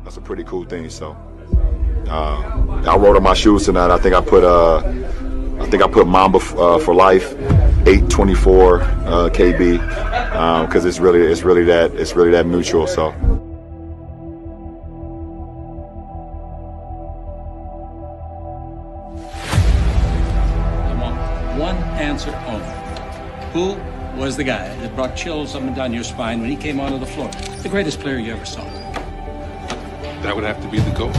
That's a pretty cool thing. So I wrote on my shoes tonight. I think I put Mamba for life, 824 KB, because it's really that mutual. So. I want one answer only. Who was the guy that brought chills up and down your spine when he came onto the floor? The greatest player you ever saw. That would have to be the GOAT.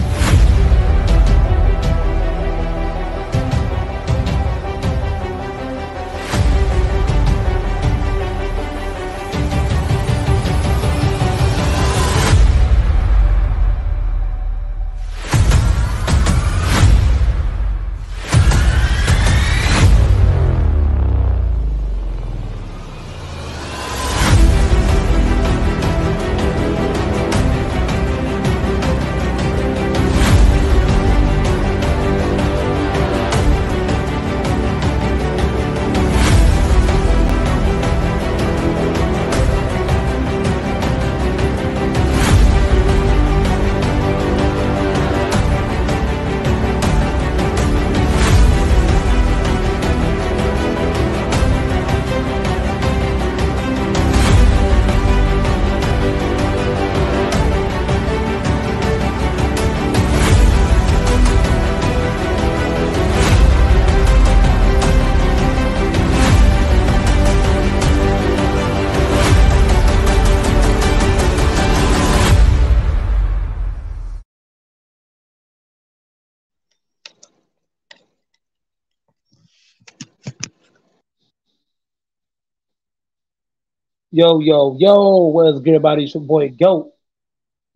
Yo, yo, yo, what's good, everybody? It's your boy Goat.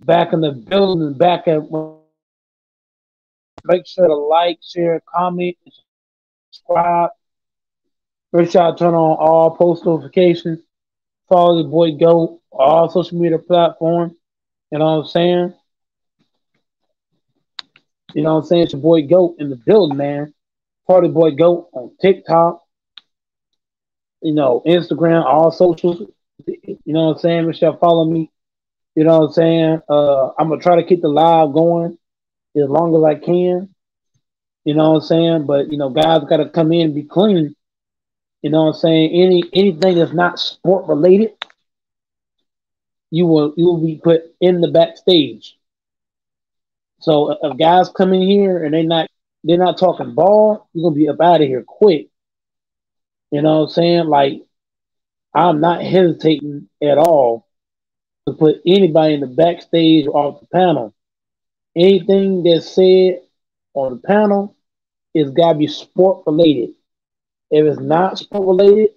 Back in the building, back at. Make sure to like, share, comment, subscribe. Make sure I turn on all post notifications. Follow your boy Goat, all social media platforms. You know what I'm saying? You know what I'm saying? It's your boy Goat in the building, man. Party Boy Goat on TikTok, Instagram, all socials. You know what I'm saying? Make sure you follow me. You know what I'm saying? I'm gonna try to keep the live going as long as I can. You know what I'm saying? But guys gotta come in and be clean. You know what I'm saying? Anything that's not sport related, you will be put in the backstage. So if guys come in here and they're not talking ball, you're gonna be up out of here quick. You know what I'm saying? Like, I'm not hesitating at all to put anybody in the backstage or off the panel. Anything that's said on the panel is gotta be sport related. If it's not sport related,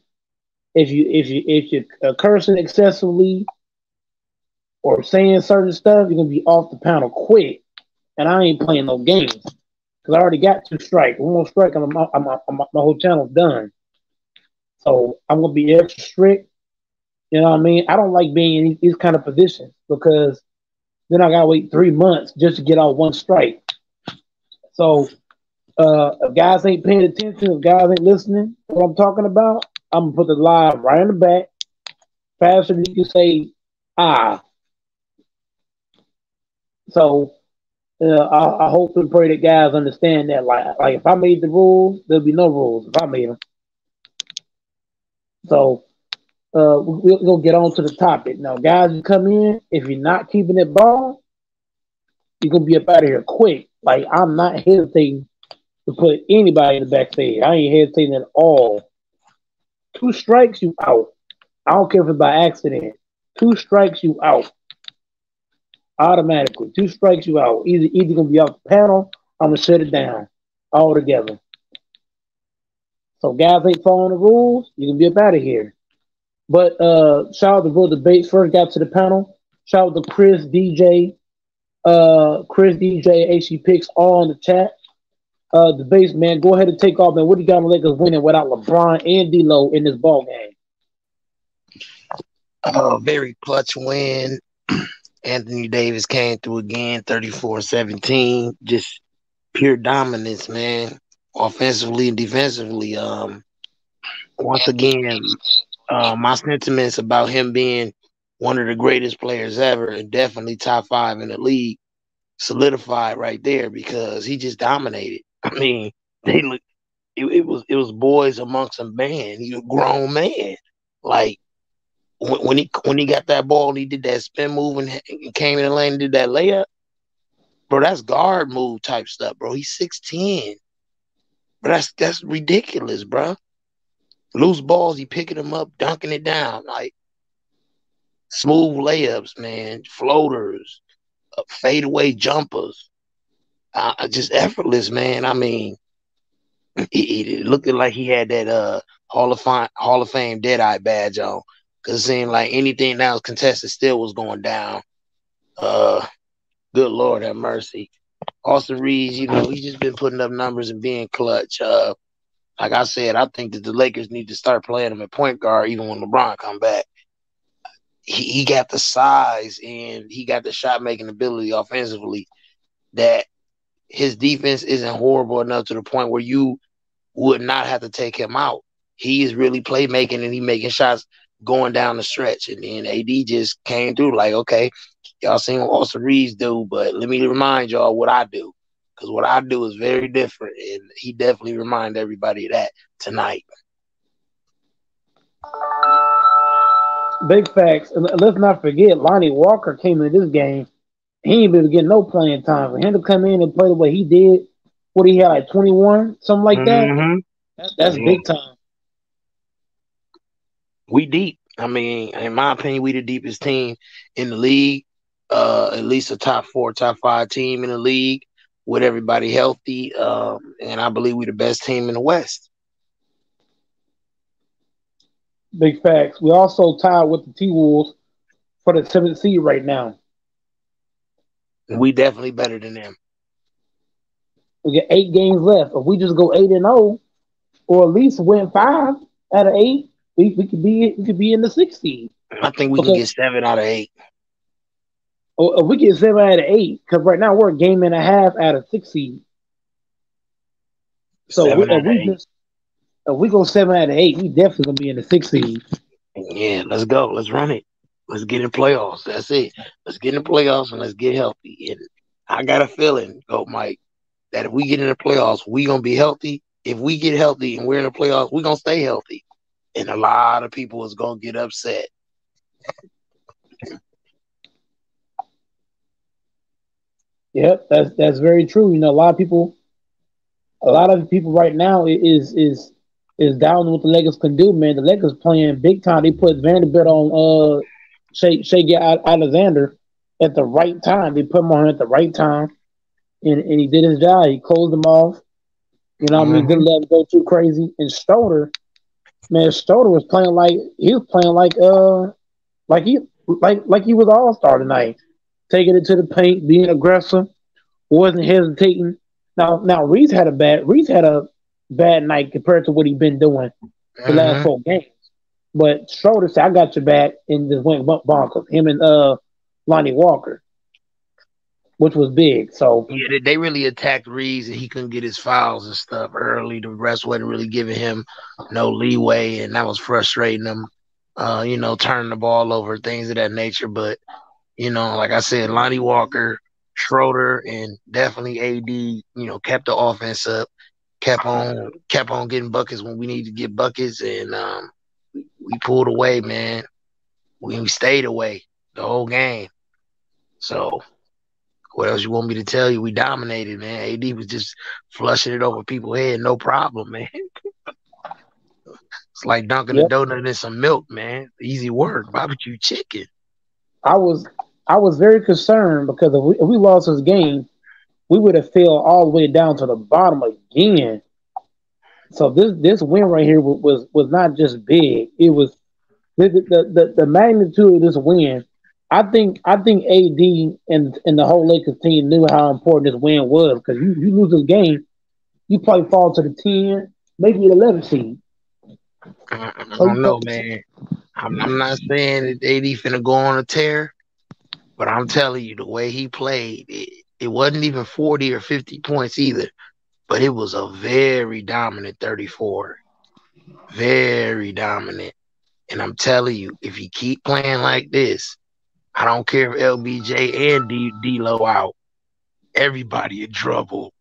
if you're cursing excessively or saying certain stuff, you're gonna be off the panel quick. And I ain't playing no games because I already got 2 strikes. One more strike, and my whole channel's done. So I'm gonna be extra strict. You know what I mean? I don't like being in these kind of positions because then I gotta wait 3 months just to get off 1 strike. So if guys ain't paying attention, if guys ain't listening to what I'm talking about, I'm gonna put the live right in the back, faster than you can say ah. So I hope and pray that guys understand that. Like if I made the rules, there'll be no rules if I made them. So we'll go get on to the topic. Now, guys, you come in, if you're not keeping that ball, you're going to be up out of here quick. Like, I'm not hesitating to put anybody in the backstage. I ain't hesitating at all. 2 strikes, you out. I don't care if it's by accident. 2 strikes, you out. Automatically. 2 strikes, you out. Either going to be off the panel, I'm going to shut it down altogether. So, guys ain't following the rules, you can be up out of here. But shout out to Will Debates. First got to the panel. Shout out to Chris DJ, AC Picks, all in the chat. Debates, man, go ahead and take off, man. What do you got on the Lakers winning without LeBron and D-Lo in this ball game? Very clutch win. Anthony Davis came through again, 34-17. Just pure dominance, man. Offensively and defensively. Once again, my sentiments about him being one of the greatest players ever and definitely top 5 in the league solidified right there because he just dominated. I mean, they look. It was boys amongst a man. He was a grown man. Like when he got that ball and he did that spin move and came in the lane and did that layup, bro. That's guard move type stuff, bro. He's 6'10". But that's ridiculous, bro. Loose balls, he picking them up, dunking it down, like smooth layups, man, floaters, fadeaway jumpers, just effortless, man. I mean, it looked like he had that Hall of Fame Deadeye badge on, because it seemed like anything that was contested still was going down. Good Lord have mercy. Austin Reeves, he's just been putting up numbers and being clutch. Like I said, I think that the Lakers need to start playing him at point guard even when LeBron come back. He got the size and he got the shot making ability offensively that his defense isn't horrible enough to the point where you would not have to take him out. He is really playmaking and he making shots going down the stretch. And then AD just came through like, okay, y'all seen what Austin Reeves do, but let me remind y'all what I do. Because what I do is very different. And he definitely reminded everybody of that tonight. Big facts. And let's not forget, Lonnie Walker came in this game. He ain't been getting no playing time. For him to come in and play the way he did, what he had like 21, something like that. Mm-hmm. That's big time. We deep. I mean, in my opinion, we the deepest team in the league. At least a top 4, top 5 team in the league with everybody healthy. And I believe we the best team in the West. Big facts. We also tied with the T-Wolves for the 7th seed right now. We definitely better than them. We got 8 games left. If we just go 8-0, or at least win 5 out of 8, we could be in the 6th seed. I think we can get 7 out of 8. Or if we get 7 out of 8, because right now we're a game and a half out of 6 seed. So if we go 7 out of 8, we definitely gonna be in the 6th seed. Yeah, let's go. Let's run it. Let's get in playoffs. That's it. Let's get in the playoffs and let's get healthy. And I got a feeling, Mike, that if we get in the playoffs, we gonna be healthy. If we get healthy and we're in the playoffs, we're gonna stay healthy. And a lot of people is gonna get upset. Yep, that's very true. A lot of people right now is down with what the Lakers can do, man. The Lakers playing big time. They put Vanderbilt on Shea Alexander at the right time. They put him on at the right time, and he did his job. He closed them off. You know what I mean? Didn't let him go too crazy. And Stoder was playing like he was an all-star tonight, taking it to the paint, being aggressive, wasn't hesitating. Now Reese had a bad night compared to what he's been doing the last 4 games. But Schroeder said, "I got your back," and just went bonkers. Him and Lonnie Walker, which was big. So yeah, they really attacked Reeves, and he couldn't get his fouls and stuff early. The rest wasn't really giving him no leeway, and that was frustrating him. Turning the ball over, things of that nature. But like I said, Lonnie Walker, Schroeder, and definitely AD, kept the offense up, kept on getting buckets when we needed to get buckets, and we pulled away, man. We stayed away the whole game. So what else you want me to tell you? We dominated, man. AD was just flushing it over people's head, no problem, man. It's like dunking a donut in some milk, man. Easy work, barbecue chicken. I was very concerned because if we lost this game, we would have fell all the way down to the bottom again. So this win right here was not just big. It was the magnitude of this win. I think AD and the whole Lakers team knew how important this win was, because you lose this game, you probably fall to the 10, maybe the 11 seed. I don't know, man. I'm not saying that AD finna go on a tear, but I'm telling you, the way he played, it wasn't even 40 or 50 points either, but it was a very dominant 34. Very dominant. And I'm telling you, if he keep playing like this, I don't care if LBJ and D-Lo out. everybody in trouble.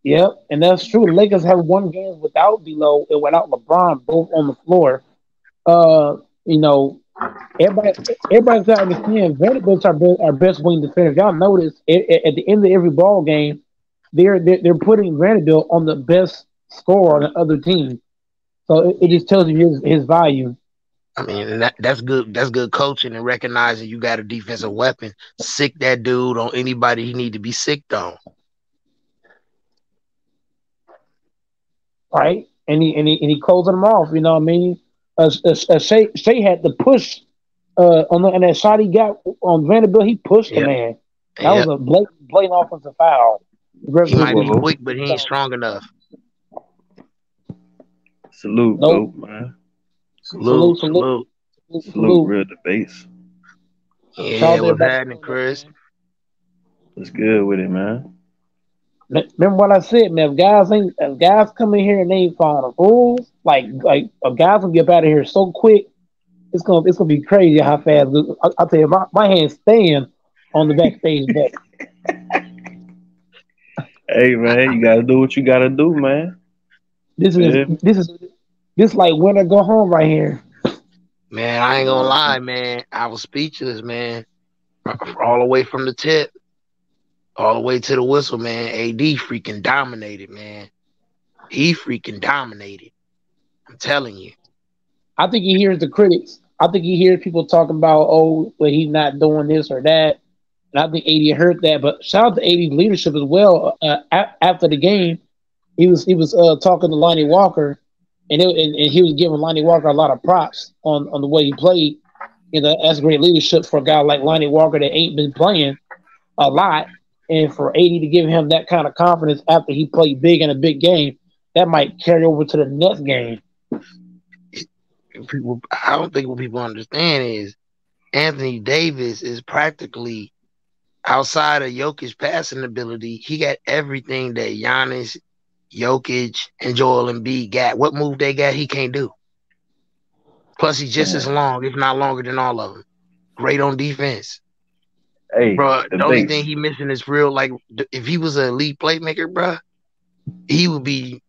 Yep, and that's true. The Lakers have won games without D'Lo and without LeBron both on the floor. You know, everybody, everybody's got to understand Vanderbilt's our best wing defender. Y'all notice at the end of every ball game, they're putting Vanderbilt on the best scorer on the other team. So it just tells you his value. I mean, and that's good. That's good coaching and recognizing you got a defensive weapon. Sick that dude on anybody he need to be sicked on. Right? And he closing them off. You know what I mean? Shea had to push on that shot he got on Vanderbilt. He pushed the Yep. man. That was a blatant offensive foul. He might be quick, but he ain't strong enough. Salute, Nope. GOAT, man. Salute. Real debates. Yeah, what's happening, Chris? What's good with it, man? Remember what I said, man. If guys come in here and they ain't following the rules, like if guys will get out of here so quick, it's gonna be crazy how fast. I'll tell you, my hands stand on the backstage back. Hey, man, you gotta do what you gotta do, man. This is like win or go home right here. Man, I ain't gonna lie, man. I was speechless, man. All the way from the tip, all the way to the whistle, man. AD freaking dominated, man. He freaking dominated. I'm telling you. I think he hears the critics. I think he hears people talking about, well, he's not doing this or that. And I think AD heard that. But shout out to AD's leadership as well. After the game, he was talking to Lonnie Walker, and he was giving Lonnie Walker a lot of props on the way he played. You know, that's great leadership for a guy like Lonnie Walker that ain't been playing a lot, and for AD to give him that kind of confidence after he played big in a big game, that might carry over to the next game. I don't think what people understand is Anthony Davis is practically outside of Jokic's passing ability. He got everything that Giannis, Jokic, and Joel Embiid got. What move they got, he can't do. Plus, he's just as long, if not longer than all of them. Great on defense. Hey, bro, the only thing he missing is real. Like, if he was an elite playmaker, bro, he would be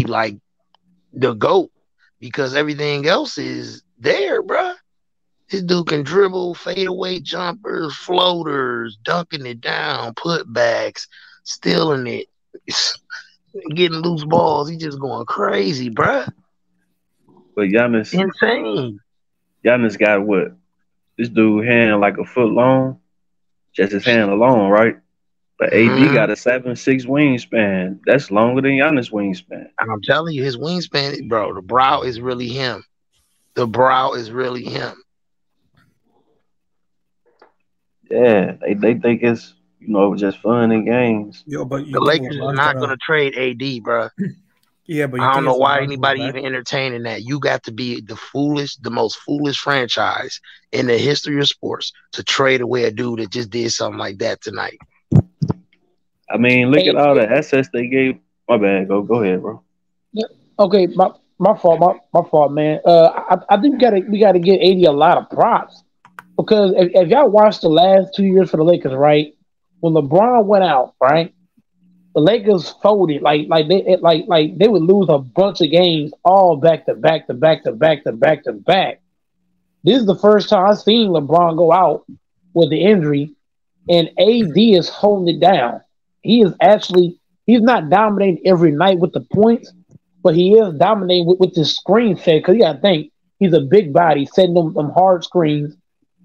like the GOAT because everything else is there, bro. This dude can dribble, fadeaway jumpers, floaters, dunking it down, putbacks, stealing it, getting loose balls. He just going crazy, bro. But Giannis, insane. Giannis got what? This dude hand like a foot long, just his hand alone, right? But AD got a 7'6" wingspan. That's longer than Giannis' wingspan. And I'm telling you, his wingspan, bro, the brow is really him. The brow is really him. Yeah, they think it's just fun and games. Yo, but the Lakers are not going to trade AD, bro. Yeah, but I don't know why anybody even entertaining that. You got to be the most foolish franchise in the history of sports to trade away a dude that just did something like that tonight. I mean, look at all the assets they gave. My bad. Go ahead, bro. Okay, my fault, man. I think we gotta give AD a lot of props because if y'all watched the last 2 years for the Lakers, right? When LeBron went out, right? The Lakers folded like they would lose a bunch of games all back to back. This is the first time I've seen LeBron go out with the injury, and AD is holding it down. He's not dominating every night with the points, but he is dominating with the screen set because you got to think he's a big body setting them hard screens.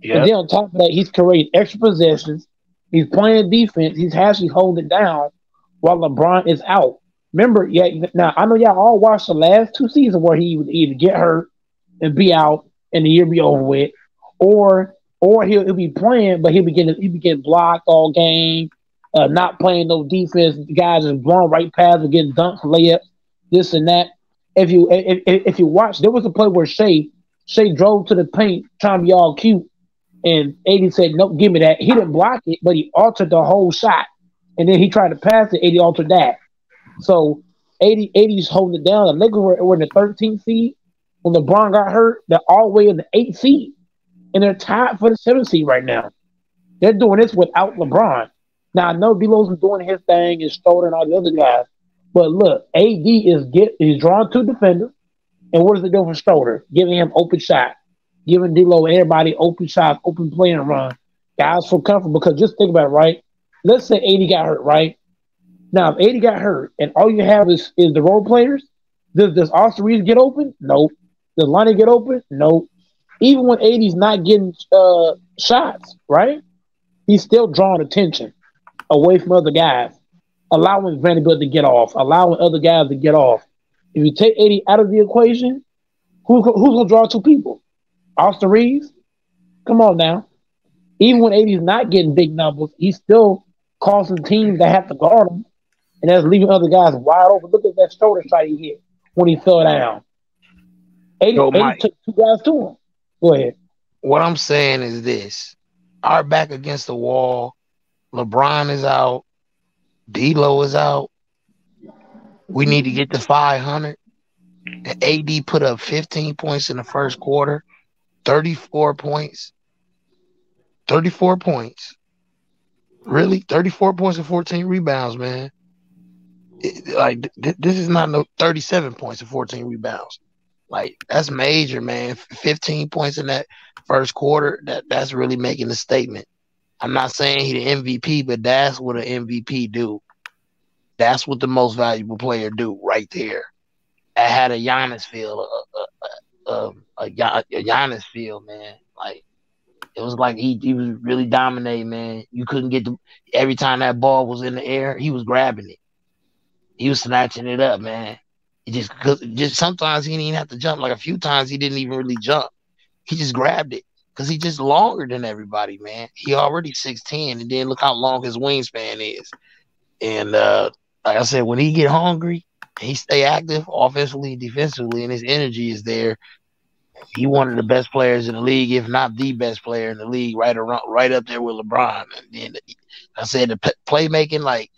Yep. And then on top of that, he's creating extra possessions. He's playing defense. He's actually holding it down while LeBron is out. Remember, now I know y'all all watched the last 2 seasons where he would either get hurt and be out and the year be over with, or he'll be playing, but he'll be getting blocked all game, not playing no defense. The guys just blowing right past and getting dunked, layups, this and that. If you watch, there was a play where Shea drove to the paint trying to be all cute, and AD said, "Nope, give me that." He didn't block it, but he altered the whole shot. And then he tried to pass it, AD altered that. So AD's holding it down. The Lakers were in the 13th seed. When LeBron got hurt, they're all the way in the 8th seed. And they're tied for the 7th seed right now. They're doing this without LeBron. Now I know D'Lo's doing his thing and Stoner and all the other guys, but look, AD is drawn to defenders, and what does it do for Stoner? Giving him open shot, giving D'Lo everybody open shots, open play and run. Guys feel comfortable because just think about it, right? Let's say AD got hurt, right? Now if AD got hurt and all you have is the role players, does Austin Reeves get open? Nope. Does Lonnie get open? Nope. Even when AD's not getting shots, right? He's still drawing attention away from other guys, allowing Vanderbilt to get off, allowing other guys to get off. If you take 80 out of the equation, who's going to draw two people? Austin Reeves? Come on now. Even when 80's not getting big numbers, he's still causing teams that have to guard him, and that's leaving other guys wide open. Look at that shoulder shot he hit when he fell down. 80 took two guys to him. Go ahead. What I'm saying is this. Our back against the wall. LeBron is out. D'Lo is out. We need to get to 500. And AD put up 15 points in the first quarter. 34 points. 34 points. Really? 34 points and 14 rebounds, man. This is not no 37 points and 14 rebounds. Like, that's major, man. 15 points in that first quarter, that's really making a statement. I'm not saying he the MVP, but that's what an MVP do. That's what the most valuable player do right there. I had a Giannis feel, a Giannis feel, man. Like, it was like he was really dominating, man. You couldn't get every time that ball was in the air, he was grabbing it. He was snatching it up, man. Just sometimes he didn't even have to jump. Like a few times he didn't even really jump. He just grabbed it because he's just longer than everybody, man. He already 6'10", and then look how long his wingspan is. And like I said, when he get hungry, he stay active offensively, defensively, and his energy is there. He one of the best players in the league, if not the best player in the league, right up there with LeBron. And then I said the playmaking, like,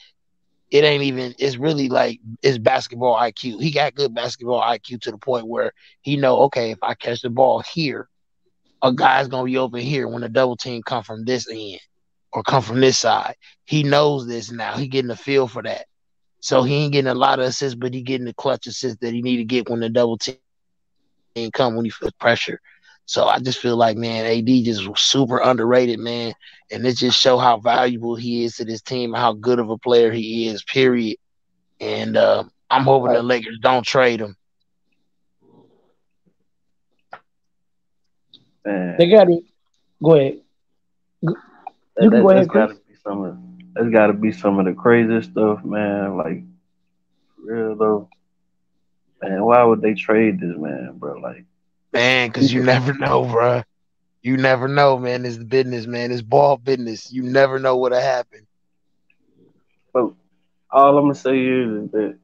it ain't even, it's really like, it's basketball IQ. He got good basketball IQ to the point where he know, okay, if I catch the ball here, a guy's going to be open here when the double team come from this end or come from this side. He knows this now. He getting a feel for that. So he ain't getting a lot of assists, but he getting the clutch assists that he need to get when the double team come, when he feels pressure. So I just feel like, man, AD just super underrated, man. And it just show how valuable he is to this team, how good of a player he is, period. And I'm hoping the Lakers don't trade him. Man. They got to go ahead. You can go ahead, Chris. That's got to be some of the craziest stuff, man. Like, for real though, man. Why would they trade this man, bro? Like, man, because you never know, bro. You never know, man. It's business, man. It's ball business. You never know what'll happen. But all I'm gonna say is that,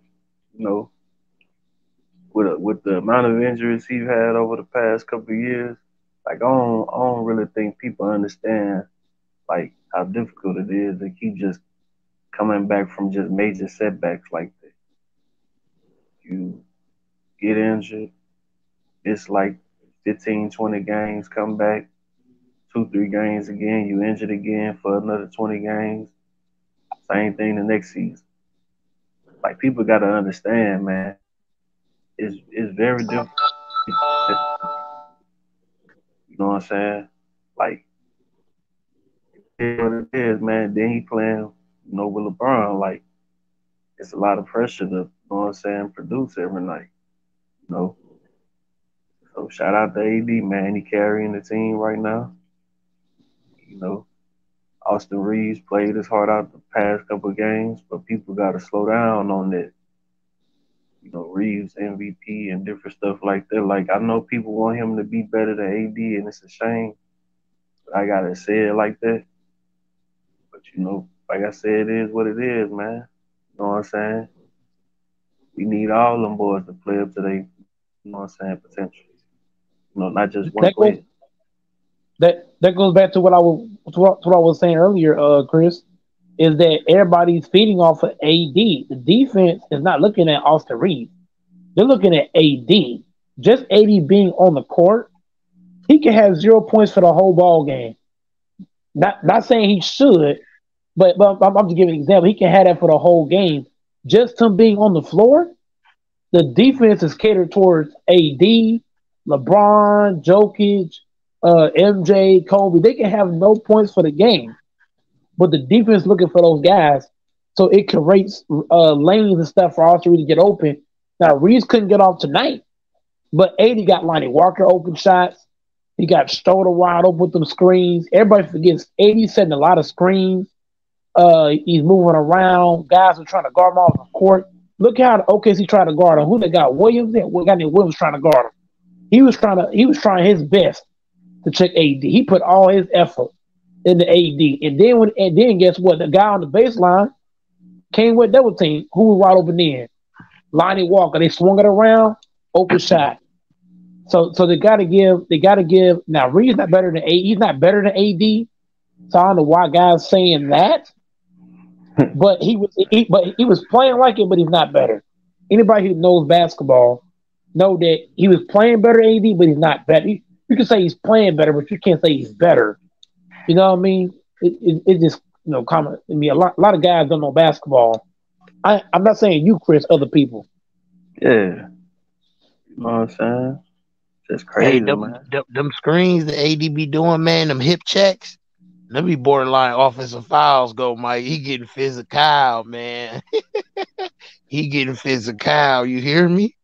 you know, with the amount of injuries he's had over the past couple of years, like I don't really think people understand like how difficult it is to keep just coming back from just major setbacks like that. You get injured, it's like 15, 20 games, come back, 2-3 games again, you injured again for another 20 games. Same thing the next season. Like, people got to understand, man, it's very difficult. You know what I'm saying? Like, it is what it is, man. Then he playing, you know, with LeBron. Like, it's a lot of pressure to, you know what I'm saying, produce every night, you know? So shout out to AD, man. He carrying the team right now. You know, Austin Reeves played his heart out the past couple of games, but people got to slow down on that. You know, Reeves MVP and different stuff like that. Like, I know people want him to be better than AD, and it's a shame. But I got to say it like that. But, you know, like I said, it is what it is, man. You know what I'm saying? We need all them boys to play up to their, you know what I'm saying, potential. You know, not just one player. That goes back to what I was saying earlier, Chris, is that everybody's feeding off of AD. The defense is not looking at Austin Reeves. They're looking at AD. Just AD being on the court, he can have 0 points for the whole ball game. Not saying he should, but I'm just giving an example. He can have that for the whole game. Just him being on the floor, the defense is catered towards AD, LeBron, Jokic, MJ, Kobe. They can have no points for the game, but the defense looking for those guys, so it creates lanes and stuff for all three to get open. Now Reeves couldn't get off tonight, but AD got Lonnie Walker open shots. He got Stoner wide open with them screens. Everybody forgets AD setting a lot of screens. He's moving around. Guys are trying to guard him off the court. Look how OKC tried to guard him. Who they got? Williams there. What guy named Williams trying to guard him? He was trying his best to check AD. He put all his effort into AD. And then guess what? The guy on the baseline came with double team. Who was wide open then? Lonnie Walker. They swung it around, open shot. So they gotta give now Reed's not better than AD. He's not better than AD. So I don't know why guys saying that. But he was playing like it, but he's not better. Anybody who knows basketball know that he was playing better than AD, but he's not better. You can say he's playing better, but you can't say he's better. You know what I mean? It just common. I mean, a lot of guys don't know basketball. I'm not saying you, Chris, other people. Yeah. You know what I'm saying? That's crazy, Hey, them screens that AD be doing, man, them hip checks, them be borderline offensive fouls go, Mike. He getting physical, man. He getting physical. You hear me?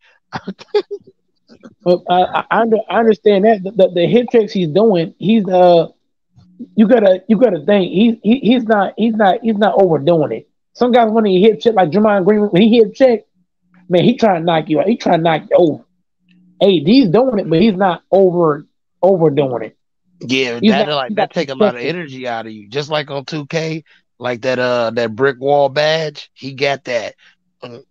Well, I understand that the hip checks he's doing, you gotta think he's not overdoing it. Some guys when he hip check like Draymond Green, when he hip check, man, he trying to knock you out. He trying to knock you over. AD's doing it, but he's not overdoing it. Yeah, that take a lot of energy out of you. Just like on 2K, like that brick wall badge, he got that.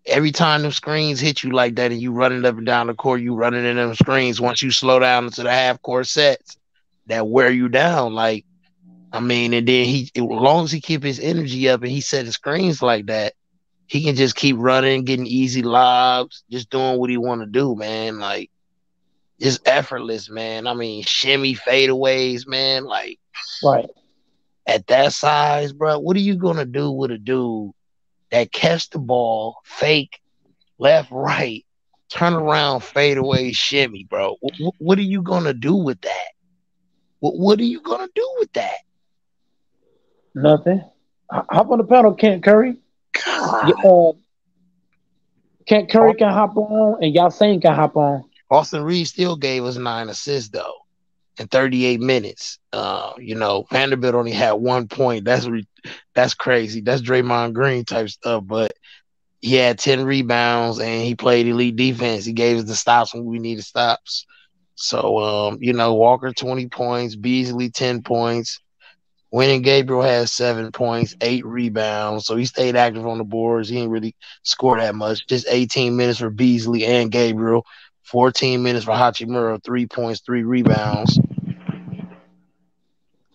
Every time them screens hit you like that and you running up and down the court, you running in them screens. Once you slow down into the half court sets, that wear you down. Like, I mean, and then as long as he keep his energy up and he set the screens like that, he can just keep running, getting easy lobs, just doing what he want to do, man. Like, just effortless, man. I mean, shimmy fadeaways, man. Like, right at that size, bro, what are you gonna do with a dude that catch the ball, fake, left, right, turn around, fadeaway, shimmy, bro? What are you gonna do with that? What are you gonna do with that? Nothing. Hop on the panel, Kent Curry. God. Kent Curry can hop on, and y'all saying can hop on. Austin Reeves still gave us 9 assists though in 38 minutes. Vanderbilt only had 1 point. That's crazy. That's Draymond Green type stuff. But he had 10 rebounds and he played elite defense. He gave us the stops when we needed stops. So Walker 20 points, Beasley 10 points. Winning Gabriel has 7 points, 8 rebounds. So he stayed active on the boards. He didn't really score that much. Just 18 minutes for Beasley and Gabriel. 14 minutes for Hachimura, 3 points, 3 rebounds,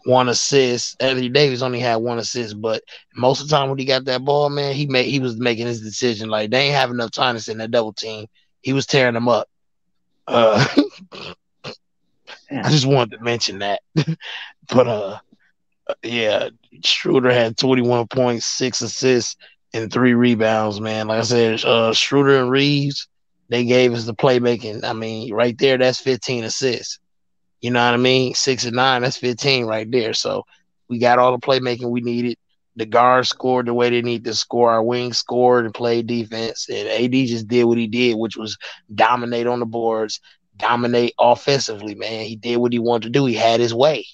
1 assist. Anthony Davis only had 1 assist, but most of the time when he got that ball, man, he was making his decision. Like, they ain't have enough time to sit in that double team. He was tearing them up. I just wanted to mention that. But yeah, Schroeder had 21 points, 6 assists, and 3 rebounds, man. Like I said, Schroeder and Reeves, they gave us the playmaking. I mean, right there, that's 15 assists. You know what I mean? 6 and 9, that's 15 right there. So we got all the playmaking we needed. The guards scored the way they need to score. Our wings scored and played defense. And AD just did what he did, which was dominate on the boards, dominate offensively, man. He did what he wanted to do. He had his way.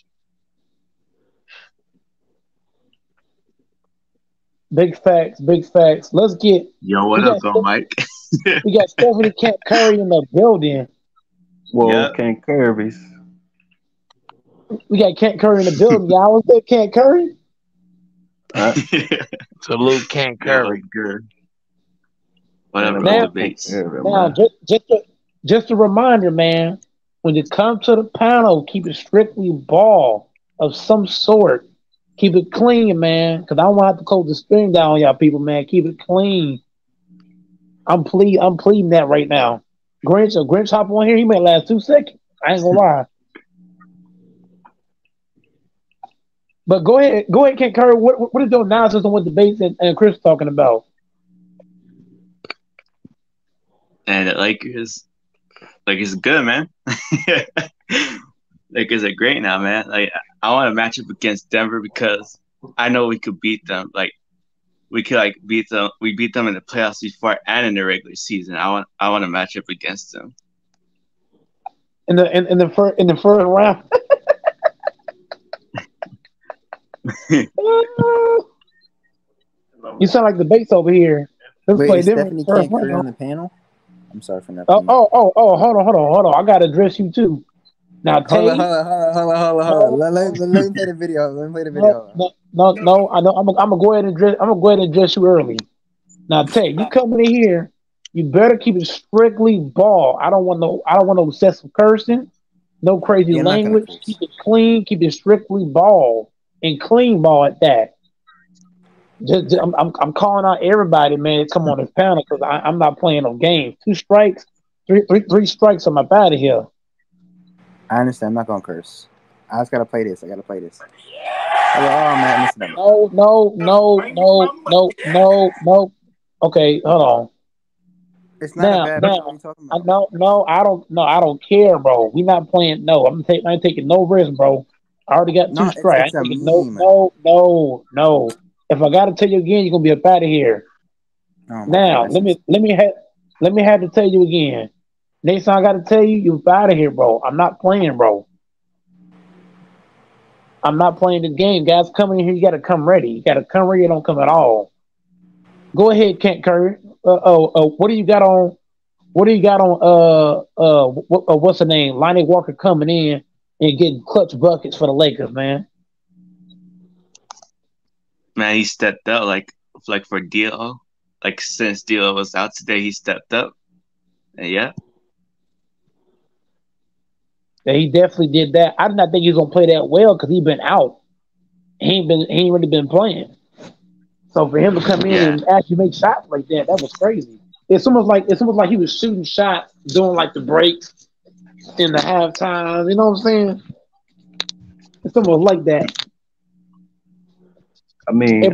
Big facts, big facts. Let's get what up, though, Mike? We got Stephanie Kent Curry in the building. Well, Kent Curry's. We got Kent Curry in the building, y'all. What's that, Kent Curry? Salute Kent Curry. Good. Whatever. Now, just a reminder, man. When you come to the panel, keep it strictly ball of some sort. Keep it clean, man, because I don't want to have to close the string down on y'all people, man. Keep it clean. I'm pleading that right now. Grinch hop on here. He may last 2 seconds. I ain't gonna lie. But go ahead, Ken Curry. What is your analysis on what the debates and Chris talking about? And the Lakers good, man. Lakers are great now, man. Like I want to match up against Denver because I know we could beat them. Like we could beat them. We beat them in the playoffs before and in the regular season. I want to match up against them. In the first round. You sound like the bass over here. Let's Wait, play is them Stephanie first can't create on round. the panel? I'm sorry for Oh, nothing. hold on. I gotta address you too. Now, Hold Tay. on. Let me play the video. No. I know. I'm gonna go ahead and address you early. Now, Tay, you coming in here, you better keep it strictly ball. I don't want no excessive cursing, no crazy Yeah, I'm not gonna language. curse. Keep it clean. Keep it strictly ball and clean ball at that. I'm calling out everybody, man. Come on this panel because I'm not playing no games. 2 strikes, three strikes. I'm up out of here. I understand. I'm not gonna curse. I just gotta play this. Oh man, listen. No. Okay, hold on. It's not a bad. What are you talking about? I don't care, bro. We not playing. No, I ain't taking no risk, bro. I already got 2 strikes. It's a No. If I gotta tell you again, you're gonna be up out of here. Oh Now, God, let me have to tell you again. Next time I gotta tell you, you're out of here, bro. I'm not playing, bro. I'm not playing this game. Guys coming in here, you gotta come ready. You gotta come ready or don't come at all. Go ahead, Kent Curry. What do you got on? What do you got on? What's the name? Lonnie Walker coming in and getting clutch buckets for the Lakers, man. Man, he stepped up like for D'Lo. Like since D'Lo was out today, he stepped up. And yeah. Yeah, he definitely did that. I did not think he was gonna play that well because he been out. He ain't really been playing. So for him to come in and actually make shots like that was crazy. It's almost like he was shooting shots, doing like the breaks in the halftime. You know what I'm saying? It's almost like that. I mean,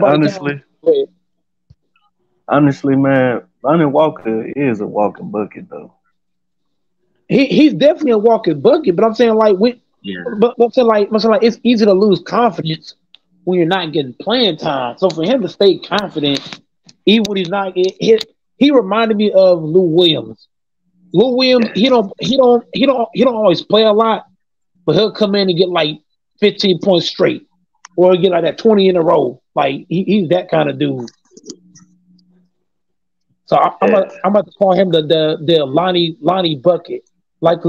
honestly, man, Lonnie Walker is a walking bucket though. He's definitely a walking bucket, but I'm saying like I'm saying like it's easy to lose confidence when you're not getting playing time. So for him to stay confident, even when he's not he reminded me of Lou Williams. Lou Williams, he don't always play a lot, but he'll come in and get like 15 points straight, or he'll get like that 20 in a row. Like he's that kind of dude. So I'm about to call him the Lonnie bucket, like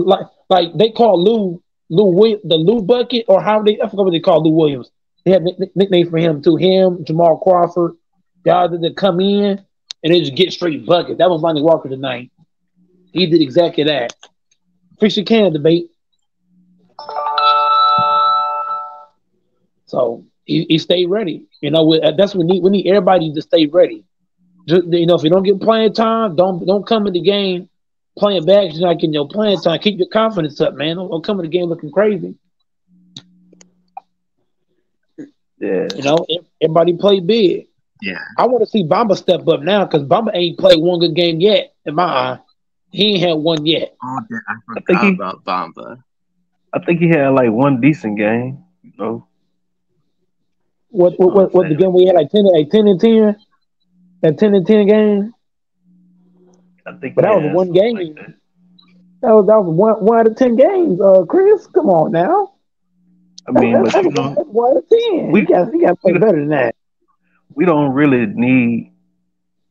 they call the Lou bucket, or I forgot what they call Lou Williams. They have nicknames for him too. Him, Jamal Crawford, guys that come in and they just get straight bucket. That was Lonnie Walker tonight. He did exactly that. Fix your can debate. So he stayed ready. You know, that's what we need everybody to stay ready. Just, you know, if you don't get playing time, don't come in the game playing back. You're not getting your playing time. Keep your confidence up, man. Don't come in the game looking crazy. Yeah. You know, everybody play big. Yeah. I want to see Bamba step up now because Bamba ain't played one good game yet. In my eye, he ain't had one yet. Oh, I forgot about Bamba. I think he had like one decent game. You know. What the game we had like 10 and 10? That 10 and 10 game. I think. But that was one game. Like that was one out of 10 games. Chris, come on now. I mean, but you know, 1 out of 10. We got to play better than that. We don't really need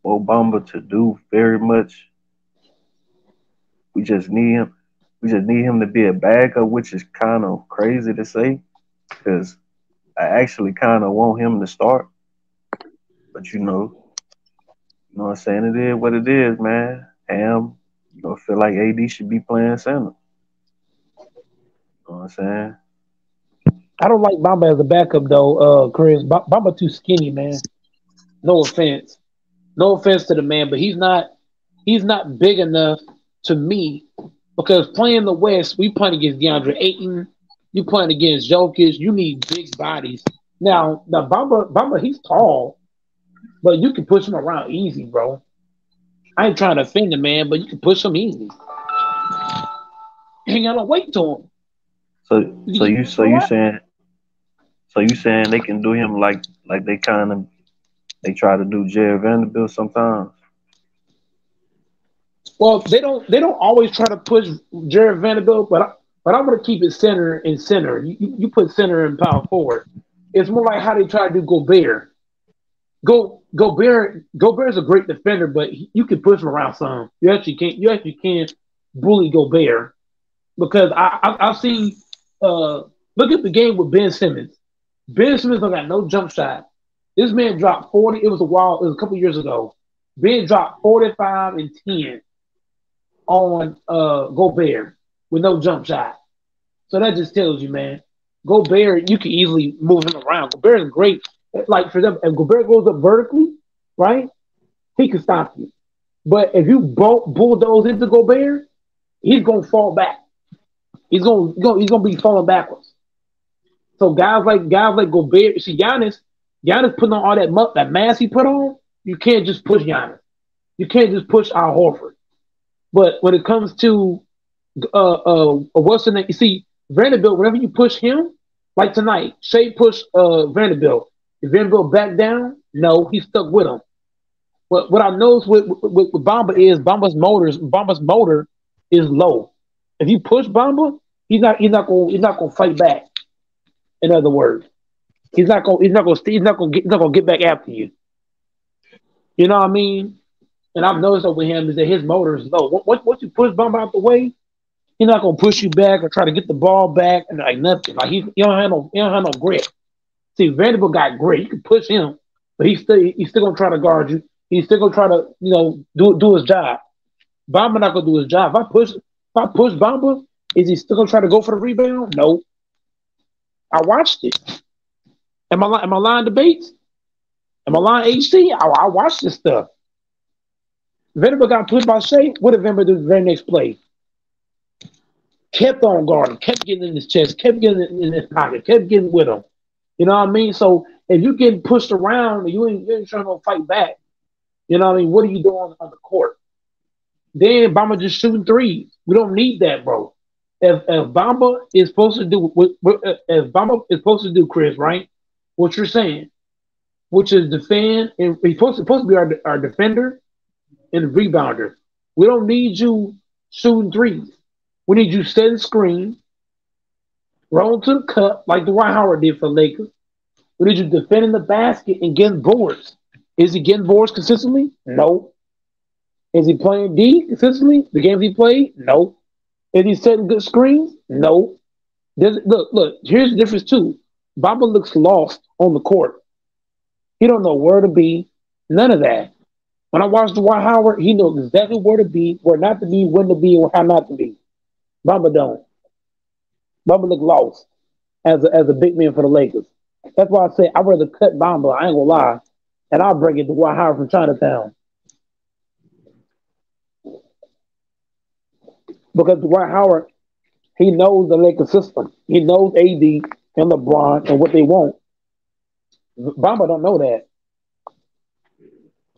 Obama to do very much. We just need him. We just need him to be a backup, which is kind of crazy to say, because I actually kind of want him to start. But you know what I'm saying? It is what it is, man. Feel like AD should be playing center. You know what I'm saying? I don't like Bamba as a backup though, Chris. Bamba too skinny, man. No offense to the man, but he's not big enough to me, because playing the West, we playing against DeAndre Ayton, you playing against Jokic, you need big bodies. Now Bamba, he's tall, but you can push him around easy, bro. I ain't trying to offend the man, but you can push him easy. Hang on, wait to him. So You so can you push so him you around. saying they can do him like they kind of they try to do Jared Vanderbilt sometimes. Well, they don't always try to push Jared Vanderbilt, but I'm gonna keep it center and center. You put center and power forward. It's more like how they try to do Gobert. Gobert is a great defender, but you can push him around some. You actually can bully Gobert because I've seen look at the game with Ben Simmons. Ben Simmons don't got no jump shot. This man dropped 40. It was a couple years ago. Ben dropped 45 and 10 on Gobert with no jump shot. So that just tells you, man, Gobert, you can easily move him around. Gobert is great. Like for them, if Gobert goes up vertically, right, he can stop you. But if you bulldoze into Gobert, he's gonna fall back. He's gonna be falling backwards. So guys like Gobert, see Giannis putting on all that mass he put on. You can't just push Giannis. You can't just push Al Horford. But when it comes to what's the name? You see, Vanderbilt, whenever you push him, like tonight, Shea pushed Vanderbilt. If Vanderbilt back down, no, he stuck with him. What I noticed with Bamba is Bamba's motor is low. If you push Bamba, he's not gonna fight back. In other words, he's not gonna get back after you. You know what I mean? And I've noticed that with him is that his motor is low. Once you push Bamba out the way, he's not gonna push you back or try to get the ball back and like nothing. Like he don't have no grip. See, Vanderbilt got grit. You can push him, but he's still gonna try to guard you. He's still gonna try to do his job. Bamba not gonna do his job. If I push Bamba, is he still gonna try to go for the rebound? No. I watched it. Am I lying debates? Am I lying HC? I watched this stuff. Vanderbilt got pushed by Shea. What did Vanderbilt do the very next play? Kept on guarding, kept getting in his chest, kept getting in his pocket, kept getting with him. You know what I mean? So if you getting pushed around and you ain't trying to fight back, you know what I mean? What are you doing on the court? Then Bamba just shooting threes. We don't need that, bro. If Bamba is supposed to do if Bamba is supposed to do, Chris, right? What you're saying, which is defend, and he's supposed to be our defender and rebounder. We don't need you shooting threes. We need you setting screen, rolling to the cup like Dwight Howard did for the Lakers. We need you defending the basket and getting boards. Is he getting boards consistently? No. Is he playing D consistently? The games he played? No. Is he setting good screens? No. Look. Here's the difference too. Baba looks lost on the court. He don't know where to be. None of that. When I watched Dwight Howard, he knows exactly where to be, where not to be, when to be, or how not to be. Baba don't. Baba look lost as a big man for the Lakers. That's why I say I'd rather cut Bamba. I ain't gonna lie, and I'll bring it to Dwight Howard from Chinatown because Dwight Howard he knows the Lakers system. He knows AD and LeBron and what they want. Bamba don't know that.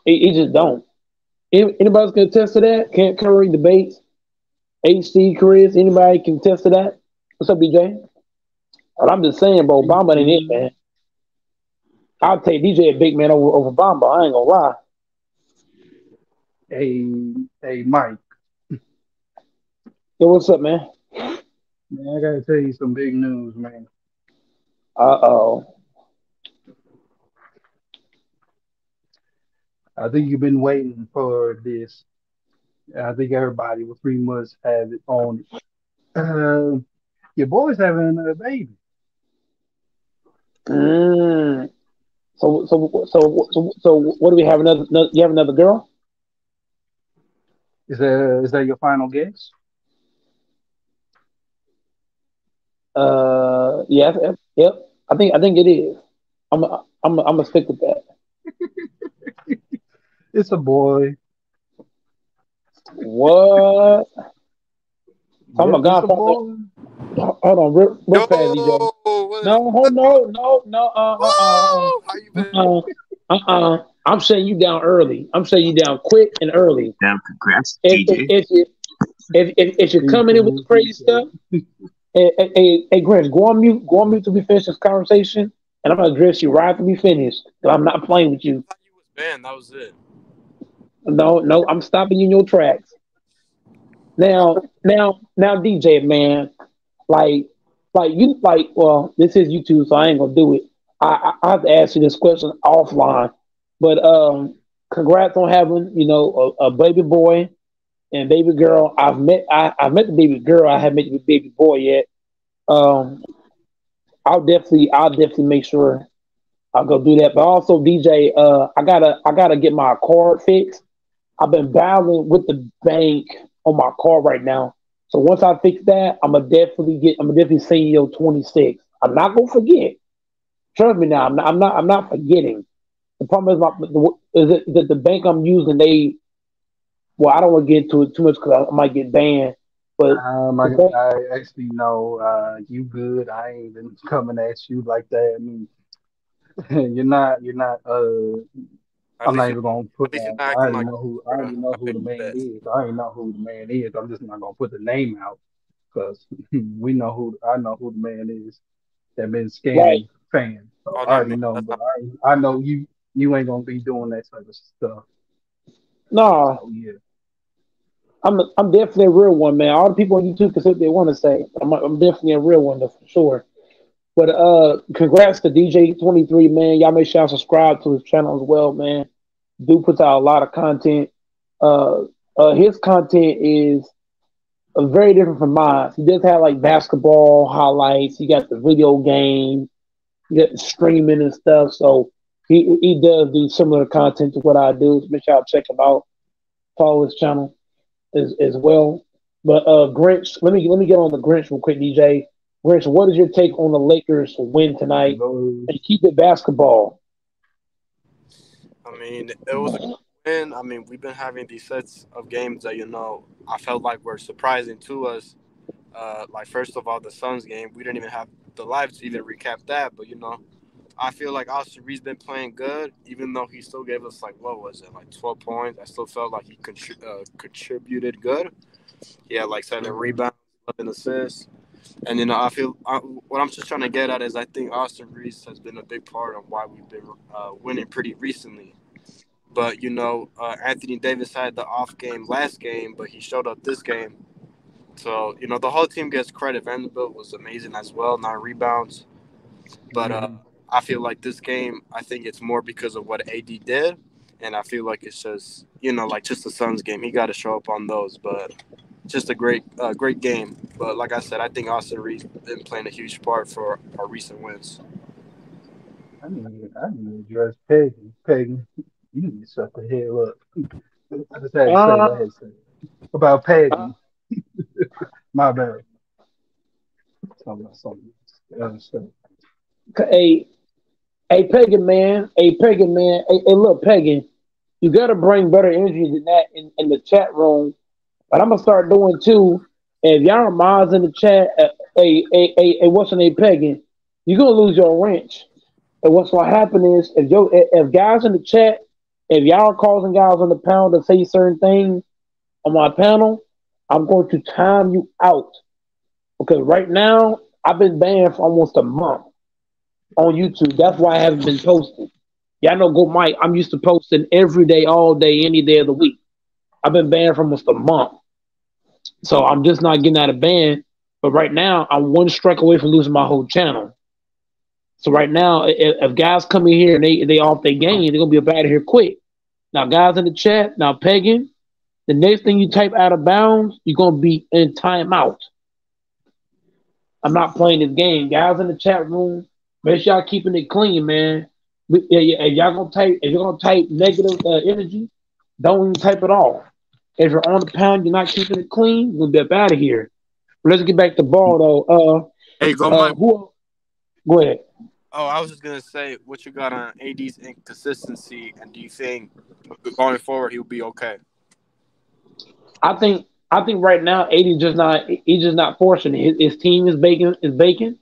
He just don't. Anybody's can attest to that? Can't Curry debates. HC Chris, anybody can attest to that? What's up, BJ? But I'm just saying, bro, Bamba ain't it, man. I'll take DJ a big man over Bamba. I ain't gonna lie. Hey, Mike. Yo, what's up, man? Man, I gotta tell you some big news, man. Uh-oh. I think you've been waiting for this. I think everybody will pretty much have it on it. Your boy's having a baby. Mm. So, what do we have? You have another girl? Is that your final guess? Yes, yep. I think it is. I'm gonna stick with that. It's a boy. What? Oh Yep, my it's God, a boy. Hold on, real Yo, fast, DJ. what is No, hold no. Woo! How you been? I'm shutting you down early. I'm shutting you down quick and early. Damn, congrats, If if DJ. if you if you're coming in with the Details, crazy stuff, hey, Grinch, go on mute. Go on mute till we finish this conversation, and I'm gonna address you right after we finish. 'Cause I'm not playing with you. I thought you was banned. That was it. No, I'm stopping you in your tracks. Now, DJ man, like, well, this is YouTube, so I ain't gonna do it. I have to ask you this question offline, but congrats on having a baby boy and baby girl. I've met the baby girl. I haven't met the baby boy yet. Um, I'll definitely make sure I'll go do that. But also, DJ, I gotta get my card fixed. I've been battling with the bank on my car right now. So once I fix that, I'm gonna definitely send you 26. I'm not gonna forget. Trust me now. I'm not forgetting. The problem is is that the bank I'm using, well, I don't want to get into it too much because I might get banned. But the bank, I actually know you good. I ain't even coming at you like that. I mean, you're not. At I'm not least you even gonna at put. least you're I not acting already like know who. I you're already know a who baby the man fest. is. I already know who the man is. I'm just not gonna put the name out because we know who. I know who the man is that been right? scamming fans. So Oh I no, already man, know. that's But not. I know you. You ain't gonna be doing that type of stuff. No, So yeah. I'm definitely a real one, man. All the people on YouTube can say what they want to say. I'm definitely a real one, though, for sure. But congrats to DJ 23, man. Y'all make sure y'all subscribe to his channel as well, man. Dude puts out a lot of content. Uh, his content is very different from mine. He does have like basketball highlights. He got the video game. He got the streaming and stuff. So he does do similar content to what I do. So make sure y'all check him out. Follow his channel as well. But Grinch, let me get on the Grinch real quick, DJ. Grinch, what is your take on the Lakers win tonight? And keep it basketball. I mean, it was a good win. I mean, we've been having these sets of games that I felt like were surprising to us. Like first of all, the Suns game, we didn't even have the live to even recap that. But I feel like Austin Reed's been playing good, even though he still gave us like what was it, like 12 points. I still felt like he contributed good. He had like 7 rebounds, 11 assists. And I feel what I'm just trying to get at is I think Austin Reeves has been a big part of why we've been winning pretty recently. But Anthony Davis had the off game last game, but he showed up this game. So the whole team gets credit. Vanderbilt was amazing as well, 9 rebounds. But Mhm. I feel like this game, I think it's more because of what AD did, and I feel like it's just like just the Suns game. He got to show up on those, but just a great game. But like I said, I think Austin Reed's been playing a huge part for our recent wins. I need to address Peggy. Peggy, you need to shut the hell up. I just had to say what I Uh, had to say about Peggy. My bad. Talking about something. So, hey, Pagan man, hey, look, Pagan, you got to bring better energy than that in the chat room. But I'm gonna start doing too. If y'all are mods in the chat, hey, what's your name, Pagan? You're gonna lose your wrench. And what's gonna happen is if guys in the chat, if y'all are causing guys on the panel to say certain things on my panel, I'm going to time you out because right now I've been banned for almost a month on YouTube. That's why I haven't been posting. Y'all know, go Mike. I'm used to posting every day, all day, any day of the week. I've been banned for almost a month, so I'm just not getting out of ban. But right now, I'm one strike away from losing my whole channel. So right now, if guys come in here and they off their game, they're gonna be up out of here quick. Now, guys in the chat, now Pagan, the next thing you type out of bounds, you're gonna be in timeout. I'm not playing this game. Guys in the chat room, make sure y'all keeping it clean, man. If you're gonna type negative energy, don't even type it all. If you're on the pound, you're not keeping it clean, you're gonna be up out of here. Let's get back to ball though. Hey, go Mike. Who? Go ahead. Oh, I was just gonna say what you got on AD's inconsistency, and do you think going forward he'll be okay? I think I think right now, AD just not. He's just not forcing it. His team is baking.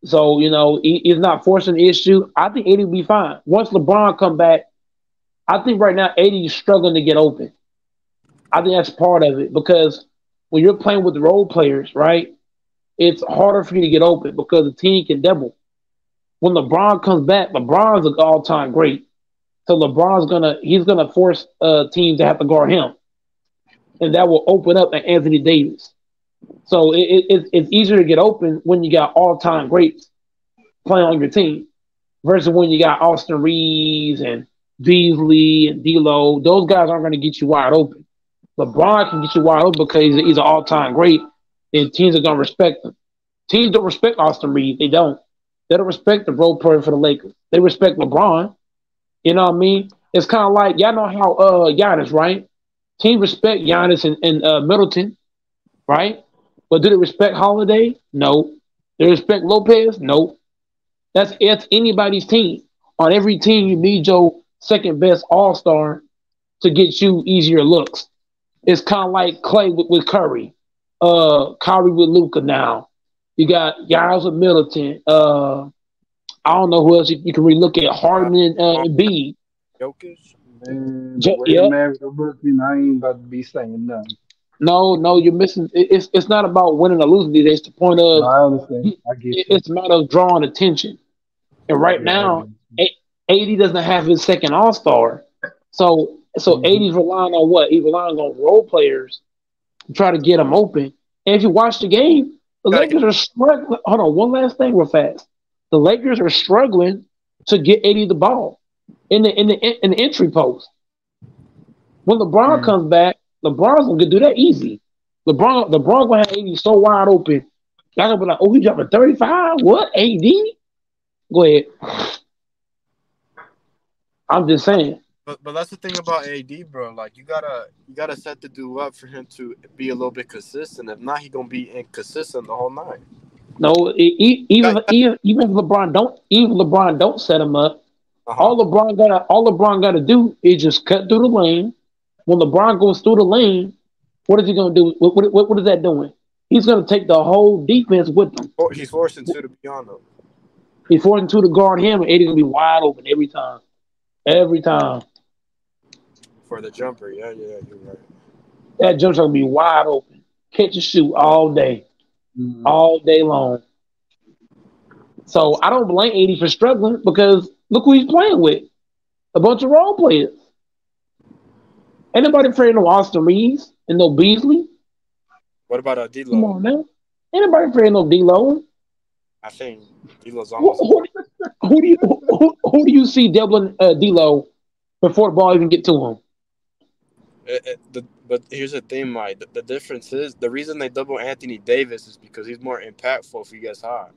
So he's not forcing the issue. I think AD will be fine once LeBron come back. I think right now AD is struggling to get open. I think that's part of it because when you're playing with role players, right, it's harder for you to get open because the team can double. When LeBron comes back, LeBron's an all-time great. So he's gonna force teams to have to guard him, and that will open up at Anthony Davis. So it's easier to get open when you got all-time greats playing on your team versus when you got Austin Reeves and Beasley and D'Lo. Those guys aren't going to get you wide open. LeBron can get you wide open because he's an all-time great, and teams are going to respect him. Teams don't respect Austin Reeves. They don't. They don't respect the role player for the Lakers. They respect LeBron. You know what I mean? It's kind of like, y'all know how Giannis, right? Teams respect Giannis and Middleton, right? But do they respect Holiday? No. They respect Lopez? No. That's anybody's team. On every team, you need your second best all-star to get you easier looks. It's kind of like Clay with Curry, Kyrie with Luka now. You got Giannis with Middleton. I don't know who else you can really look at. Harden and Embiid. Jokic. Man, the way the Mavericks are looking, I ain't about to be saying nothing. No, you're missing. It's not about winning or losing these days. It's the point of No, I understand. I get you. it's a matter of drawing attention. And right now, AD doesn't have his second All-Star, so AD's relying on what? He's relying on role players to try to get him open. And if you watch the game, the Lakers are struggling. Hold on, one last thing real fast. The Lakers are struggling to get AD the ball in the entry post. When LeBron comes back, LeBron's gonna do that easy. LeBron gonna have AD so wide open. Y'all gonna be like, oh, he dropping 35? What? AD? Go ahead. I'm just saying. But that's the thing about AD, bro. Like you gotta set the dude up for him to be a little bit consistent. If not, he gonna be inconsistent the whole night. No, even if LeBron don't set him up, all LeBron gotta do is just cut through the lane. When LeBron goes through the lane, what is he gonna do? What is that doing? He's gonna take the whole defense with him. He's forcing two to be on him. He's forcing two to guard him, and AD's gonna be wide open every time. Every time. For the jumper, yeah, you're right. That jumper's gonna be wide open. Catch and shoot all day. All day long. So I don't blame AD for struggling because look who he's playing with. A bunch of role players. Ain't nobody afraid of no Austin Reeves and no Beasley. What about D'Lo? Come on, man. Ain't nobody afraid of no D'Lo. I think D'Lo's almost. Who do you see doubling D'Lo before the ball even get to him? But here's the thing, Mike. The difference is the reason they double Anthony Davis is because he's more impactful if he gets hot.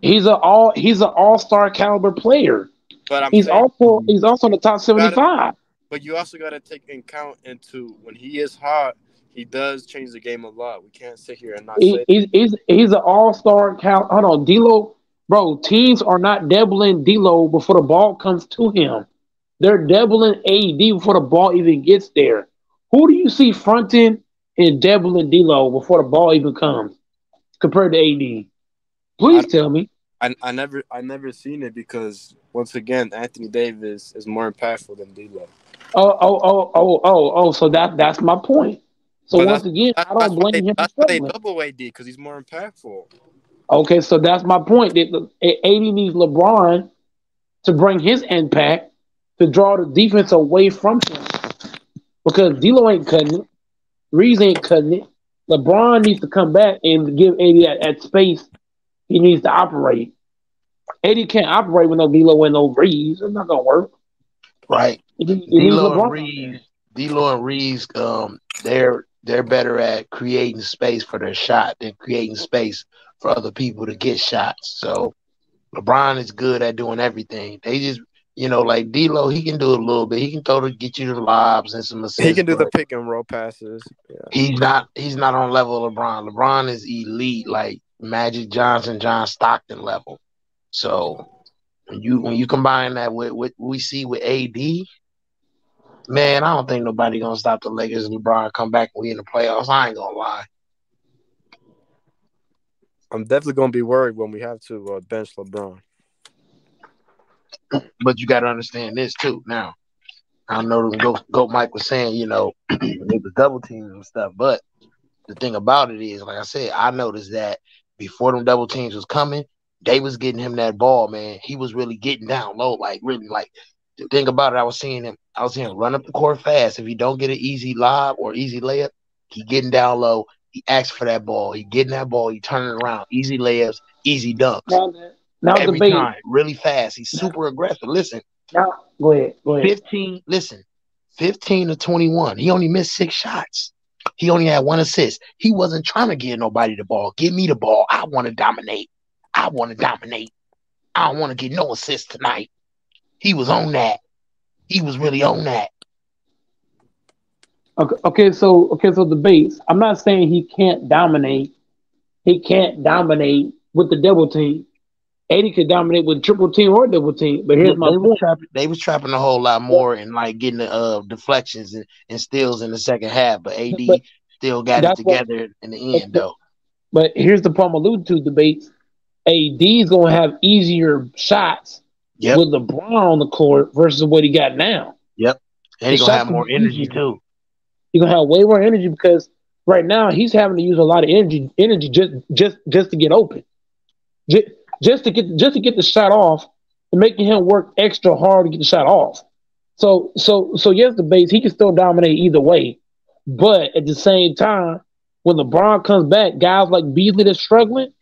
He's an all-star caliber player. But he's also in the top 75. But you also got to take in count into when he is hot, he does change the game a lot. We can't sit here and not say he's an all-star. Hold on, D'Lo, bro. Teams are not doubling D'Lo before the ball comes to him. They're doubling AD before the ball even gets there. Who do you see fronting and doubling D'Lo before the ball even comes compared to AD? Please tell me. I never seen it because once again, Anthony Davis is more impactful than D'Lo. So that's my point. So once again, I don't blame him. That's why they double AD because he's more impactful. Okay, so that's my point. AD needs LeBron to bring his impact to draw the defense away from him because D'Lo ain't cutting it, Reeves ain't cutting it. LeBron needs to come back and give AD that space he needs to operate. AD can't operate with no D'Lo and no Reeves. It's not gonna work. Right. D'Lo and Reeves, they're better at creating space for their shot than creating space for other people to get shots. So LeBron is good at doing everything. They just, like D'Lo, he can do a little bit. He can get you the lobs and some assists. He can do the pick and roll passes. Yeah. He's not on level of LeBron. LeBron is elite, like Magic Johnson, John Stockton level. So when you combine that with what we see with AD, Man, I don't think nobody gonna stop the Lakers. LeBron come back and we in the playoffs. I ain't gonna lie. I'm definitely gonna be worried when we have to bench LeBron. But you got to understand this too. Now, I know Goat Mike was saying, they was double teams and stuff. But the thing about it is, like I said, I noticed that before them double teams was coming, they was getting him that ball, man. He was really getting down low, like really, like the thing about it. I was seeing him run up the court fast. If he don't get an easy lob or easy layup, he getting down low. He asks for that ball. He getting that ball. He turning around. Easy layups, easy dunks. Now Every debate. time, really fast. He's super aggressive. Listen, Now, go ahead. 15 to 21. He only missed 6 shots. He only had 1 assist. He wasn't trying to give nobody the ball. Give me the ball. I want to dominate. I don't want to get no assist tonight. He was on that. He was really on that. Okay, so debates. I'm not saying he can't dominate. He can't dominate with the double team. 80 could dominate with triple team or double team. But here's my point. They was trapping a whole lot more and like getting the deflections and steals in the second half. But AD still got it together in the end, though. But here's the problem alluding to, debates. AD's gonna have easier shots with LeBron on the court versus what he got now. Yep. And he's gonna have more energy too. He's gonna have way more energy because right now he's having to use a lot of energy just to get open. Just to get the shot off and making him work extra hard to get the shot off. So yes, the base he can still dominate either way, but at the same time, when LeBron comes back, guys like Beasley that's struggling,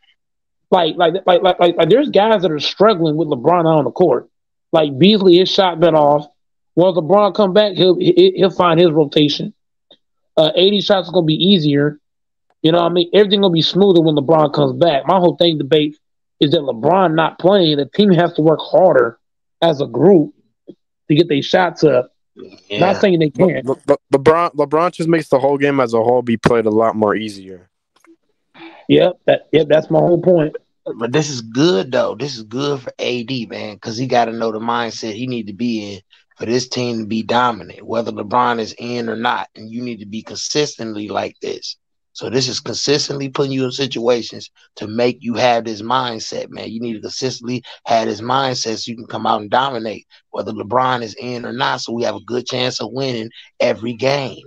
like there's guys that are struggling with LeBron on the court. Like Beasley, his shot been off. Once LeBron come back, he'll find his rotation. 80 shots is gonna be easier. You know what I mean? Everything gonna be smoother when LeBron comes back. My whole thing debate is that LeBron not playing, the team has to work harder as a group to get their shots up. Yeah. Not saying they can't. LeBron just makes the whole game as a whole be played a lot more easier. Yep, that's my whole point. But this is good though. This is good for AD, man, because he got to know the mindset he need to be in for this team to be dominant, whether LeBron is in or not. And you need to be consistently like this. So this is consistently putting you in situations to make you have this mindset, man. You need to consistently have this mindset so you can come out and dominate, whether LeBron is in or not, so we have a good chance of winning every game.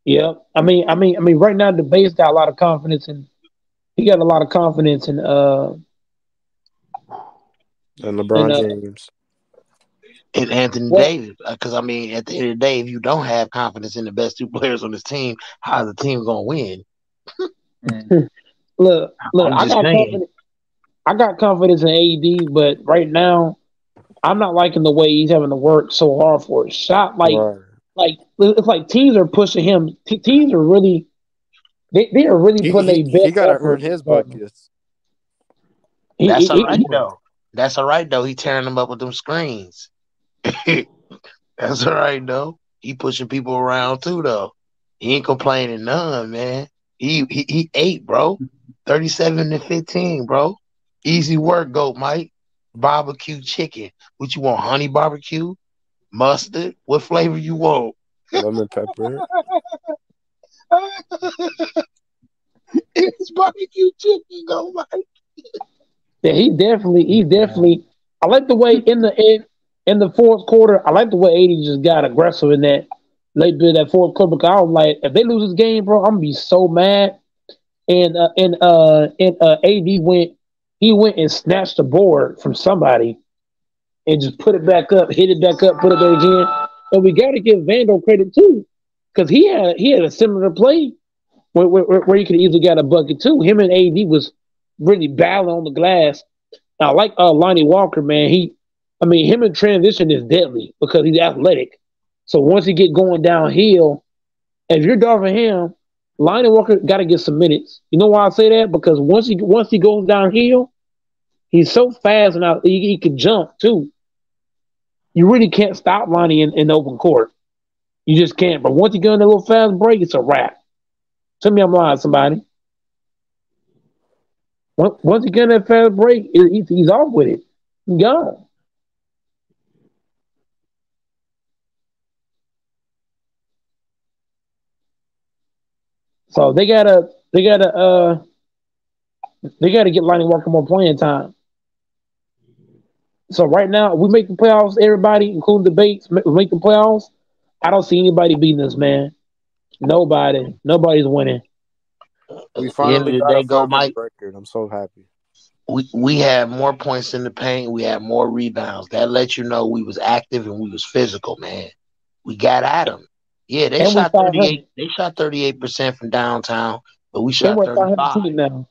Yeah, I mean, right now the base got a lot of confidence in. He got a lot of confidence in and LeBron James. And Anthony Davis, because I mean, at the end of the day, if you don't have confidence in the best 2 players on this team, how's the team gonna win? Look, I got confidence in AD, but right now, I'm not liking the way he's having to work so hard for a shot. Like it's like teams are pushing him. Teams are really, they are really putting a best. He got to earn his buckets. That's all right though. That's all right though. He tearing them up with them screens. That's all right though. He pushing people around too though. He ain't complaining none, man. He ate, bro. 37 to 15, bro. Easy work, Goat Mike. Barbecue chicken. What you want? Honey barbecue? Mustard? What flavor you want? Lemon pepper. It's barbecue chicken, Goat Mike. Yeah, he definitely. I like the way in the fourth quarter, I like the way 80 just got aggressive in that late bit of that fourth quarter. Because I was like, if they lose this game, bro, I'm gonna be so mad. And AD went and snatched the board from somebody and just put it back up, hit it back up, put it there again. And we got to give Vando credit too, because he had a similar play where he could easily got a bucket too. Him and AD was really battling on the glass. Now, like Lonnie Walker, man, him in transition is deadly because he's athletic. So once he get going downhill, if you're guarding him, Lonnie Walker got to get some minutes. You know why I say that? Because once he goes downhill, he's so fast and he can jump too. You really can't stop Lonnie in open court. You just can't. But once he get on a little fast break, it's a wrap. Tell me I'm lying, somebody. Once he get on that fast break, he's off with it. He's gone. So they gotta get Lonnie Walker more playing time. So right now, we make the playoffs. Everybody, including the Bates, we make the playoffs. I don't see anybody beating us, man. Nobody. Nobody's winning. We At the end finally of the got a day, go 500 Mike. record. I'm so happy. We had more points in the paint. We had more rebounds. That lets you know we was active and we was physical, man. We got at them. Yeah, they And we shot 38. 500. They shot 38% from downtown, but we And shot we're 500 35. team now.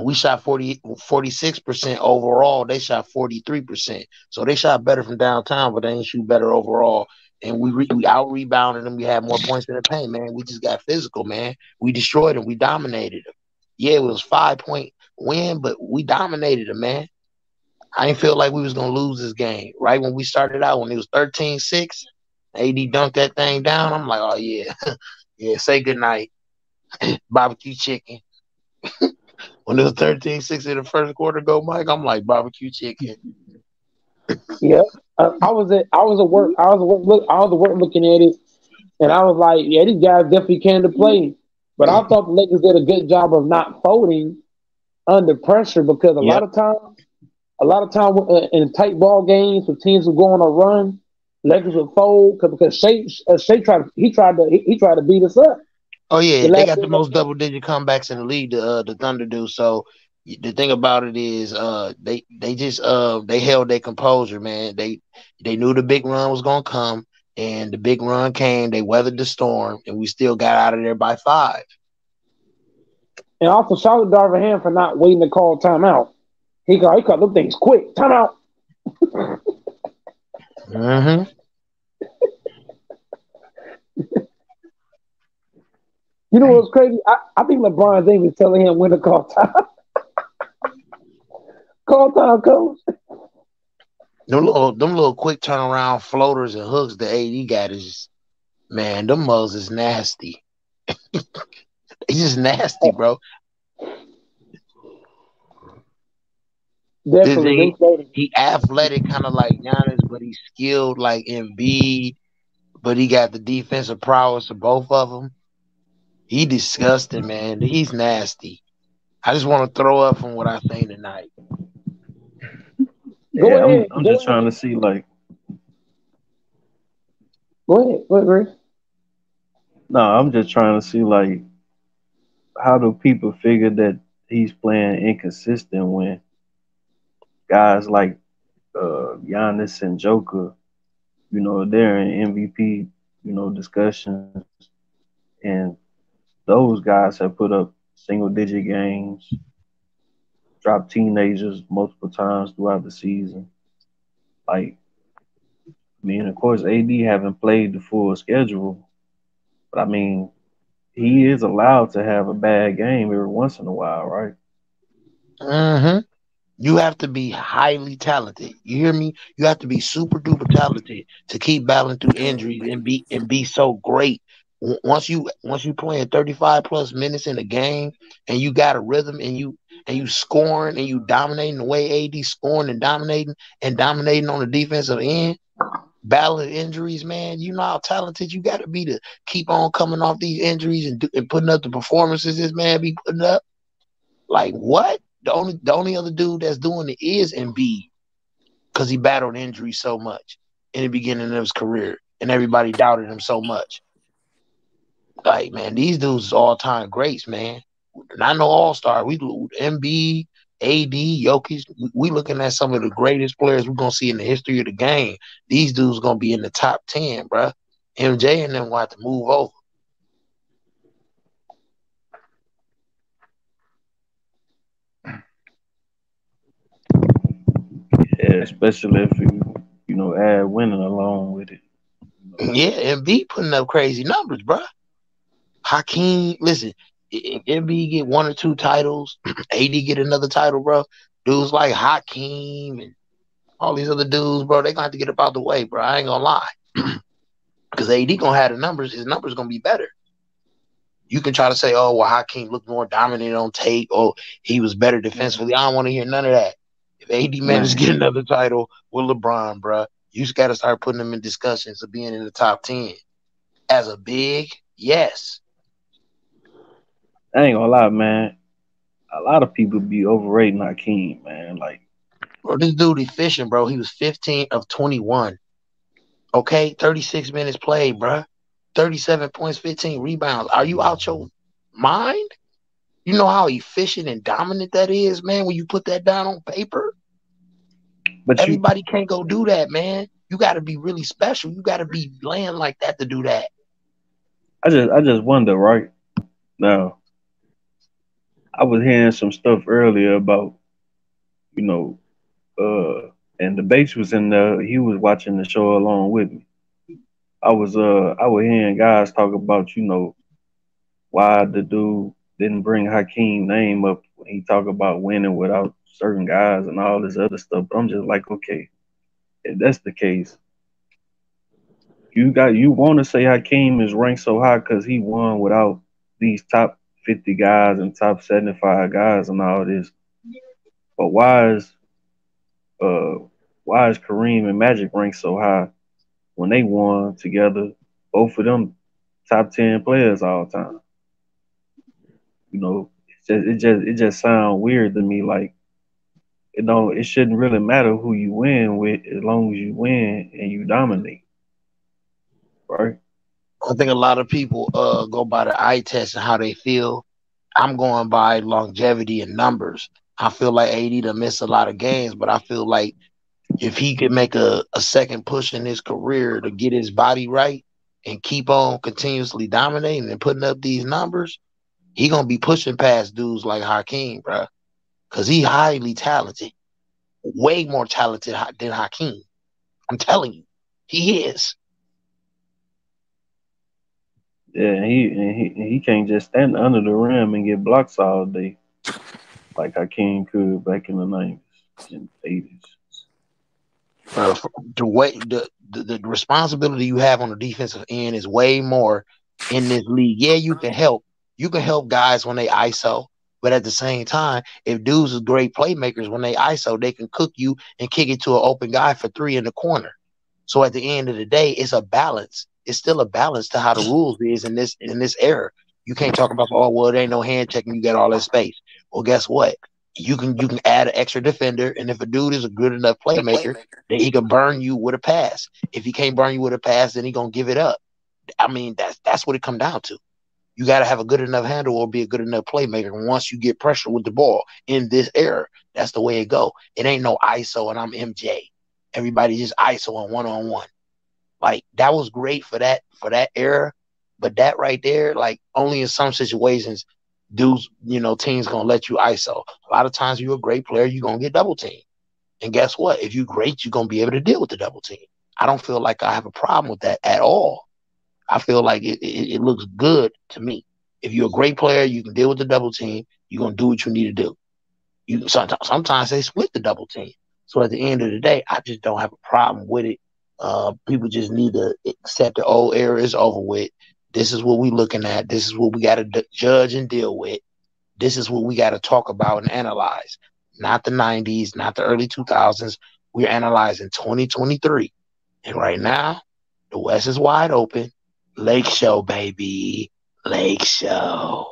We shot 46% overall. They shot 43%. So they shot better from downtown, but they didn't shoot better overall. And we out rebounded them. We had more points in the paint, man. We just got physical, man. We destroyed them. We dominated them. Yeah, it was 5 point win, but we dominated them, man. I didn't feel like we was gonna lose this game. Right when we started out, when it was 13-6, AD dunked that thing down. I'm like, oh yeah, yeah. Say goodnight, barbecue chicken. When it was 13-6 in the first quarter, go Mike. I'm like barbecue chicken. Yeah. I was at work. I was at work looking at it, and I was like, yeah, these guys definitely came to play. But I thought the Lakers did a good job of not folding under pressure because Yep. a lot of time in tight ball games when teams would go on a run, Lakers would fold because Shea tried to beat us up. Oh The yeah, they last got the thing I most said, double-digit comebacks in the league. The Thunder do. So the thing about it is, they just they held their composure, man. They knew the big run was gonna come, and the big run came. They weathered the storm, and we still got out of there by 5. and also shout out Darvin Ham for not waiting to call timeout. He called them things quick. Timeout. Mm-hmm. You know what's crazy? I think LeBron James is telling him when to call time. Call time, coach. Them little quick turnaround floaters and hooks the AD got is, man, them mugs is nasty. It's just nasty, bro. This Definitely, them thing, floaters. he athletic, kind of like Giannis, but he's skilled like Embiid. But he got the defensive prowess of both of them. He disgusting, man. He's nasty. I just want to throw up from what I seen tonight. Go Yeah, ahead. I'm Go just ahead. trying to see like, Go ahead. Go ahead, Ray. no, I'm just trying to see like, how do people figure that he's playing inconsistent when guys like Giannis and Joker, they're in MVP, discussions, and those guys have put up single digit games, dropped teenagers multiple times throughout the season. Like, I mean, of course, AD haven't played the full schedule, but I mean, he is allowed to have a bad game every once in a while, right? Mm-hmm. You have to be highly talented. You hear me? You have to be super duper talented to keep battling through injuries and be so great. Once you playing 35 plus minutes in a game and you got a rhythm and you scoring and you dominating the way AD scoring and dominating on the defensive end, battling injuries, man. You know how talented you got to be to keep on coming off these injuries and putting up the performances this man be putting up. Like what? The only other dude that's doing it is Embiid because he battled injury so much in the beginning of his career, and everybody doubted him so much. Like man, these dudes are all time greats, man. Not no all star. We Embiid, AD, Jokic. We looking at some of the greatest players we're gonna see in the history of the game. These dudes gonna be in the top 10, bro. MJ and them want to move over. Yeah, especially if you add winning along with it. Yeah, Embiid putting up crazy numbers, bro. Hakeem, listen, if MB get 1 or 2 titles, AD get another title, bro. Dudes like Hakeem and all these other dudes, bro, they gonna have to get up out the way, bro. I ain't gonna lie, because AD gonna have the numbers. His numbers gonna be better. You can try to say, oh, well, Hakeem looked more dominant on tape, or he was better defensively. I don't want to hear none of that. If AD manages to Man, get another title with LeBron, bro, you just got to start putting him in discussions of being in the top 10 as a big. Yes, I ain't gonna lie, man. A lot of people be overrating Hakeem, man. Like, Bro, this dude efficient, bro. He was 15 of 21. Okay, 36 minutes played, bro. 37 points, 15 rebounds. Are you out your mind? You know how efficient and dominant that is, man, when you put that down on paper? but you, Everybody can't go do that, man. You got to be really special. You got to be laying like that to do that. I just wonder, right now. I was hearing some stuff earlier about, you know, and the base was in the. He was watching the show along with me. I was hearing guys talk about, why the dude didn't bring Hakeem name up when he talk about winning without certain guys and all this other stuff. But I'm just like, okay, if that's the case, you want to say Hakeem is ranked so high because he won without these top 50 guys and top 75 guys and all this. But uh why is Kareem and Magic ranked so high when they won together? Both of them top 10 players all time. It just sounds weird to me. Like, it shouldn't really matter who you win with as long as you win and you dominate, right? I think a lot of people go by the eye test and how they feel. I'm going by longevity and numbers. I feel like AD to miss a lot of games, but I feel like if he could make a second push in his career to get his body right and keep on continuously dominating and putting up these numbers, he gonna be pushing past dudes like Hakeem, bro. Cause he highly talented, way more talented than Hakeem. I'm telling you, he is. Yeah, and he can't just stand under the rim and get blocks all day like Hakeem could back in the 90s and 80s. Uh, the way the responsibility you have on the defensive end is way more in this league. Yeah, you can help. You can help guys when they ISO, but at the same time, if dudes are great playmakers when they ISO, they can cook you and kick it to an open guy for three in the corner. So at the end of the day, it's a balance. It's still a balance to how the rules is in this era. You can't talk about, oh well, there ain't no hand checking. You got all that space. Well, guess what? You can add an extra defender, and if a dude is a good enough playmaker, then he can burn you with a pass. If he can't burn you with a pass, then he gonna give it up. I mean, that's what it come down to. You got to have a good enough handle or be a good enough playmaker. And once you get pressure with the ball in this era, that's the way it go. It ain't no ISO and I'm MJ. Everybody just ISO and one on one. Like that was great for that era, but that right there, like only in some situations, dudes, teams gonna let you ISO. A lot of times, you're a great player, you're gonna get double team. And guess what? If you're great, you're gonna be able to deal with the double team. I don't feel like I have a problem with that at all. I feel like it looks good to me. If you're a great player, you can deal with the double team. You're gonna do what you need to do. You sometimes they split the double team. So at the end of the day, I just don't have a problem with it. People just need to accept the old era is over with. This is what we're looking at. This is what we got to judge and deal with. This is what we got to talk about and analyze. Not the 90s, not the early 2000s. We're analyzing 2023. And right now, the West is wide open. Lake Show, baby. Lake Show.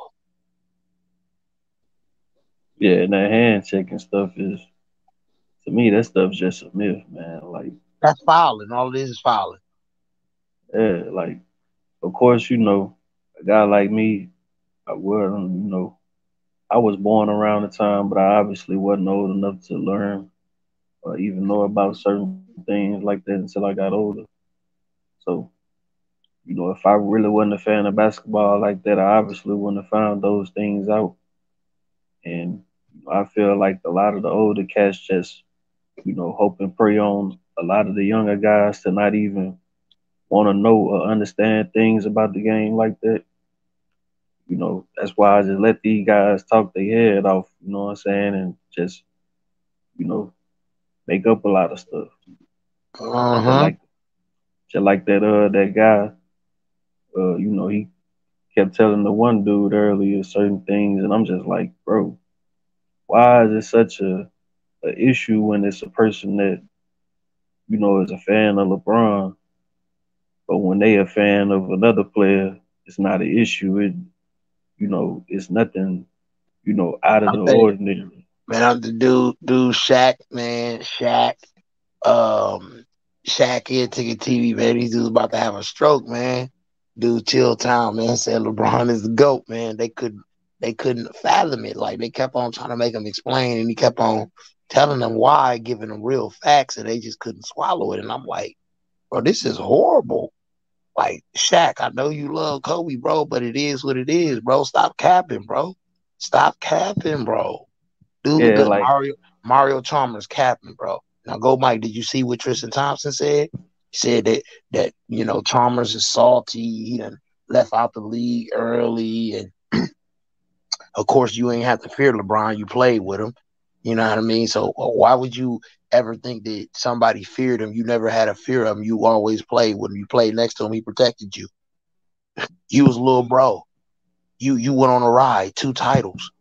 Yeah, and that hand checking stuff is, to me, that stuff's just a myth, man. Like, That's fouling. All it is fouling. yeah, like, of course, a guy like me, I wasn't, I was born around the time, but I obviously wasn't old enough to learn or even know about certain things like that until I got older. So, if I really wasn't a fan of basketball like that, I obviously wouldn't have found those things out. And I feel like a lot of the older cats just, hope and pray on a lot of the younger guys to not even want to know or understand things about the game like that. That's why I just let these guys talk their head off, you know what I'm saying, and just, you know, make up a lot of stuff. Just Uh-huh. like just like that guy, he kept telling the one dude earlier certain things, and I'm just like, bro, why is it such a issue when it's a person that is a fan of LeBron, but when they a fan of another player, it's not an issue. it's nothing, out of I'm the saying, ordinary. man, I'm the dude, Shaq, man, um, Shaq here, Ticket TV, man. These dudes about to have a stroke, man. Dude, chill town, man. Said LeBron is the GOAT, man. They couldn't fathom it. Like they kept on trying to make him explain, and he kept on telling them why, giving them real facts, and they just couldn't swallow it. And I'm like, bro, this is horrible. Like Shaq, I know you love Kobe, bro, but it is what it is, bro. Stop capping, bro. Stop capping, bro. Dude, Yeah, the like Mario Chalmers capping, bro. Now go, Mike. Did you see what Tristan Thompson said? He said that Chalmers is salty. He done left out the league early, and of course you ain't have to fear LeBron. You played with him. You know what I mean? So why would you ever think that somebody feared him? You never had a fear of him. You always played with him. You played next to him. He protected you. You was a little bro. You went on a ride, 2 titles.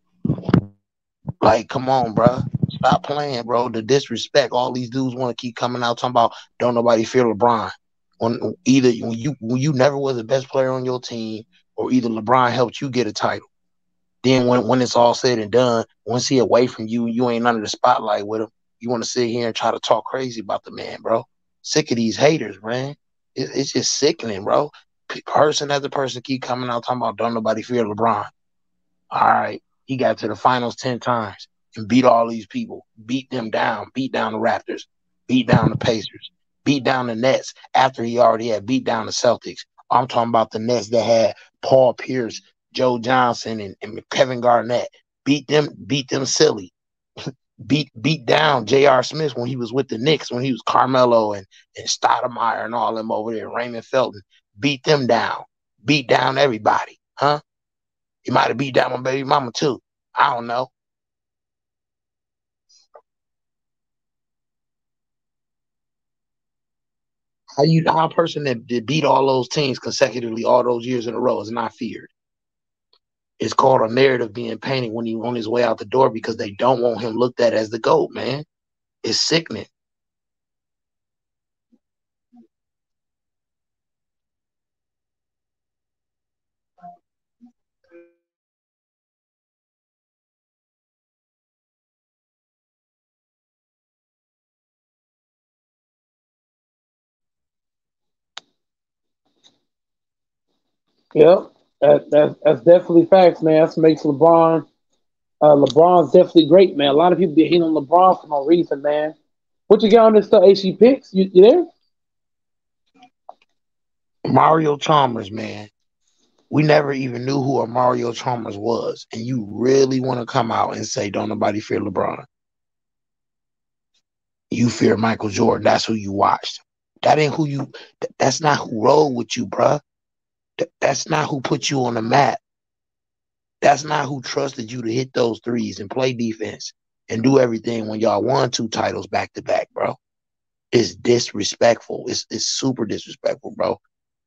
Like, come on, bro. Stop playing, bro. The disrespect. All these dudes want to keep coming out talking about don't nobody fear LeBron. When you never was the best player on your team, or either LeBron helped you get a title. Then when it's all said and done, once he away from you, you ain't under the spotlight with him. You want to sit here and try to talk crazy about the man, bro. Sick of these haters, man. It's just sickening, bro. Person after person keep coming out talking about don't nobody fear LeBron. All right. He got to the finals 10 times and beat all these people, beat them down, beat down the Raptors, beat down the Pacers, beat down the Nets after he already had beat down the Celtics. I'm talking about the Nets that had Paul Pierce, Joe Johnson, and Kevin Garnett. Beat them silly. Beat down J.R. Smith when he was with the Knicks, when he was Carmelo and Stoudemire and all them over there, Raymond Felton. Beat them down. Beat down everybody. Huh? He might have beat down my baby mama too. I don't know. How a person that beat all those teams consecutively all those years in a row is not feared. It's called a narrative being painted when he's on his way out the door because they don't want him looked at as the GOAT, man. It's sickening. Yep, that's definitely facts, man. That's what makes LeBron. LeBron's definitely great, man. A lot of people be hating on LeBron for no reason, man. What you got on this stuff? AC picks? You there? Mario Chalmers, man. We never even knew who a Mario Chalmers was. And you really want to come out and say, don't nobody fear LeBron. You fear Michael Jordan. That's who you watched. That ain't who you, that's not who rolled with you, bruh. That's not who put you on the map. That's not who trusted you to hit those threes and play defense and do everything when y'all won 2 titles back to back, bro. It's disrespectful. It's super disrespectful, bro.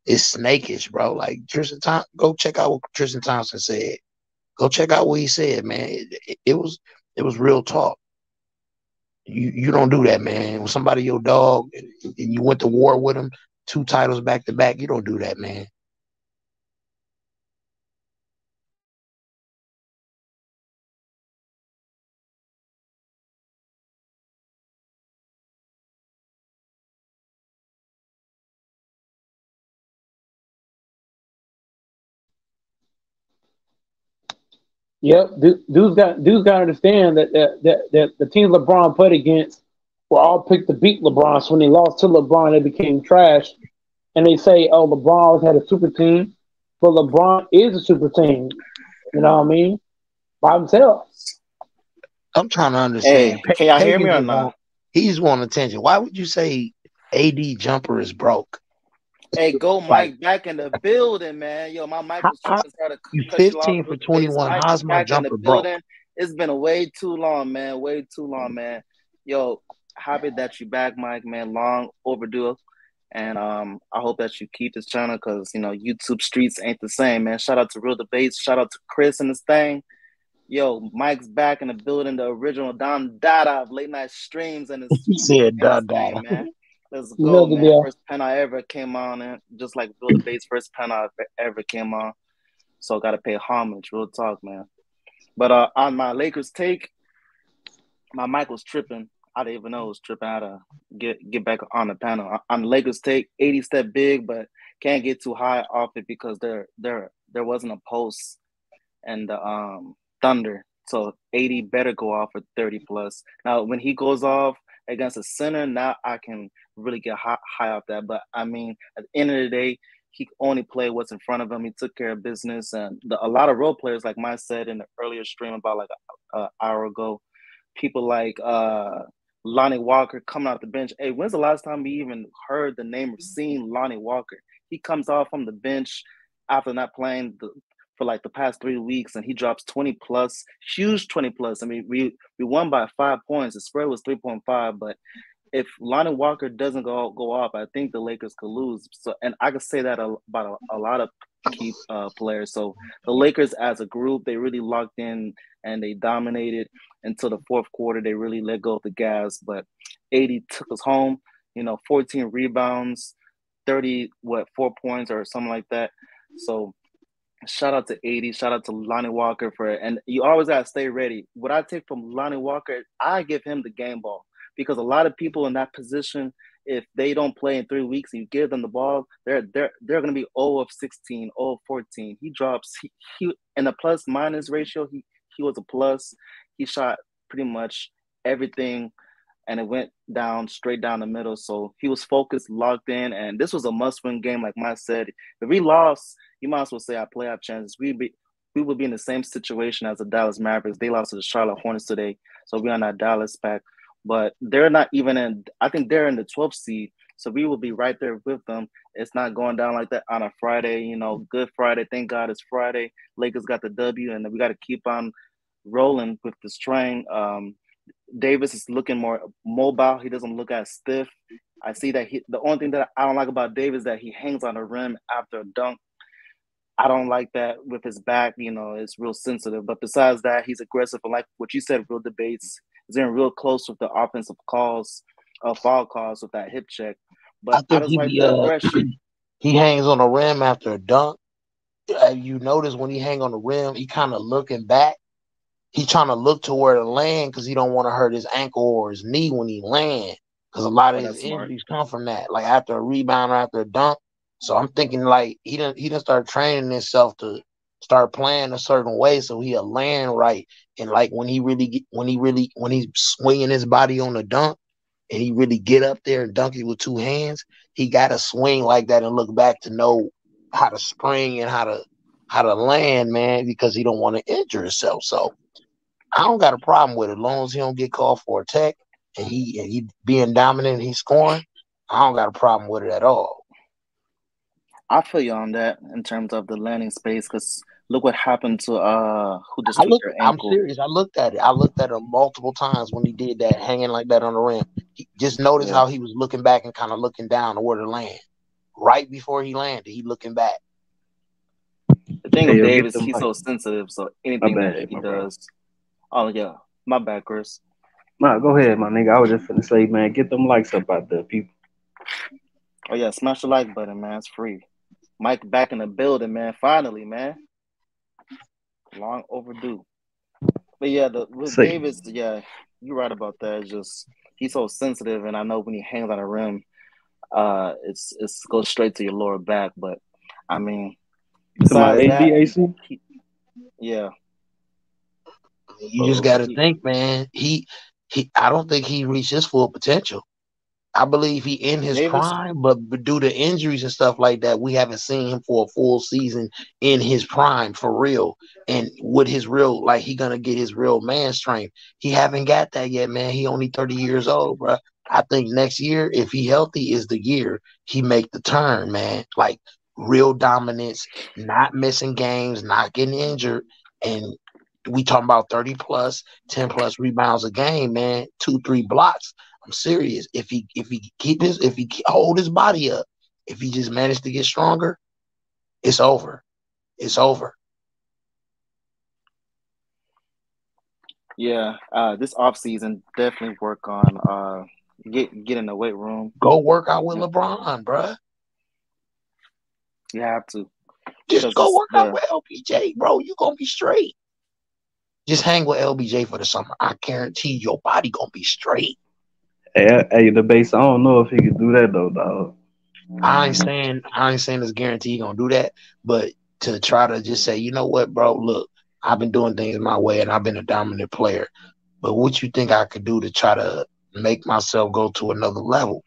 It's snakish, bro. Like go check out what Tristan Thompson said. Go check out what he said, man. It was real talk. You don't do that, man. When somebody your dog and you went to war with him, 2 titles back to back, you don't do that, man. Yep. Dudes got to understand that the teams LeBron played against were all picked to beat LeBron. So when they lost to LeBron, they became trash. And they say, "Oh, LeBron always had a super team," but LeBron is a super team. You know what I mean? By himself. I'm trying to Hey, understand. can y'all hear Pagan me or not? he's wanting attention. Why would you say AD jumper is broke? Hey, go Like, Mike back in the building, man. Yo, my mic was how tripping, started to you cut you off 15 for real quick. So 21? Mike is How's my back in the jumper broke? building. It's been way too long, man. Way too long, man. Yo, happy that you back, Mike, man. Long overdue. And I hope that you keep this channel because YouTube streets ain't the same, man. Shout out to Real Debates. Shout out to Chris and this thing. Yo, Mike's back in the building, the original Don Dada of late night streams and his He said, and duh, his duh. thing, man. Let's You know go, the man. deal. First pen I ever came on, and just like Bill the Bates, first pen I ever came on. So got to pay homage. Real talk, man. But on my Lakers take, my mic was tripping. I didn't even know it was tripping. I had to get back on the panel. On the Lakers take, 80 step big, but can't get too high off it because there wasn't a post and the Thunder. So 80 better go off for 30 plus. Now when he goes off against a center, now I can really get high off that. But I mean, at the end of the day, he only played what's in front of him. He took care of business, and a lot of role players, like Mike said in the earlier stream about like an hour ago, people like Lonnie Walker coming out the bench. Hey, when's the last time we even heard the name or seen Lonnie Walker? He comes off from the bench after not playing for like the past 3 weeks, and he drops 20 plus, huge 20 plus. I mean, we won by 5 points. The spread was 3.5, but if Lonnie Walker doesn't go off, I think the Lakers could lose. So, and I could say that about a lot of key players. So the Lakers as a group, they really locked in and they dominated until the fourth quarter. They really let go of the gas, but 80 took us home. 14 rebounds, 4 points or something like that. So shout out to 80. Shout out to Lonnie Walker for it. And you always got to stay ready. What I take from Lonnie Walker, I give him the game ball because a lot of people in that position, if they don't play in 3 weeks and you give them the ball, they're going to be 0 of 16, 0 of 14. He drops, he in a plus minus ratio, he was a plus. He shot pretty much everything and it went down straight down the middle. So he was focused, locked in, and this was a must-win game. Like Mike said, if we lost, you might as well say our playoff chances. We would be in the same situation as the Dallas Mavericks. They lost to the Charlotte Hornets today, so we're on that Dallas pack. But they're not even in. I think they're in the 12th seed, so we will be right there with them. It's not going down like that on a Friday. Good Friday. Thank God it's Friday. Lakers got the W, and we got to keep on rolling with this train. Davis is looking more mobile. He doesn't look as stiff. I see that the only thing that I don't like about Davis is that he hangs on the rim after a dunk. I don't like that with his back. It's real sensitive. But besides that, he's aggressive. And like what you said, real debates. He's getting real close with the offensive calls, foul calls with that hip check. But I I think just like the aggression. he hangs on the rim after a dunk. You notice when he hang on the rim, he kind of looking back. He trying to look to where to land because he don't want to hurt his ankle or his knee when he land. Because a lot of his injuries come from that, like after a rebound or after a dunk. So I'm thinking like he didn't start training himself to start playing a certain way so he'll land right. And like when he's swinging his body on the dunk and he really get up there and dunk it with 2 hands, he got to swing like that and look back to know how to spring and how to land, man, because he don't want to injure himself. So I don't got a problem with it as long as he don't get called for a tech and he being dominant and he's scoring. I don't got a problem with it at all. I feel you on that in terms of the landing space because look what happened to who just tweaked their ankle. I'm serious. I looked at it. I looked at him multiple times when he did that, hanging like that on the rim. Just notice how he was looking back and kind of looking down to where to land. Right before he landed, he looking back. The thing with Davis, he's so sensitive, so anything that he does. Oh yeah, my bad, Chris. Nah, go ahead, my nigga. I was just finna say, man, get them likes up out there, people. Oh yeah, smash the like button, man. It's free. Mike back in the building, man. Finally, man. Long overdue. But yeah, with Davis, yeah, you're right about that. It's just he's so sensitive, and I know when he hangs on the rim, it's goes straight to your lower back. But I mean, besides that, yeah. You just got to think, man. I don't think he reached his full potential. I believe he in his prime, but due to injuries and stuff like that, we haven't seen him for a full season in his prime for real. And with his real, like he gonna get his real man strength. He haven't got that yet, man. He only 30 years old, bro. I think next year, if he healthy, is the year he make the turn, man. Like real dominance, not missing games, not getting injured, and we talking about 30 plus, 10 plus rebounds a game, man. 2-3 blocks. I'm serious. If he hold his body up, if he just managed to get stronger, it's over. It's over. Yeah, this offseason definitely work on get in the weight room. Go work out with LeBron, bruh. You have to. Just go Because work out with LBJ, bro. You gonna be straight. Just hang with LBJ for the summer. I guarantee your body gonna be straight. Hey, the base. I don't know if he could do that though, dog. I ain't saying it's guaranteed gonna do that, but to try to just say, you know what, bro, look, I've been doing things my way and I've been a dominant player. But what you think I could do to try to make myself go to another level?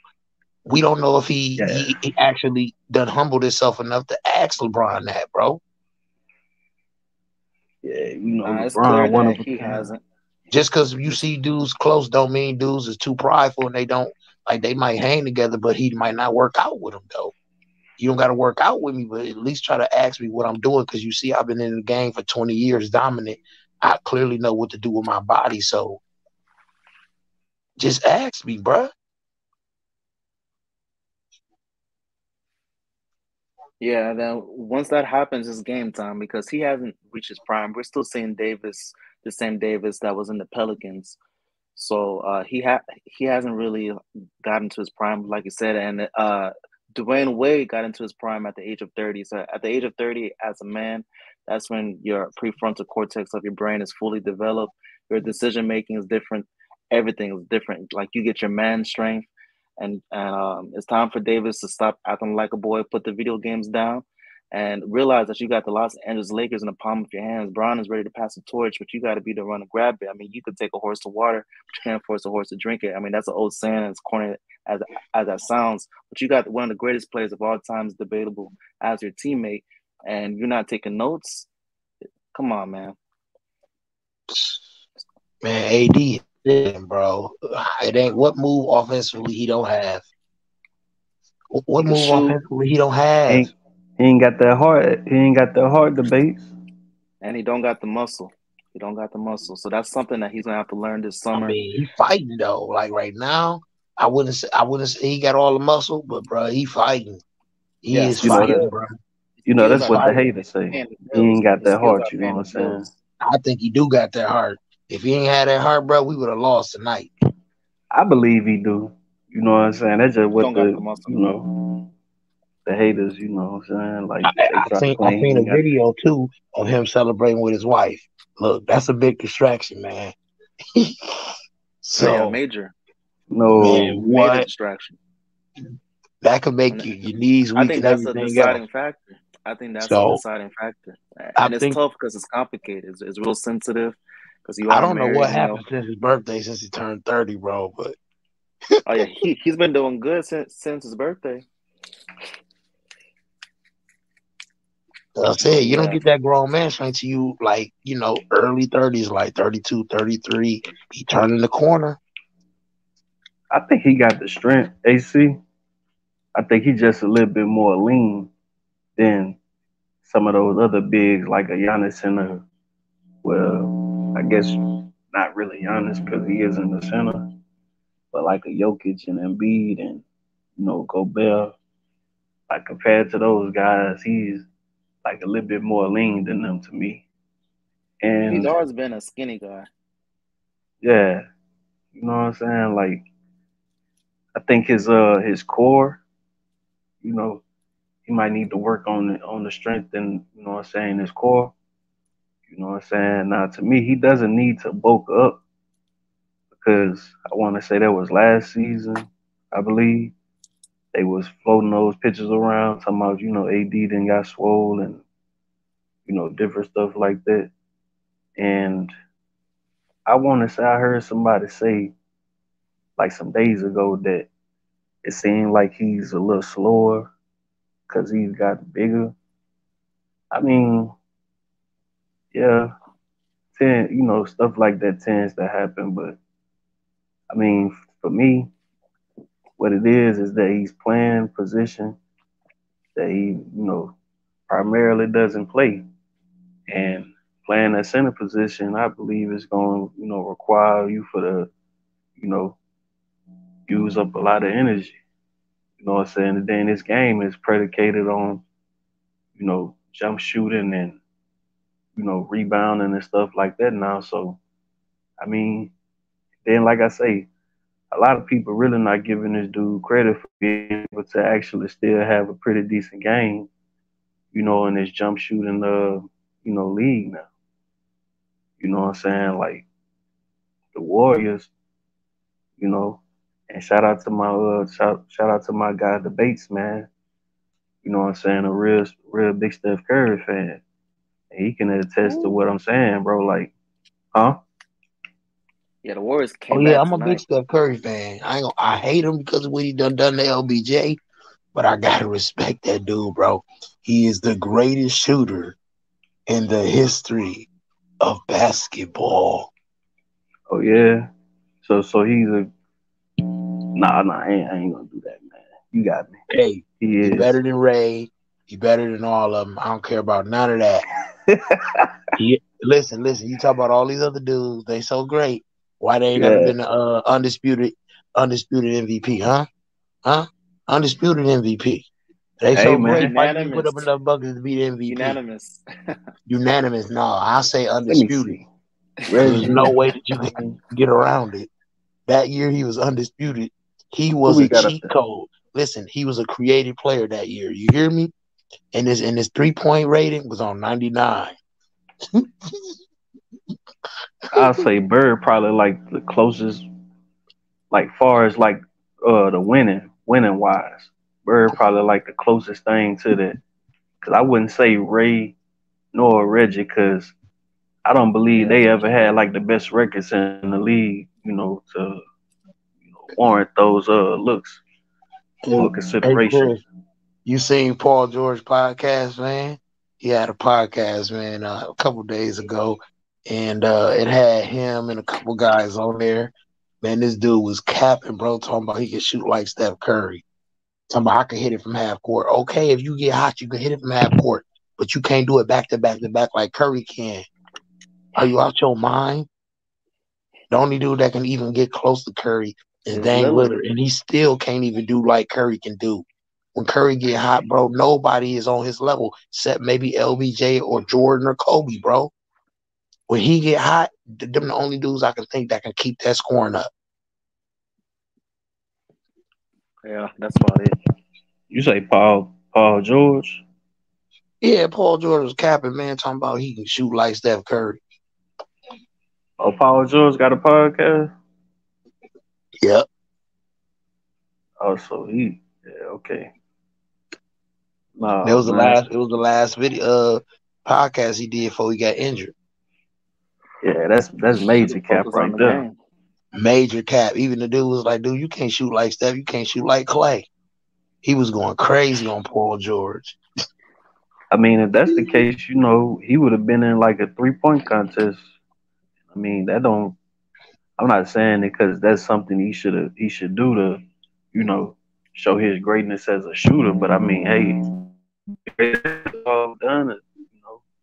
We don't know if he Yeah, he actually done humbled himself enough to ask LeBron that, bro. yeah. You know, it's clear LeBron one that of a he kind. hasn't. Just because you It's see dudes close don't mean dudes is too prideful and they don't like they might hang together, but he might not work out with them though. You don't got to work out with me, but at least try to ask me what I'm doing because you see, I've been in the game for 20 years, dominant. I clearly know what to do with my body, so just ask me, bruh. Yeah, and then once that happens, it's game time because he hasn't reached his prime. We're still seeing Davis, the same Davis that was in the Pelicans. So he hasn't really gotten to his prime, like you said. And Dwayne Wade got into his prime at the age of 30. So at the age of 30, as a man, that's when your prefrontal cortex of your brain is fully developed. Your decision making is different. Everything is different. Like you get your man strength, and it's time for Davis to stop acting like a boy, put the video games down, and realize that you got the Los Angeles Lakers in the palm of your hands. Brown is ready to pass the torch, but you got to be the one to grab it. I mean, you could take a horse to water, but you can't force a horse to drink it. I mean, that's an old saying, and it's corny as that sounds. But you got one of the greatest players of all time, is debatable, as your teammate, and you're not taking notes. Come on, man. Man, AD, bro. It ain't what move offensively he don't have. He What could move shoot, offensively he don't He have. ain't, he ain't got that heart. He ain't got that heart debates. and he don't got the muscle. He don't got the muscle. So that's something that he's gonna have to learn this I summer. mean, he fighting though. Like right now, I wouldn't say he got all the muscle, but bro, he fighting. He Yeah, is You know he that. fighting, is. bro. You know Skills He's that's are what the paying fighting. haters say. the He bills. ain't got The that skills are heart. You know paying what the I'm saying? bills. I think he do got that heart. If he ain't had that heart, bro, we would have lost tonight. I believe he do. You know what I'm saying? That's just He what don't got the the muscle. the haters. You know what I'm saying? Like I, they I try to seen I claim he seen a ain't got. video too of him celebrating with his wife. Look, that's a big distraction, man. Oh yeah, So, major, man, No, major what? distraction. That could And make your knees I weak think and that's a everything else. deciding factor. I think that's a So deciding factor, I and it's think tough because it's complicated. It's real sensitive because you I are don't know married. what You know. happened since his birthday, since he turned 30, bro. But Oh yeah, he's been doing good since his birthday. I said, But you don't yeah, get that grown man strength to you like, early 30s, like 32, 33. He turning the corner. I think he got the strength. AC. I think he just a little bit more lean than some of those other bigs like a Giannis and a well, I guess not really Giannis because he isn't the center, but like a Jokic and Embiid and Gobert. Like compared to those guys, he's like a little bit more lean than them to me. he's And always been a skinny guy. yeah, you know what I'm saying? Like I think his core, you know, he might need to work on the strength and what I'm saying, his core. You know what I'm saying? Now to me, he doesn't need to bulk up because I want to say that was last season, I believe. They was floating those pictures around, talking about, AD then got swole and, different stuff like that. And I want to say I heard somebody say like some days ago that it seemed like he's a little slower because he's got bigger. I mean, yeah, stuff like that tends to happen. But I mean, for me, what it is that he's playing position that he, primarily doesn't play. And playing that center position, I believe is going to, require you you know, use up a lot of energy. You know what I'm saying? And then this game is predicated on, jump shooting and, rebounding and stuff like that now. So, I mean, then like I say, a lot of people really not giving this dude credit for being able to actually still have a pretty decent game, in this jump shooting league now. You know what I'm saying? Like the Warriors, you know. And shout out to my guy Debates, man. You know what I'm saying? A real big Steph Curry fan. And he can attest to what I'm saying, bro. Like, huh? Yeah, the Warriors Oh came yeah, back I'm a big tonight. Steph Curry fan. I hate him because of what he done to LBJ, but I gotta respect that dude, bro. He is the greatest shooter in the history of basketball. Oh yeah. So he's a nah, I ain't gonna do that, man. You got me. Hey, He he is. better than Ray. He better than all of them. I don't care about none of that. Listen. You talk about all these other dudes. They so great. Why they ain't never Yeah. been undisputed MVP, huh? Huh? Undisputed MVP. They Hey so great. man, Why you ain't put Unanimous. up enough buckets to be the MVP? Unanimous. Unanimous. No, I say let me undisputed. see. There's no Reggie. way that you can get around it. That year he was undisputed. He Who was we a got up cheat there? code. Listen, he was a creative player that year. You hear me? And his 3-point rating was on 99. I'll say Bird probably like the closest, like far as like the winning wise. Bird probably like the closest thing to that. Cause I wouldn't say Ray nor Reggie, cause I don't believe Yeah, they for ever had sure. like the best records in the league, to warrant those looks Hey, or hey, consideration. Chris, you seen Paul George podcast, man? He had a podcast, man, a couple days ago, and it had him and a couple guys on there. Man, this dude was capping, bro, talking about he can shoot like Steph Curry. Talking about I can hit it from half court. Okay, if you get hot, you can hit it from half court, but you can't do it back to back to back like Curry can. Are you out your mind? The only dude that can even get close to Curry is It's Dame Lillard. Lillard, and he still can't even do like Curry can do. When Curry get hot, bro, nobody is on his level except maybe LBJ or Jordan or Kobe, bro. When he get hot, them the only dudes I can think that can keep that scoring up. Yeah, that's about it. You say Paul George? Yeah, Paul George was capping, man, talking about he can shoot like Steph Curry. Oh, Paul George got a podcast. Yep. Oh, so yeah, okay. That No was the man, last. It was the last video podcast he did before he got injured. yeah, that's He should major have cap focused on right the there. game. Major cap. Even the dude was like, "Dude, you can't shoot like Steph. You can't shoot like Clay." He was going crazy on Paul George. I mean, if that's the case, he would have been in like a 3-point contest. I mean, that don't. I'm not saying it because that's something he should do to, you know, show his greatness as a shooter. But I mean, hey, it's all done.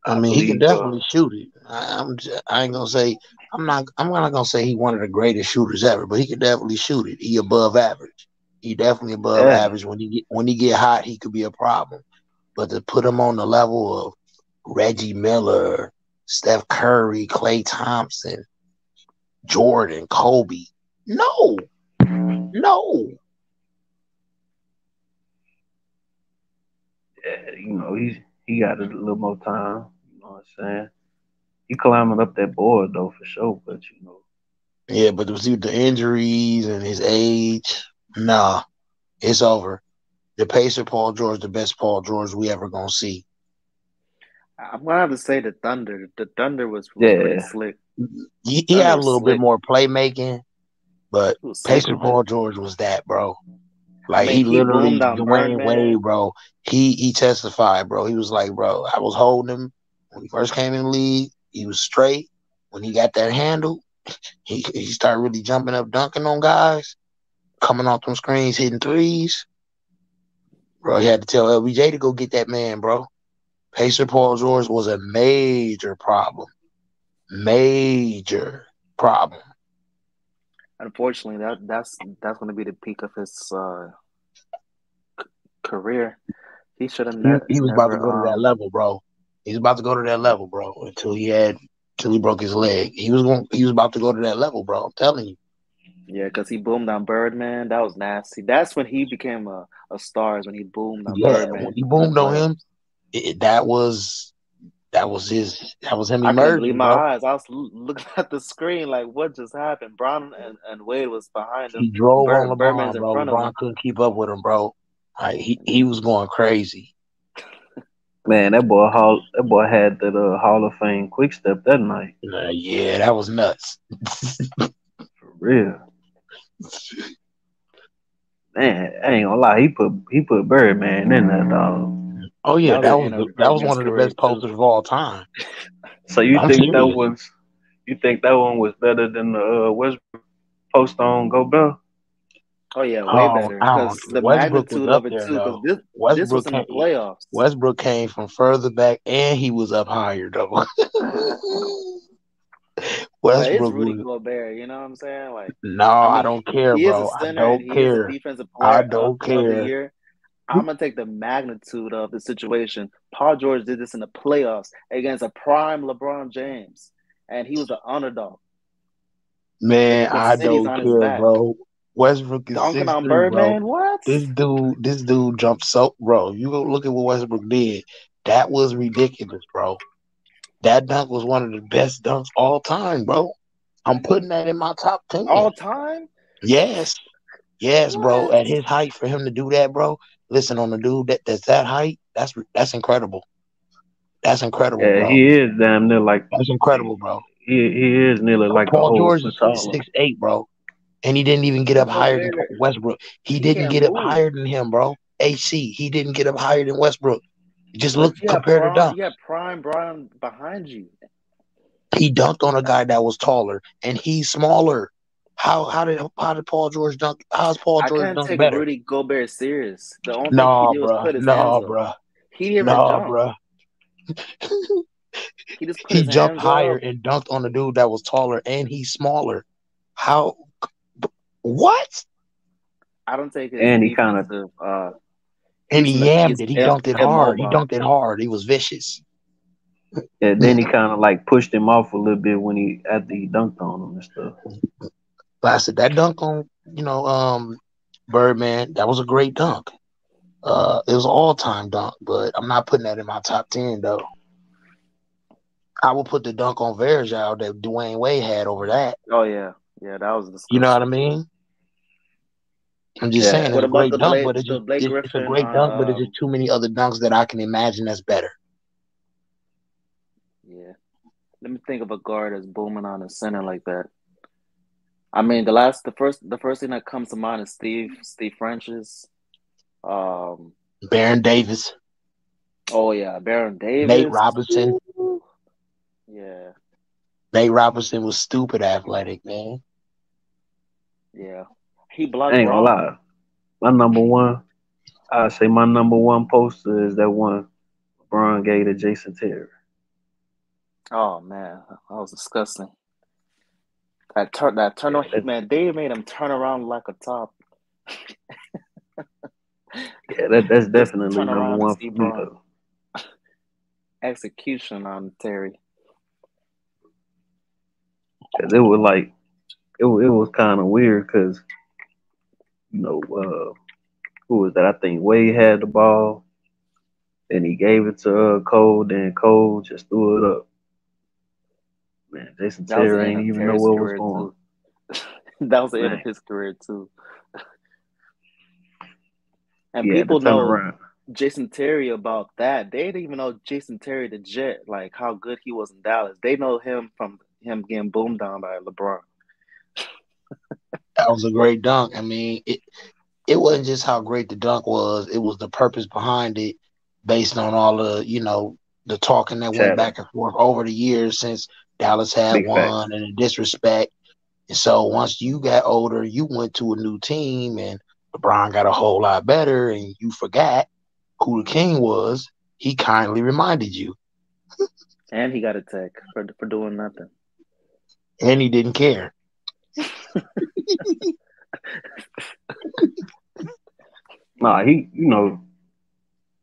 I I mean, he can believe. definitely shoot it. I ain't gonna say. I'm not gonna say he one of the greatest shooters ever, but he can definitely shoot it. He above average. He definitely above Yeah, average. When he get hot, he could be a problem. But to put him on the level of Reggie Miller, Steph Curry, Klay Thompson, Jordan, Kobe, no, no. yeah, he got a little more time. You know what I'm saying? He climbing up that board though for sure. But Yeah, but with the injuries and his age, nah, it's over. The Pacer Paul George, the best Paul George we ever gonna see. I'm gonna have to say the Thunder. The Thunder was pretty yeah, slick. He Thunder had a was little bit slick. more playmaking, but He was slick Pacer with it. Paul George was that, bro. I Like mean, he he boomed literally on Dwayne Wade, Birdman. bro. He testified, bro. He was like, bro, I was holding him when he first came in the league. He was straight. When he got that handle, he started really jumping up, dunking on guys, coming off them screens, hitting threes. Bro, he had to tell LBJ to go get that man, bro. Pacer Paul George was a major problem. Major problem. Unfortunately, that's gonna be the peak of his career. He should have He was about to never. go to that level, bro. He's about to go to that level, bro. Until he broke his leg. He was about to go to that level, bro. I'm telling you. Yeah, because he boomed on Birdman. That was nasty. That's when he became a star. Is when he boomed on Yeah, when Birdman he in the boomed on play. him, that was him I couldn't believe emerging, my bro. eyes. I was looking at the screen like, what just happened? Brown and Wade was behind him. He drove on Birdman's LeBron, in bro. front of LeBron him. couldn't keep up with him, bro. Like, he was going crazy. Man, that boy had that Hall of Fame quick step that night. Yeah, that was nuts. For real. Man, I ain't gonna lie, he put Birdman in that dog. Oh yeah, That was that the end of was Birdman's one of the career best too. posters of all time. So you I'm think serious. that one was better than the Westbrook post on Gobert? Oh yeah, way better because the Westbrook was magnitude up of it there too. Because though. this was in the playoffs. Westbrook came from further back, and he was up higher though. But it's Westbrook Rudy was Gobert. You know what I'm saying? Like, no, I I mean, don't care, he is a bro. I center and don't he is a care. defensive I player don't of the care. year. I'm gonna take the magnitude of the situation. Paul George did this in the playoffs against a prime LeBron James, and he was the underdog. Man, The I city's don't on his care, back. bro. Westbrook is Dunking on 6'3", bro. Birdman, what? This dude jumped so, bro. You go look at what Westbrook did. That was ridiculous, bro. That dunk was one of the best dunks all time, bro. I'm putting that in my top 10. All time? Yes, bro. What? At his height, for him to do that, bro. Listen, on the dude that's that height, that's incredible. That's incredible, Yeah, bro. he is damn near like That's incredible, bro. he is nearly like a Paul whole George is foot taller. 6'8", bro. And he didn't even get But up higher than Gobert, Westbrook. He he didn't can't get up move. higher than him, bro. AC, he didn't get up higher than Westbrook. Just look, But compare the dunks. you have prime Brian behind you. He dunked on a guy that was taller, and he's smaller. How did Paul George dunk? How's Paul I George can't dunk take better? Rudy Gobert serious. The only thing he No, did was bruh. put his hands No, up. bruh. He didn't even No, jump. bruh. He just put He his jumped hands higher up. and dunked on a dude that was taller, and he's smaller. How? What? I don't take his And he kind of defensive. And he yammed He's it. He dunked it hard. He immobile. dunked it hard. He was vicious. yeah, then he kind of like pushed him off a little bit when after he dunked on him and stuff. But I said that dunk on, Birdman, that was a great dunk. It was an all-time dunk, but I'm not putting that in my top 10 though. I will put the dunk on Verjao that Dwayne Wade had over that. Oh yeah, that was disgusting. You know what I mean? I'm just saying What it's a about great dunk, but it's Blake it's a Griffin great dunk, but it's on? just too many other dunks that I can imagine that's better. Yeah, let me think of a guard that's booming on the center like that. I mean, the first thing that comes to mind is Steve Francis. Baron Davis. Oh yeah, Baron Davis. Nate Robinson. Ooh. Yeah. Nate Robinson was stupid athletic, man. Yeah. He blocked I ain't gonna Braun. lie. I'd say my number one poster is that one LeBron gave to Jason Terry. Oh man, that was disgusting. That turn man, Dave made him turn around like a top. Yeah, that's definitely turn number around one to see for me Braun. though. Execution on Terry. Cause it was like it was kind of weird because who was that? I think Wade had the ball, and he gave it to Cole. Then Cole just threw it up. Man, Jason That was the Terry end ain't of even know Terry's where was career going. too. That was the end of Man, his career too. And he had to people turn know around. Jason Terry about that. They didn't even know Jason Terry the Jet, like how good he was in Dallas. They know him from him getting boomed down by LeBron. That was a great dunk. I mean, it wasn't just how great the dunk was, it was the purpose behind it based on all the talking that went back and forth over the years since Dallas had Big won and the disrespect. And so once you got older, you went to a new team and LeBron got a whole lot better and you forgot who the king was. He kindly reminded you. And he got a tech for doing nothing. And he didn't care. Nah, you know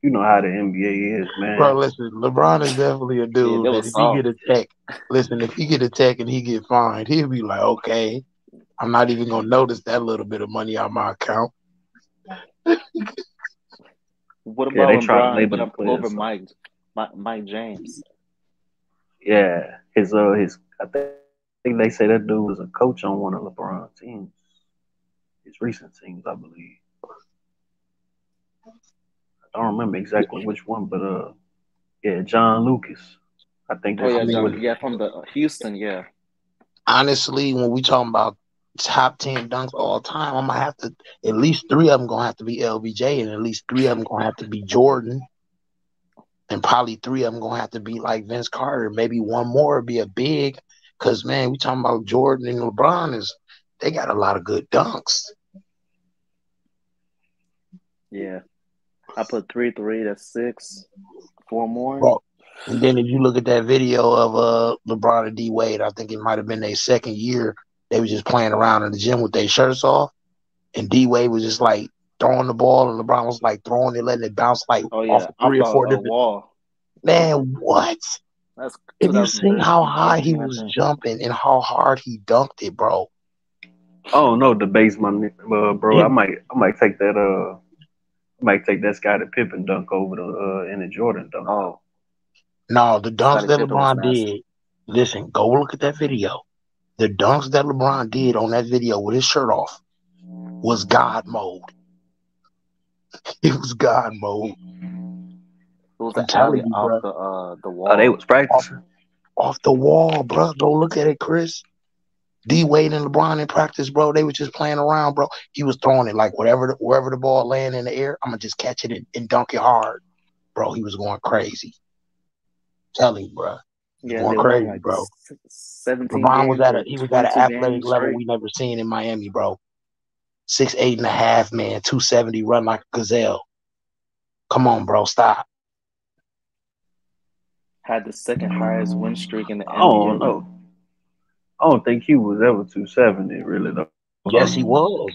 how the NBA is, man. Bro, listen, LeBron is definitely a dude that if he get a check, if he get a check and he get fined, he'll be like, okay, I'm not even gonna notice that little bit of money on my account. What Yeah, about they when try to Bron label the jumped players. over So. Mike James? Yeah, his I think they say that dude was a coach on one of LeBron's teams, his recent teams, I believe. I don't remember exactly which one, but yeah, John Lucas. I think Oh that's yeah, his John. what. Yeah, from the Houston. Yeah. Honestly, when we talking about top 10 dunks all time, I'm gonna have to at least 3 of them gonna have to be LBJ, and at least 3 of them gonna have to be Jordan, and probably 3 of them gonna have to be like Vince Carter. Maybe one more would be a big, because man, we talking about Jordan and LeBron they got a lot of good dunks. Yeah. I put 3. That's 6. 4 more. Bro. And then if you look at that video of LeBron and D Wade, I think it might have been their second year. They were just playing around in the gym with their shirts off, and D Wade was just like throwing the ball, and LeBron was like throwing it, letting it bounce like off of Off 3 or 4 the different. wall. Man, what? That's If you seen how 2013, high he 14, I was think. jumping and how hard he dunked it, bro. Oh no, debates my bro. I might take that Scottie Pippen dunk over the in the Jordan dunk. Oh. No, the dunks Scottie that Pippen was LeBron nasty. did. Listen, go look at that video. The dunks that LeBron did on that video with his shirt off was God mode. It was God mode. It was I'm an alley telling you, off bro. the wall. Oh, they was practicing off the wall, bro. Go look at it, Chris. D Wade and LeBron in practice, bro. They were just playing around, bro. He was throwing it like wherever the ball land in the air, I'm gonna just catch it and dunk it hard, bro. He was going crazy. Telling you, bro. Yeah, Going they won crazy, like bro. 17 LeBron was games at or he was at an 22 athletic games level straight. we never seen in Miami, bro. 6'8.5", man, 270, run like a gazelle. Come on, bro, stop. Had the second highest win streak in the I don't NBA. know. I don't think he was ever 270 really though. Yes, he was.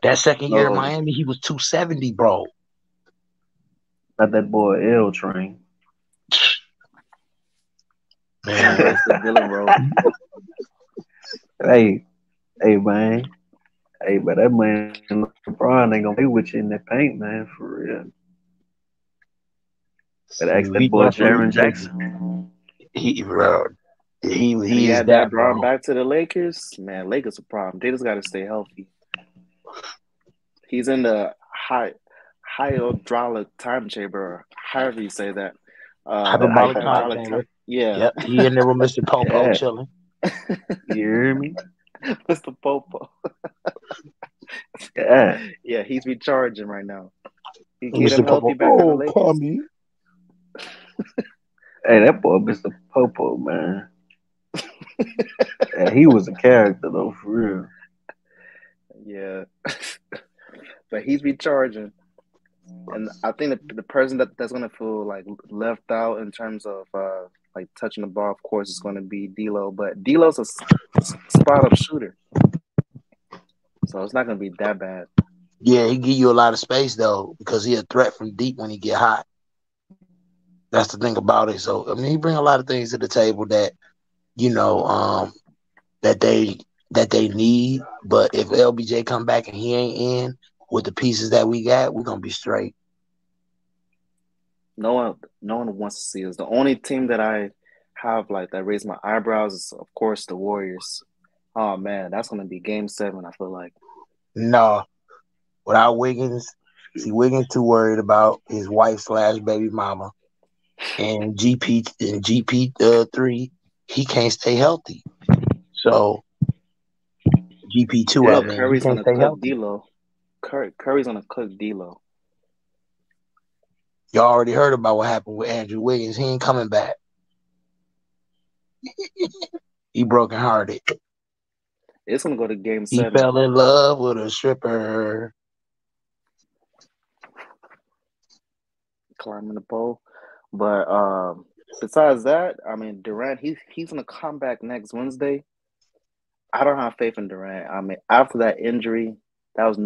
That second year in No, Miami, he was 270, bro. not that boy L Train. Man. Rest of Dylan Rowe. Hey, man. Hey, but that man LeBron ain't gonna play with you in that paint, man, for real. Better ask that boy Jaron Jackson. He is had that, Bron bro. back to the Lakers. Man, Lakers a problem. They just got to stay healthy. He's in the hydraulic time chamber, however you say that. Hyperbolic time chamber. Yeah. Yep. He in there with Mr. Popo chilling. You hear me? Mr. Popo. Yeah. Yeah, he's recharging right now. He get Mr. him healthy Popo. back to the Lakers. Pommy. Hey, that boy, Mr. Popo, man. Yeah, he was a character though, for real. Yeah, but he's recharging, and I think the person that's gonna feel like left out in terms of like touching the ball, of course, is gonna be D'Lo. But D'Lo's a spot up shooter, so it's not gonna be that bad. Yeah, he give you a lot of space though, because he a threat from deep when he get hot. That's the thing about it. So I mean, he bring a lot of things to the table that that they need. But if LBJ come back and he ain't in with the pieces that we got, we're gonna be straight. No one wants to see us. The only team that I have like that raised my eyebrows is of course the Warriors. Oh man, that's gonna be Game 7. I feel like. No, without Wiggins, see Wiggins too worried about his wife / baby mama, and GP3 he can't stay healthy. So GP2, You know, he Curry's can't gonna stay cook healthy. D'Lo. Curry's gonna cook D'Lo. Y'all already heard about what happened with Andrew Wiggins. He ain't coming back. He brokenhearted. It's gonna go to Game 7. He fell in love with a stripper. Climbing the pole. But besides that, I mean Durant, he's gonna come back next Wednesday. I don't have faith in Durant. I mean, after that injury, that was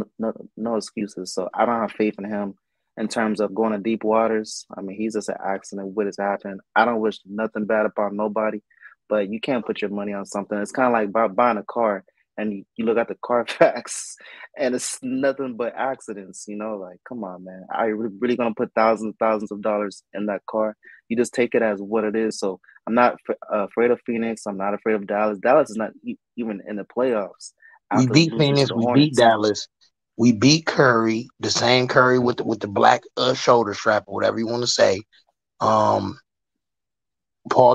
no excuses. So I don't have faith in him in terms of going to deep waters. I mean, he's just an accident. What has happened? I don't wish nothing bad upon nobody, but you can't put your money on something. It's kind of like buying a car. and you look at the Carfax, and it's nothing but accidents. Like, come on, man. Are you really gonna put thousands of dollars in that car? You just take it as what it is. So I'm not afraid of Phoenix. I'm not afraid of Dallas. Dallas is not even in the playoffs We after beat losing to Phoenix. the We beat Hornets. Dallas. We beat Curry, the same Curry with the black shoulder strap or whatever you want to say. Paul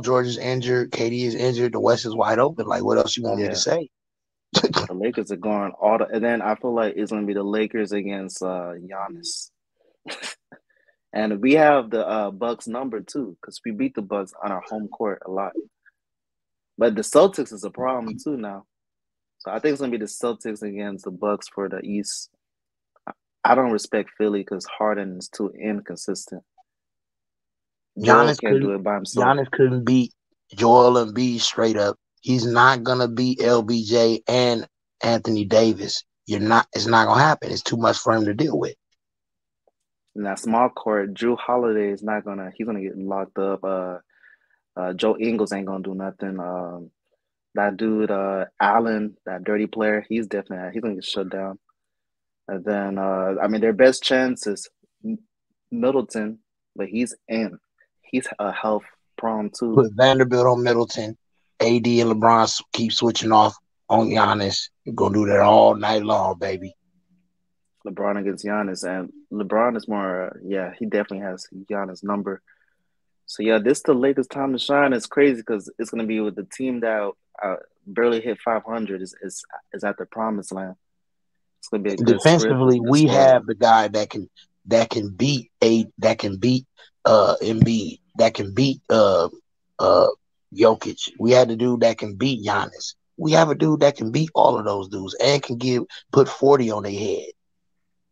George is injured. KD is injured. The West is wide open. Like, what else you want me to say? The Lakers are going and then I feel like it's gonna be the Lakers against Giannis. And we have the Bucks number too, because we beat the Bucks on our home court a lot. But the Celtics is a problem too now. So I think it's gonna be the Celtics against the Bucks for the East. I don't respect Philly because Harden is too inconsistent. Joel can't do it by himself. Giannis couldn't beat Joel Embiid straight up. He's not gonna beat LBJ and Anthony Davis. It's not gonna happen. It's too much for him to deal with. In that small court, Drew Holiday is not gonna. He's gonna get locked up. Joe Ingles ain't gonna do nothing. That dude, Allen, that dirty player, he's gonna get shut down. And then, their best chance is Middleton, but he's in. He's health prone too. Put Vanderbilt on Middleton. AD and LeBron keep switching off on Giannis. You're gonna do that all night long, baby. LeBron against Giannis, and LeBron is more. He definitely has Giannis' number. So this is the latest time to shine. It's crazy because it's gonna be with the team that barely hit 500 is at the promised land. It's gonna be a good defensively. Script we have the guy that can beat Embiid, that can beat Jokic. We had a dude that can beat Giannis. We have a dude that can beat all of those dudes and can put 40 on their head.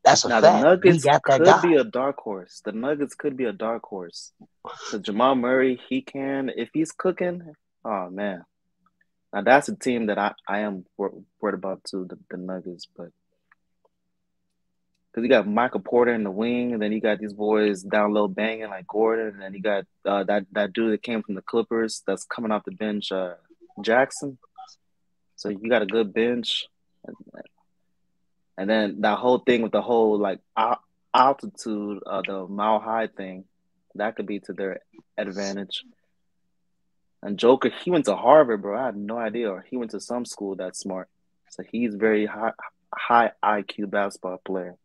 That's a fact. The Nuggets we got that could guy. be a dark horse. The Nuggets could be a dark horse. Because Jamal Murray, he can, if he's cooking, oh man. Now that's a team that I am worried about too, the Nuggets. But because you got Michael Porter in the wing, and then you got these boys down low banging like Gordon, and then you got that dude that came from the Clippers that's coming off the bench, Jackson. So you got a good bench. And then that whole thing with the whole like altitude, the mile high thing, that could be to their advantage. And Joker, he went to Harvard, bro. I had no idea. Or he went to some school that's smart. So he's very high IQ basketball player.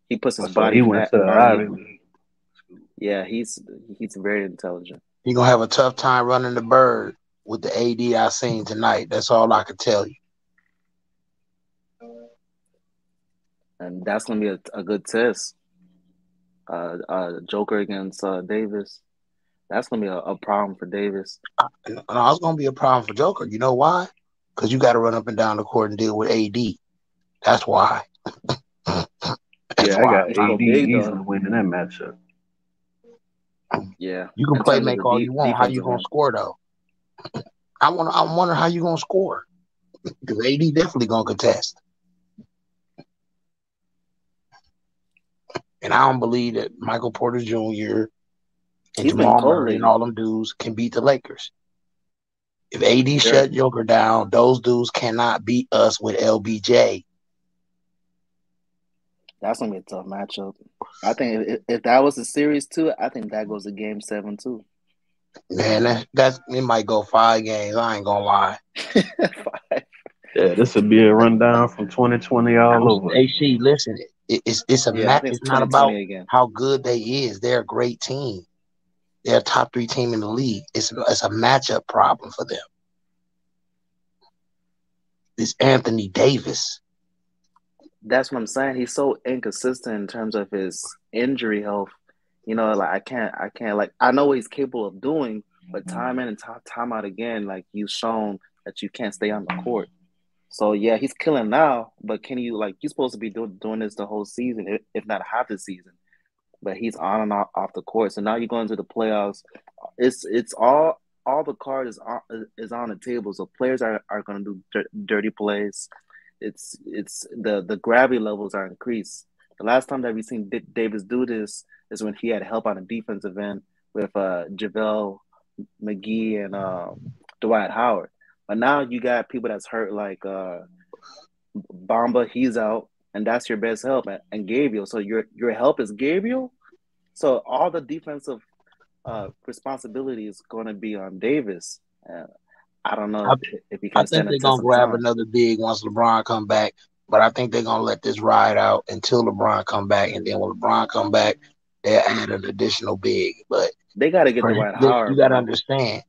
He puts his body. He went to Ivy League. Yeah, he's very intelligent. He's gonna have a tough time running the bird with the AD I seen tonight. That's all I can tell you. And that's gonna be a good test. Joker against Davis. That's gonna be a problem for Davis. No, it's gonna be a problem for Joker. You know why? Because you got to run up and down the court and deal with AD. That's why. I got AD easily winning that matchup. Yeah, you can play make all you want. How you gonna score though? I wonder how you gonna score, because AD definitely gonna contest. And I don't believe that Michael Porter Jr. and Jamal Murray and all them dudes can beat the Lakers. If AD shut Joker down, those dudes cannot beat us with LBJ. That's gonna be a tough matchup. I think if that was a series too, I think that goes to Game 7 too. Man, that's it might go 5 games. I ain't gonna lie. 5. Yeah, this would be a rundown from 2020 all over. Hey, listen, it's a match. It's not about how good they is. They're a great team. They're a top 3 team in the league. It's a matchup problem for them. It's Anthony Davis. That's what I'm saying. He's so inconsistent in terms of his injury health. Like I can't like I know what he's capable of doing, but time in and time out again, like you've shown that you can't stay on the court. So yeah, he's killing now, but can you you're supposed to be doing this the whole season, if not half the season. But he's on and off the court. So now you're going to the playoffs. It's all the card is on the table. So players are going to do dirty plays. It's the gravity levels are increased. The last time that we've seen Davis do this is when he had help on the defensive end with JaVale McGee and Dwight Howard. But now you got people that's hurt like Bamba, he's out, and that's your best help, and Gabriel. So your help is Gabriel. So all the defensive responsibility is going to be on Davis. I don't know I, if he I can think stand the they're test gonna of grab time. another big once LeBron come back, but I think they're gonna let this ride out until LeBron come back, and then when LeBron come back, they'll add an additional big. But They got to get for the White you Howard, got to bro. understand,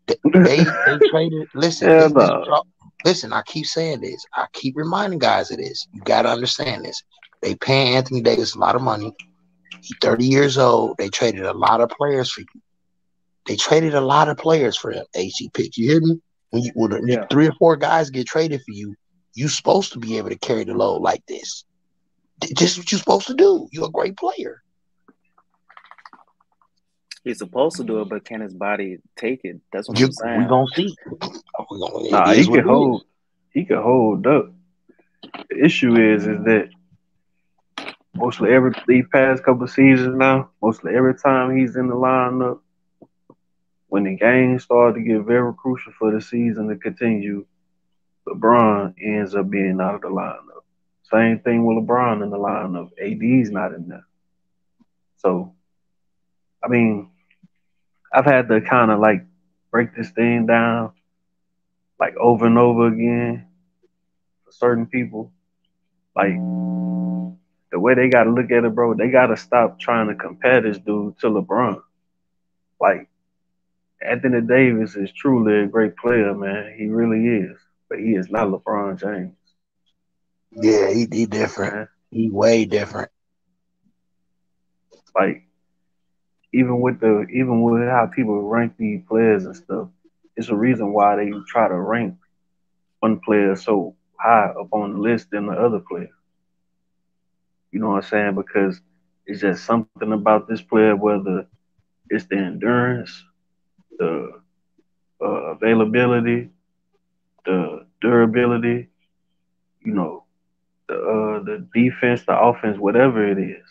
they traded. Listen, Hell this no. listen. I keep saying this. I keep reminding guys of this. You got to understand this. They paying Anthony Davis a lot of money. He's 30 years old. They traded a lot of players for you. They traded a lot of players for him. AC Pitts, you hear me? When Yeah, 3 or 4 guys get traded for you, you supposed to be able to carry the load like this. This is what you're supposed to do. You're a great player. he's supposed to do it, but can his body take it? That's what I'm We saying. gonna see. It Nah, is what it is. he can hold up. The issue is that mostly every these past couple of seasons now, mostly every time he's in the lineup, when the game started to get very crucial for the season to continue, LeBron ends up being out of the lineup. Same thing with LeBron in the lineup. AD's not in there. So I mean, I've had to kind of like break this thing down like over and over again for certain people. Like the way they gotta look at it, bro, they gotta stop trying to compare this dude to LeBron. Like Anthony Davis is truly a great player, man. He really is. But he is not LeBron James. Yeah, he You know what different. I'm saying? He way different. Like even with how people rank these players and stuff, it's a reason why they try to rank one player so high up on the list than the other player. You know what I'm saying? Because it's just something about this player, whether it's the endurance, the availability, the durability, you know, the defense, the offense, whatever it is.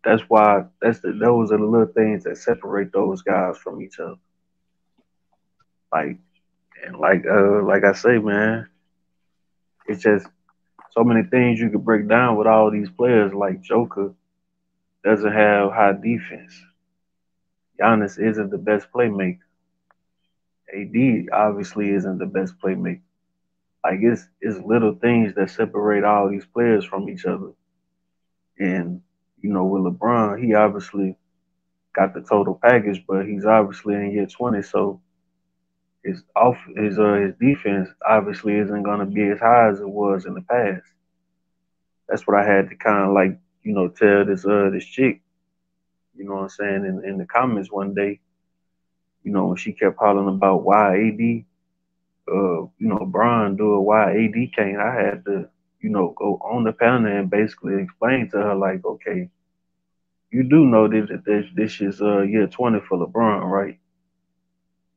That's why those are the little things that separate those guys from each other. Like and like I say, man, it's just so many things you could break down with all these players. Like Joker doesn't have high defense. Giannis isn't the best playmaker. AD obviously isn't the best playmaker. Like it's little things that separate all these players from each other. And with LeBron, he obviously got the total package, but he's obviously in year 20, so his defense obviously isn't gonna be as high as it was in the past. That's what I had to kind of like tell this chick. You know what I'm saying in the comments one day. When she kept hollering about why AD, Bron do it, why AD can't. I had to go on the panel and basically explain to her like, okay, you do know that this is year 20 for LeBron, right?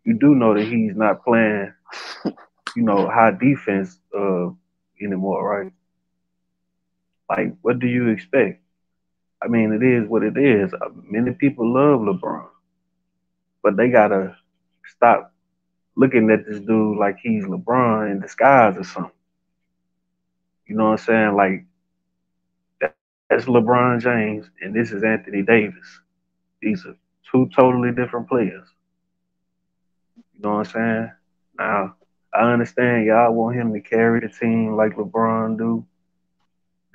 You do know that he's not playing, high defense anymore, right? Like, what do you expect? I mean, it is what it is. Many people love LeBron, but they gotta stop looking at this dude like he's LeBron in disguise or something. You know what I'm saying? Like, that's LeBron James, and this is Anthony Davis. These are two totally different players. You know what I'm saying? Now, I understand y'all want him to carry the team like LeBron do,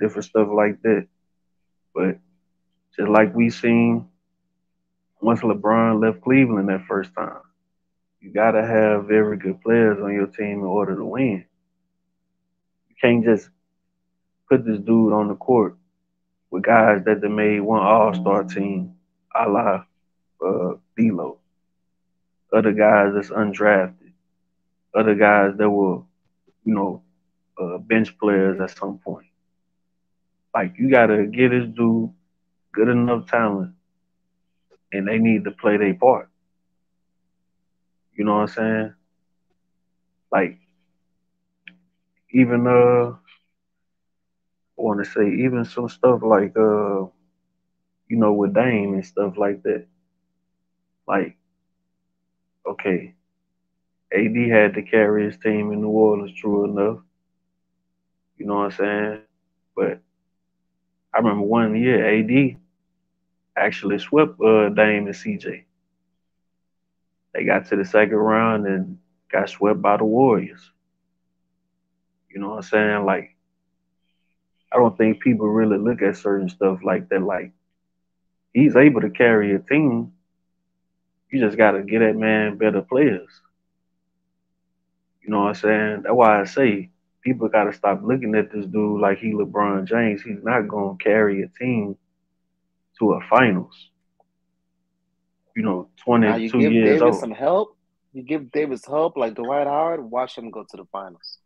different stuff like that. But just like we seen once LeBron left Cleveland that first time, you gotta have very good players on your team in order to win. You can't just put this dude on the court with guys that they made one All-Star team, a la D'Lo, other guys that's undrafted, other guys that were, you know, bench players at some point. Like you gotta get this dude good enough talent, and they need to play their part. You know what I'm saying? Like even I want to say even some stuff like with Dame and stuff like that. Like okay, AD had to carry his team in New Orleans, true enough. You know what I'm saying? But I remember one year AD actually swept Dame and CJ. They got to the second round and got swept by the Warriors. You know what I'm saying? Like, I don't think people really look at certain stuff like that. Like, he's able to carry a team. You just got to get that man better players. You know what I'm saying? That's why I say people got to stop looking at this dude like he LeBron James. He's not going to carry a team to a finals. 22 Now you give years Davis old. some help. You give Davis help like Dwight Howard. Watch him go to the finals.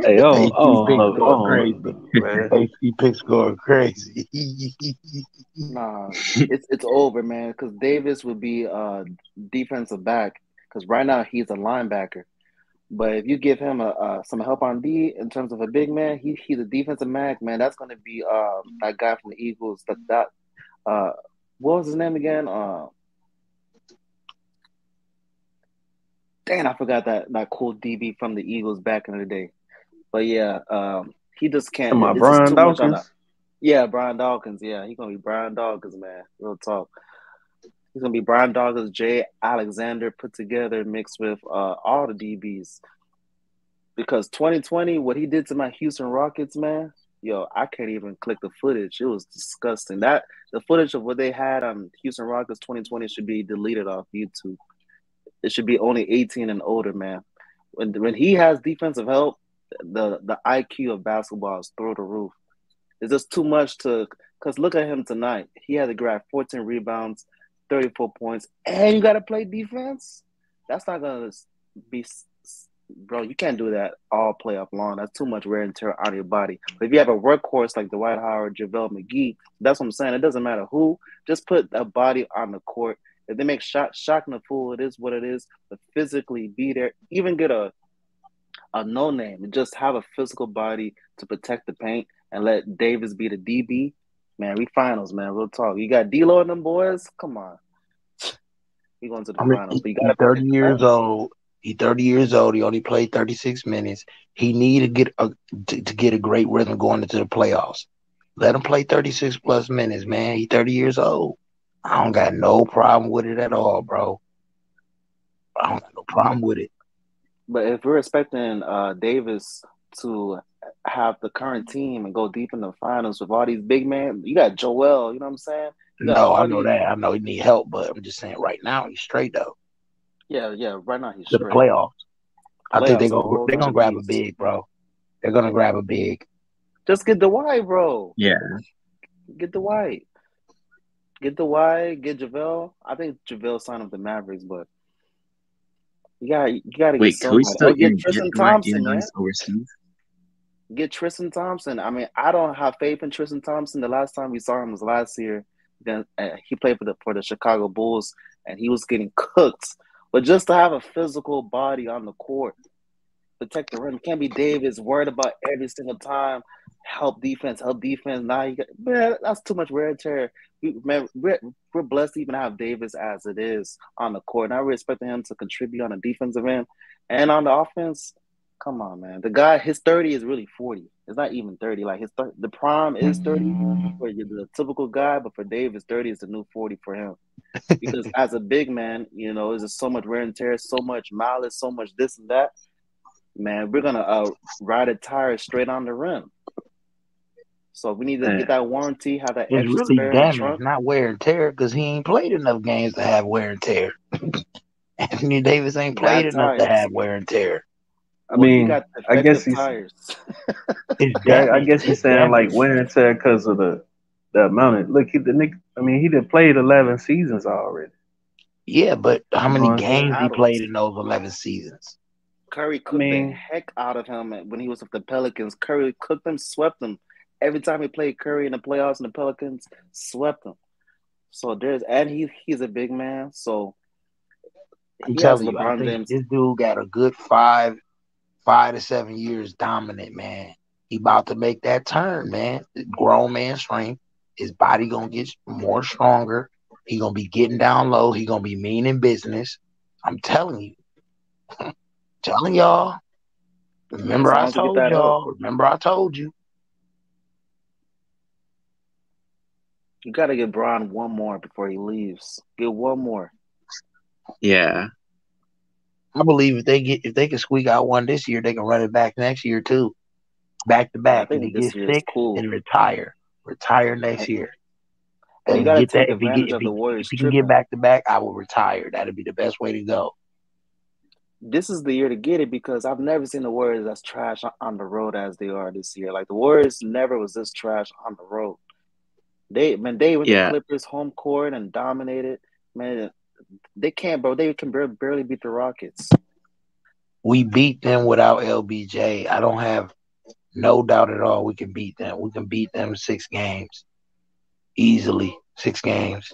Hey, AP picks I going don't crazy. know, man. AP picks going crazy. Nah, it's over, man. Because Davis would be defensive back. Because right now he's a linebacker. But if you give him some help on D in terms of a big man, he's a defensive back, man. That's going to be that guy from the Eagles. What was his name again? Dang, I forgot that cool DB from the Eagles back in the day. But yeah, he just can't. Am I It's just Brian too much on that. Dawkins? Yeah, Brian Dawkins. Yeah, he's gonna be Brian Dawkins, man. Real talk. He's gonna be Brian Dawkins, Jay Alexander put together, mixed with all the DBs. Because 2020, what he did to my Houston Rockets, man, yo, I can't even click the footage. It was disgusting. The footage of what they had on Houston Rockets 2020 should be deleted off YouTube. It should be only 18 and older, man. When he has defensive help, the IQ of basketball is through the roof. It's just too much because look at him tonight. He had to grab 14 rebounds, 34 points, and you got to play defense. That's not gonna be, bro. You can't do that all playoff long. That's too much wear and tear on your body. But if you have a workhorse like Dwight Howard, JaVale McGee, that's what I'm saying. It doesn't matter who. Just put a body on the court. If they make shocking the fool, it is what it is. But physically be there, even get a no name, and just have a physical body to protect the paint and let Davis be the DB. Man, we finals, man. Real talk. You got D'Lo and them boys. Come on, we going to the I mean, finals. But you got he's to play 30 years defense. old. He's 30 years old. He only played 36 minutes. He needed to get a great rhythm going into the playoffs. Let him play 36 plus minutes, man. He's 30 years old. I don't got no problem with it at all, bro. I don't got no problem with it. But if we're expecting Davis to have the current team and go deep in the finals with all these big men, you got Joel. You know what I'm saying? You got No, I all know these. that. I know he need help, but I'm just saying right now he's straight though Yeah. Right now he's to the straight. playoffs. I think Playoffs a whole they're nother gonna grab a beast. big, bro. They're gonna grab a big. Just get the Dwight, bro. Yeah. Get the Dwight. Get the Dwight. Get JaVale. I think JaVale signed up the Mavericks, but you gotta get Wait, could we somebody. still Or get even get Tristan Dwight Thompson, even though man. he's overseas? Get Tristan Thompson. I mean, I don't have faith in Tristan Thompson. The last time we saw him was last year. Then he played for the Chicago Bulls, and he was getting cooked. But just to have a physical body on the court, protect the rim. Can't be Davis worried about every single time. Help defense. Now man, that's too much wear and tear. We're blessed to even have Davis as it is on the court. And I really expect him to contribute on the defensive end and on the offense. Come on, man. The guy, his 30 is really 40. It's not even 30. Like the prime is 30 for the typical guy, but for Davis, 30 is the new 40 for him. Because as a big man, there's just so much wear and tear, so much malice, so much this and that. Man, we're gonna ride a tire straight on the rim. So we need to get that warranty, have that It's extra really spare in the damage, trunk. not wear and tear, because he ain't played enough games to have wear and tear. Anthony Davis ain't played Bad enough to tires. have wear and tear. I Well, he mean, got I guess defective he's tires. It's yeah, I damage. guess he's It's saying like damage. wear and tear because of the amount of look. He did played 11 seasons already. Yeah, but how You know many what I'm He saying? games he had played in those 11 seasons? Curry I cooked the mean, heck out of him when he was with the Pelicans. Curry cooked him, swept him. Every time he played Curry in the playoffs and the Pelicans, swept him. So he's a big man. So I'm he has telling you, I LeBron think James. this dude got a good 5 to 7 years dominant, man. He about to make that turn, man. Grown man strength. His body gonna get more stronger. He gonna be getting down low. He gonna be mean in business. I'm telling you. Telling y'all. Remember I told y'all. Remember I told you. You got to give Braun one more before he leaves. Get one more. Yeah. I believe if they can squeak out one this year, they can run it back next year too. Back to back. I If he think this gets year is sick, cool. then retire. Retire next year. And you got to take advantage of the If Warriors he can tripping. get back to back, I will retire. That'd be the best way to go. This is the year to get it because I've never seen the Warriors as trash on the road as they are this year. Like the Warriors never was this trash on the road. They went to Clippers home court and dominated. Man, they can't, bro. They can barely beat the Rockets. We beat them without LBJ. I don't have no doubt at all we can beat them. We can beat them 6 games. Easily. 6 games.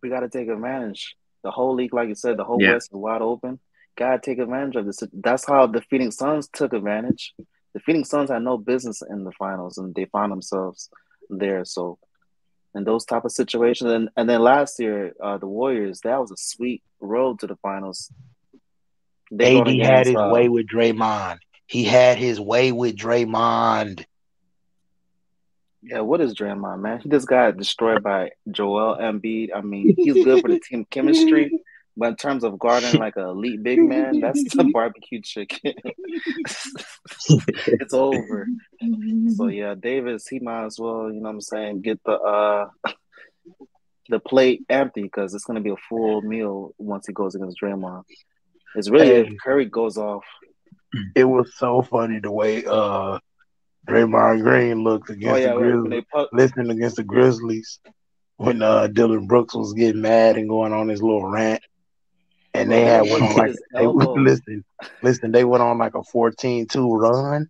We got to take advantage. The whole league, like you said, the whole West is wide open. Got to take advantage of this. That's how the Phoenix Suns took advantage. The Phoenix Suns had no business in the finals, and they found themselves there. So, in those type of situations, and then last year, the Warriors, that was a sweet road to the finals. They AD had his way with Draymond. He had his way with Draymond. Yeah, what is Draymond, man? He just got destroyed by Joel Embiid. I mean, he's good for the team chemistry, but in terms of guarding like an elite big man, that's the barbecue chicken. It's over. So yeah, Davis, he might as well, you know what I'm saying, get the plate empty because it's gonna be a full meal once he goes against Draymond. It's really if Curry goes off. It was so funny the way Draymond Green looked against the Grizzlies, listening against the Grizzlies when Dylan Brooks was getting mad and going on his little rant, and they had went on like they went on like a 14-2 run,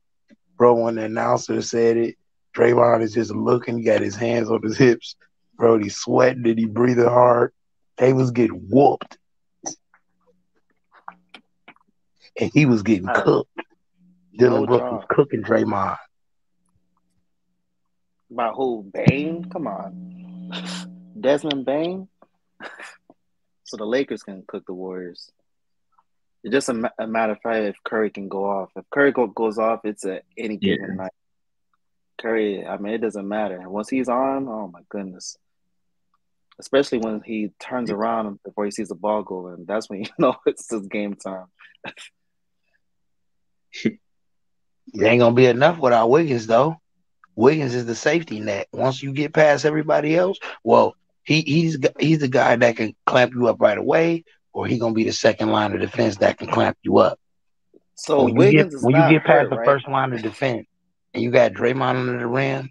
bro. When the announcer said it, Draymond is just looking, he got his hands on his hips, bro. He's sweating and he breathing hard. They was getting whooped, and he was getting cooked. Dylan Brooks was cooking Draymond. About who? Bane? Come on. Desmond Bane? So the Lakers can cook the Warriors. It's just a matter of fact if Curry can go off. If Curry goes off, it's any given night. Curry, I mean, it doesn't matter. Once he's on, oh my goodness. Especially when he turns around before he sees the ball go in. That's when you know it's just game time. It ain't going to be enough without Wiggins, though. Wiggins is the safety net. Once you get past everybody else, well, he's the guy that can clamp you up right away, or he's gonna be the second line of defense that can clamp you up. So when you get past the first line of defense and you got Draymond under the rim,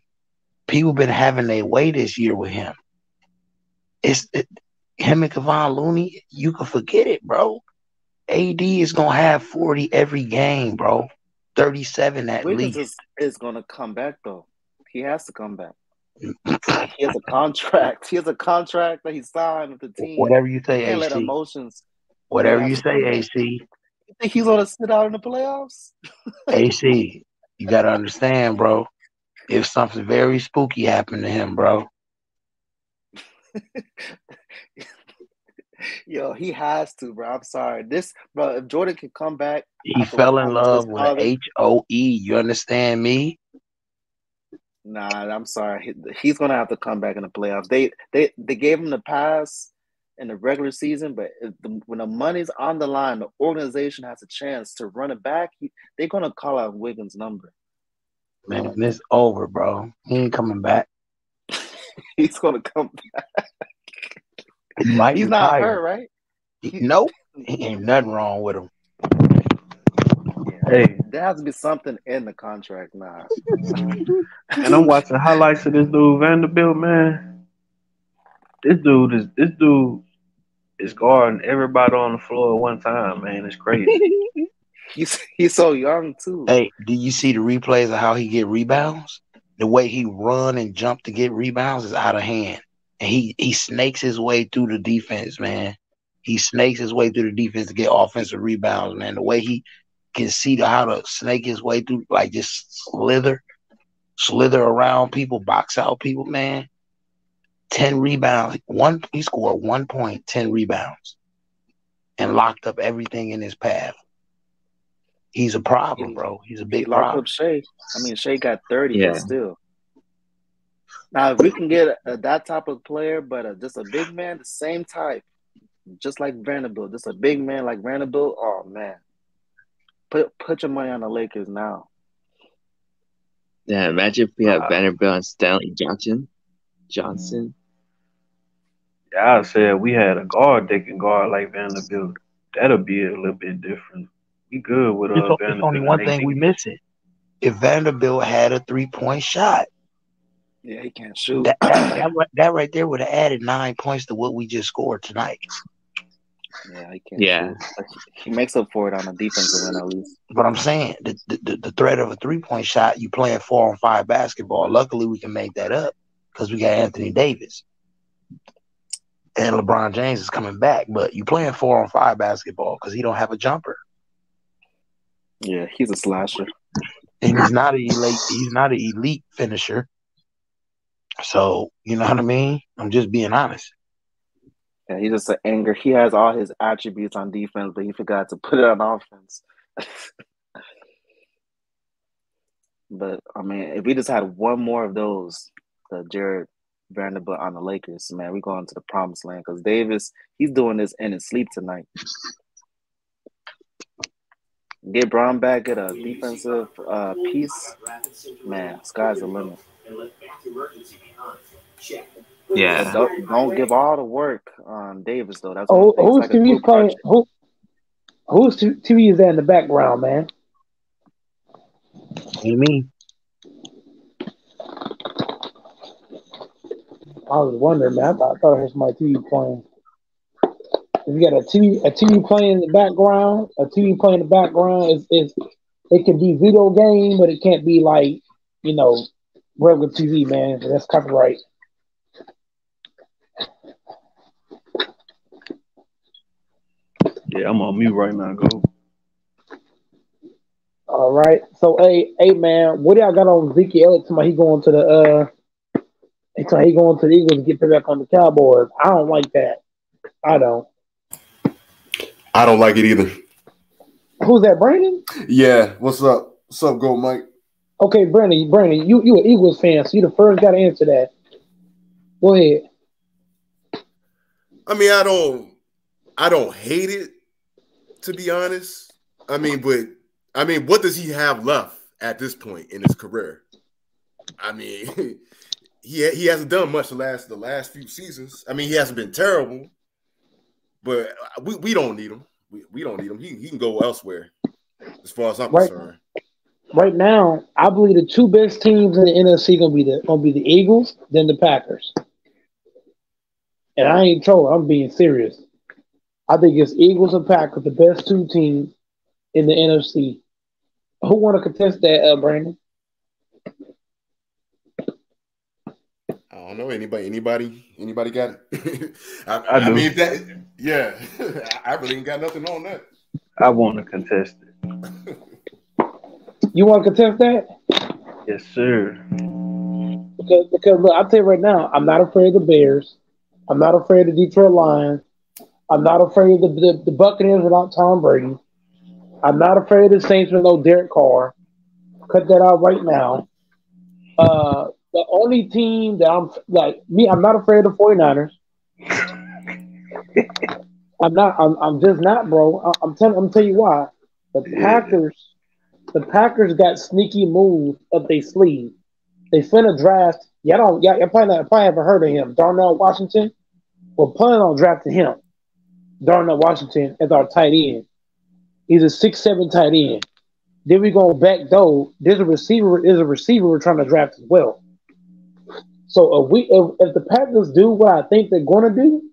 people been having their way this year with him. Him and Kevon Looney, you can forget it, bro. AD is gonna have 40 every game, bro. 37 at Wiggins least. is gonna come back though. He has to come back. He has a contract. He has a contract that he signed with the team. Whatever you say, can't AC. Let emotions. Whatever you say, AC. You think he's gonna sit out in the playoffs? AC, you gotta understand, bro. If something very spooky happened to him, bro. Yo, he has to, bro. I'm sorry. Bro, if Jordan can come back, he fell in love with an HOE. You understand me? Nah, I'm sorry. He's gonna have to come back in the playoffs. They gave him the pass in the regular season, but when the money's on the line, the organization has a chance to run it back. They're gonna call out Wiggins' number. Man, it's over, bro. He ain't coming back. He's gonna come back. He might He's retire. not hurt, right? Nope. He ain't nothing wrong with him. Hey, there has to be something in the contract now. And I'm watching highlights of this dude Vanderbilt, man. This dude is guarding everybody on the floor at one time, man. It's crazy. He's so young too. Hey, do you see the replays of how he get rebounds? The way he run and jump to get rebounds is out of hand. And he snakes his way through the defense, man. He snakes his way through the defense to get offensive rebounds, man. The way he can see how to snake his way through, like just slither around people, box out people, man. 10 rebounds. He scored 1 point, 10 rebounds, and locked up everything in his path. He's a problem, bro. He's a He big locked problem. up Shea. I mean, Shea got 30, Yeah. but still. Now, if we can get that type of player, but just a big man, the same type, just like Vanderbilt, just a big man like Vanderbilt, oh, man. Put your money on the Lakers now. Yeah, imagine if we had Vanderbilt and Stanley Johnson. Yeah, I said we had a guard that can guard like Vanderbilt. That'll be a little bit different. We good with It's Vanderbilt. only one thing we missing. If Vanderbilt had a 3-point shot, yeah, he can't shoot. That right there would have added 9 points to what we just scored tonight. Yeah, he can't shoot. He makes up for it on the defensive end at least. But I'm saying the threat of a 3-point shot, you playing 4-on-5 basketball. Luckily, we can make that up because we got Anthony Davis. And LeBron James is coming back, but you playing 4-on-5 basketball because he don't have a jumper. Yeah, he's a slasher. And he's not an elite finisher. So, you know what I mean? I'm just being honest. Yeah, he's just an anger. He has all his attributes on defense, but he forgot to put it on offense. But, I mean, if we just had one more of those, the Jared Vanderbilt on the Lakers, man, we're going to the promised land because Davis, he's doing this in his sleep tonight. Get Brown back, get a defensive piece, man, sky's the limit. Yeah. But don't give all the work on Davis, though. That's who's TV playing? Whose TV is that in the background, man? Me. I was wondering, man. I thought I heard somebody TV playing. If you got a TV playing in the background, it can be video game, but it can't be like, regular TV, man. That's copyright. Yeah, I'm on mute right now. Go. All right. So, hey, man, what y'all got on Zeke Elliott? Somebody he going to the Eagles to get back on the Cowboys. I don't like that. I don't like it either. Who's that, Brandon? Yeah. What's up? What's up, Gold Mike? Okay, Brandon, you an Eagles fan, so you the first guy to answer that. Go ahead. I mean, I don't hate it, to be honest. But what does he have left at this point in his career? I mean, he hasn't done much the last few seasons. I mean, he hasn't been terrible, but we don't need him. We don't need him. He can go elsewhere, as far as I'm concerned. Right now, I believe the two best teams in the NFC gonna be the Eagles, then the Packers. And I ain't trolling. I'm being serious. I think it's Eagles and Packers, the best two teams in the NFC. Who want to contest that, Brandon? I don't know. Anybody got it? I do. I mean, I really ain't got nothing on that. I want to contest it. You want to contest that? Yes, sir. Because look, I'll tell you right now, I'm not afraid of the Bears. I'm not afraid of the Detroit Lions. I'm not afraid of the Buccaneers without Tom Brady. I'm not afraid of the Saints with no Derek Carr. Cut that out right now. The only team that I'm not afraid of the 49ers. I'm just not, bro. I'm telling you why. The Packers got sneaky moves up their sleeve. They finna draft. Y'all probably haven't heard of him. Darnell Washington. We're planning on drafting him. Darnell Washington as our tight end. He's a 6'7" tight end. Then we go back though. There's a receiver we're trying to draft as well. So if the Packers do what I think they're gonna do,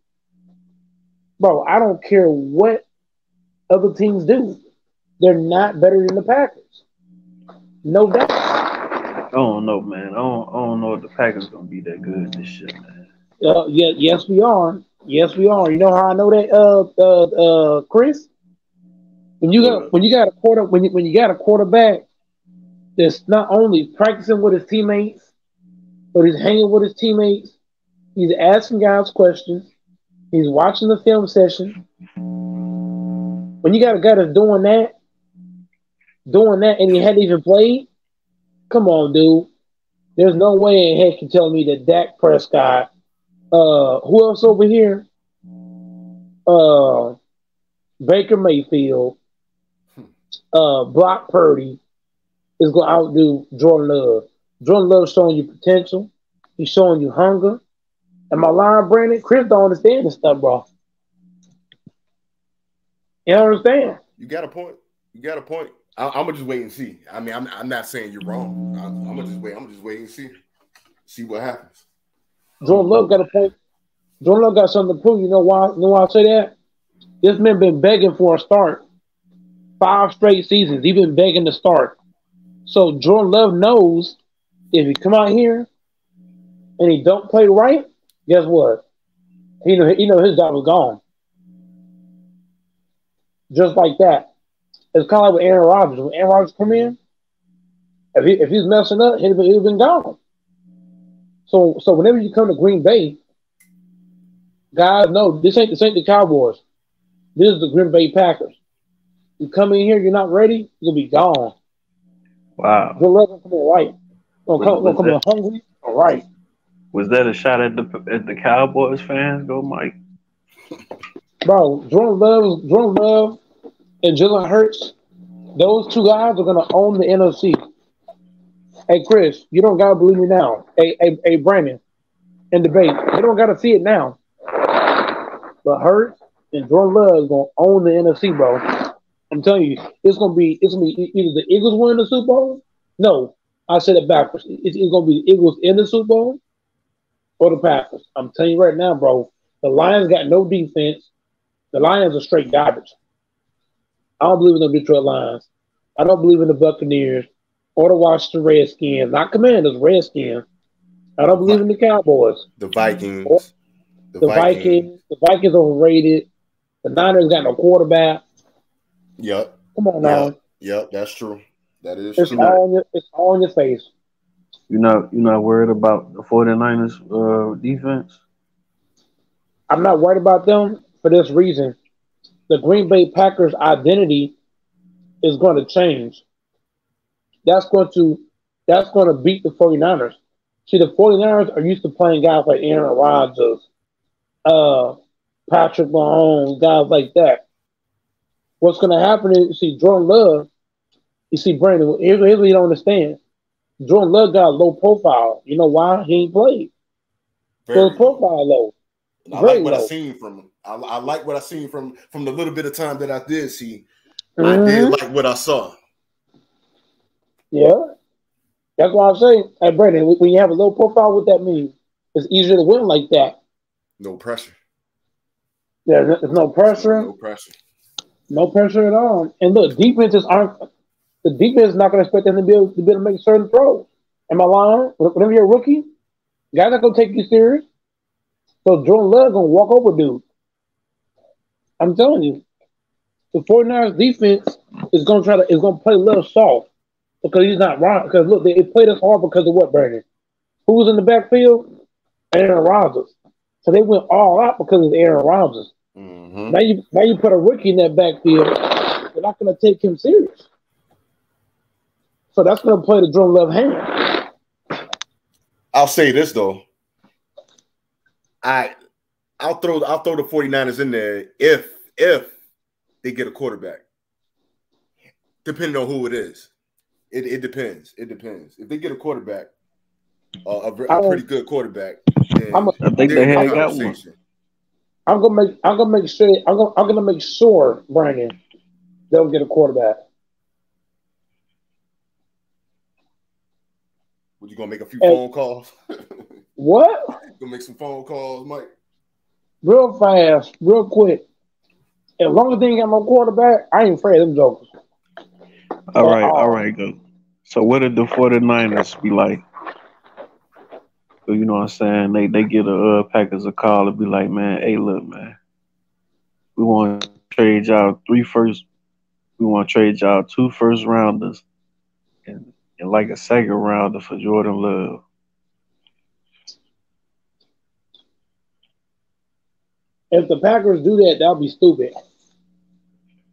bro, I don't care what other teams do. They're not better than the Packers. No doubt. I don't know, man. I don't know if the Packers gonna be that good this year, man. Yes, we are. Yes, we are. You know how I know that, Chris? When you got a quarterback that's not only practicing with his teammates, but he's hanging with his teammates, He's asking guys questions. He's watching the film session. When you got a guy that's doing that, and he hadn't even played, come on, dude. There's no way in heck you tell me that Dak Prescott, who else over here? Baker Mayfield, Brock Purdy is going to outdo Jordan Love. Jordan Love is showing you potential. He's showing you hunger. Am I lying, Brandon? Chris don't understand this stuff, bro. You don't understand? You got a point. You got a point. I'm gonna just wait and see. I mean, I'm not saying you're wrong. I'm gonna just wait. I'm gonna just wait and see what happens. Jordan Love got a point. Jordan Love got something to prove. You know why? You know why I say that? This man been begging for a start. 5 straight seasons. He's been begging to start. So Jordan Love knows if he come out here and he don't play right, guess what? He know his job is gone. Just like that. It's kind of like with Aaron Rodgers. When Aaron Rodgers come in, if he's messing up, he'd have been gone. So whenever you come to Green Bay, guys know this ain't the Cowboys. This is the Green Bay Packers. You come in here, you're not ready, you'll be gone. Wow. Good luck coming right. Don't come in hungry. All right. Was that a shot at the Cowboys fans? Go, Mike. Bro, Jordan Love, and Jalen Hurts, those two guys are gonna own the NFC. Hey Chris, you don't gotta believe me now. Hey Brandon, in debate, you don't gotta see it now. But Hurts and Jordan Love is gonna own the NFC, bro. I'm telling you, it's gonna be either the Eagles win the Super Bowl. No, I said it backwards. It's gonna be the Eagles in the Super Bowl or the Packers. I'm telling you right now, bro. The Lions got no defense. The Lions are straight garbage. I don't believe in the Detroit Lions. I don't believe in the Buccaneers or the Washington Redskins. Not Commanders, Redskins. I don't believe in the Cowboys. The Vikings. The Vikings. The Vikings overrated. The Niners got no quarterback. Yep. Come on now. Yep, that's true. That is it's true. It's all in your face. You're not worried about the 49ers defense? I'm not worried about them for this reason. The Green Bay Packers identity is going to change. That's going to beat the 49ers. See, the 49ers are used to playing guys like Aaron Rodgers, Patrick Mahomes, guys like that. What's going to happen is, you see, Jordan Love, you see, Brandon, here's what you don't understand. Jordan Love got a low profile. You know why? He ain't played. So his profile low. I like what I seen from him. I like what I seen from the little bit of time that I did see. I did like what I saw. Yeah. That's why I say, hey, Brandon, when you have a low profile, what that means? It's easier to win like that. No pressure. Yeah, there's no pressure. No pressure. No pressure at all. And look, the defense is not going to expect them to be able to make certain throws. Am I lying? Whenever you're a rookie, guys not going to take you serious. So Jordan Love going to walk over dude. I'm telling you. The 49ers defense is going to play a little soft because he's not right. Because look, they played us hard because of what, Brandon? Who was in the backfield? Aaron Rodgers. So they went all out because of Aaron Rodgers. Mm-hmm. Now you put a rookie in that backfield, they're not going to take him serious. So that's going to play the Jordan Love hand. I'll say this though. I'll throw the 49ers in there if they get a quarterback. Depending on who it is. It depends. It depends. If they get a quarterback, a pretty good quarterback, then I think they had got one. I'm gonna make sure, Brandon, they'll get a quarterback. What, you gonna make a few phone calls? What? Gonna make some phone calls, Mike? Real fast, real quick. As long as they ain't got no quarterback, I ain't afraid of them jokers. All right, go. So what did the 49ers be like? So, you know what I'm saying? They get a Packers a call and be like, man, hey, look, man, we want to trade y'all 2 first rounders and like a second rounder for Jordan Love. If the Packers do that, that'll be stupid.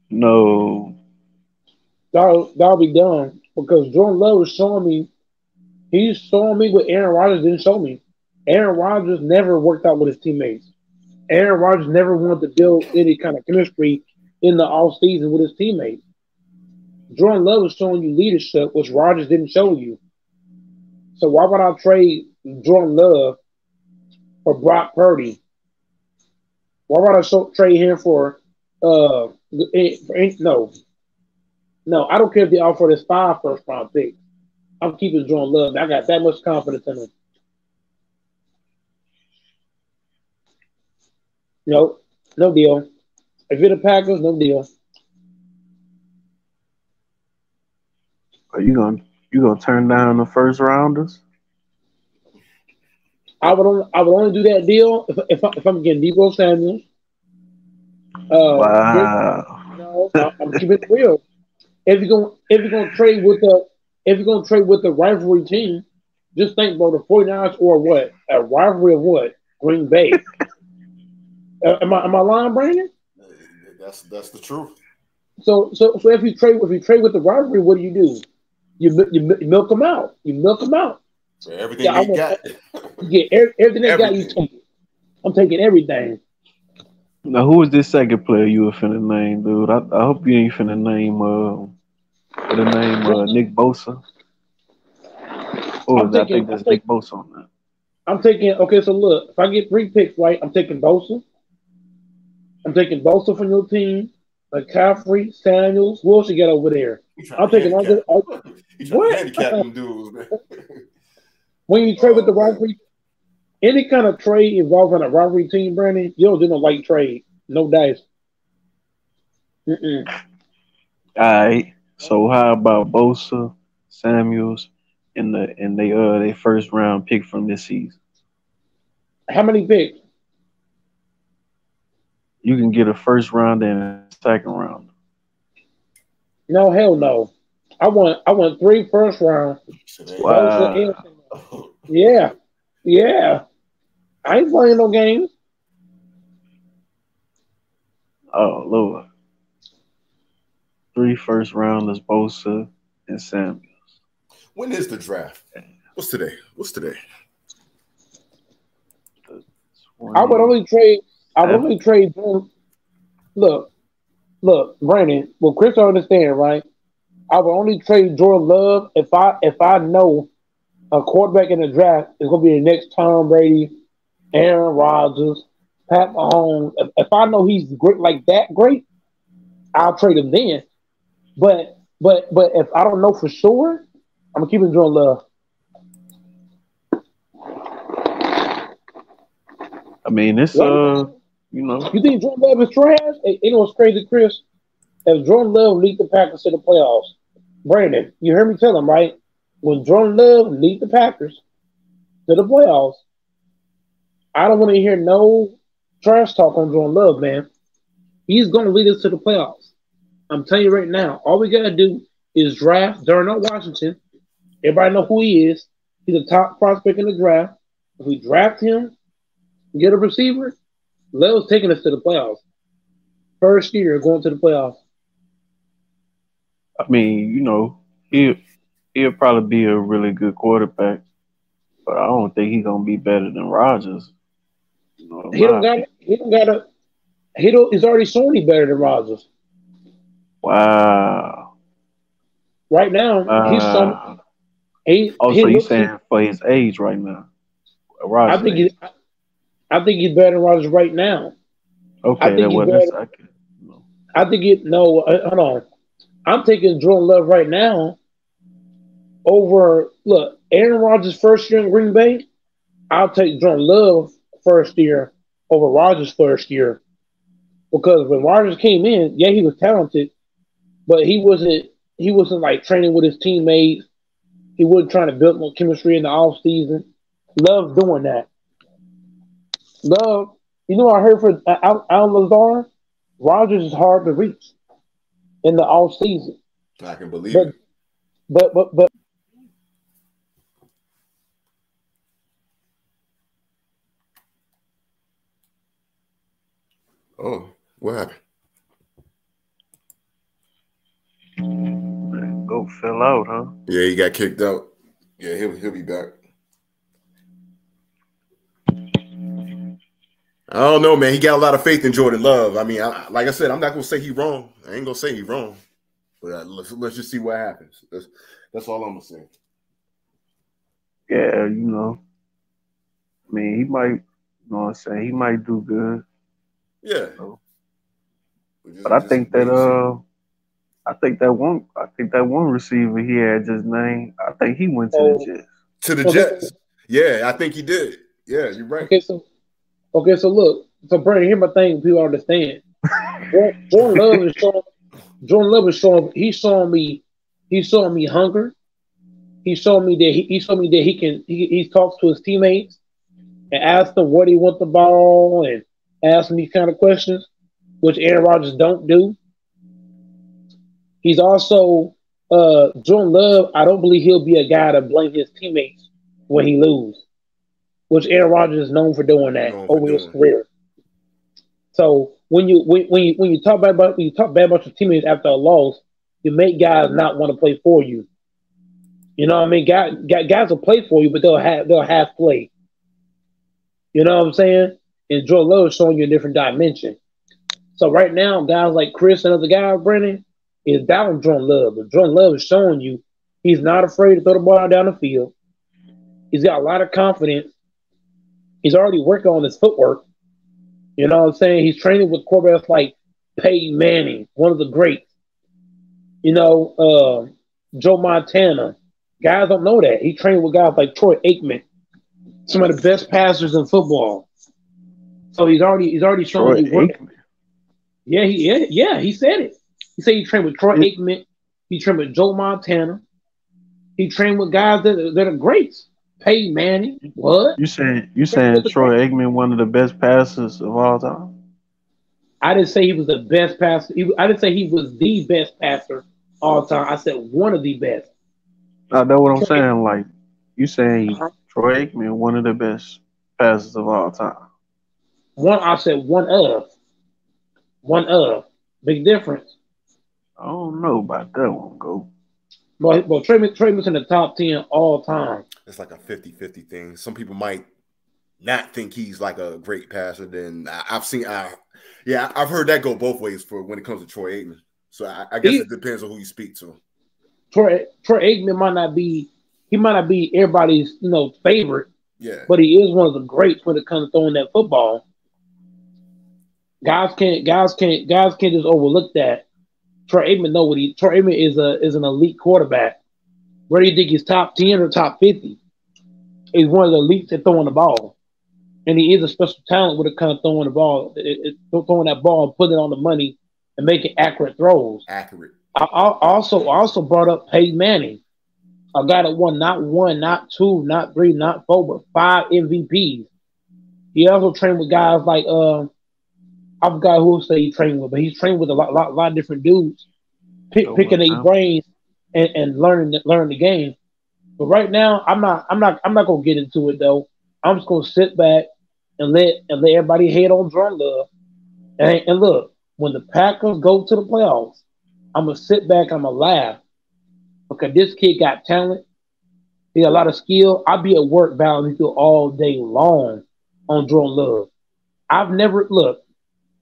No. That'll be dumb because Jordan Love is showing me. He's showing me what Aaron Rodgers didn't show me. Aaron Rodgers never worked out with his teammates. Aaron Rodgers never wanted to build any kind of chemistry in the off season with his teammates. Jordan Love is showing you leadership, which Rodgers didn't show you. So why would I trade Jordan Love for Brock Purdy? Why would I trade him for no? No, I don't care if they offer us 5 first round picks. I'm keeping Jordan Love. I got that much confidence in him. No, no deal. If you're the Packers, no deal. Are you gonna turn down the first rounders? I would only do that deal if I'm getting Debo Samuel. Wow. No, I'm keeping it real. If you're gonna trade with the rivalry team, just think about the 49ers or what? A rivalry of what? Green Bay. Am I lying, Brandon? That's the truth. So if you trade with the rivalry, what do? You milk them out. You milk them out. For everything they got. You get everything they got. You take it. I'm taking everything. Now, who is this second player you were finna name, dude? I hope you ain't finna name Nick Bosa. I think that's Nick Bosa on that. I'm taking so look, if I get 3 picks right, I'm taking Bosa. I'm taking Bosa from your team, McCaffrey, Samuels. Who else you got over there? I'm taking all the what? Handicap them dudes, man. When you trade with the rivalry, any kind of trade involving a rivalry team, Brandon, you don't do no light trade. No dice. All right. So how about Bosa, Samuels, and they first round pick from this season? How many picks? You can get a first round and a second round. No, hell no. I want 3 first round. Wow. Yeah. I ain't playing no games. Oh Lord. 3 first rounders, Bosa and Samuels. When is the draft? What's today? I would only trade. Look, Brandon. Well, Chris will understand, right? I would only trade Jordan Love if I know a quarterback in the draft is going to be the next Tom Brady, Aaron Rodgers, Pat Mahomes. If I know he's great like that, great, I'll trade him then. But if I don't know for sure, I'm keeping Jordan Love. I mean, it's You think Jordan Love is trash? Hey, you know what's crazy, Chris? If Jordan Love lead the Packers to the playoffs, Brandon, you heard me tell him, right? When Jordan Love lead the Packers to the playoffs, I don't want to hear no trash talk on Jordan Love, man. He's going to lead us to the playoffs. I'm telling you right now, all we got to do is draft Darnell Washington. Everybody know who he is. He's a top prospect in the draft. If we draft him, get a receiver, Leo's taking us to the playoffs. First year going to the playoffs. I mean, he'll probably be a really good quarterback, but I don't think he's gonna be better than Rodgers. He's already shown he's better than Rodgers. Wow. Right now, he's some. So you saying for his age right now? I think he's better than Rodgers right now. Okay, I think he's better. Hold on. I'm taking Jordan Love right now over. Look, Aaron Rodgers' first year in Green Bay. I'll take Jordan Love first year over Rodgers' first year because when Rodgers came in, yeah, he was talented, but he wasn't like training with his teammates. He wasn't trying to build more chemistry in the off season. Love doing that. Love, I heard for Alan Lazar, Rodgers is hard to reach in the off season. I can believe it. But Oh, what happened? Go fill out, huh? Yeah, he got kicked out. Yeah, he'll be back. I don't know, man. He got a lot of faith in Jordan Love. I mean, like I said, I'm not gonna say he's wrong. I ain't gonna say he's wrong. But let's just see what happens. That's all I'm gonna say. Yeah, you know. I mean, he might, you know what I'm saying? He might do good. Yeah. So, Just, but I just think wait and see. I think that one receiver he had just named, I think he went to the So, Jets. To the okay, Jets. Yeah, I think he did. Yeah, you're right. so look, so Brandon, here's my thing. People understand. Jordan Love is showing. Jordan Love is showing. He's showing me. He's showing me hunger. He's showing me that he showed me that he talks to his teammates and asks them what he wants the ball and asks them these kind of questions, which Aaron Rodgers don't do. He's also Jordan Love. I don't believe he'll be a guy to blame his teammates when he loses, which Aaron Rodgers is known for doing that over his career. So when you talk bad about your teammates after a loss, you make guys not want to play for you. You know what I mean? Guys will play for you, but they'll half play. You know what I'm saying? And Jordan Love is showing you a different dimension. So right now, guys like Chris and other guys, Brennan, is down Jordan Love. But Jordan Love is showing you he's not afraid to throw the ball down the field. He's got a lot of confidence. He's already working on his footwork. You know what I'm saying? He's training with quarterbacks like Peyton Manning, one of the greats. You know, Joe Montana. Guys don't know that. He trained with guys like Troy Aikman, some of the best passers in football. So he's already showing you work. Yeah, he said it. He said he trained with Troy Aikman. He trained with Joe Montana. He trained with guys that are greats. Peyton Manning. What? You saying Troy Aikman one of the best passers of all time? I didn't say he was the best passer. I didn't say he was the best passer all time. I said one of the best. I know what I'm saying. Like you saying Troy Aikman one of the best passers of all time. I said one of. Big difference. I don't know about that one, go. Well, Trey was in the top 10 all time. It's like a 50-50 thing. Some people might not think he's like a great passer. Then I've heard that go both ways for when it comes to Troy Aikman. So I guess it depends on who you speak to. Troy Aikman might not be everybody's favorite. Yeah. But he is one of the greats when it comes to throwing that football. Guys can't just overlook that. Troy Aikman is an elite quarterback. Where do you think he's top 10 or top 50? He's one of the elites at throwing the ball. And he is a special talent when it comes to throwing the ball. Throwing that ball and putting it on the money and making accurate throws. Accurate. I also brought up Peyton Manning, a guy that won not one, not two, not three, not four, but 5 MVPs. He also trained with guys like I forgot who he trained with, but he's trained with a lot of different dudes, picking their brains and learning the game. But right now, I'm not gonna get into it though. I'm just gonna sit back and let everybody hate on Jordan Love. And look, when the Packers go to the playoffs, I'm gonna sit back. I'm gonna laugh because this kid got talent. He got a lot of skill. I'll be at work battling all day long on Jordan Love.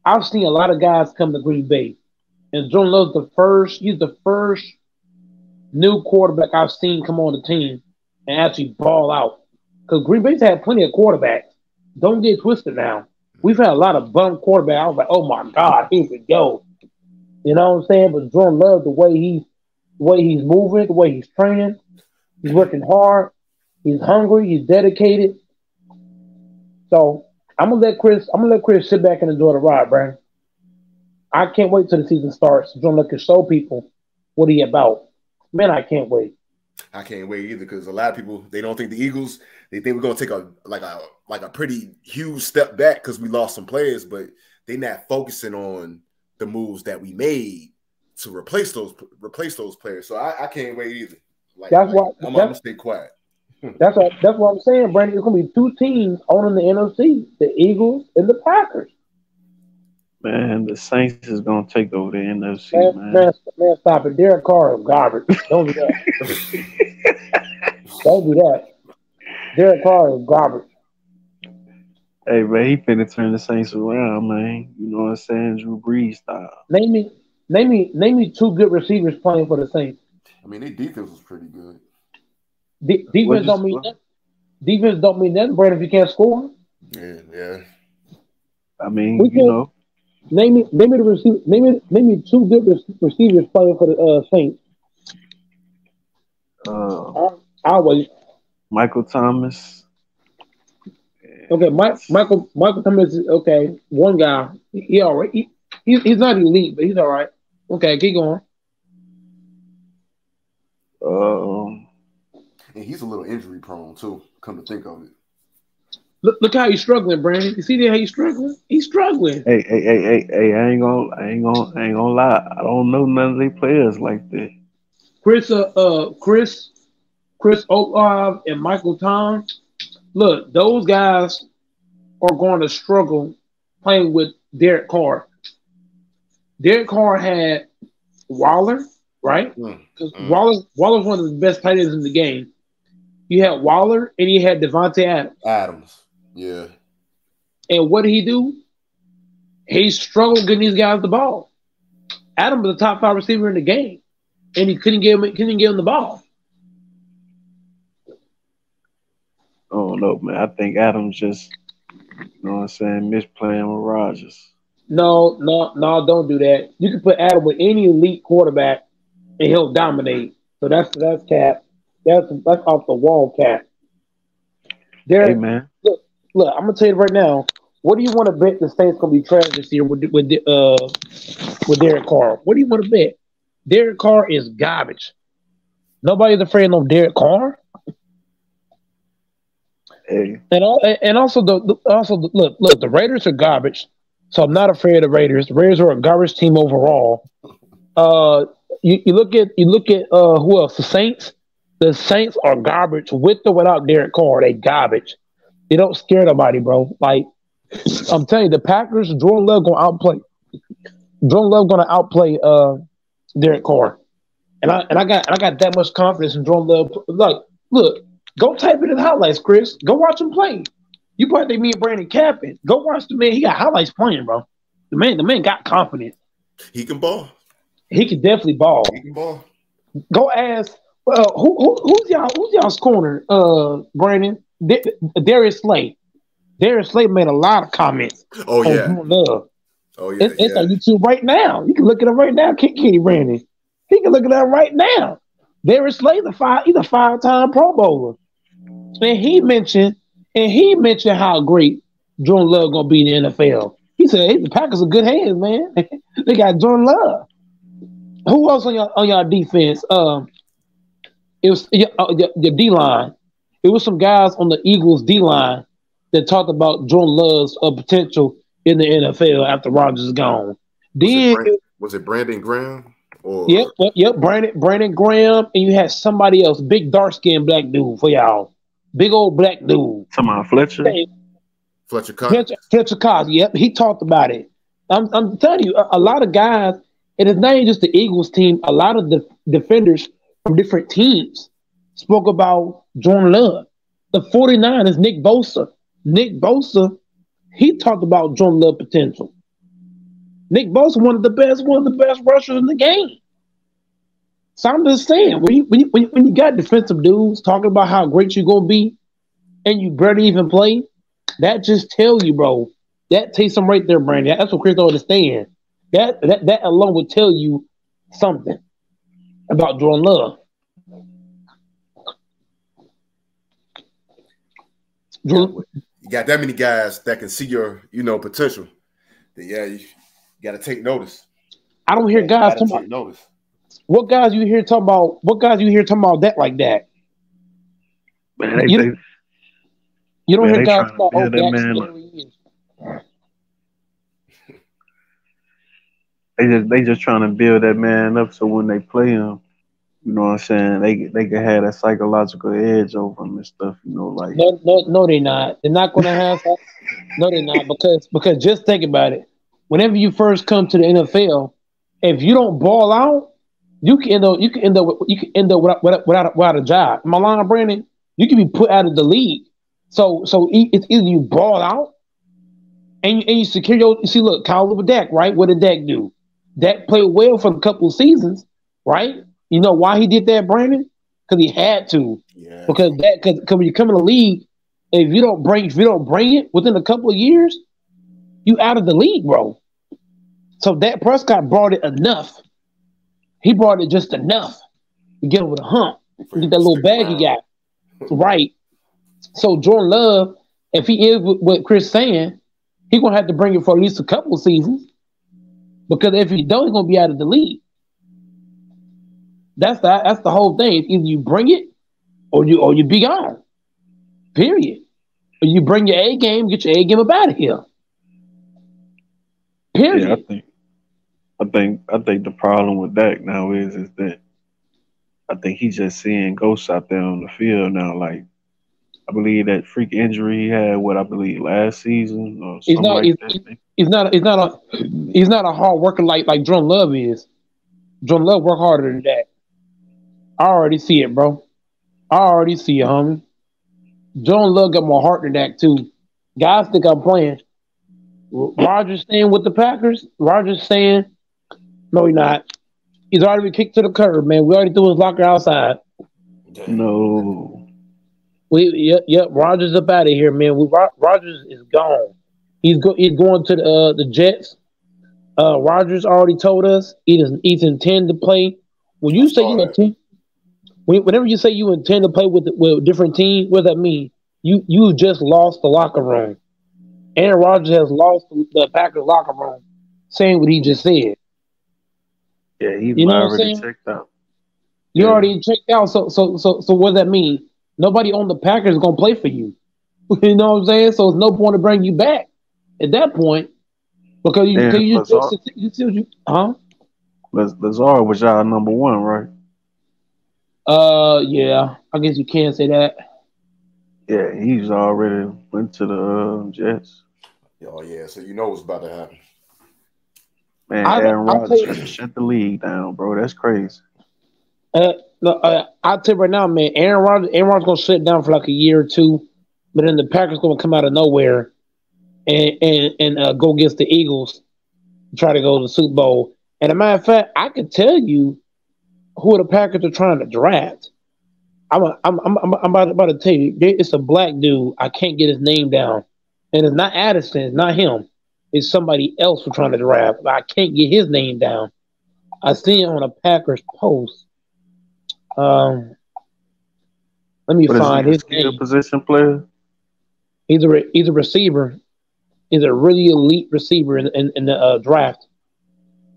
I've seen a lot of guys come to Green Bay, and Jordan Love's he's the first new quarterback I've seen come on the team and actually ball out. Because Green Bay's had plenty of quarterbacks. Don't get twisted now. We've had a lot of bum quarterbacks. I was like, oh my God, here we go. You know what I'm saying? But Jordan Love, the way he's moving, the way he's training, he's working hard, he's hungry, he's dedicated. So I'm gonna let Chris sit back and enjoy the ride, Brian. I can't wait till the season starts. Jordan Love can show people what he about. Man, I can't wait. I can't wait either because a lot of people they don't think the Eagles. They think we're gonna take a pretty huge step back because we lost some players, but they're not focusing on the moves that we made to replace those players. So I can't wait either. I'm gonna stay quiet. That's what I'm saying, Brandon. It's gonna be 2 teams owning the NFC: the Eagles and the Packers. Man, the Saints is gonna take over the NFC, Man, stop it. Derek Carr is garbage. Don't do that. Don't do that. Derek Carr is garbage. Hey man, he finna turn the Saints around, man. You know what I'm saying? Drew Brees style. Name me two good receivers playing for the Saints. I mean, their defense was pretty good. Defense don't mean nothing. Defense don't mean nothing, Brandon, if you can't score. Yeah. I mean, you know. Name me the receiver. Name me two good receivers playing for the Saints. I'll wait. Michael Thomas. Okay, Michael Thomas is okay. One guy. He all right. He's not elite, but he's all right. Okay, keep going. And he's a little injury prone too. Come to think of it. Look how he's struggling, Brandon. You see how he's struggling? He's struggling. Hey! I ain't gonna lie. I don't know none of these players like that. Chris Olave and Michael Tom. Look, those guys are going to struggle playing with Derek Carr. Derek Carr had Waller, right? Because Waller's one of the best tight ends in the game. You had Waller and you had Devontae Adams. Yeah. And what did he do? He struggled getting these guys the ball. Adams was the top 5 receiver in the game, and he couldn't get him the ball. Oh no, man. I think Adams just, you know what I'm saying, missed playing with Rodgers. No, don't do that. You can put Adams with any elite quarterback, and he'll dominate. So that's cap. That's off the wall cap. Hey man, look, I'm gonna tell you right now. What do you want to bet the Saints gonna be trash this year with Derek Carr? What do you want to bet? Derek Carr is garbage. Nobody's afraid of no Derek Carr. Hey. And also look, the Raiders are garbage, so I'm not afraid of the Raiders. The Raiders are a garbage team overall. You look at who else? The Saints. The Saints are garbage with or without Derek Carr. They garbage. They don't scare nobody, bro. Like I'm telling you, the Packers, Jordan Love gonna outplay Derek Carr, and I got that much confidence in Jordan Love. Like, look, go type it in highlights, Chris. Go watch him play. You probably think me and Brandon capping. Go watch the man. He got highlights playing, bro. The man got confidence. He can ball. He can definitely ball. He can ball. Go ask. Who's y'all's corner? Brandon. Darius Slay. Darius Slay made a lot of comments. Oh yeah. On Love. Oh yeah. It's on YouTube right now. You can look it up right now. Kenny Brandon. He can look it up right now. Darius Slay, he's a 5-time Pro Bowler, and he mentioned how great Jordan Love gonna be in the NFL. He said, "Hey, the Packers are good hands, man. They got Jordan Love." Who else on your defense? It was your D line. It was some guys on the Eagles D line that talked about Jordan Love's potential in the NFL after Rodgers is gone. Was it Brandon Graham? Or... Yep. Brandon Graham, and you had somebody else, big dark skinned black dude for y'all, big old black dude. Come on, Fletcher. Fletcher Cox. Fletcher Cox. Yep, he talked about it. I'm telling you, a lot of guys. And it's not even just the Eagles team. A lot of the defenders from different teams spoke about Jordan Love. The 49ers, Nick Bosa. Nick Bosa, he talked about Jordan Love potential. Nick Bosa, one of the best rushers in the game. So I'm just saying, when you got defensive dudes talking about how great you're gonna be, and you barely even play, that just tells you, bro. That takes them right there, Brandon. That's what Chris don't understand. That alone would tell you something about Jordan Love. You got that many guys that can see your, potential. Then you got to take notice. I don't hear guys talking about notice. What guys you hear talking about? What guys you hear talking about that like that? Man, you don't hear guys talking about that man. They just trying to build that man up so when they play him, you know what I'm saying, they can have that psychological edge over him and stuff, like. No, they're not. They're not going to have that. No, they're not, because just think about it. whenever you first come to the NFL, if you don't ball out, you can end up without a job. Am I lying, Brandon? You can be put out of the league. So it's either you ball out and you secure your. You see, look, Kyle with Dak, right? What did Dak do? Dak played well for a couple of seasons, right? You know why he did that, Brandon? Because he had to. Yeah. Because when you come in the league, if you don't bring it within a couple of years, you out of the league, bro. So Dak Prescott brought it enough. He brought it just enough to get over the hump, get that little bag he got. Right. So Jordan Love, if he is what Chris saying, he gonna have to bring it for at least a couple of seasons. Because if he don't, he's gonna be out of the league. That's the whole thing. Either you bring it or you be gone. Period. Or you bring your A game, get your A game up out of here. Period. Yeah, I think the problem with Dak now is that I think he's just seeing ghosts out there on the field now. Like I believe that freak injury he had, last season or something like that. He's not a hard worker like Jordan Love is. Jordan Love work harder than that. I already see it, bro. I already see it, homie. Jordan Love got more heart than that too. Guys think I'm playing. Rodgers staying with the Packers. Rodgers saying, no, he's not. He's already been kicked to the curb, man. We already threw his locker outside. No. Yep. Rodgers up out of here, man. Rodgers is gone. He's going to the Jets. Rodgers already told us he's intend to play. When you say you intend, whenever you say you intend to play with a different team, what does that mean? You just lost the locker room. Aaron Rodgers has lost the Packers locker room, saying what he just said. Yeah, he's already checked out. You already checked out. So what does that mean? Nobody on the Packers is gonna play for you. You know what I'm saying? So it's no point to bring you back at that point because Lazard was y'all number one, right? Yeah, I guess you can say that. Yeah, he's already went to the Jets. Oh yeah, so you know what's about to happen. Man, Aaron Rodgers shut the league down, bro. That's crazy. I'll tell you right now, man. Aaron Rodgers gonna sit down for like a year or two, but then the Packers gonna come out of nowhere and go against the Eagles, try to go to the Super Bowl. And a matter of fact, I can tell you who the Packers are trying to draft. I'm about to tell you. It's a black dude. I can't get his name down, and it's not Addison. It's not him. It's somebody else we're trying to draft. But I can't get his name down. I see it on a Packers post. Let me find his name. Position player. He's a receiver. He's a really elite receiver in the draft.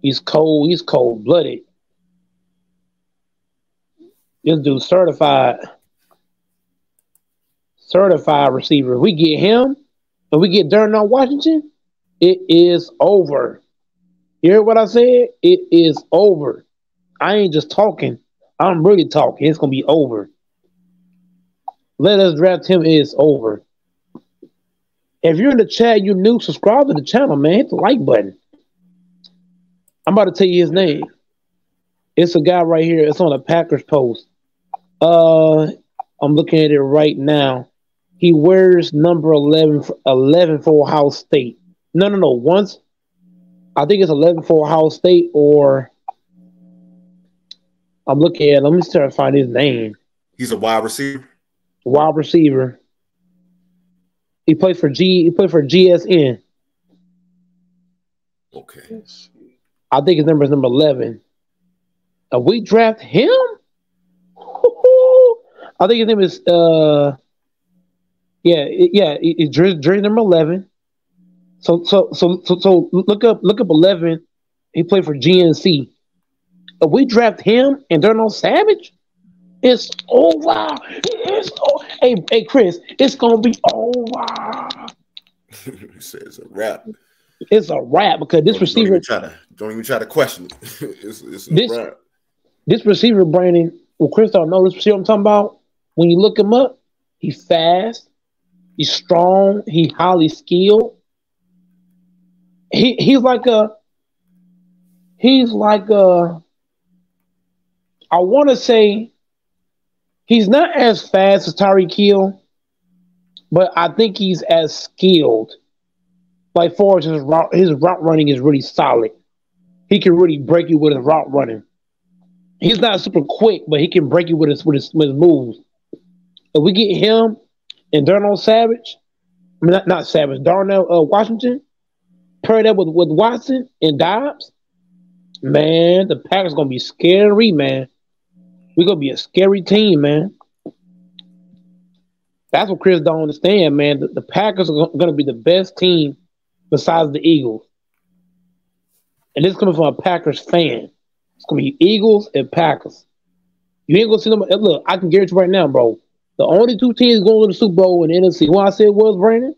He's cold. He's cold blooded. This dude's certified receiver. If we get him, and we get Darnell Washington, it is over. You hear what I said? It is over. I ain't just talking. I'm really talking. It's gonna be over. Let us draft him. It's over. If you're in the chat, you're new, subscribe to the channel, man. Hit the like button. I'm about to tell you his name. It's a guy right here. It's on a Packers post. I'm looking at it right now. He wears number 11 for Ohio State. No. Once, I think it's 11 for Ohio State, or I'm looking at. Let me start to find his name. He's a wide receiver. Wide receiver. He plays for GSN. Okay. I think his number is number 11. If we draft him, I think his name is it's jersey number 11. So look up 11. He played for GNC. If we draft him and Darnell Savage, it's over. Hey Chris, it's gonna be over. He says it's a wrap. It's a wrap because this receiver don't even try to question it. It's a wrap. This receiver, Brandon, well, Chris don't know this receiver I'm talking about. When you look him up, he's fast, he's strong, he's highly skilled. he's like a I want to say he's not as fast as Tyreek Hill, but I think he's as skilled. Like far as his route running is really solid. He can really break you with his route running. He's not super quick, but he can break you with his moves. If we get him and Darnell Savage, I mean not Savage, Darnell Washington, pair that with Watson and Dobbs, man, the Packers gonna be scary, man. We're gonna be a scary team, man. That's what Chris don't understand, man. The Packers are gonna be the best team besides the Eagles. And this is coming from a Packers fan. It's gonna be Eagles and Packers. You ain't gonna see them. Look, I can guarantee you right now, bro. The only two teams going to the Super Bowl in the NFC, who I said was Brandon,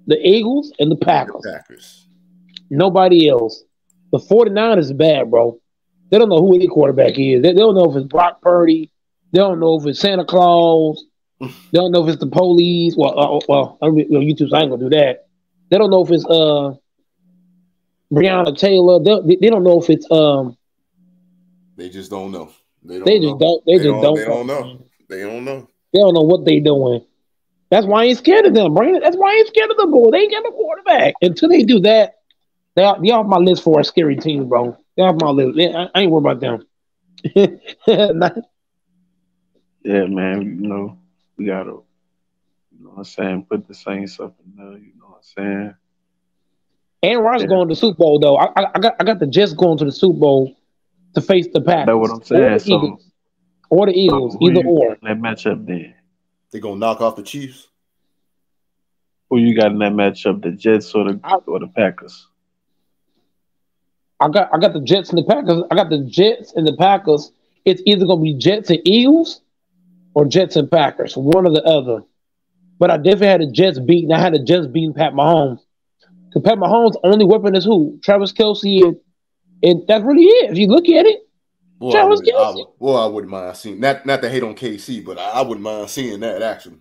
the Eagles and the Packers. Nobody else. The 49ers is bad, bro. They don't know who their quarterback is. They don't know if it's Brock Purdy. They don't know if it's Santa Claus. They don't know if it's the police. Well, YouTube, so I ain't gonna do that. They don't know if it's Breonna Taylor. They don't know if it's They just don't know. They just don't know. They don't know. They don't know what they doing. That's why I ain't scared of them, Brandon. That's why I ain't scared of them, boy. They ain't got a quarterback. Until they do that, they off my list for a scary team, bro. They off my list. I ain't worried about them. Yeah, man. You know, we gotta, you know what I'm saying, put the Saints up in there, you know what I'm saying? Aaron Rodgers going to the Super Bowl, though. I got the Jets going to the Super Bowl to face the Packers. That's what I'm saying. Or the Eagles, either or. That matchup then. They gonna knock off the Chiefs. Who you got in that matchup? The Jets or the Packers? I got the Jets and the Packers. I got the Jets and the Packers. It's either gonna be Jets and Eagles or Jets and Packers, one or the other. But I definitely had the Jets beaten. I had the Jets beating Pat Mahomes. Because Pat Mahomes' only weapon is who? Travis Kelce, and that's really it. If you look at it, Well, Travis Kelce. I wouldn't mind seeing not to hate on KC, but I wouldn't mind seeing that actually.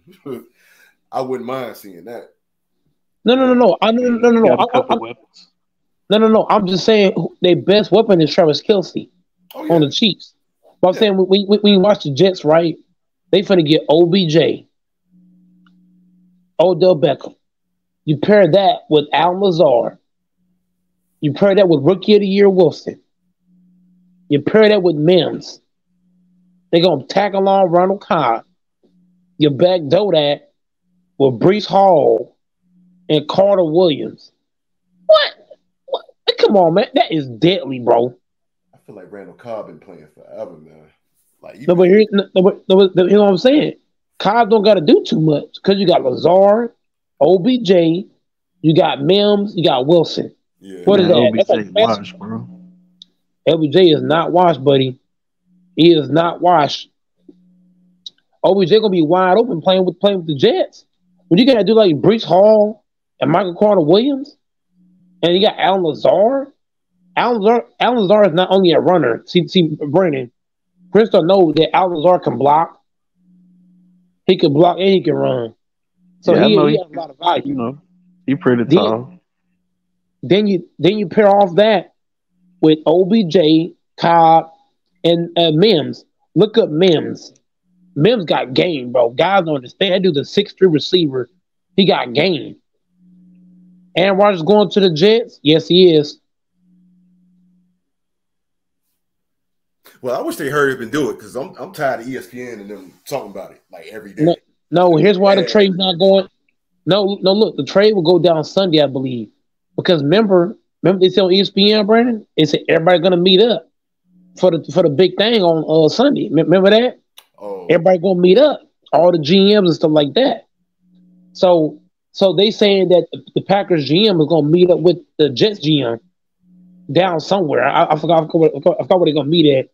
I wouldn't mind seeing that. No. No. I'm just saying their best weapon is Travis Kelce on the Chiefs. But I'm saying when you watch the Jets, right? They finna get OBJ, Odell Beckham. You pair that with Al Lazard. You pair that with Rookie of the Year Wilson. You pair that with Mims. They're going to tag along Ronald Cobb. You backdoor that with Brees Hall and Carter Williams. What? Come on, man. That is deadly, bro. I feel like Randall Cobb been playing forever, man. Like here's what I'm saying. Cobb don't got to do too much because you got Lazard, OBJ, you got Mims, you got Wilson. Yeah, what is that? OBJ That's like washed, bro. OBJ is not washed, buddy. He is not washed. OBJ gonna be wide open playing with the Jets. When you gotta do like Brees Hall and Michael Carter Williams, and you got Alan Lazard. Alan Lazard is not only a runner. See, Brandon, Chris don't know that Alan Lazard can block. He can block and he can run. So he has a lot of value. You know, he pretty tall. Then you pair off that with OBJ, Cobb, and Mims. Look up Mims. Mims got game, bro. Guys don't understand. That dude's a 6'3" receiver. He got game. Aaron Rodgers going to the Jets? Yes, he is. Well, I wish they hurry up and do it because I'm tired of ESPN and them talking about it like every day. No, here's why the trade's not going. No, look, the trade will go down Sunday, I believe. Because remember they said on ESPN, Brandon, they said everybody's gonna meet up for the big thing on Sunday. Remember that? Oh. Everybody gonna meet up, all the GMs and stuff like that. So they saying that the Packers GM is gonna meet up with the Jets GM down somewhere. I forgot where they're gonna meet at.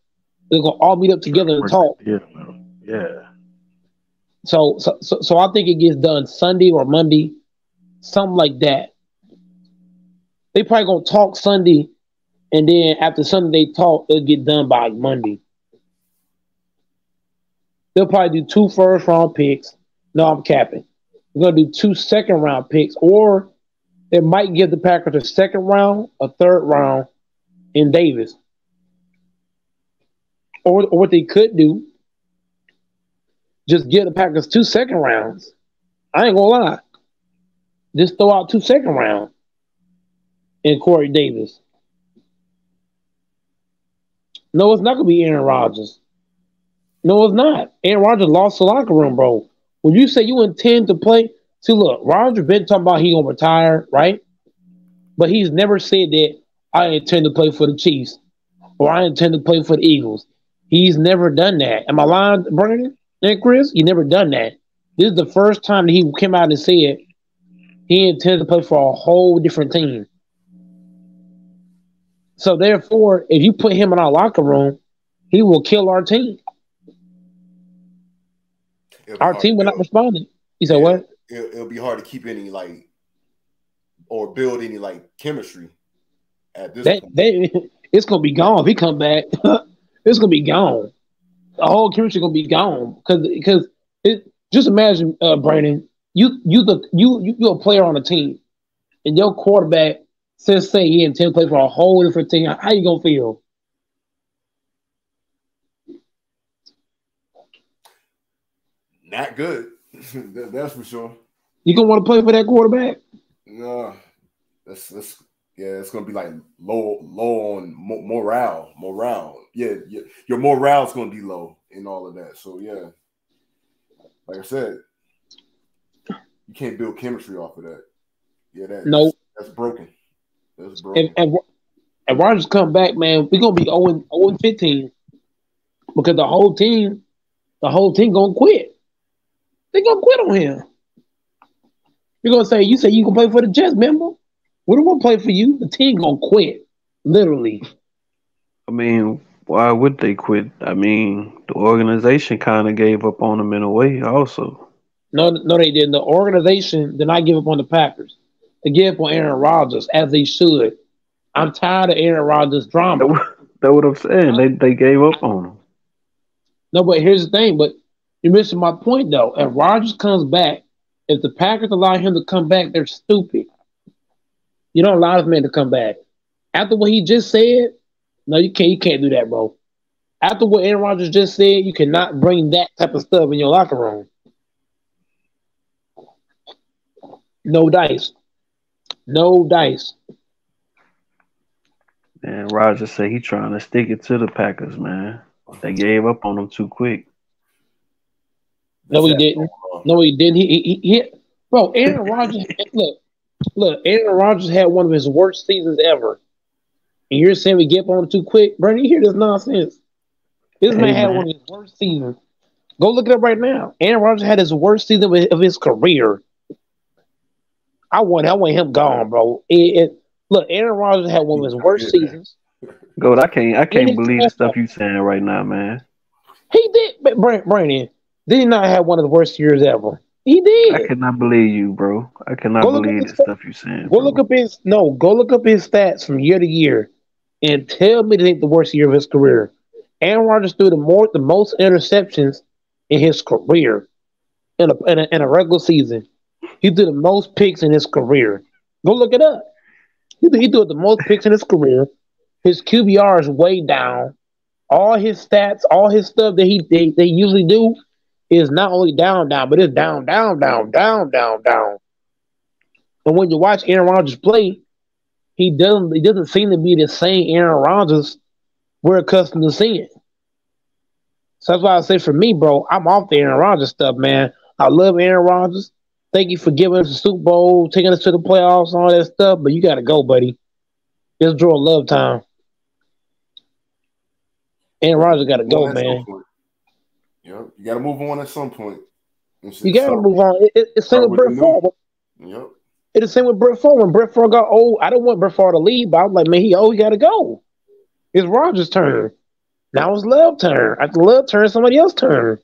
They're gonna all meet up together and talk. Yeah. So I think it gets done Sunday or Monday, something like that. They probably gonna talk Sunday, and then after Sunday they talk, it'll get done by Monday. They'll probably do 2 first-round picks. No, I'm capping. We're gonna do 2 second-round picks, or It might give the Packers a second round, a third round in Davis. Or what they could do, just give the Packers 2 second rounds. I ain't gonna lie. Just throw out 2 second rounds in Corey Davis. No, it's not gonna be Aaron Rodgers. No, it's not. Aaron Rodgers lost the locker room, bro. When you say you intend to play, see, look, Rodgers been talking about he gonna retire, right? But he's never said that I intend to play for the Chiefs or I intend to play for the Eagles. He's never done that. Am I lying, Brandon and Chris? He never done that. This is the first time that he came out and said he intended to play for a whole different team. So therefore, if you put him in our locker room, he will kill our team. Our team will not respond. You said what? It'll be hard to keep any or build any chemistry at this point. It's gonna be gone if he come back. It's gonna be gone. The whole chemistry gonna be gone because just imagine, Brandon, you're a player on a team, and your quarterback says say he intends to play for a whole different team. How you gonna feel? Not good. That's for sure. You gonna want to play for that quarterback? No, it's gonna be low on morale. Yeah, your morale's gonna be low and all of that. So yeah, like I said, you can't build chemistry off of that. Yeah, that's broken. That's broken. And Rodgers come back, man. We're gonna be 0-15 because the whole team gonna quit. They gonna quit on him. You're gonna say you gonna play for the Jets, remember? We don't want to play for you. The team gonna quit, literally. I mean, why would they quit? I mean, the organization kind of gave up on them in a way, also. No, they didn't. The organization did not give up on the Packers. They gave up on Aaron Rodgers, as they should. I'm tired of Aaron Rodgers' drama. That's what I'm saying. They gave up on him. No, but here's the thing. But you're missing my point, though. If Rodgers comes back, if the Packers allow him to come back, they're stupid. You don't allow this man to come back. After what he just said, no, you can't. You can't do that, bro. After what Aaron Rodgers just said, you cannot bring that type of stuff in your locker room. No dice. No dice. And Rodgers said he trying to stick it to the Packers, man. They gave up on him too quick. No, he didn't. No, he didn't. He bro, Aaron Rodgers, look, Aaron Rodgers had one of his worst seasons ever. And you're saying we get up on him too quick? Brandon, you hear this nonsense? This man had one of his worst seasons. Go look it up right now. Aaron Rodgers had his worst season of his career. I want him gone, bro. Look, Aaron Rodgers had one of his worst seasons. Goat, I can't believe the stuff you saying right now, man. He did, but Brandon, did he not have one of the worst years ever? He did. I cannot believe you, bro. I cannot believe the stuff you saying. Go look up his stats from year to year and tell me it ain't the worst year of his career. Aaron Rodgers threw the most interceptions in his career in a regular season. He threw the most picks in his career. Go look it up. He threw the most picks in his career. His QBR is way down. All his stats, all his stuff that they usually do is not only down, but it's down. And when you watch Aaron Rodgers play, he doesn't seem to be the same Aaron Rodgers we're accustomed to seeing. So that's why I say for me, bro, I'm off the Aaron Rodgers stuff, man. I love Aaron Rodgers. Thank you for giving us the Super Bowl, taking us to the playoffs, and all that stuff, but you got to go, buddy. It's draw love time. Aaron Rodgers got to go, man. Yep, you got to move on at some point. You got to move on. It's the same with Brett Favre. Yep. It's the same with Brett Favre. When Brett Favre got old, I don't want Brett Favre to leave, but I was like, man, he got to go. It's Rodgers' turn. Now it's Love's turn. After Love's turn, somebody else's turn.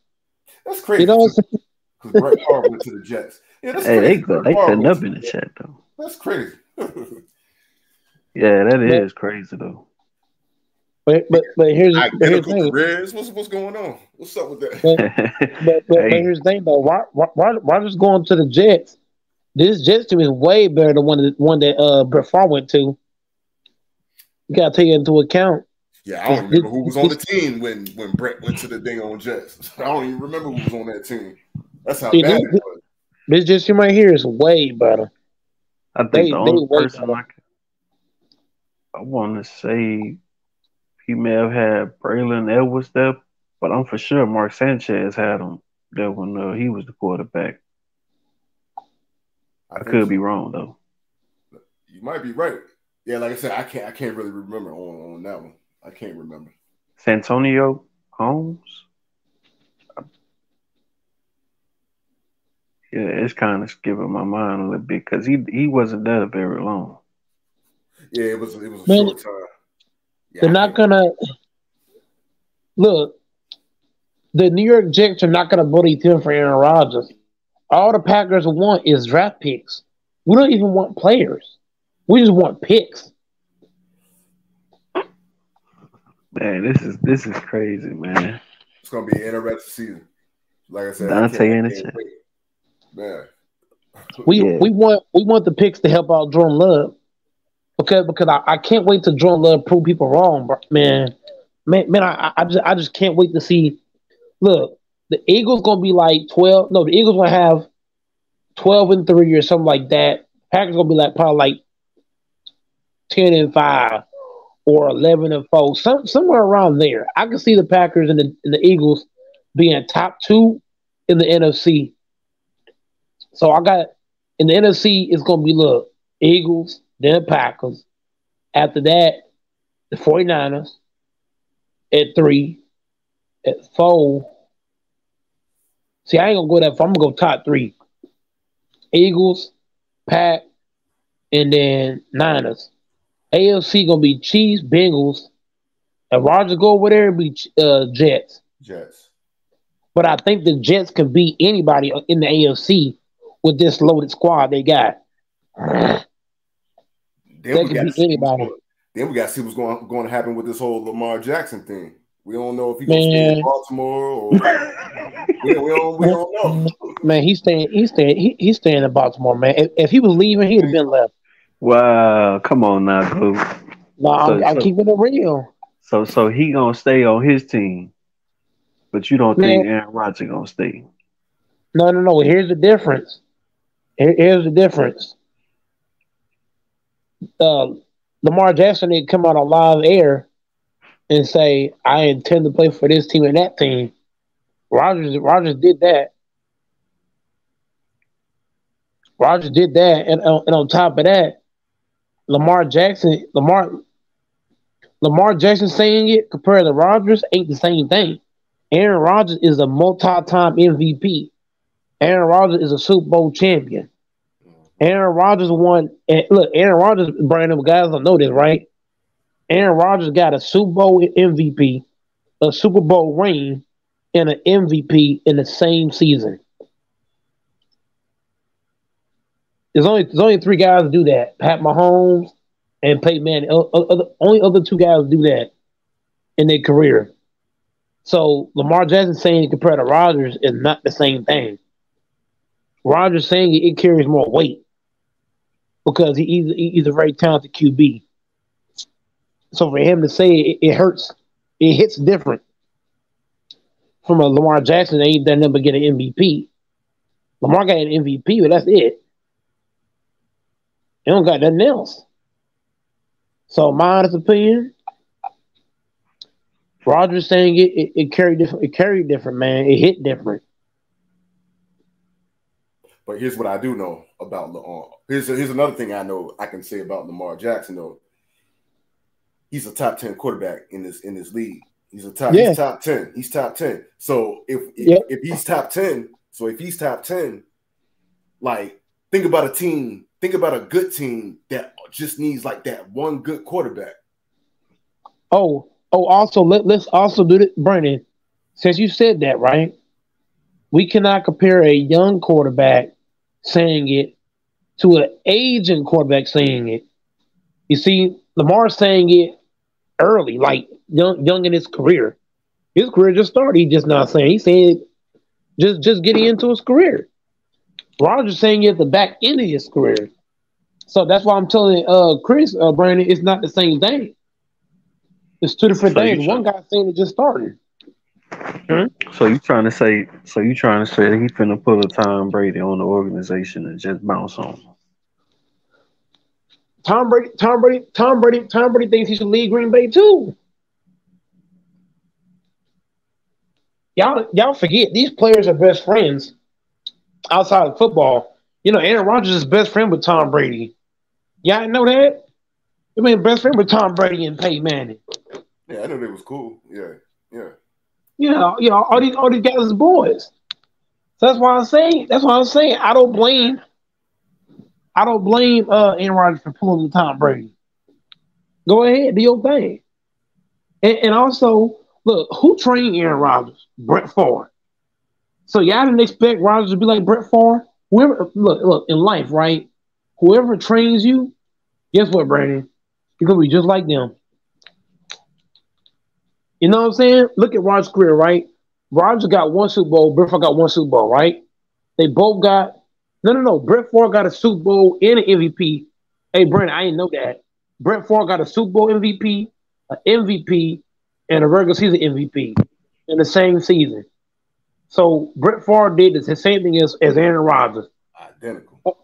That's crazy. You know what I'm saying? Because Brett Favre went to the Jets. Yeah, that's crazy. They cutting up in the chat, though. That's crazy. Yeah, that is crazy, though. But here's the thing. Careers. What's going on? What's up with that? But here's the thing, though. Rodgers going to the Jets This Jets team is way better than one that Brett Favre went to. You gotta take it into account. Yeah, I don't remember who was on the team when Brett went to the dang on Jets. I don't even remember who was on that team. That's how bad it was. This Jets team right here is way better. I think the only person I want to say he may have had Braylon Edwards there, but I'm for sure Mark Sanchez had him there when he was the quarterback. I could be wrong though. You might be right. Yeah, like I said, I can't really remember on that one. I can't remember. Santonio Holmes. Yeah, it's kind of skipping my mind a little bit because he wasn't there very long. Yeah, it was a short time. Yeah, they're not gonna look. The New York Jets are not gonna bully them for Aaron Rodgers. All the Packers want is draft picks. We don't even want players. We just want picks. Man, this is crazy, man. It's gonna be an interesting season. Like I said, Dante in the chat. Man. We want the picks to help out Jordan Love. Because I can't wait to Jordan Love prove people wrong, bro. Man, I just can't wait to see. Look, the Eagles gonna be like 12. No, the Eagles gonna have 12-3 or something like that. Packers gonna be like probably like 10-5 or 11-4, somewhere around there. I can see the Packers and the Eagles being top 2 in the NFC. So I got in the NFC, it's gonna be Eagles, then the Packers. After that, the 49ers at 3, at 4. See, I ain't gonna go that far. I'm gonna go top 3. Eagles, Pack, and then Niners. AFC gonna be Chiefs, Bengals. If Rodgers go over there, it'll be Jets. But I think the Jets can beat anybody in the AFC with this loaded squad they got. They can beat anybody. Then we got to see what's going to happen with this whole Lamar Jackson thing. We don't know if he's going to stay in Baltimore or we don't know. Man, he's staying in Baltimore, man. If he was leaving, he'd have been left. Wow, come on now, dude. No, I'm keeping it real. So he gonna stay on his team, but you don't think Aaron Rodgers gonna stay? No. Here's the difference. Here's the difference. Lamar Jackson didn't come out on live air and say, "I intend to play for this team and that team." Rodgers did that. Rodgers did that, and on top of that, Lamar Jackson saying it compared to Rodgers ain't the same thing. Aaron Rodgers is a multi-time MVP. Aaron Rodgers is a Super Bowl champion. Aaron Rodgers won. And look, Aaron Rodgers, Brandon, guys don't know this, right? Aaron Rodgers got a Super Bowl MVP, a Super Bowl ring, and an MVP in the same season. There's only 3 guys who do that: Pat Mahomes and Peyton Manning. Only other 2 guys do that in their career. So Lamar Jackson saying it compared to Rodgers is not the same thing. Rodgers saying it carries more weight because he's a very talented QB. So for him to say it hurts, it hits different. From a Lamar Jackson, they ain't done nothing but get an MVP. Lamar got an MVP, but that's it. They don't got nothing else. So my honest opinion, Rodgers saying it carried different. It carried different, man. It hit different. But here's what I do know about Lamar. Here's another thing I know I can say about Lamar Jackson though. He's a top 10 quarterback in this league. He's top 10. He's top 10. So if he's top 10, like think about a team. Think about a good team that just needs like that one good quarterback. Also let's also do it, Brandon. Since you said that, right? We cannot compare a young quarterback saying it to an aging quarterback saying it. You see, Lamar saying it early, like young in his career. His career just started. He's just not saying. He's saying just getting into his career. Rodgers saying at the back end of his career. So that's why I'm telling Chris, Brandon, it's not the same thing. It's two different So you things. One try, guy saying it just started. Hmm? you trying to say that he finna put a Tom Brady on the organization and just bounce on him. Tom Brady thinks he should leave Green Bay too. Y'all forget these players are best friends outside of football. You know, Aaron Rodgers is best friend with Tom Brady. Y'all didn't know that? I mean, best friend with Tom Brady and Peyton Manning. Yeah, I know they was cool. Yeah, yeah. All these guys is boys. So that's why I'm saying. That's why I'm saying. I don't blame Aaron Rodgers for pulling the Tom Brady. Go ahead, do your thing. And also, look, who trained Aaron Rodgers? Brett Favre. So y'all didn't expect Rodgers to be like Brett Favre. Whoever look in life, right? Whoever trains you, guess what, Brandon? You're gonna be just like them. You know what I'm saying? Look at Rodgers' career, right? Rodgers got one Super Bowl, Brett Favre got one Super Bowl, right? They both got no. Brett Favre got a Super Bowl and an MVP. Hey, Brandon, I didn't know that. Brett Favre got a Super Bowl MVP, an MVP, and a regular season MVP in the same season. So Brett Favre did the same thing as Aaron Rodgers. Identical.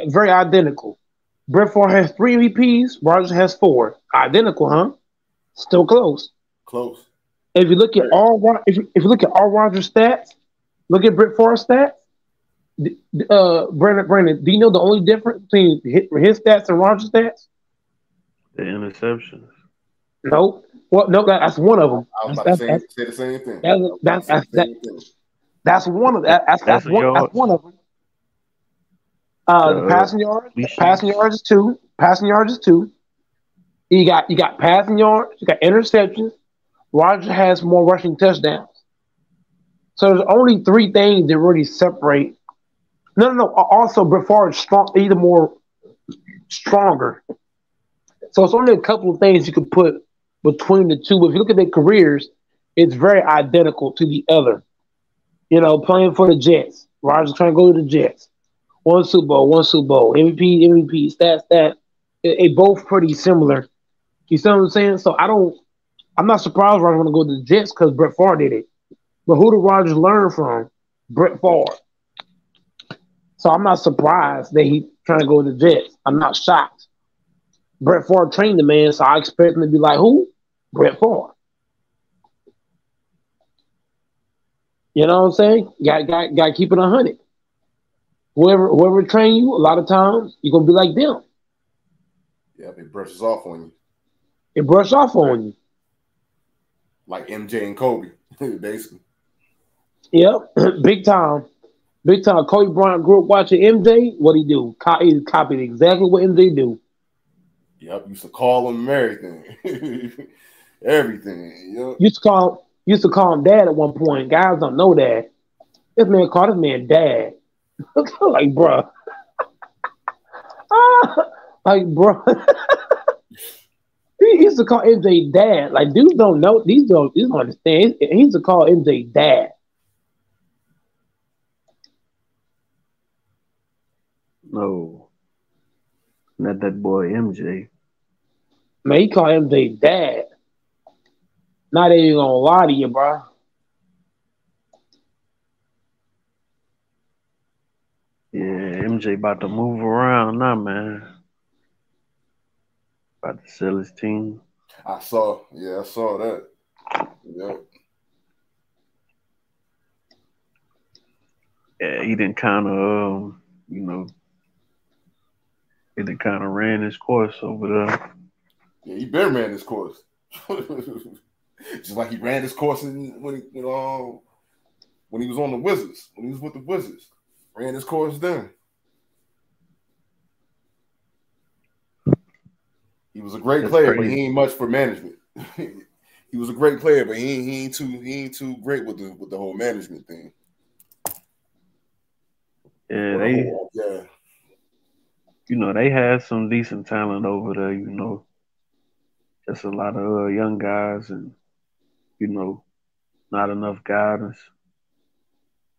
Very identical. Brett Favre has three MVPs. Rodgers has four. Identical, huh? Still close. Close. If you look at if you look at all Rodgers stats, look at Brett Favre's stats. Brandon, do you know the only difference between his stats and Rodgers' stats? The interceptions. No. Well, no, that's one of them. I was about to say the same thing. That's one of that's one of them. The passing yards is two. Passing yards is two. You got passing yards. You got interceptions. Rodgers has more rushing touchdowns. So there's only three things that really separate. No. Also, Brett Favre is strong, either more stronger. So it's only a couple of things you could put between the two. But if you look at their careers, it's very identical to the other. You know, playing for the Jets. Rodgers trying to go to the Jets. One Super Bowl. MVP, stat. They both pretty similar. You see what I'm saying? So I'm not surprised Rodgers want to go to the Jets because Brett Favre did it. But who did Rodgers learn from? Brett Favre. So I'm not surprised that he trying to go to the Jets. I'm not shocked. Brett Favre trained the man, so I expect him to be like, who? Brett Favre. You know what I'm saying? Got to keep it 100. Whoever train you, a lot of times you're gonna be like them. Yeah, it brushes off on you. It brushes off on you. Like MJ and Kobe, basically. Yep, big time. Big time. Kobe Bryant grew up watching MJ. What he do? He copied exactly what MJ do. Yep, used to call him everything. Everything. Yep. Used to call him dad at one point. Guys don't know that. This man called his man dad. Like, bruh. Like, bruh. He used to call MJ dad. Like, dudes don't know. These don't understand. He used to call MJ dad. No, not that boy MJ. Man, he called MJ dad. Not even gonna lie to you, bro. Yeah, MJ about to move around now, man. About to sell his team. I saw that. Yep. Yeah, he didn't kind of, he didn't kind of ran his course over there. Yeah, he been ran his course. Just like he ran his course when he was on the Wizards, when he was with the Wizards. Ran his course then. He was a great player, but he ain't much for management. He was a great player, but he ain't too great with the whole management thing. Yeah, they had some decent talent over there, just a lot of young guys and, not enough guidance.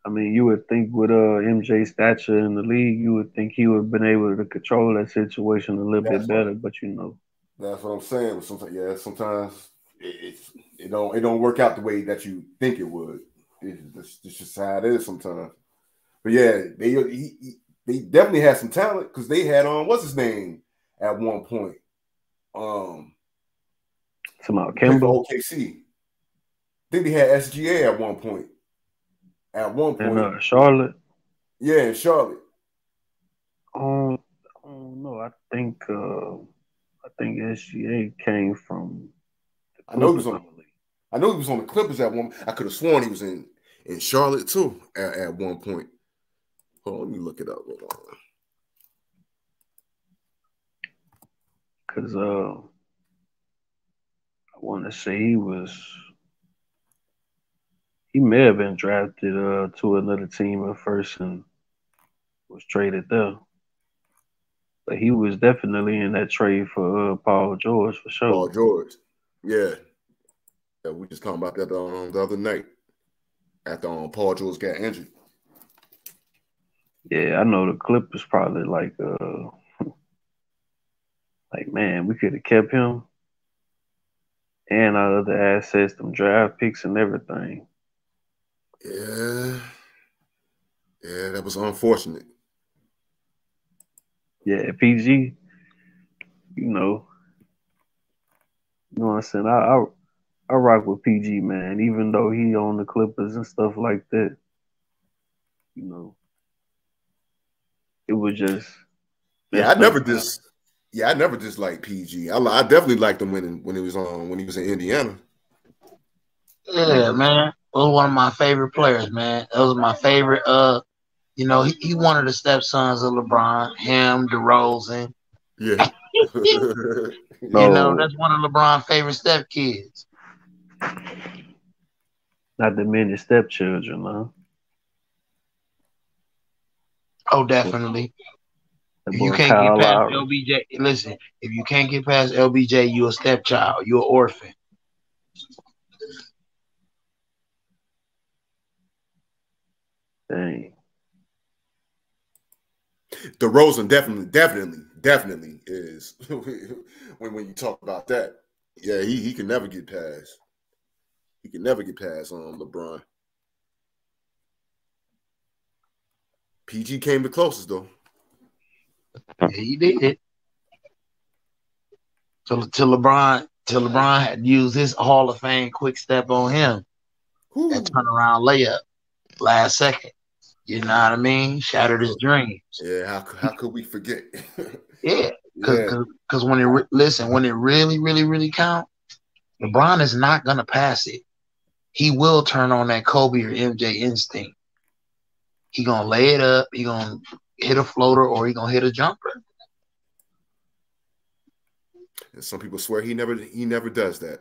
I mean, you would think with MJ's stature in the league, you would think he would have been able to control that situation a little bit That's right. better. But you know, That's what I'm saying. Sometimes it don't work out the way that you think it would. It's just how it is sometimes. But yeah, they definitely had some talent because they had what's his name at one point. Jamal Played for Kimball OKC. I think they had SGA at one point. and Charlotte. Yeah, in Charlotte. I don't know. I think SGA came from the I know he Clippers. was on the Clippers at one. I could have sworn he was in Charlotte too at one point. Hold on, let me look it up. Hold on. Because I want to say he may have been drafted to another team at first and was traded there. But he was definitely in that trade for Paul George for sure. Paul George. Yeah. Yeah, we just talking about that the other night after Paul George got injured. Yeah, I know the Clippers probably like man, we could have kept him and our other assets, them draft picks and everything. Yeah. Yeah, that was unfortunate. Yeah, PG, you know what I'm saying? I rock with PG, man, even though he on the Clippers and stuff like that. You know, it was just Yeah, I messed up. never disliked PG. I definitely liked him when he was in Indiana. Yeah, man. That was one of my favorite players, man. That was my favorite. You know, he one of the stepsons of LeBron. Him, DeRozan. Yeah. You know, that's one of LeBron's favorite stepkids. Not the many stepchildren, huh? Oh, definitely. That If you boy can't get Kyle past Lowry. LBJ, listen. If you can't get past LBJ, you a stepchild. You an orphan. Dang. DeRozan definitely is when you talk about that. Yeah, he can never get past. He can never get past LeBron. PG came the closest though. Yeah, he did it. Till LeBron had used his Hall of Fame quick step on him. That turnaround layup last second. You know what I mean? Shattered his dreams. Yeah, how could we forget? Yeah, Yeah. because when it really count, LeBron is not gonna pass it. He will turn on that Kobe or MJ instinct. He gonna lay it up. He gonna hit a floater or he gonna hit a jumper. And some people swear he never does that.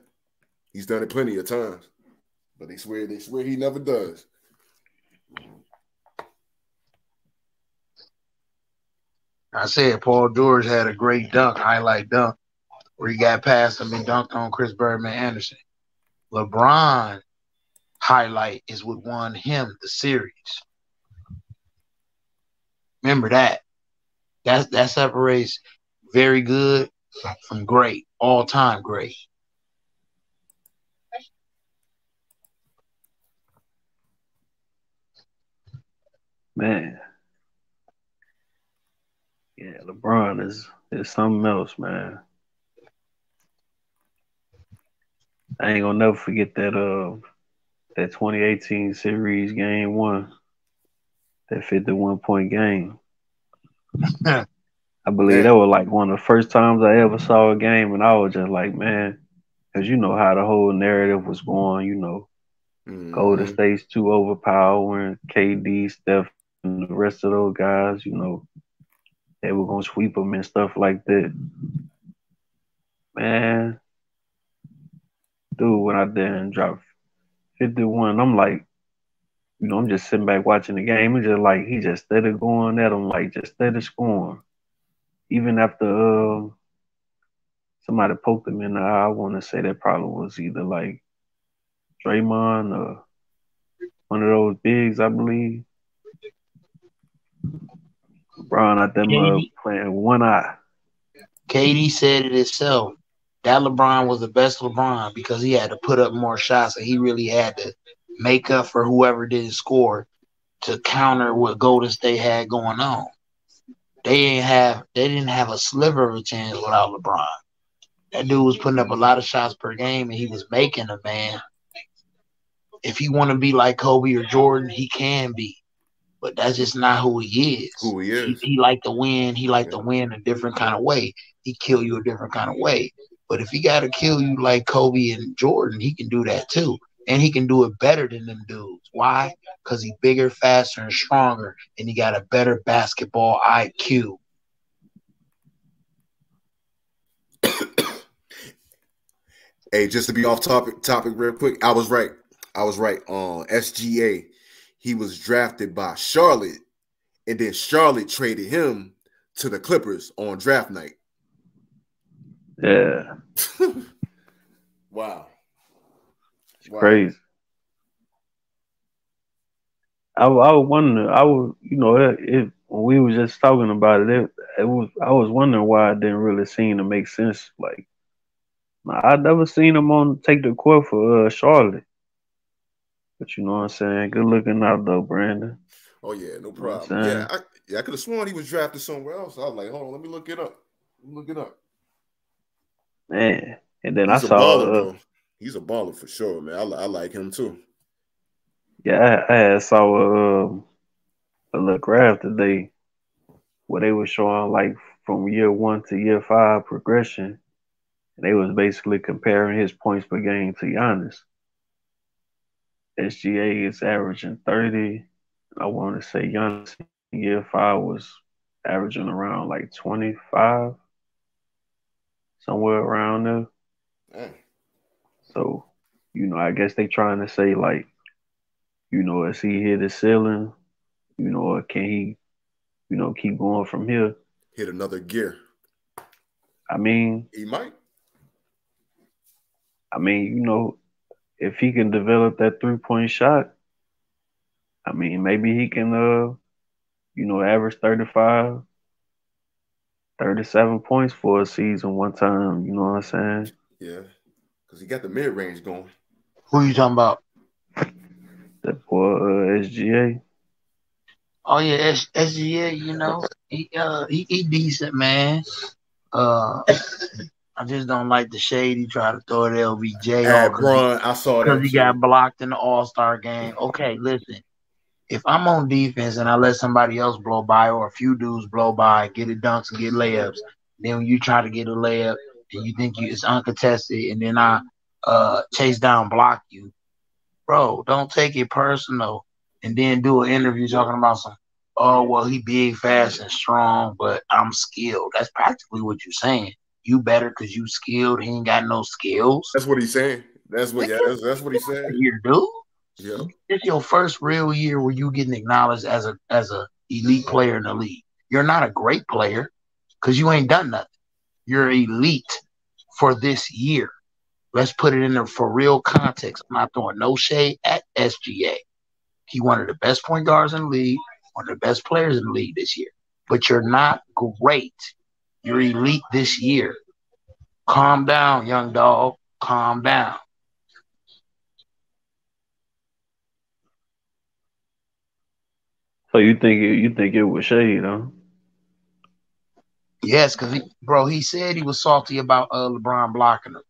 He's done it plenty of times, but they swear he never does. I said Paul George had a great highlight dunk, where he got past him and dunked on Chris Birdman Anderson. LeBron highlight is what won him the series. Remember that. That separates very good from great, all time great. Man. Yeah, LeBron is something else, man. I ain't gonna never forget that 2018 series game one, that 51-point game. I believe that was like one of the first times I ever saw a game, and I was just like, man, because you know how the whole narrative was going, Golden State's too overpowering, KD, Steph, and the rest of those guys, they were gonna sweep them and stuff like that. Man, dude, when I then dropped 51, I'm like, I'm just sitting back watching the game. It's just like he just steady going at him, like just steady scoring. Even after somebody poked him in the eye, I want to say that probably was either like Draymond or one of those bigs, I believe. LeBron out there KD, playing one eye. KD said it himself. That LeBron was the best LeBron because he had to put up more shots and he really had to make up for whoever didn't score to counter what Golden State had going on. They didn't have a sliver of a chance without LeBron. That dude was putting up a lot of shots per game and he was making them, man. If he want to be like Kobe or Jordan, he can be. But that's just not who he is. Who he is. He like to win. He like to win a different kind of way. He kill you a different kind of way. But if he got to kill you like Kobe and Jordan, he can do that too. And he can do it better than them dudes. Why? Because he's bigger, faster, and stronger. And he got a better basketball IQ. Hey, just to be off topic real quick, I was right. On SGA, he was drafted by Charlotte, and then Charlotte traded him to the Clippers on draft night. Yeah. Wow. It's crazy. I was wondering, when we were just talking about it, I was wondering why it didn't really seem to make sense. Like, I never seen him take the court for Charlotte. But you know what I'm saying? Good looking out though, Brandon. Oh yeah, no problem. I could have sworn he was drafted somewhere else. I was like, hold on, let me look it up. Man, and then He's I saw a baller, though. He's a baller for sure, man. I like him too. Yeah, I saw a little graph today where they were showing like from year 1 to year 5 progression. And they was basically comparing his points per game to Giannis. SGA is averaging 30. I want to say Giannis in year 5 was averaging around like 25, somewhere around there. Dang. So, I guess they trying to say like, has he hit the ceiling? Or can he, keep going from here? Hit another gear. I mean, he might. If he can develop that 3-point shot, maybe he can, average 35, 37 points for a season one time. You know what I'm saying? Yeah, because he got the mid range going. Who you talking about? That boy SGA. Oh yeah, SGA. He decent, man. I just don't like the shade he tried to throw at LBJ. I saw that because he got blocked in the All-Star game. Okay, listen. If I'm on defense and I let somebody else blow by or a few dudes blow by, get it dunks and get layups, then when you try to get a layup and you think it's uncontested and then I chase down block you, bro, don't take it personal and then do an interview talking about he big, fast, and strong, but I'm skilled. That's practically what you're saying. You better because you skilled. He ain't got no skills. That's what he's saying. That's what he said. Here, dude. Yeah. It's your first real year where you getting acknowledged as a elite player in the league. You're not a great player because you ain't done nothing. You're elite for this year. Let's put it in there for real context. I'm not throwing no shade at SGA. He one of the best point guards in the league, one of the best players in the league this year. But you're not great. You're elite this year. Calm down, young dog. Calm down. So you think it was shade, huh? Yes, because he said he was salty about LeBron blocking him.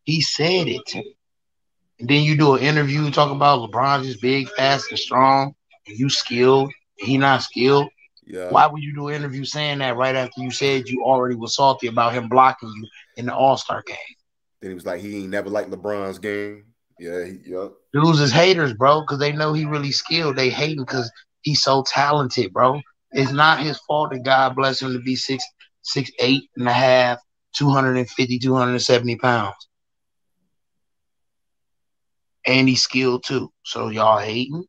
He said it. And then you do an interview talking about LeBron just big, fast, and strong, and you skilled, and he not skilled. Yeah. Why would you do an interview saying that right after you said you already was salty about him blocking you in the All-Star game? Then he was like, he ain't never liked LeBron's game. Yeah, Dudes is haters, bro, because they know he really skilled. They hate him because he's so talented, bro. It's not his fault that God bless him to be 6'8" and a half, 250, 270 pounds. And he's skilled too. So y'all hating?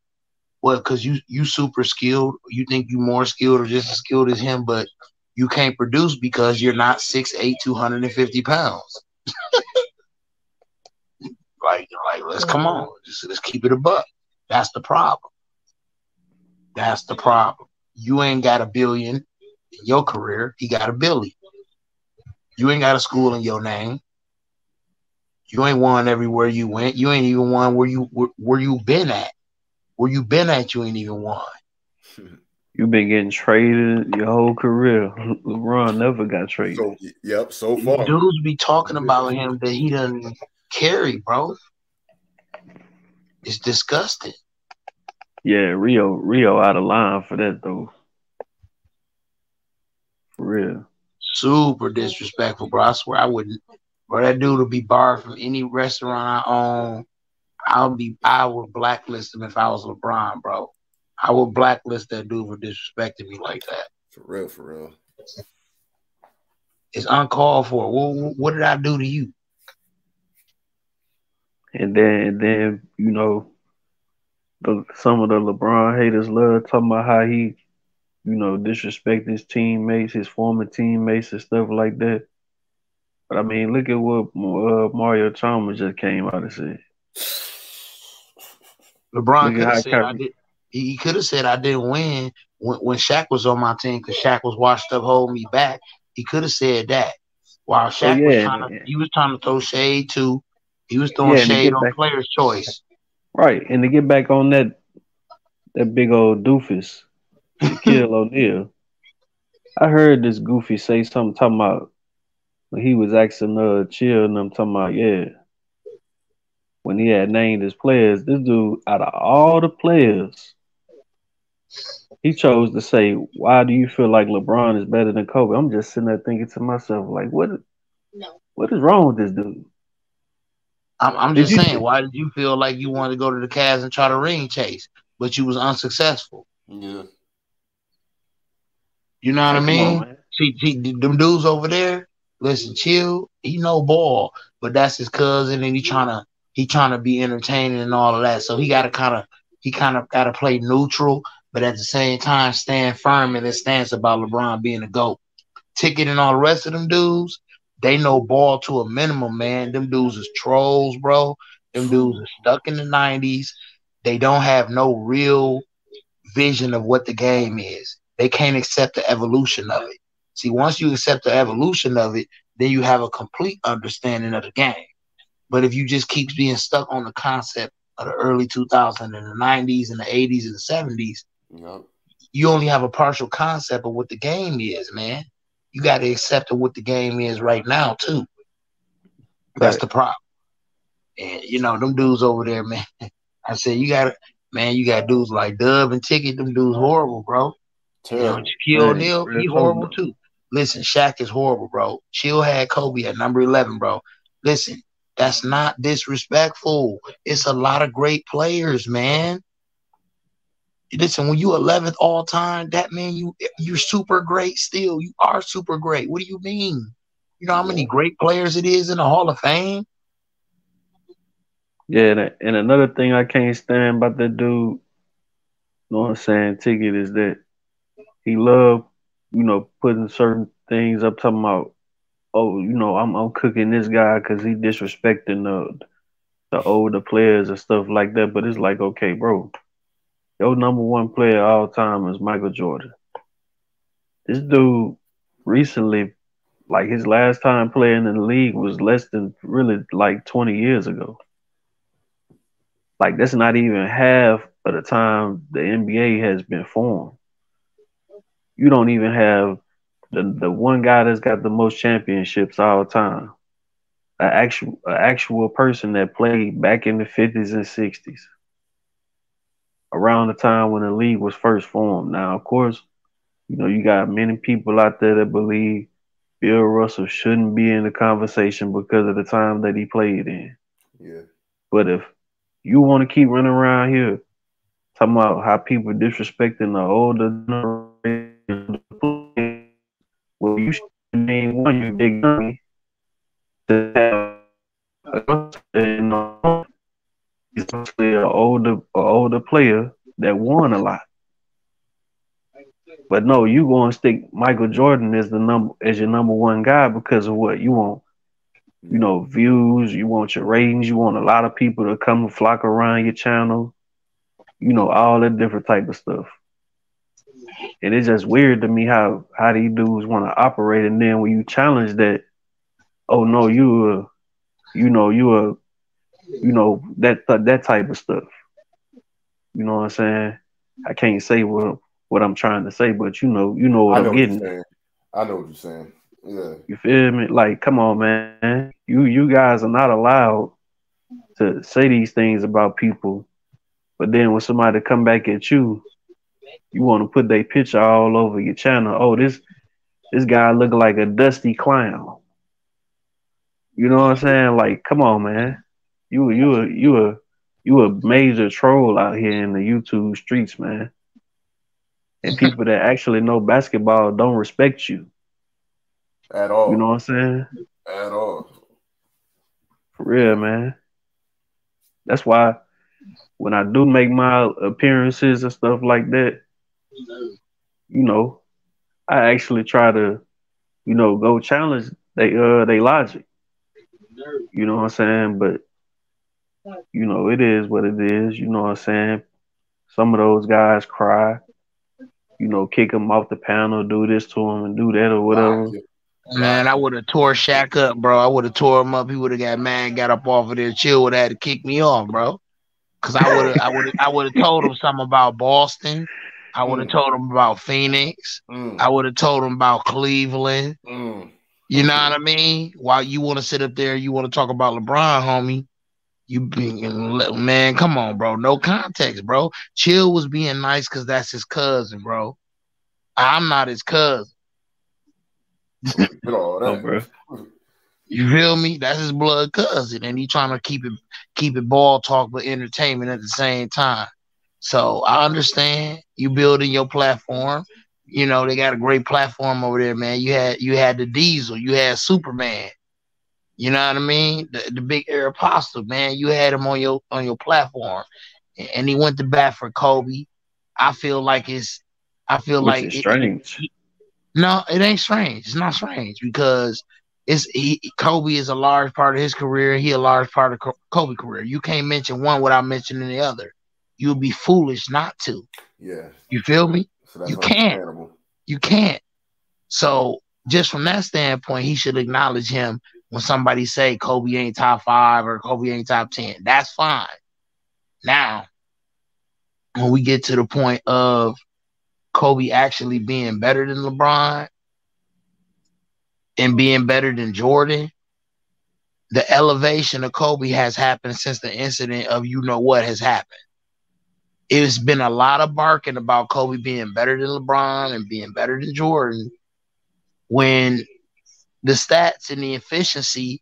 Well, because you super skilled. You think you more skilled or just as skilled as him, but you can't produce because you're not 6'8", 250 pounds. like let's come on. Let's keep it a buck. That's the problem. That's the problem. You ain't got $1 billion in your career. He got $1 billion. You ain't got a school in your name. You ain't won everywhere you went. You ain't even won where you been at. Where you been at, you ain't even won. You've been getting traded your whole career. LeBron never got traded. So yep, so far. Dudes be talking about him that he doesn't carry, bro. It's disgusting. Yeah, Rio out of line for that though. For real. Super disrespectful, bro. I swear I wouldn't. Bro, that dude would be barred from any restaurant I own. I would blacklist him if I was LeBron, bro. I would blacklist that dude for disrespecting me like that. For real. It's uncalled for. What did I do to you? And then you know, some of the LeBron haters love talking about how he, you know, disrespect his teammates, his former teammates, and stuff like that. But I mean, look at what Mario Chalmers just came out and said. LeBron could have said I did. He could have said I didn't win when Shaq was on my team because Shaq was washed up, holding me back. He could have said that. While Shaq was trying to throw shade too. He was throwing shade on player's choice. Right, and to get back on that big old doofus, Shaquille O'Neal. I heard this goofy say something talking about when he was asking Chill and I'm talking about, when he had named his players, this dude out of all the players, he chose to say, "Why do you feel like LeBron is better than Kobe?" I'm just sitting there thinking to myself, like, what is wrong with this dude? I'm just saying, why did you feel like you wanted to go to the Cavs and try to ring chase, but you was unsuccessful? Yeah. You know what I mean? See, them dudes over there, listen, Chill, he no ball, but that's his cousin, and he trying to be entertaining and all of that. So he kind of gotta play neutral, but at the same time stand firm in his stance about LeBron being a GOAT. Ticket and all the rest of them dudes, they know ball to a minimum, man. Them dudes is trolls, bro. Them dudes are stuck in the 90s. They don't have no real vision of what the game is. They can't accept the evolution of it. See, once you accept the evolution of it, then you have a complete understanding of the game. But if you just keep being stuck on the concept of the early 2000s and the 90s and the 80s and the 70s, you only have a partial concept of what the game is, man. You got to accept what the game is right now, too. That's the problem. And, you know, them dudes over there, man, I said, you got dudes like Dub and Ticket. Them dudes horrible, bro. Terrible. You know, Shaquille O'Neal, he horrible, too. Listen, Shaq is horrible, bro. Chill had Kobe at number 11, bro. Listen, that's not disrespectful. It's a lot of great players, man. Listen, when you 11th all time, that means you're super great still. You are super great. What do you mean? You know how many great players it is in the Hall of Fame? Yeah, and another thing I can't stand about that dude, you know what I'm saying, Ticket, is that he loved, you know, putting certain things up, talking about, oh, you know, I'm cooking this guy because he disrespecting the older players and stuff like that. But it's like, okay, bro, your number one player all time is Michael Jordan. This dude recently, like his last time playing in the league was less than really like 20 years ago. Like that's not even half of the time the NBA has been formed. You don't even have the one guy that's got the most championships all time. An actual person that played back in the 50s and 60s, around the time when the league was first formed. Now, of course, you know, you got many people out there that believe Bill Russell shouldn't be in the conversation because of the time that he played in. Yeah. But if you want to keep running around here talking about how people disrespecting the older generation, well, you should name one, you big dummy, to have he's actually an older player that won a lot. But no, you going to stick Michael Jordan as your number one guy because of what you want. You know, views, you want your ratings, you want a lot of people to come and flock around your channel. all that different type of stuff. And it's just weird to me how these dudes want to operate, and then when you challenge that, oh no, that type of stuff. You know what I'm saying? I can't say what I'm trying to say, but you know what I know I'm what you're getting. saying. I know what you're saying. Yeah. You feel me? Like, come on, man. You guys are not allowed to say these things about people, but then when somebody come back at you, you want to put their picture all over your channel. Oh, this guy look like a dusty clown. You know what I'm saying? Like, come on, man. You a major troll out here in the YouTube streets, man. And people that actually know basketball don't respect you. At You know all. what I'm saying? At all. For real, man. That's why when I do make my appearances and stuff like that, I actually try to, go challenge they logic. You know what I'm saying? But it is what it is. You know what I'm saying? Some of those guys cry. Kick them off the panel, do this to them and do that or whatever. Man, I would have tore Shaq up, bro. I would have tore him up. He would have got mad, got up off of there. Chill would have had to kick me off, bro. Cause I would have told him something about Boston. I would have told him about Phoenix. I would have told him about Cleveland. You know what I mean? While you want to sit up there, you want to talk about LeBron, homie. Man, come on, bro. No context, bro. Chill was being nice because that's his cousin, bro. I'm not his cousin. All that. Bro. You feel me? That's his blood cousin, and he trying to keep it ball talk but entertainment at the same time. So I understand you building your platform. They got a great platform over there, man. You had the Diesel, you had Superman. You know what I mean? The big Apostle, man. You had him on your platform, and he went to bat for Kobe. I feel like it's strange. No, it ain't strange. It's not strange because Kobe is a large part of his career. He a large part of Kobe's career. You can't mention one without mentioning the other. You'll be foolish not to. Yeah. You feel me? So You can't. You can't. So just from that standpoint, he should acknowledge him when somebody say Kobe ain't top 5 or Kobe ain't top 10. That's fine. Now, when we get to the point of Kobe actually being better than LeBron and being better than Jordan, the elevation of Kobe has happened since the incident of what has happened. It's been a lot of barking about Kobe being better than LeBron and being better than Jordan when the stats and the efficiency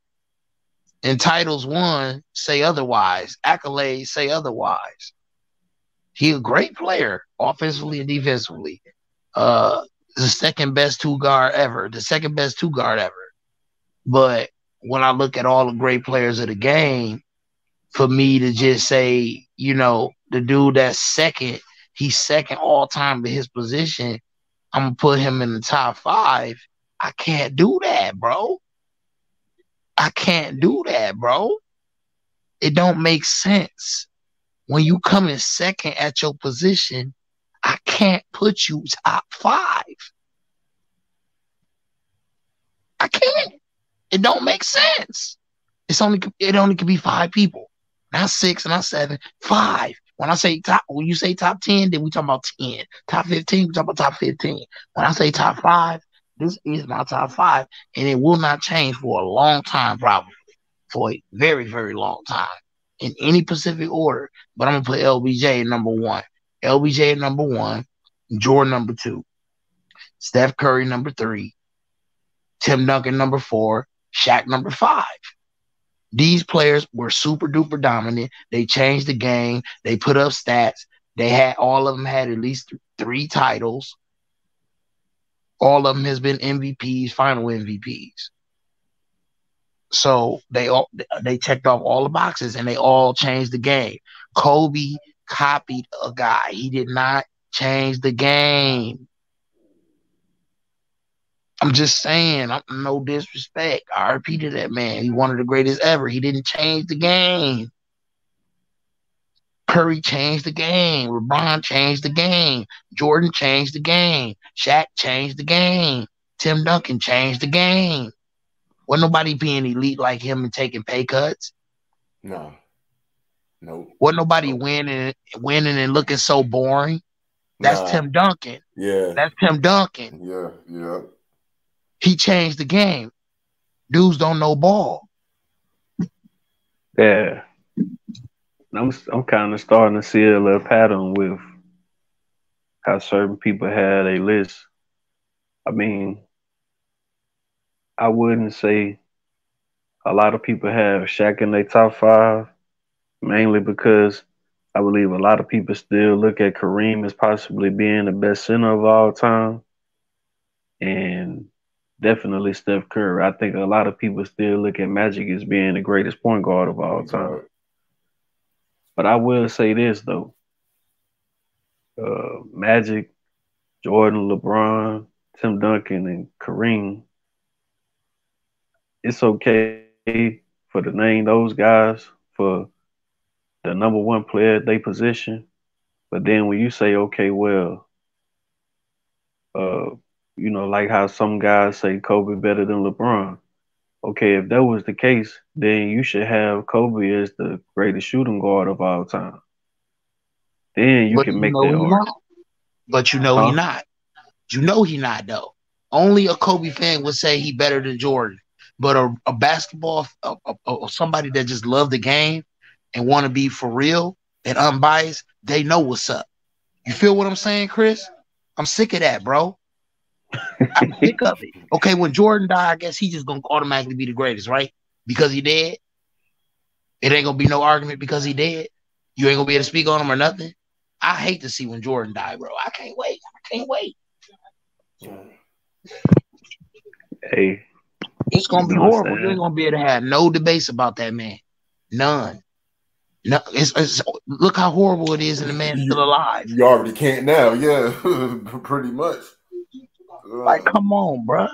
and titles won say otherwise. Accolades say otherwise. He's a great player, offensively and defensively. The second best two guard ever. But when I look at all the great players of the game, for me to just say, the dude that's second, he's second all time to his position, I'm going to put him in the top 5. I can't do that, bro. It don't make sense. When you come in second at your position, I can't put you top 5. I can't. It don't make sense. It only could be 5 people. Not 6, not 7, 5. When you say top 10, then we talk about 10. Top 15, we talk about top 15. When I say top 5, this is my top 5, and it will not change for a long time, probably. For a very, very long time. In any specific order. But I'm going to put LBJ at number 1. LBJ at number 1. Jordan number 2. Steph Curry number 3. Tim Duncan number 4. Shaq number 5. These players were super duper dominant. They changed the game. They put up stats. All of them had at least 3 titles. All of them has been MVPs, final MVPs. So they checked off all the boxes and they all changed the game. Kobe copied a guy. He did not change the game. I'm just saying, no disrespect. I repeated that, man. He's one of the greatest ever. He didn't change the game. Curry changed the game. LeBron changed the game. Jordan changed the game. Shaq changed the game. Tim Duncan changed the game. Wasn't nobody being elite like him and taking pay cuts. No. Nope. Wasn't nobody winning and looking so boring. That's Tim Duncan. Yeah. That's Tim Duncan. Yeah. He changed the game. Dudes don't know ball. Yeah. I'm kind of starting to see a little pattern with how certain people had a list. I mean, I wouldn't say a lot of people have Shaq in their top 5, mainly because I believe a lot of people still look at Kareem as possibly being the best center of all time, and definitely Steph Curry. I think a lot of people still look at Magic as being the greatest point guard of all time. But I will say this though. Magic, Jordan, LeBron, Tim Duncan, and Kareem, it's okay for to name those guys for the number one player at their position. But then when you say, okay, well, like how some guys say Kobe better than LeBron. Okay, if that was the case, then you should have Kobe as the greatest shooting guard of all time. Then you can make that argument. But you know he not. You know he not though. Only a Kobe fan would say he better than Jordan. But a basketball, somebody that just love the game and want to be for real and unbiased, they know what's up. You feel what I'm saying, Chris? I'm sick of that, bro. I'm sick of it. Okay, when Jordan died, I guess he just gonna automatically be the greatest, right? Because he dead. It ain't gonna be no argument because he dead. You ain't gonna be able to speak on him or nothing. I hate to see when Jordan died, bro. I can't wait. Hey, it's gonna be horrible. You ain't gonna be able to have no debates about that man. None. No, it's look how horrible it is, and the man's still alive. You already can't now, yeah, pretty much. Like, come on, bro.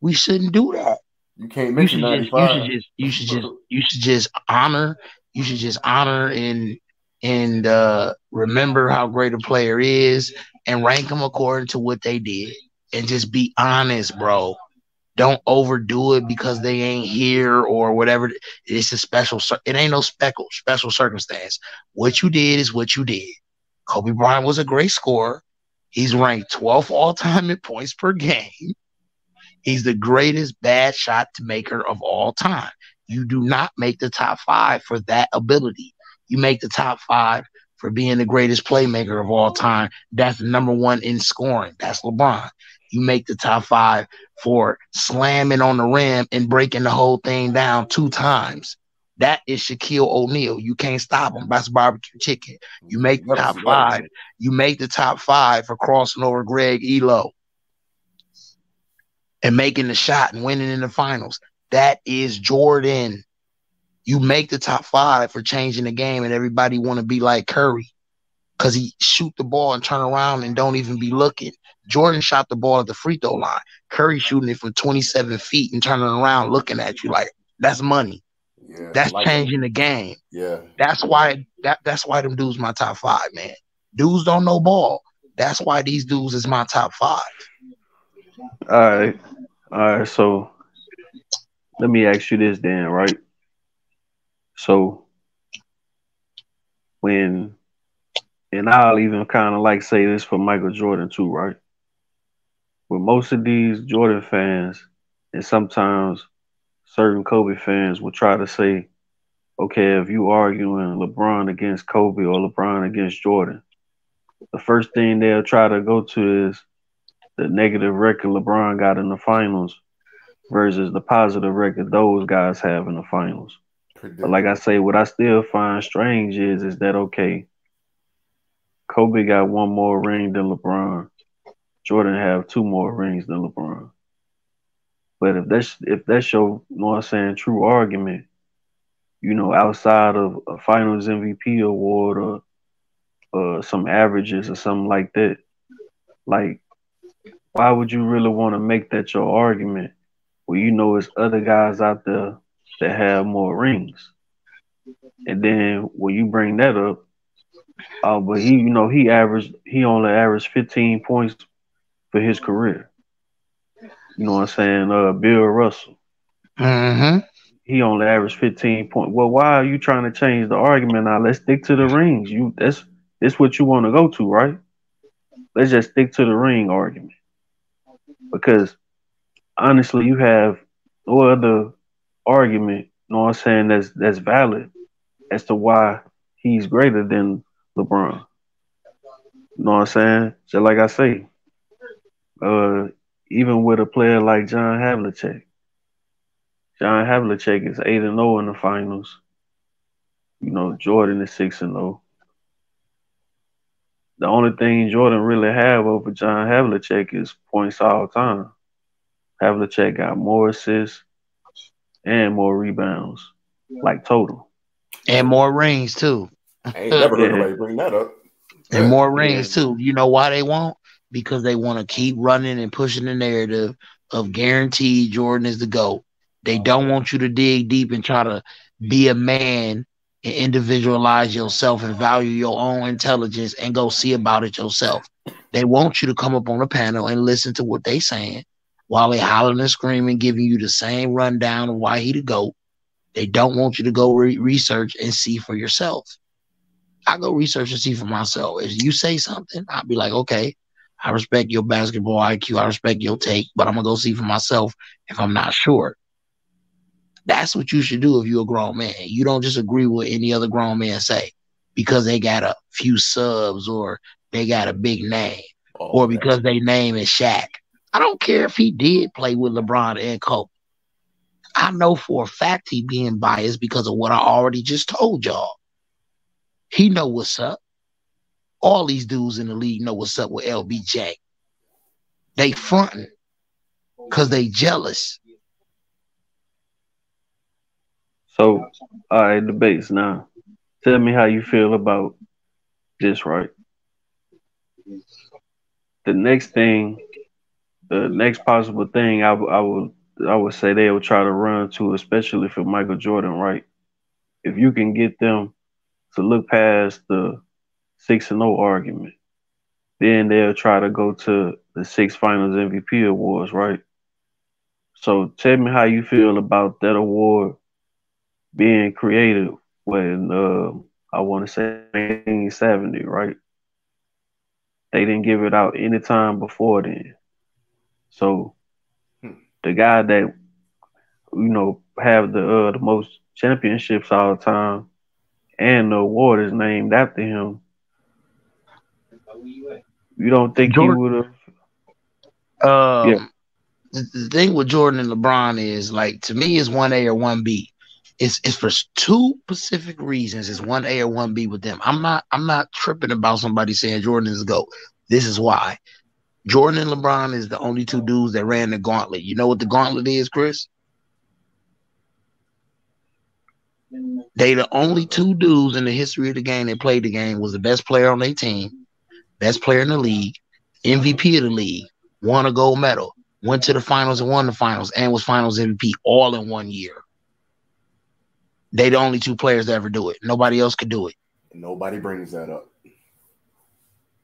We shouldn't do that. You can't mention 95. You should just honor and remember how great a player is and rank them according to what they did, and just be honest, bro. Don't overdo it because they ain't here or whatever. It's a it ain't no special circumstance. What you did is what you did. Kobe Bryant was a great scorer. He's ranked 12th all time in points per game. He's the greatest bad shot maker of all time. You do not make the top 5 for that ability. You make the top 5 for being the greatest playmaker of all time. That's the number 1 in scoring. That's LeBron. You make the top 5 for slamming on the rim and breaking the whole thing down 2 times. That is Shaquille O'Neal. You can't stop him. That's barbecue chicken. You make the top 5. You make the top 5 for crossing over Greg Elo and making the shot and winning in the finals. That is Jordan. You make the top 5 for changing the game, and everybody want to be like Curry because he shoot the ball and turn around and don't even be looking. Jordan shot the ball at the free throw line. Curry shooting it from 27 feet and turning around looking at you like, that's money. Yeah, that's like changing the game. Yeah. That's why them dudes my top 5, man. Dudes don't know ball. That's why these dudes is my top 5. All right. So let me ask you this then, right? So and I'll even kind of like say this for Michael Jordan too, right? With most of these Jordan fans, and sometimes certain Kobe fans will try to say, okay, if you arguing LeBron against Kobe or LeBron against Jordan, the first thing they'll try to go to is the negative record LeBron got in the finals versus the positive record those guys have in the finals. But like I say, what I still find strange is that, okay, Kobe got 1 more ring than LeBron. Jordan have 2 more rings than LeBron. But if that's your, you know what I'm saying, true argument, outside of a Finals MVP award or some averages or something like that, like, why would you really want to make that your argument when it's other guys out there that have more rings? And then when you bring that up, But he only averaged 15 points for his career. You know what I'm saying? Bill Russell, Mm-hmm. he only averaged 15 points. Well, why are you trying to change the argument now? Let's stick to the rings. That's what you want to go to, right? Let's just stick to the ring argument. Because honestly, you have no other argument, you know what I'm saying, that's valid as to why he's greater than LeBron. You know what I'm saying? So like I say, uh, even with a player like John Havlicek is 8-0 in the finals. You know, Jordan is 6-0. The only thing Jordan really have over John Havlicek is points all time. Havlicek got more assists and more rebounds, like total. And more rings too. I ain't never heard Yeah, nobody bring that up. And more yeah. rings too. You know why they won't? Because they want to keep running and pushing the narrative of guaranteed Jordan is the GOAT. They don't want you to dig deep and try to be a man and individualize yourself and value your own intelligence and go see about it yourself. They want you to come up on the panel and listen to what they saying while they hollering and screaming, giving you the same rundown of why he the GOAT. They don't want you to go research and see for yourself. I go research and see for myself. If you say something, I'll be like, okay, I respect your basketball IQ. I respect your take, but I'm going to go see for myself if I'm not sure. That's what you should do if you're a grown man. You don't just agree with any other grown man say because they got a few subs or they got a big name or because they name is Shaq. I don't care if he did play with LeBron and Kobe. I know for a fact he being biased because of what I already just told y'all. He know what's up. All these dudes in the league know what's up with LBJ. They fronting because they jealous. So, all right, debates now. Tell me how you feel about this, right? The next thing, the next possible thing I would say they would try to run to, especially for Michael Jordan, right? If you can get them to look past the 6-0 argument, then they'll try to go to the 6 Finals MVP awards, right? So tell me how you feel about that award being created when I want to say 1970, right? They didn't give it out any time before then. So the guy that have the most championships all the time and the award is named after him. You don't think he would have? Yeah. The thing with Jordan and LeBron is like to me is 1A or 1B. It's for two specific reasons. It's 1A or 1B with them. I'm not tripping about somebody saying Jordan is GOAT. This is why. Jordan and LeBron is the only two dudes that ran the gauntlet. You know what the gauntlet is, Chris? They the only two dudes in the history of the game that played the game, was the best player on their team, best player in the league, MVP of the league, won a gold medal, went to the finals and won the finals, and was finals MVP all in 1 year. They the only two players that ever do it. Nobody else could do it. Nobody brings that up.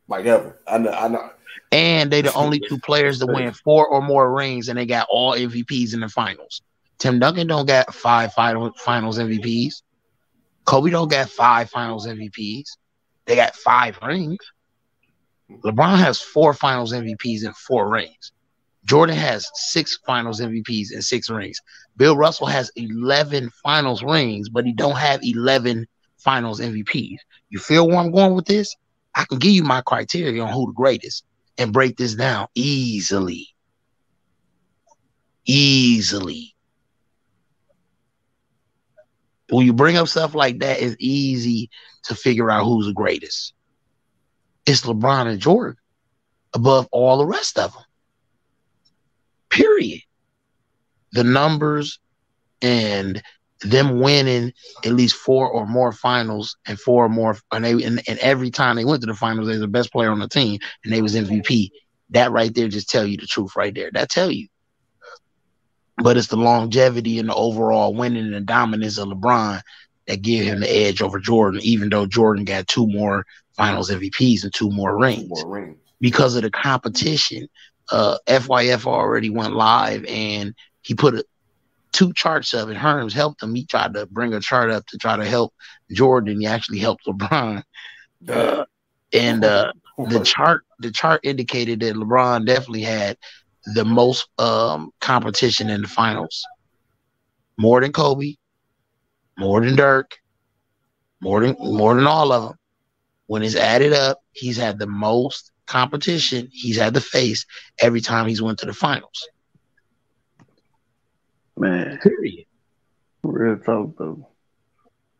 Like ever. I know. And they the only two players that win 4 or more rings, and they got all MVPs in the finals. Tim Duncan don't got 5 finals MVPs. Kobe don't got 5 finals MVPs. They got 5 rings. LeBron has 4 finals MVPs and 4 rings. Jordan has 6 finals MVPs and 6 rings. Bill Russell has 11 finals rings, but he don't have 11 finals MVPs. You feel where I'm going with this? I can give you my criteria on who the greatest and break this down easily. Easily. When you bring up stuff like that, it's easy to figure out who's the greatest. It's LeBron and Jordan above all the rest of them. Period. The numbers and them winning at least 4 or more finals and 4 or more, and every time they went to the finals, they were the best player on the team and they was MVP. That right there just tell you the truth right there. That tell you. But it's the longevity and the overall winning and dominance of LeBron that give him the edge over Jordan, even though Jordan got 2 more Finals MVPs and 2 more rings because of the competition. FYF already went live and he put 2 charts up, and Herms helped him. He tried to bring a chart up to try to help Jordan. He actually helped LeBron. The chart indicated that LeBron definitely had the most competition in the finals. More than Kobe, more than Dirk, more than all of them. When it's added up, he's had the most competition he's had to face every time he's went to the finals. Man, period. Real talk though.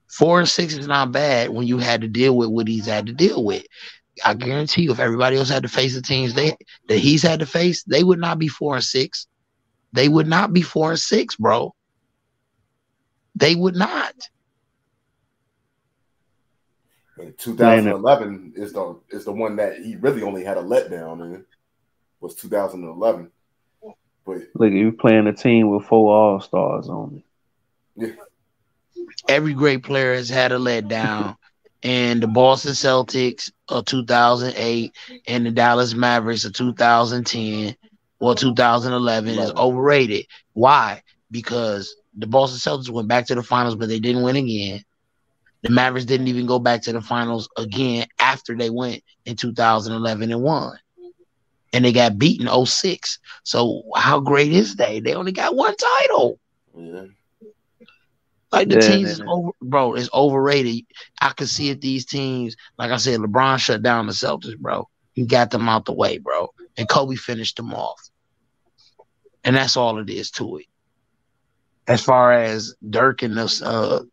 4 and 6 is not bad when you had to deal with what he's had to deal with. I guarantee you, if everybody else had to face the teams that he's had to face, they would not be 4 and 6. They would not be 4 and 6, bro. They would not. 2011 is the one that he really only had a letdown in. Was 2011. But look, you playing a team with 4 All-Stars on it. Yeah. Every great player has had a letdown, and the Boston Celtics of 2008 and the Dallas Mavericks of 2010 or 2011 is overrated. Why? Because the Boston Celtics went back to the finals, but they didn't win again. The Mavericks didn't even go back to the finals again after they went in 2011 and won. And they got beaten 06. So how great is they? They only got 1 title. Yeah. Like the teams is bro, it's overrated. I could see it. These teams, like I said, LeBron shut down the Celtics, bro. He got them out the way, bro. And Kobe finished them off. And that's all it is to it. As far as Dirk and the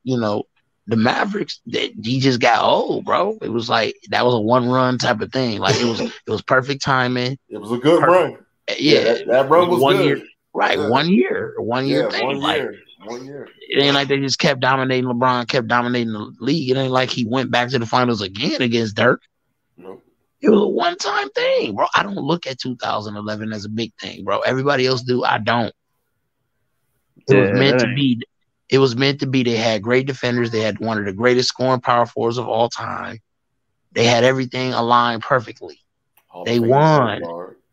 the Mavericks, he just got old, bro. It was like that was a 1-run type of thing. Like it was perfect timing. It was a good run. Yeah, that run was 1 good. year, right? Yeah. 1 year, 1 year thing. 1 like, year. 1 year. It ain't like they just kept dominating. LeBron kept dominating the league. It ain't like he went back to the finals again against Dirk. Nope. It was a one-time thing, bro. I don't look at 2011 as a big thing, bro. Everybody else do. I don't. It was meant to be. It was meant to be. They had great defenders. They had one of the greatest scoring power forwards of all time. They had everything aligned perfectly. They won.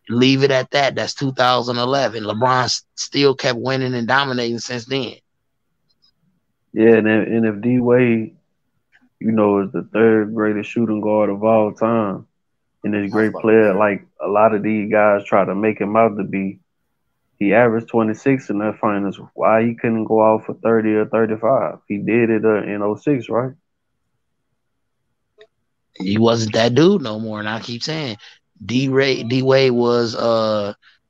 Leave it at that. That's 2011. LeBron still kept winning and dominating since then. Yeah, and if D-Wade, is the 3rd greatest shooting guard of all time, and is a great player, like a lot of these guys try to make him out to be, he averaged 26 in that finals. Why he couldn't go out for 30 or 35? He did it in 06, right? He wasn't that dude no more. And I keep saying D-Wade was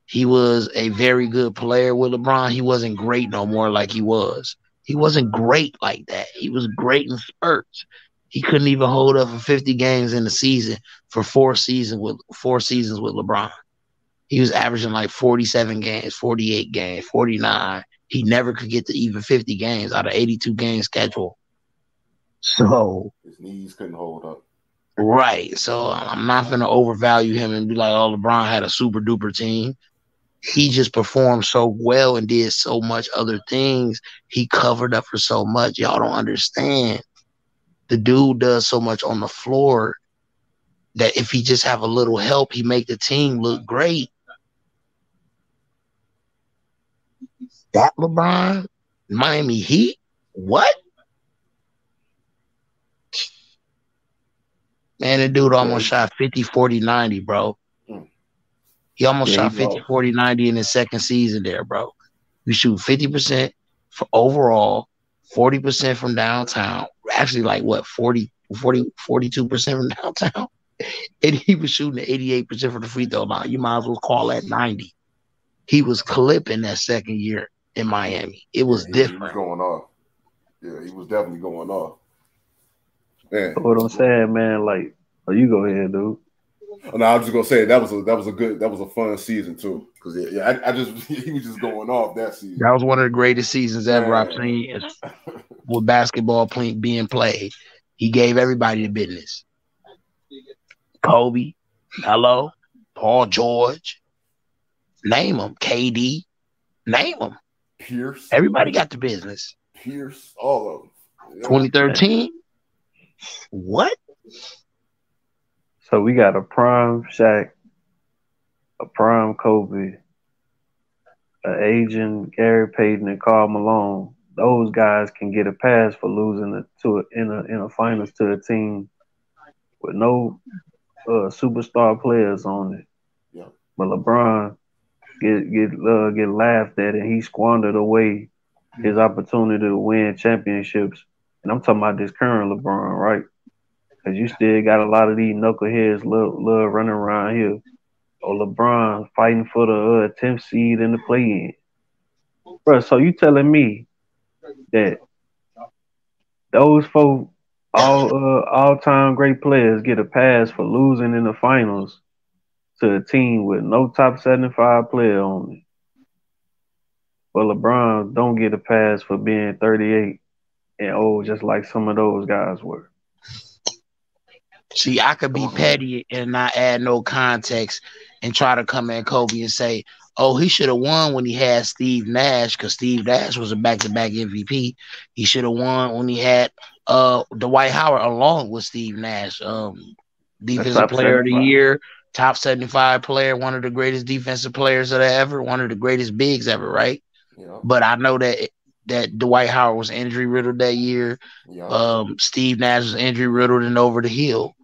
he was a very good player with LeBron. He wasn't great no more like he was. He wasn't great like that. He was great in spurts. He couldn't even hold up for 50 games in the season for 4 seasons with LeBron. He was averaging like 47 games, 48 games, 49. He never could get to even 50 games out of 82 game schedule. So his knees couldn't hold up. Right. So I'm not going to overvalue him and be like, oh, LeBron had a super duper team. He just performed so well and did so much other things. He covered up for so much. Y'all don't understand. The dude does so much on the floor that if he just have a little help, he make the team look great. That LeBron, Miami Heat, what? Man, the dude almost shot 50, 40, 90, bro. He almost shot 50, 40, 90 in his second season there, bro. We shoot 50% for overall, 40% from downtown. Actually, like what, 42% from downtown? And he was shooting 88% from the free throw line. You might as well call that 90. He was clipping that second year in Miami. It was different. He was going off. Yeah, he was definitely going off. Man. What I'm saying, man, like, you go ahead, dude. No, I was just gonna say that was a fun season too. Because he was just going off that season. That was one of the greatest seasons ever I've seen with basketball being played. He gave everybody the business. Kobe, hello, Paul George, name them. KD, name them. Pierce, everybody got the business. Pierce, all of them. 2013, what? So we got a prime Shaq, a prime Kobe, an aging Gary Payton, and Karl Malone. Those guys can get a pass for losing in a finals to a team with no superstar players on it. Yeah. But LeBron get laughed at, and he squandered away his opportunity to win championships. And I'm talking about this current LeBron, right? Because you still got a lot of these knuckleheads love running around here. Or LeBron fighting for the 10th seed in the play-in. Bro, so you telling me that those four all-time great players get a pass for losing in the finals to a team with no top 75 player on it? But LeBron don't get a pass for being 38 and old, just like some of those guys were. See, I could be petty and not add no context and try to come at Kobe and say, oh, he should have won when he had Steve Nash because Steve Nash was a back-to-back MVP. He should have won when he had Dwight Howard along with Steve Nash. Defensive player of the year, top 75 player, one of the greatest defensive players that ever, one of the greatest bigs ever, right? Yeah. But I know that Dwight Howard was injury riddled that year. Yeah. Steve Nash was injury riddled and over the hill.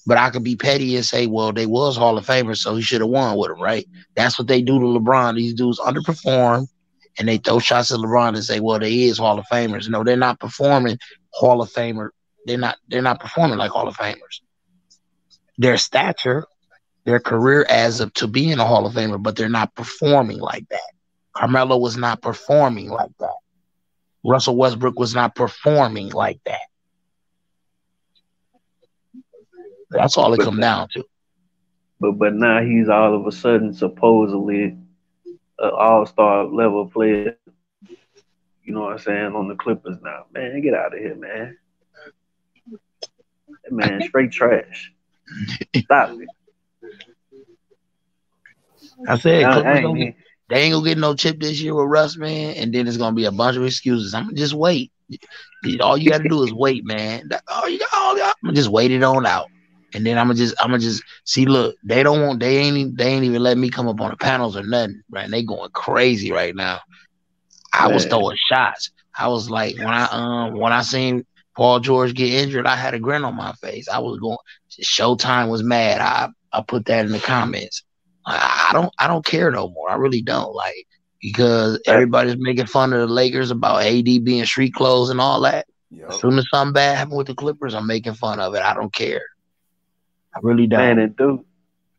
But I could be petty and say, well, they was Hall of Famers, so he should have won with them, right? That's what they do to LeBron. These dudes underperform, and they throw shots at LeBron and say, well, they is Hall of Famers. No, they're not performing Hall of Famer. They're not performing like Hall of Famers. Their stature, their career adds up to being a Hall of Famer, but they're not performing like that. Carmelo was not performing like that. Russell Westbrook was not performing like that. That's all it comes down to. But now he's all of a sudden supposedly an all-star level player. You know what I'm saying, on the Clippers now. Man, get out of here, man. That man, straight trash. Stop it. I said, Clippers they ain't gonna get no chip this year with Russ, man, and then it's gonna be a bunch of excuses. I'm gonna just wait. All you gotta do is wait, man. I'm gonna just wait it on out. And then I'm gonna just see. Look, they ain't even letting me come up on the panels or nothing, right? And they going crazy right now. I was throwing shots. I was like, when I seen Paul George get injured, I had a grin on my face. I was going. Showtime was mad. I put that in the comments. I don't care no more. I really don't, like, because everybody's making fun of the Lakers about AD being street clothes and all that. Yep. As soon as something bad happened with the Clippers, I'm making fun of it. I don't care. I really don't. Man, and dude,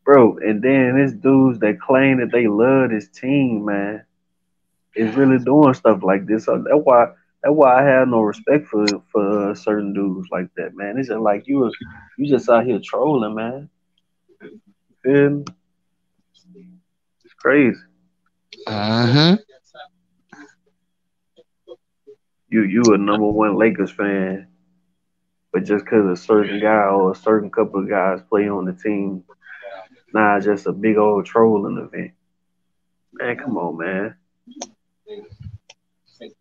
bro, and then it's dudes that claim that they love this team, man, is really doing stuff like this. So that's why I have no respect for certain dudes like that, man. It's just like you just out here trolling, man. And it's crazy. You a number one Lakers fan, but just because a certain guy or a certain couple of guys play on the team, nah, just a big old trolling event. Man, come on, man.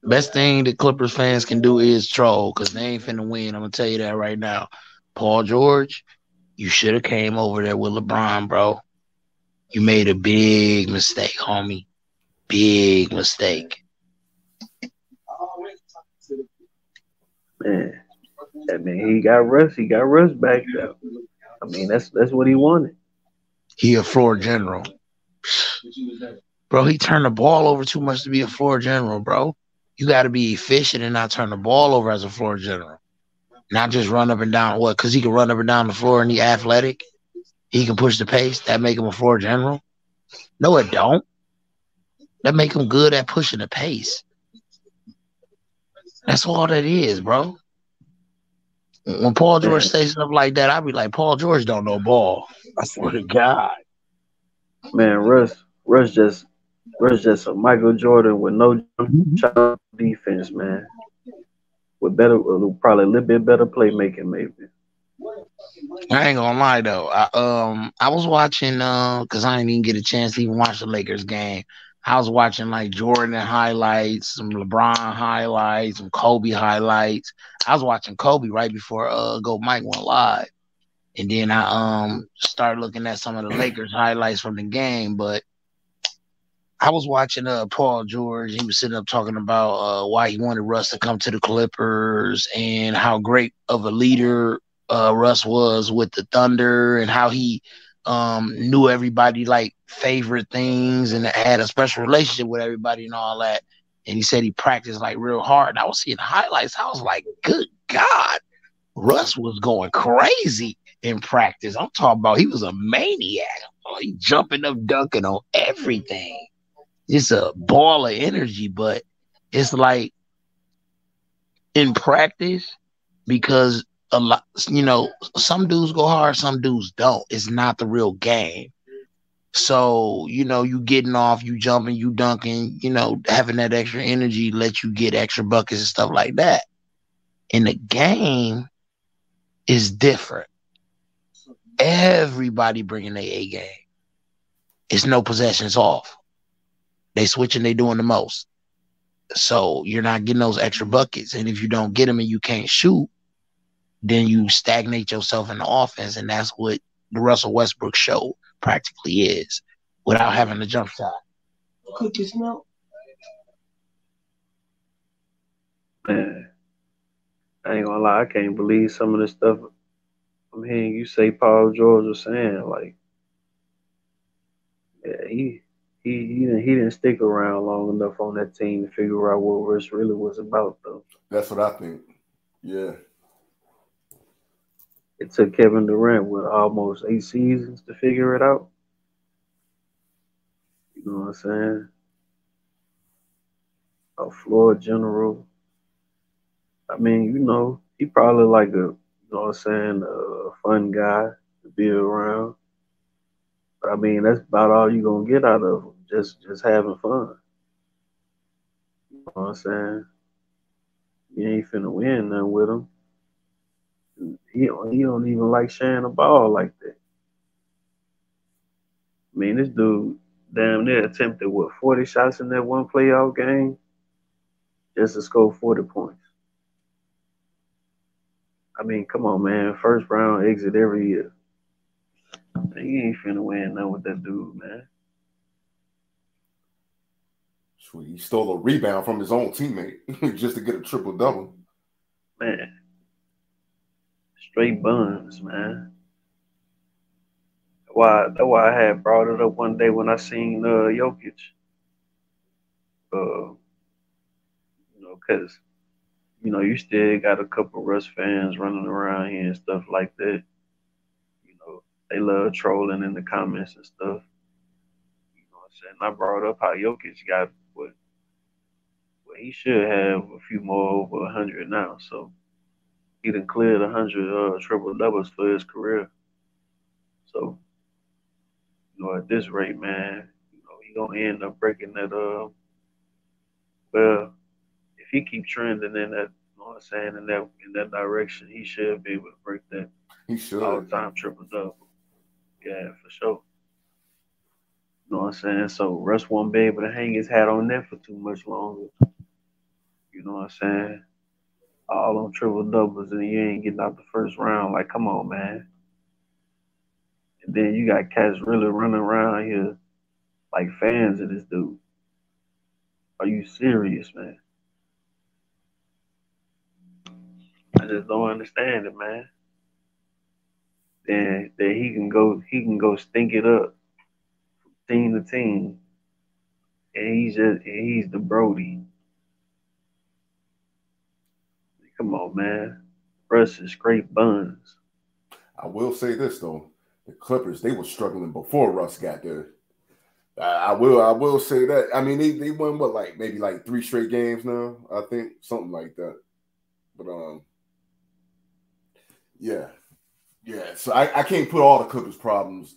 Best thing the Clippers fans can do is troll, because they ain't finna win. I'm gonna tell you that right now. Paul George, you should have came over there with LeBron, bro. You made a big mistake, homie. Big mistake. Man, I mean, he got Russ back though. I mean, that's what he wanted. He a floor general. Bro, he turned the ball over too much to be a floor general, bro. You got to be efficient and not turn the ball over as a floor general. Not just run up and down. What? Because he can run up and down the floor and he athletic. He can push the pace. That make him a floor general? No, it don't. That make him good at pushing the pace. That's all that is, bro. When Paul George says stuff like that, I be like, Paul George don't know ball. I swear to God. Man, Russ just a Michael Jordan with no child defense, man. With probably a little bit better playmaking, maybe. I ain't gonna lie though. I was watching because I didn't even get a chance to even watch the Lakers game. I was watching like Jordan highlights, some LeBron highlights, some Kobe highlights. I was watching Kobe right before Go Mike went live. And then I started looking at some of the Lakers highlights from the game, but I was watching Paul George. He was sitting up talking about why he wanted Russ to come to the Clippers and how great of a leader Russ was with the Thunder and how he knew everybody like favorite things and had a special relationship with everybody and all that. And he said he practiced like real hard. And I was seeing highlights. I was like, good God, Russ was going crazy in practice. I'm talking about he was a maniac. He jumping up, dunking on everything. It's a ball of energy, but it's like in practice because a lot, some dudes go hard, some dudes don't. It's not the real game. So, you getting off, you jumping, you dunking, having that extra energy let you get extra buckets and stuff like that. In the game is different. Everybody bringing their A game. It's no possessions off. They switching, they doing the most. So you're not getting those extra buckets. And if you don't get them and you can't shoot, then you stagnate yourself in the offense. And that's what the Russell Westbrook show practically is without having a jump shot. Cookies milk. Man, I ain't gonna lie, I can't believe some of the stuff I'm hearing you say Paul George was saying. Like, yeah, he didn't stick around long enough on that team to figure out what Russ really was about, though. That's what I think. Yeah. It took Kevin Durant with almost 8 seasons to figure it out. You know what I'm saying? A floor general. I mean, he probably like a fun guy to be around. But I mean, that's about all you're gonna get out of him. Just having fun. You know what I'm saying? You ain't finna win nothing with him. He don't even like sharing the ball like that. I mean, this dude damn near attempted 40 shots in that one playoff game just to score 40 points. I mean, come on, man. First round exit every year. Man, you ain't finna win nothing with that dude, man. Sweet. He stole a rebound from his own teammate just to get a triple-double. Man. Straight buns, man. That's why I had brought it up one day when I seen Jokic. Because you still got a couple Russ fans running around here and stuff like that. They love trolling in the comments and stuff. You know what I'm saying? I brought up how Jokic got what he should have a few more over 100 now. So he done cleared 100 triple doubles for his career. So at this rate, man, he gonna end up breaking that. Well, if he keep trending in that, in that direction, he should be able to break that. He should all-time triple double. Yeah, for sure. You know what I'm saying? So Russ won't be able to hang his hat on that for too much longer. You know what I'm saying? All on triple doubles and you ain't getting out the first round. Like, come on, man. And then you got cats really running around here like fans of this dude. Are you serious, man? I just don't understand it, man. Then he can go stink it up from team to team. And he's the Brody. Come on, man. Russ is straight buns. I will say this though. The Clippers, they were struggling before Russ got there. I will say that. I mean, they won maybe 3 straight games now. I think something like that. But yeah. So I can't put all the Clippers' problems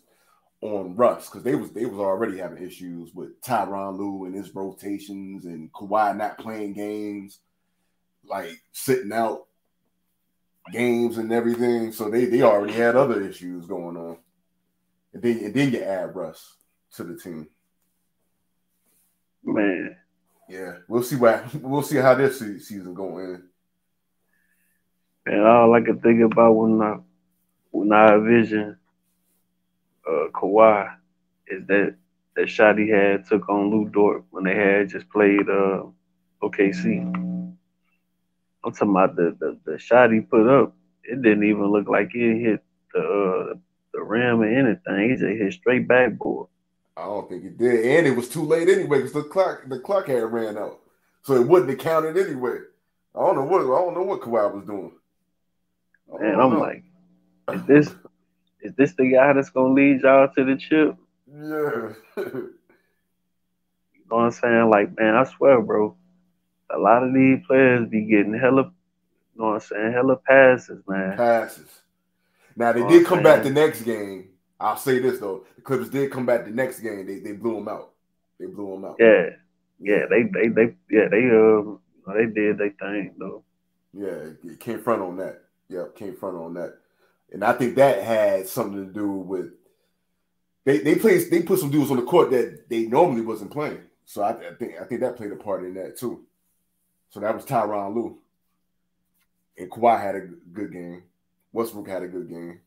on Russ because they was already having issues with Tyronn Lue and his rotations and Kawhi not playing games, like sitting out games and everything. So they already had other issues going on, and then you add Russ to the team. Man, yeah, we'll see how this season going. And all I could think about when I envision Kawhi is that shot he had took on Lou Dort when they had just played OKC. I'm talking about the shot he put up. It didn't even look like it hit the rim or anything. He just hit straight backboard. I don't think it did, and it was too late anyway because the clock had ran out, so it wouldn't have counted anyway. I don't know what Kawhi was doing. And I'm like, is this the guy that's gonna lead y'all to the chip? Yeah. You know what I'm saying? Like, man, I swear, bro, a lot of these players be getting hella, you know what I'm saying, hella passes, man. Passes. Now they did come back the next game. I'll say this though, the Clippers did come back the next game. They blew them out. They blew them out. Yeah, they did their thing though. Yeah, can't front on that. Yeah, can't front on that. And I think that had something to do with they put some dudes on the court that they normally wasn't playing. So I think that played a part in that too. So that was Tyronn Lue. And Kawhi had a good game. Westbrook had a good game.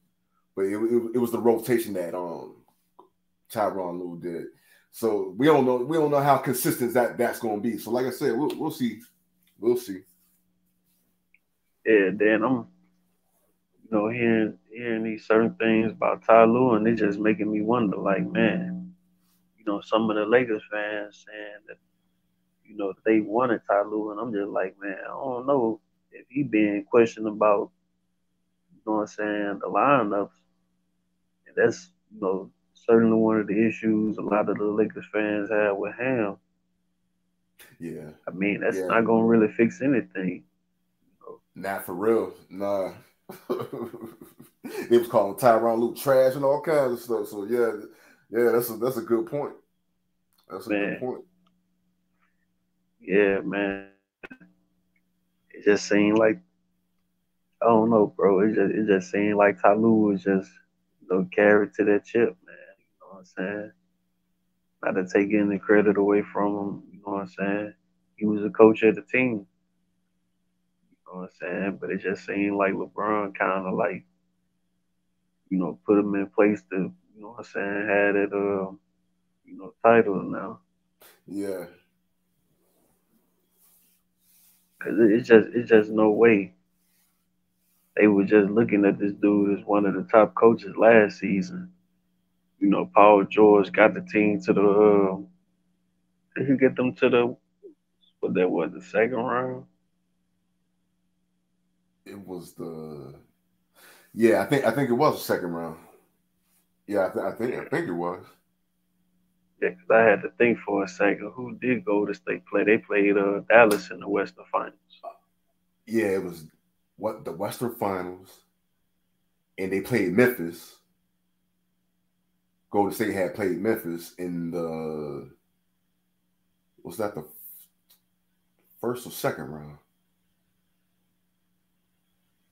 But it was the rotation that Tyronn Lue did. So we don't know how consistent that's going to be. So like I said, we'll see. We'll see. Yeah, then I'm hearing these certain things about Ty Lue, and it's just making me wonder, like, man, some of the Lakers fans saying that, they wanted Ty Lue, and I'm just like, man, I don't know if he being questioned about, you know what I'm saying, the lineups. And that's, certainly one of the issues a lot of the Lakers fans have with him. Yeah. I mean, that's not going to really fix anything. Not for real. Nah. They was calling Tyronn Lue trash and all kinds of stuff. So yeah, that's a good point. That's a good point. Yeah, man. It just seemed like, I don't know, bro. It just seemed like Ty Lue was just carried to that chip, man. You know what I'm saying? Not to take any credit away from him. You know what I'm saying? He was a coach of the team. You know what I'm saying? But it just seemed like LeBron kind of like, put him in place to, you know what I'm saying, had it, title now. Yeah. Cause it's just no way they were just looking at this dude as one of the top coaches last season. Paul George got the team to the. Did he get them to the second round? It was I think it was the second round. Yeah, I think it was. Yeah, because I had to think for a second. Who did Golden State play? They played Dallas in the Western Finals. Yeah, it was the Western Finals, and they played Memphis. Golden State had played Memphis in was that the first or second round?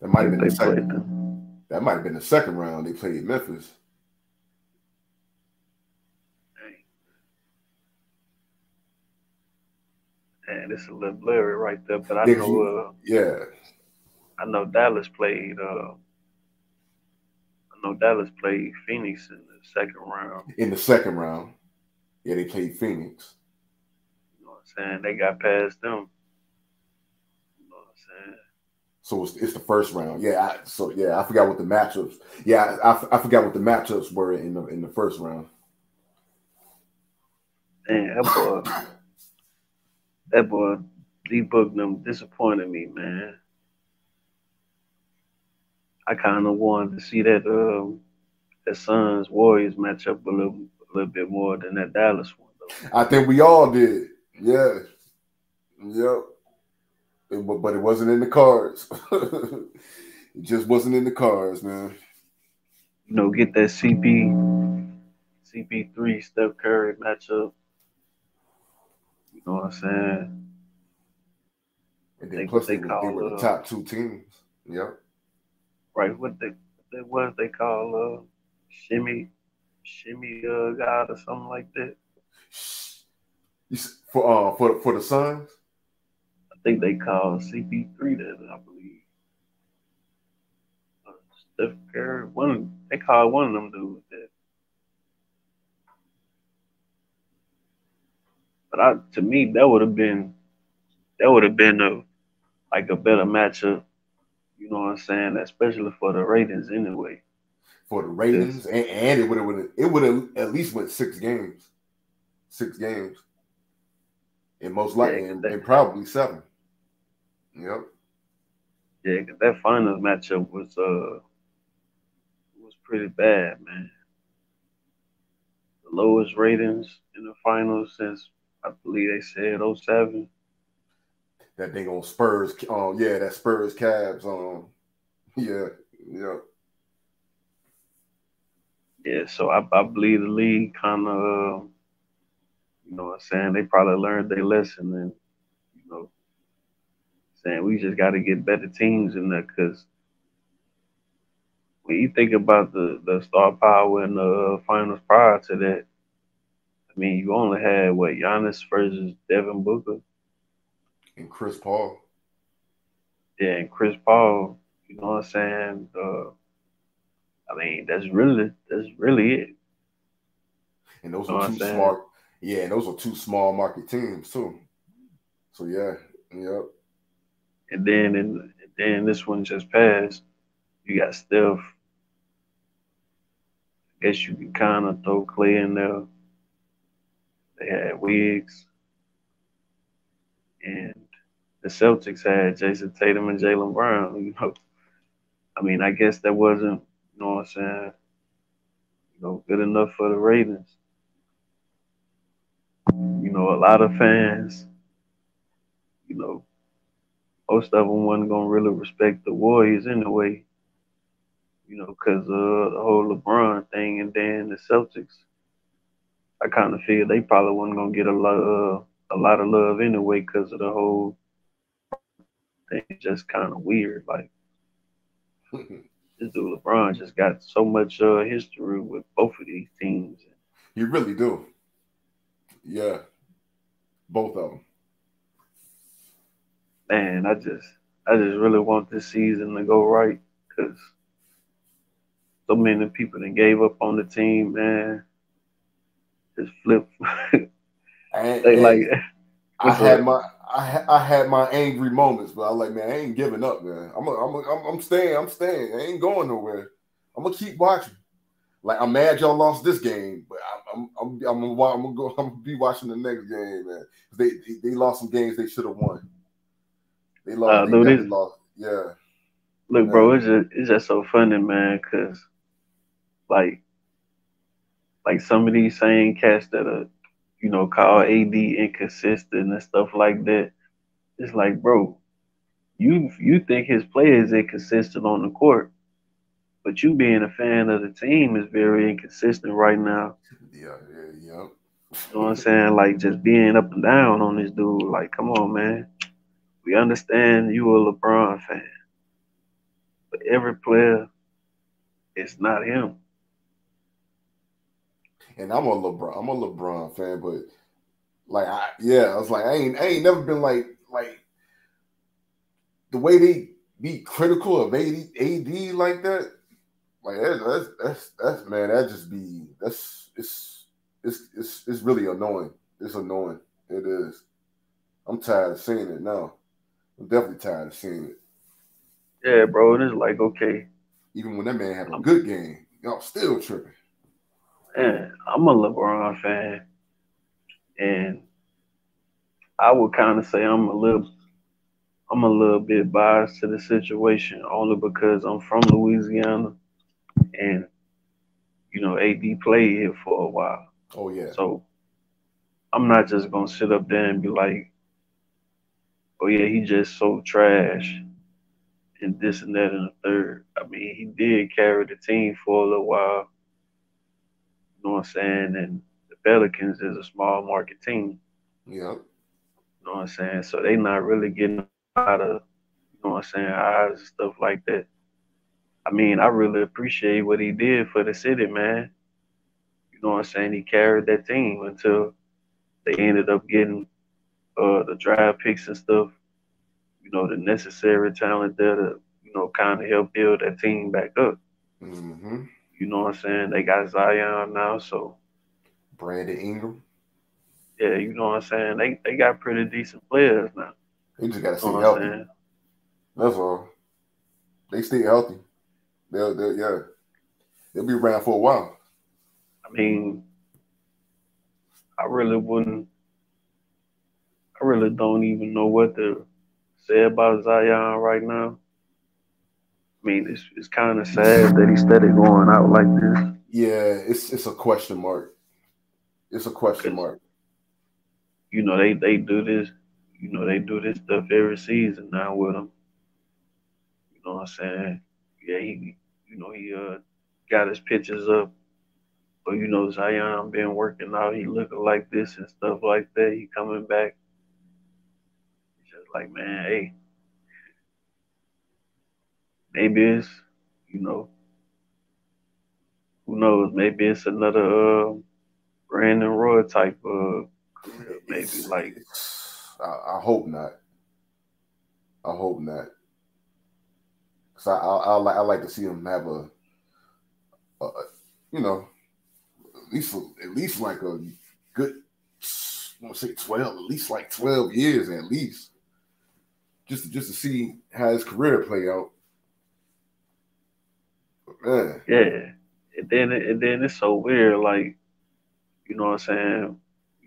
That might have been the second. That might have been the second round. They played Memphis. And it's a little blurry right there, but I know. I know Dallas played. Phoenix in the second round. In the second round, yeah, they played Phoenix. You know what I'm saying? They got past them. You know what I'm saying? So it's the first round. Yeah, I forgot what the matchups. Yeah, I forgot what the matchups were in the first round. Man, that boy, D-Book them disappointed me, man. I kind of wanted to see that Suns Warriors matchup a little bit more than that Dallas one, though. I think we all did. Yeah. Yep. But it wasn't in the cards. It just wasn't in the cards, man. Get that CP3 Steph Curry matchup. You know what I'm saying? And then plus they were the top two teams. Yep. Right. What they call shimmy God or something like that. For the Suns? I think they call CP3 that, I believe. Steph Curry, they called one of them dudes that. But to me, that would have been a better matchup. You know what I'm saying? Especially for the ratings anyway. For the ratings, and it would have at least went 6 games. 6 games. And most likely, and probably 7. Yep. Yeah, cause that finals matchup was pretty bad, man. The lowest ratings in the finals since I believe they said '07. That thing on Spurs. Yeah, that Spurs Cavs. Yeah, yeah. Yeah, so I believe the league kind of, you know what I'm saying, they probably learned their lesson and, you know, saying we just got to get better teams in there because when you think about the star power in the finals prior to that, I mean, you only had what Giannis versus Devin Booker And Chris Paul. yeah, and Chris Paul. You know what I'm saying? I mean, that's really it. And those You know are what I'm two saying? smart. Yeah, and those are two small market teams too. So yeah, yep. And then this one just passed. You got Steph. I guess you can kind of throw Clay in there. They had Wiggs, and the Celtics had Jason Tatum and Jalen Brown. You know, I mean, I guess that wasn't, you know what I'm saying, good enough for the ratings. You know, a lot of fans, you know, most of them wasn't gonna really respect the Warriors anyway. You know, because of the whole LeBron thing, and then the Celtics. I kind of feel they probably wasn't gonna get a lot of love anyway because of the whole thing. Just kind of weird. Like this dude LeBron just got so much history with both of these teams. You really do. Yeah, both of them. Man, I just really want this season to go right because so many people that gave up on the team, man. Just flip. And, They like hey, I what's had up? my angry moments, but I was like, man, I ain't giving up, man. I'm staying. I'm staying. I ain't going nowhere. I'm gonna keep watching. Like I'm mad y'all lost this game, but I'm gonna be watching the next game, man. They lost some games they should have won. They lost. They Dude, definitely lost. Yeah, look, yeah. bro, it's just so funny, man. Cause like some of these same cats that are call AD inconsistent and stuff like that. It's like, bro, you think his play is inconsistent on the court, but you being a fan of the team is very inconsistent right now. Yeah, yeah, You know what I'm saying? Like just being up and down on this dude. Like, come on, man. We understand you a LeBron fan, but every player is not him. And I'm a LeBron fan, but like I was like I ain't never been like the way they be critical of AD like that. Like that's man, that just be it's really annoying. It's annoying. It is. I'm tired of seeing it now. I'm definitely tired of seeing it. Yeah, bro. And it's like, okay, Even when that man have a I'm, good game, y'all still tripping. man, I'm a LeBron fan, and I would kind of say I'm a little bit biased to the situation only because I'm from Louisiana and AD played here for a while. Oh yeah. So I'm not just gonna sit up there and be like, oh yeah, he just so trash and this and that and the third. I mean, he did carry the team for a little while, you know what I'm saying? And the Pelicans is a small market team, Yep. you know what I'm saying? So they not really getting a lot of, you know what I'm saying, eyes and stuff like that. I mean, I really appreciate what he did for the city, man. You know what I'm saying? He carried that team until they ended up getting the draft picks and stuff. The necessary talent there to kind of help build that team back up. Mm-hmm. You know what I'm saying? They got Zion now, so Brandon Ingram. yeah, you know what I'm saying? They got pretty decent players now. They just gotta You know stay what I'm healthy. saying? That's all. They stay healthy. They'll be around for a while. I mean, I really wouldn't. I really don't even know what to say about Zion right now. I mean, it's kind of sad that he steady going out like this. Yeah, it's a question mark. It's a question 'Cause, mark. they do this. They do this stuff every season now with him. You know what I'm saying? Yeah, he got his pictures up. But Zion been working out. He looking like this and stuff like that. He coming back. It's just like, man, hey, maybe it's, you know, who knows? Maybe it's another Brandon Roy type of career. Maybe like, I hope not. I hope not. Cause I like to see him have a at least like a good, I want to say 12, at least like 12 years at least, just to see how his career play out. Man. yeah. And then it's so weird. Like, you know what I'm saying?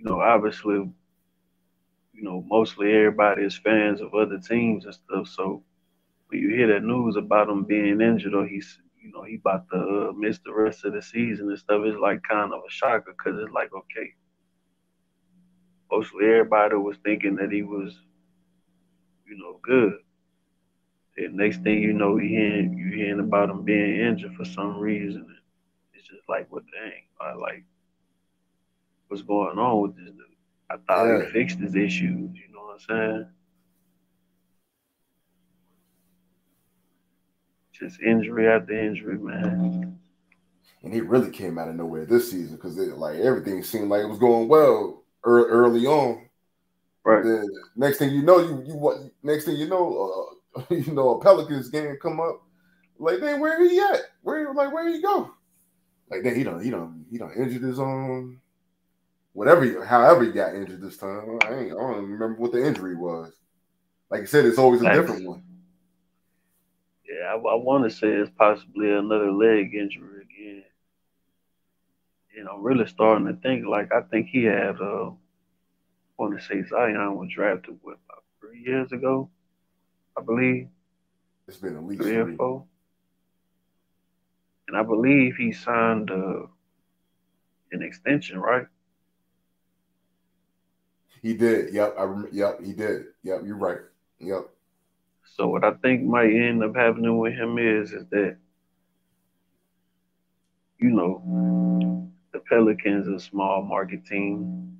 Obviously, mostly everybody is fans of other teams and stuff. So when you hear that news about him being injured or he about to miss the rest of the season and stuff, it's like kind of a shocker because it's like, okay, mostly everybody was thinking that he was, good. And next thing you know, you hearing about him being injured for some reason. It's just like, what dang, like, what's going on with this dude? I thought he fixed his issues. You know what I'm saying? Just injury after injury, man. And he really came out of nowhere this season because like everything seemed like it was going well early on. Right. Then next thing you know, next thing you know, a Pelicans game come up. Like, then where he at? Where he go? Like, then he don't injured his own however he got injured this time. I don't remember what the injury was. Like you said, it's always a different one. Yeah, I want to say it's possibly another leg injury again. And I'm really starting to think, like, I think he had, I want to say Zion was drafted, about 3 years ago, I believe. It's been at least 3 or 4. And I believe he signed an extension, right? He did. Yep. Yep. He did. Yep. You're right. Yep. So what I think might end up happening with him is that, the Pelicans are a small market team.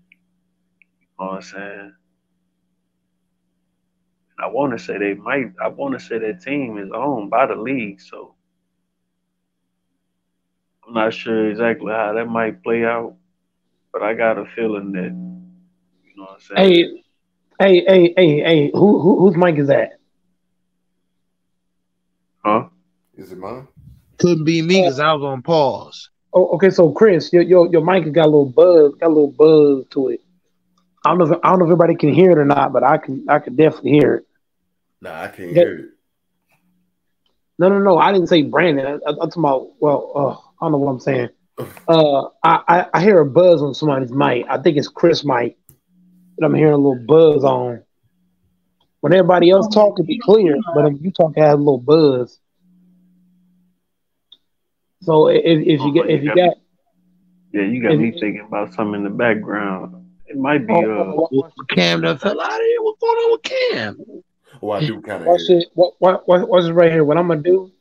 You know what I'm saying? And I want to say that team is owned by the league. So I'm not sure exactly how that might play out, but I got a feeling that, you know what I'm saying? Hey, whose mic is that? Huh? Is it mine? Couldn't be me because I was on pause. Oh, okay. So Chris, your mic has got a little buzz to it. I don't know if everybody can hear it or not, but I can definitely hear it. Nah, I can't hear it. No. I didn't say Brandon. I'm talking about. Well, I don't know what I'm saying. I hear a buzz on somebody's mic. I think it's Chris' mic that I'm hearing a little buzz on. When everybody else talk, it be clear, but when you talk, it has a little buzz. So if you got you got me thinking about something in the background. It might be Cam done fell out of here. What's going on with Cam? Oh, I do kind of watch hear it. Watch this right here. What I'm gonna do?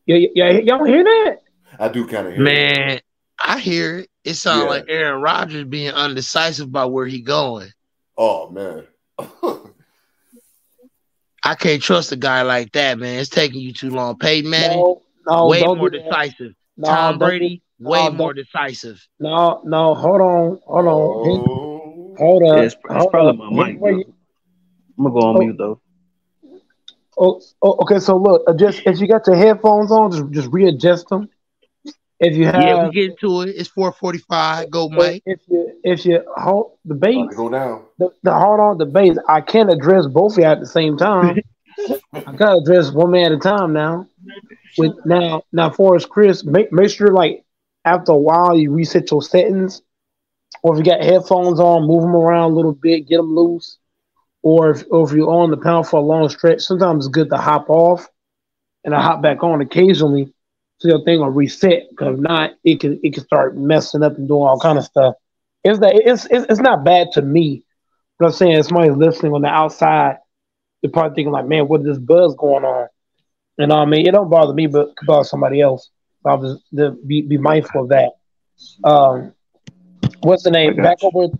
Yeah, y'all hear that? I do kind of hear Man, I hear it. It sounds like Aaron Rodgers being undecisive about where he going. Oh man. I can't trust a guy like that, man. It's taking you too long. Peyton Manning, way more decisive. Tom Brady, way more decisive. No, hold on. Hold up. It's probably my mic. I'm gonna go on mute though. Okay. So look, just if you got your headphones on, just readjust them. If you Yeah, we have, get to it. It's 4:45. Go, Mike. if you hold the About to bass, go down. the hold on the bass, I can't address both of you at the same time. I gotta address one man at a time now. With now, Forrest Chris, make sure like after a while you reset your settings, or if you got headphones on, move them around a little bit, get them loose. Or if you're on the pound for a long stretch, sometimes it's good to hop off and I hop back on occasionally so your thing will reset. Because if not, it can start messing up and doing all kind of stuff. It's not bad to me, but I'm saying if somebody's listening on the outside, they're probably thinking like, man, what is this buzz going on? You know what I mean? It don't bother me, but it could bother somebody else. So I'll just be mindful of that. Um, what's the I name? got you.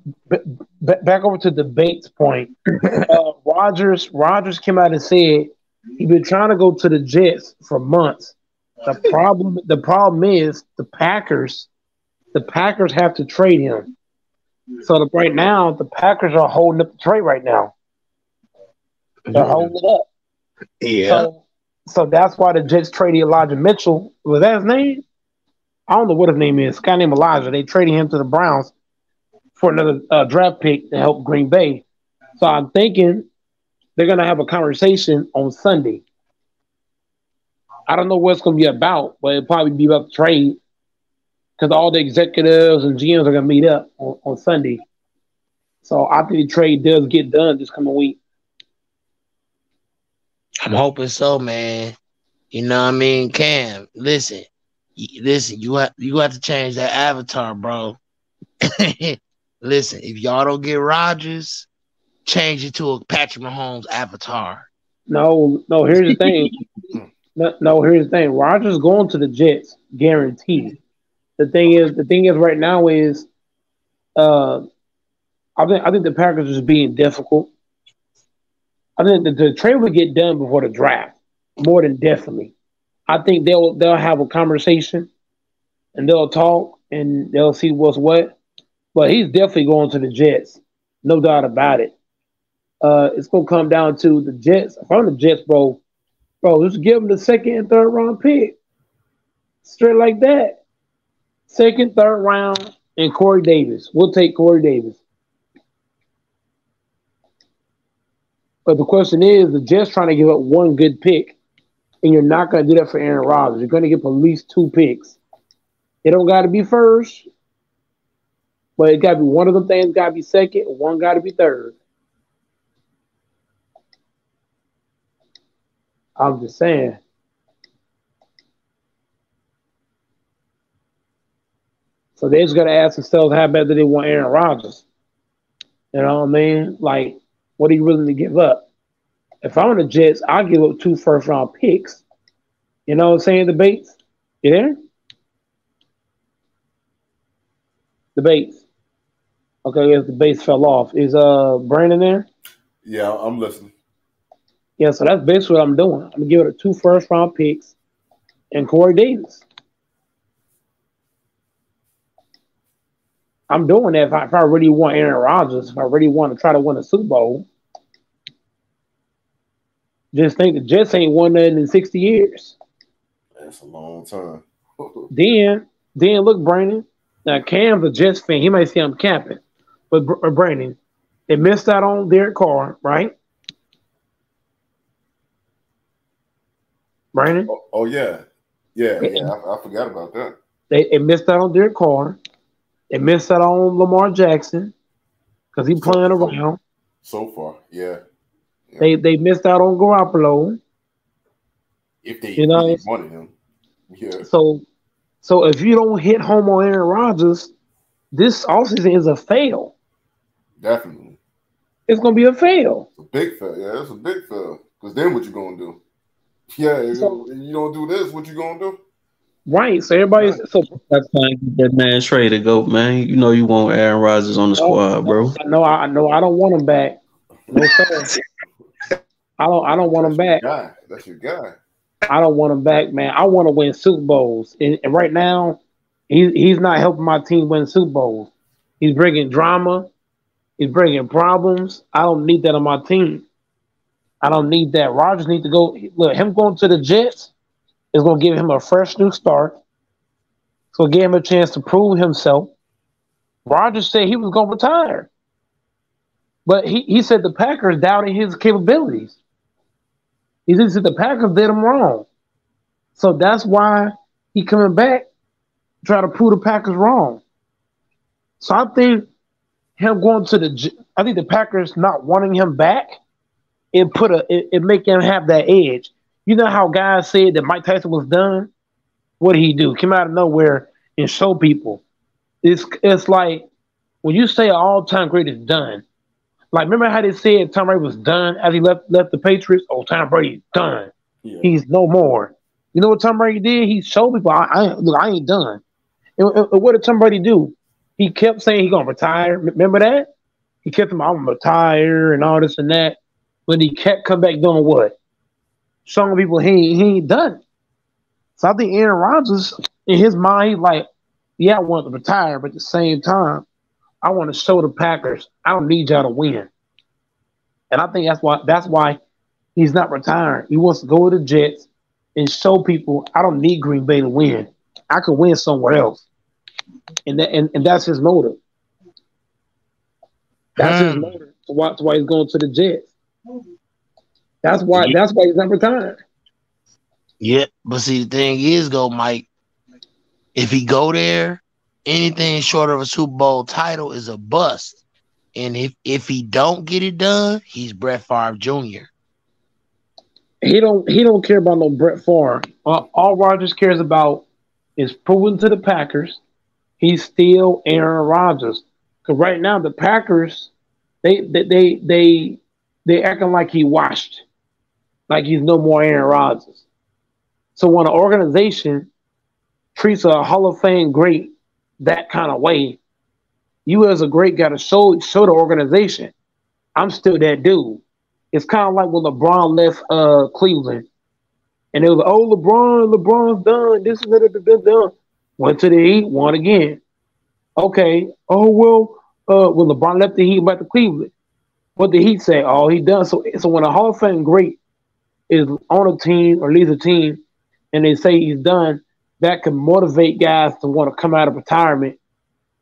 Back over to debates point. Rogers came out and said he's been trying to go to the Jets for months. The problem is the Packers have to trade him. So right now the Packers are holding up the trade right now. They're holding it up. Yeah. So that's why the Jets traded Elijah Mitchell. Was that his name? I don't know what his name is. This guy named Elijah. They traded him to the Browns for another draft pick to help Green Bay. So I'm thinking they're going to have a conversation on Sunday. I don't know what it's going to be about, but it'll probably be about the trade because all the executives and GMs are going to meet up on Sunday. So I think the trade does get done this coming week. I'm hoping so, man. You know what I mean? Cam, listen, you have to change that avatar, bro. Listen, if y'all don't get Rodgers, change it to a Patrick Mahomes avatar. No, here's the thing. No, here's the thing. Rodgers going to the Jets, guaranteed. The thing is, right now is, uh, I think the Packers is being difficult. I think the trade will get done before the draft, more than definitely. I think they'll have a conversation and they'll talk and they'll see what's what. But he's definitely going to the Jets, no doubt about it. It's gonna come down to the Jets. If I'm the Jets, bro, just give them the second and third round pick, straight like that. Second, third round, and Corey Davis. We'll take Corey Davis. But the question is, the Jets trying to give up one good pick, and you're not going to do that for Aaron Rodgers. You're going to give at least two picks. It don't got to be first, but it got to be one of them things. Got to be second, one got to be third. I'm just saying. So they just got to ask themselves how bad do they want Aaron Rodgers. You know what I mean? Like, what are you willing to give up? If I'm the Jets, I'll give up 2 first-round picks. You know what I'm saying, debates? You there? Debates. Okay, yes, the base fell off. Is Brandon there? Yeah, I'm listening. Yeah, so that's basically what I'm doing. I'm gonna give it 2 first-round picks and Corey Davis. I'm doing that if I really want Aaron Rodgers, if I really want to try to win a Super Bowl. Just think the Jets ain't won nothing in 60 years. That's a long time. Then look, Brandon. Now Cam's a Jets fan. He might say I'm capping, but Brandon, they missed out on Derek Carr, right? Brandon. Oh yeah. I forgot about that. They missed out on Derek Carr. They missed out on Lamar Jackson because he's playing around. So far, yeah. They missed out on Garoppolo. If they really wanted him. Yeah. So if you don't hit home on Aaron Rodgers, this offseason is a fail. Definitely. It's gonna be a fail. It's a big fail. Yeah, it's a big fail. Because then what you gonna do? Yeah, you don't do this, what you gonna do? Right. So everybody's that's fine. Get that man Trey to go, man. You know you want Aaron Rodgers on the squad, bro. No, I don't want him back. No sir. I don't want him back. That's your guy. I don't want him back, man. I want to win Super Bowls, and right now, he's not helping my team win Super Bowls. He's bringing drama. He's bringing problems. I don't need that on my team. I don't need that. Rodgers needs to go. Look, him going to the Jets is going to give him a fresh new start. It's going to give him a chance to prove himself. Rodgers said he was going to retire. But he said the Packers doubted his capabilities. He said the Packers did him wrong. So that's why he coming back to try to prove the Packers wrong. So I think him going to I think the Packers not wanting him back, it make him have that edge. You know how guys said that Mike Tyson was done? What did he do? Came out of nowhere and show people. It's like when you say an all-time great is done. Like, remember how they said Tom Brady was done as he left the Patriots? Oh, Tom Brady's done. Yeah. He's no more. You know what Tom Brady did? He showed people, I ain't done. And what did Tom Brady do? He kept saying he's going to retire. Remember that? He kept saying, I'm going to retire and all this and that. But he kept coming back doing what? Showing people he ain't done. So I think Aaron Rodgers, in his mind, he's like, yeah, I want to retire, but at the same time, I want to show the Packers I don't need y'all to win. And I think that's why he's not retiring. He wants to go to the Jets and show people I don't need Green Bay to win. I could win somewhere else. And that's his motive. That's his motive to why he's going to the Jets. That's why he's not retiring. Yeah, but see the thing is though, Mike, if he go there, anything short of a Super Bowl title is a bust. And if he don't get it done, he's Brett Favre Jr. He don't care about no Brett Favre. All Rodgers cares about is proving to the Packers he's still Aaron Rodgers. Because right now the Packers, they acting like he washed, like he's no more Aaron Rodgers. So when an organization treats a Hall of Fame great that kind of way, you as a great got to show the organization I'm still that dude. It's kind of like when LeBron left Cleveland, and it was like, oh, LeBron's done. This and that, done. Went to the Heat, won again. Okay. Oh well, when LeBron left the Heat, went to Cleveland. What did Heat say? Oh, he done. So when a Hall of Fame great is on a team or leads a team, and they say he's done, that can motivate guys to want to come out of retirement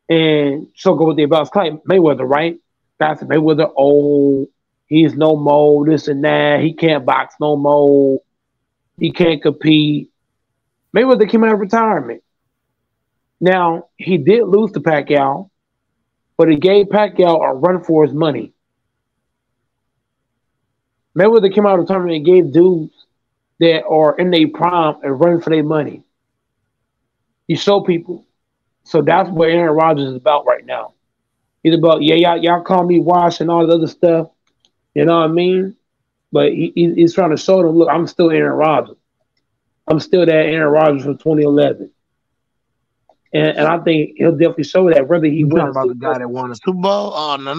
and go with their about. It's like Mayweather, right? Guys say Mayweather, old, he's no more, this and that. He can't box no more. He can't compete. Mayweather came out of retirement. Now, he did lose to Pacquiao, but it gave Pacquiao a run for his money. Mayweather came out of retirement and gave dudes that are in their prime and running for their money. You show people. So that's what Aaron Rodgers is about right now. He's about, yeah, y'all call me Wash and all the other stuff. You know what I mean? But he's trying to show them, look, I'm still Aaron Rodgers. I'm still that Aaron Rodgers from 2011. And I think he'll definitely show that whether he wins. About the guy that won a Super Bowl? Oh, no.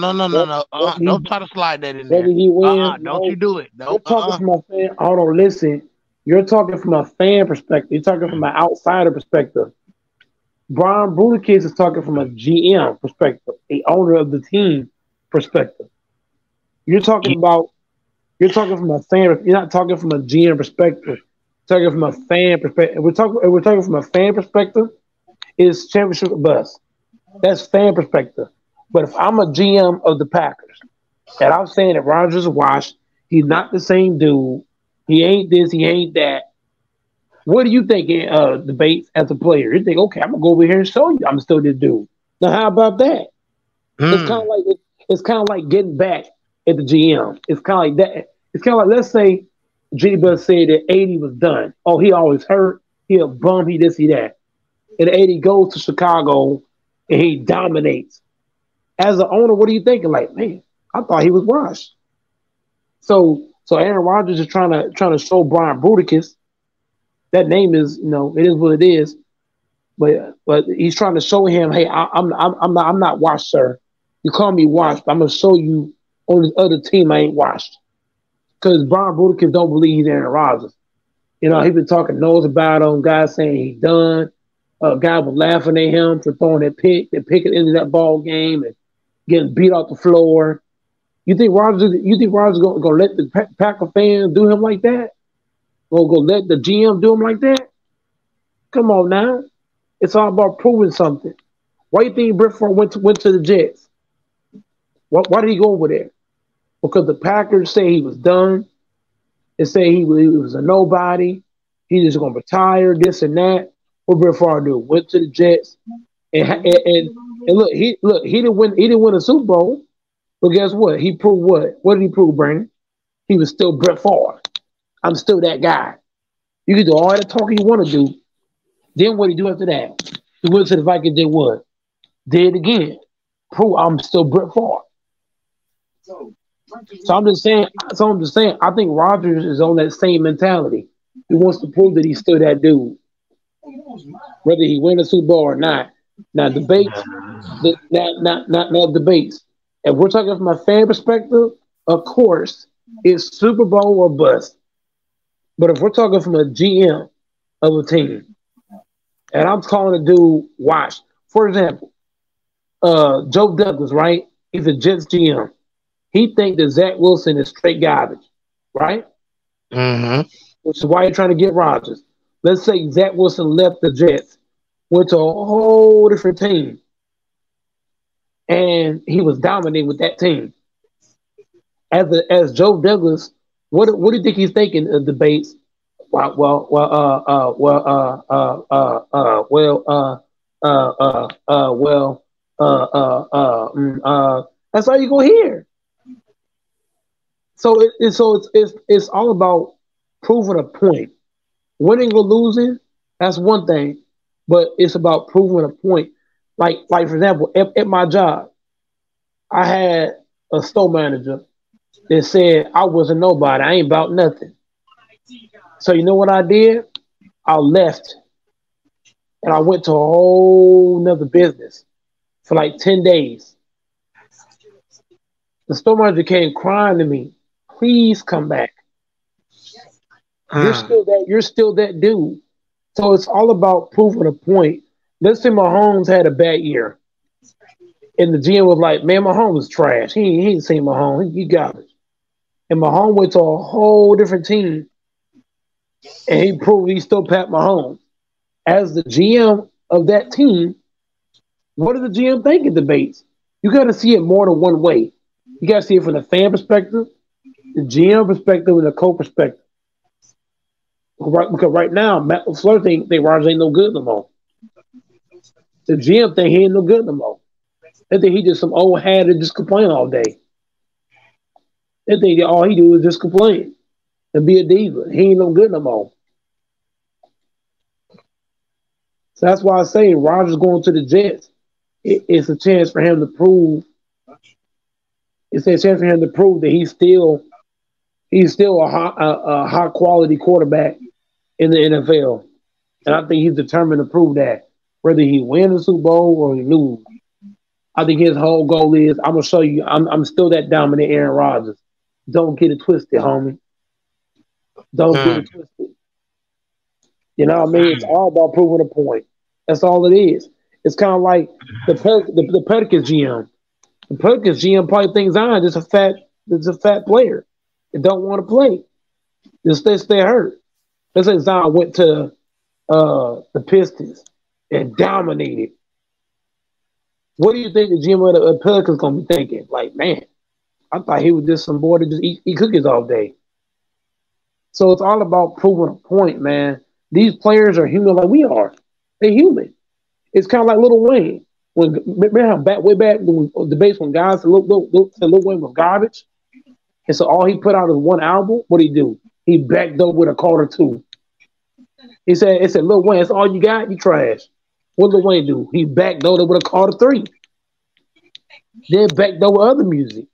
Don't try to slide that in there. Whether he wins, don't you do it. You're talking from a fan. Hold on, listen. You're talking from a fan perspective. You're talking from an outsider perspective. Brian Bruticus is talking from a GM perspective, a owner of the team perspective. You're talking from a fan. You're not talking from a GM perspective. You're talking from a fan perspective. We're talking from a fan perspective. It's championship bust. That's fan perspective. But if I'm a GM of the Packers, and I'm saying that Rodgers washed, he's not the same dude. He ain't this, he ain't that. What do you think, debates as a player? You think, okay, I'm gonna go over here and show you I'm still this dude. Now, how about that? It's kind of like getting back at the GM. It's kind of like that. It's kind of like, let's say G. Bus said that 80 was done. Oh, he always hurt. He a bum. He this, he that. And 80 goes to Chicago and he dominates. As an owner, what are you thinking? Like, man, I thought he was washed. So Aaron Rodgers is trying to show Brian Bruticus. That name is, it is what it is. But he's trying to show him, hey, I'm not washed, sir. You call me washed, but I'm gonna show you on this other team I ain't washed. Because Brian Bruticus don't believe he's Aaron Rodgers. He's been talking nose about him. Guys saying he's done. Guy was laughing at him for throwing that pick at the end of that ball game and getting beat off the floor. You think Rodgers gonna let the Packer fans do him like that? Gonna go let the GM do him like that? Come on now. It's all about proving something. Why do you think Brett Favre went to the Jets? Why did he go over there? Because the Packers say he was done. They say he was a nobody. He just gonna retire, this and that. What Brett Favre do? Went to the Jets and look, he didn't win a Super Bowl. But guess what? He proved what? What did he prove, Brandon? He was still Brett Favre. I'm still that guy. You can do all the talking you want to do. Then what did he do after that? He went to the Vikings, did what? Did it again. Prove I'm still Brett Favre. So I'm just saying. I think Rodgers is on that same mentality. He wants to prove that he's still that dude, whether he win a Super Bowl or not. Now debates, not debates. If we're talking from a fan perspective, of course, it's Super Bowl or bust. But if we're talking from a GM of a team, and I'm calling a dude watch, for example, Joe Douglas, right? He's a Jets GM. He thinks that Zach Wilson is straight garbage, right? Mm-hmm. Which is why you're trying to get Rodgers. Let's say Zach Wilson left the Jets, went to a whole different team, and he was dominating with that team. As Joe Douglas, what do you think he's thinking of debates? That's all you gonna hear. So it's all about proving a point. Winning or losing, that's one thing, but it's about proving a point. Like for example, at my job, I had a store manager that said I wasn't nobody. I ain't about nothing. So you know what I did? I left and I went to a whole nother business for like 10 days. The store manager came crying to me, please come back. You're still that dude. So it's all about proving a point. Let's say Mahomes had a bad year. And the GM was like, man, Mahomes is trash. He ain't seen Mahomes. He garbage. And Mahomes went to a whole different team. And he proved he still Pat Mahomes. As the GM of that team, what does the GM think in debates? You got to see it more than one way. You got to see it from the fan perspective, the GM perspective, and the coach perspective. Because right now, Matt LaFleur think Rodgers ain't no good no more. The GM think he ain't no good no more. They think he just some old hat that just complain all day. They think that all he do is just complain and be a diva. He ain't no good no more. So that's why I say Rodgers going to the Jets. It's a chance for him to prove. It's a chance for him to prove that he's still a high quality quarterback in the NFL, and I think he's determined to prove that. Whether he win the Super Bowl or he lose, I think his whole goal is I'm gonna show you I'm still that dominant Aaron Rodgers. Don't get it twisted, homie. Don't get it twisted. You know what I mean? It's all about proving a point. That's all it is. It's kind of like the Pelicans GM. The Pelicans GM probably thinks I'm just a fat player that don't want to play. Just stay hurt. Let's say Zion went to the Pistons and dominated. What do you think the GM of the Pelicans gonna be thinking? Like, man, I thought he was just some boy that just eat cookies all day. So it's all about proving a point, man. These players are human like we are. They're human. It's kind of like Lil Wayne. Remember way back when debates when guys said Lil Wayne was garbage? And so all he put out is one album. What did he do? He backed up with a Carter 2. It said, Lil Wayne, that's all you got? You trash. What did Lil Wayne do? He backed up with a Carter 3. Then backed up with other music.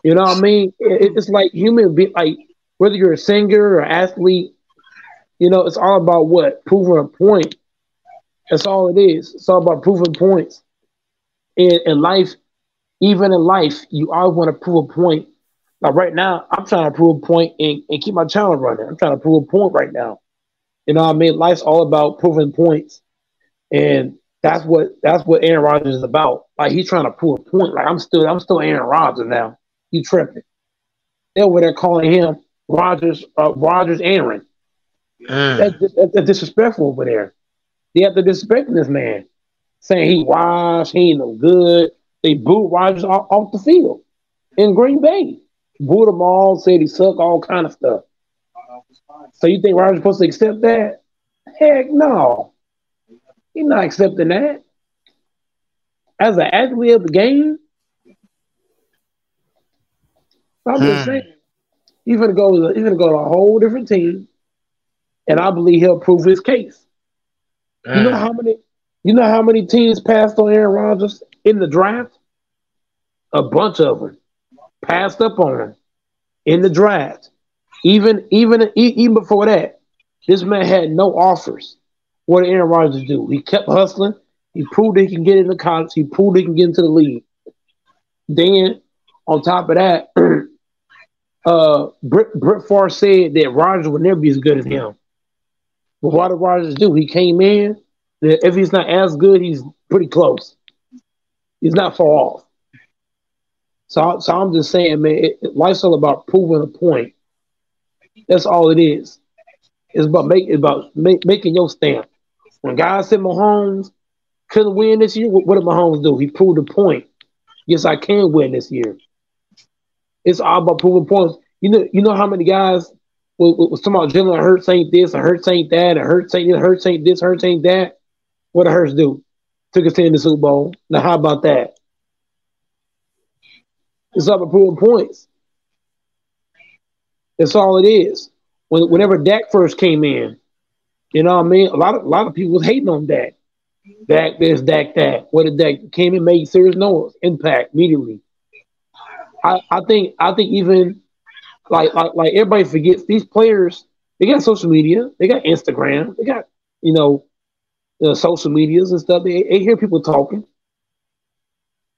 You know what I mean? It's like human being, like whether you're a singer or athlete, you know, it's all about what? Proving a point. That's all it is. It's all about proving points. In life, even in life, you always want to prove a point. Like right now, I'm trying to prove a point and keep my channel running. I'm trying to prove a point right now. You know what I mean? Life's all about proving points. And that's what Aaron Rodgers is about. Like he's trying to prove a point. Like I'm still Aaron Rodgers now. You tripping. They're over there calling him Rogers Aaron. That's disrespectful over there. They have to disrespect this man, saying he washed, he ain't no good. They booed Rogers off the field in Green Bay. Booed him all, said he sucked, all kind of stuff. So you think Rogers supposed to accept that? Heck no. He's not accepting that. As an athlete of the game, I'm just saying, he's gonna go to a whole different team, and I believe he'll prove his case. You know how many teams passed on Aaron Rodgers in the draft? A bunch of them passed up on him in the draft. Even before that, this man had no offers. What did Aaron Rodgers do? He kept hustling. He proved he can get into college. He proved he can get into the league. Then, on top of that, Brett Favre said that Rodgers would never be as good as him. But what did Rodgers do? He came in. If he's not as good, he's pretty close. He's not far off. So I'm just saying, man, life's all about proving a point. That's all it is. It's about making your stamp. When guys said Mahomes couldn't win this year, what did Mahomes do? He proved a point. Yes, I can win this year. It's all about proving points. You know how many guys was talking about Jalen Hurts ain't this, and Hurts ain't that, and Hurts ain't this, Hurts ain't this, Hurts ain't that. What did Hurts do? Took us to the Super Bowl. Now how about that? It's all about proving points. That's all it is. Whenever Dak first came in, you know what I mean? A lot of people was hating on Dak. Dak this, Dak that. What did Dak came in, made serious noise, impact immediately. I think even like everybody forgets these players. They got social media, they got Instagram, they got social medias and stuff. They hear people talking.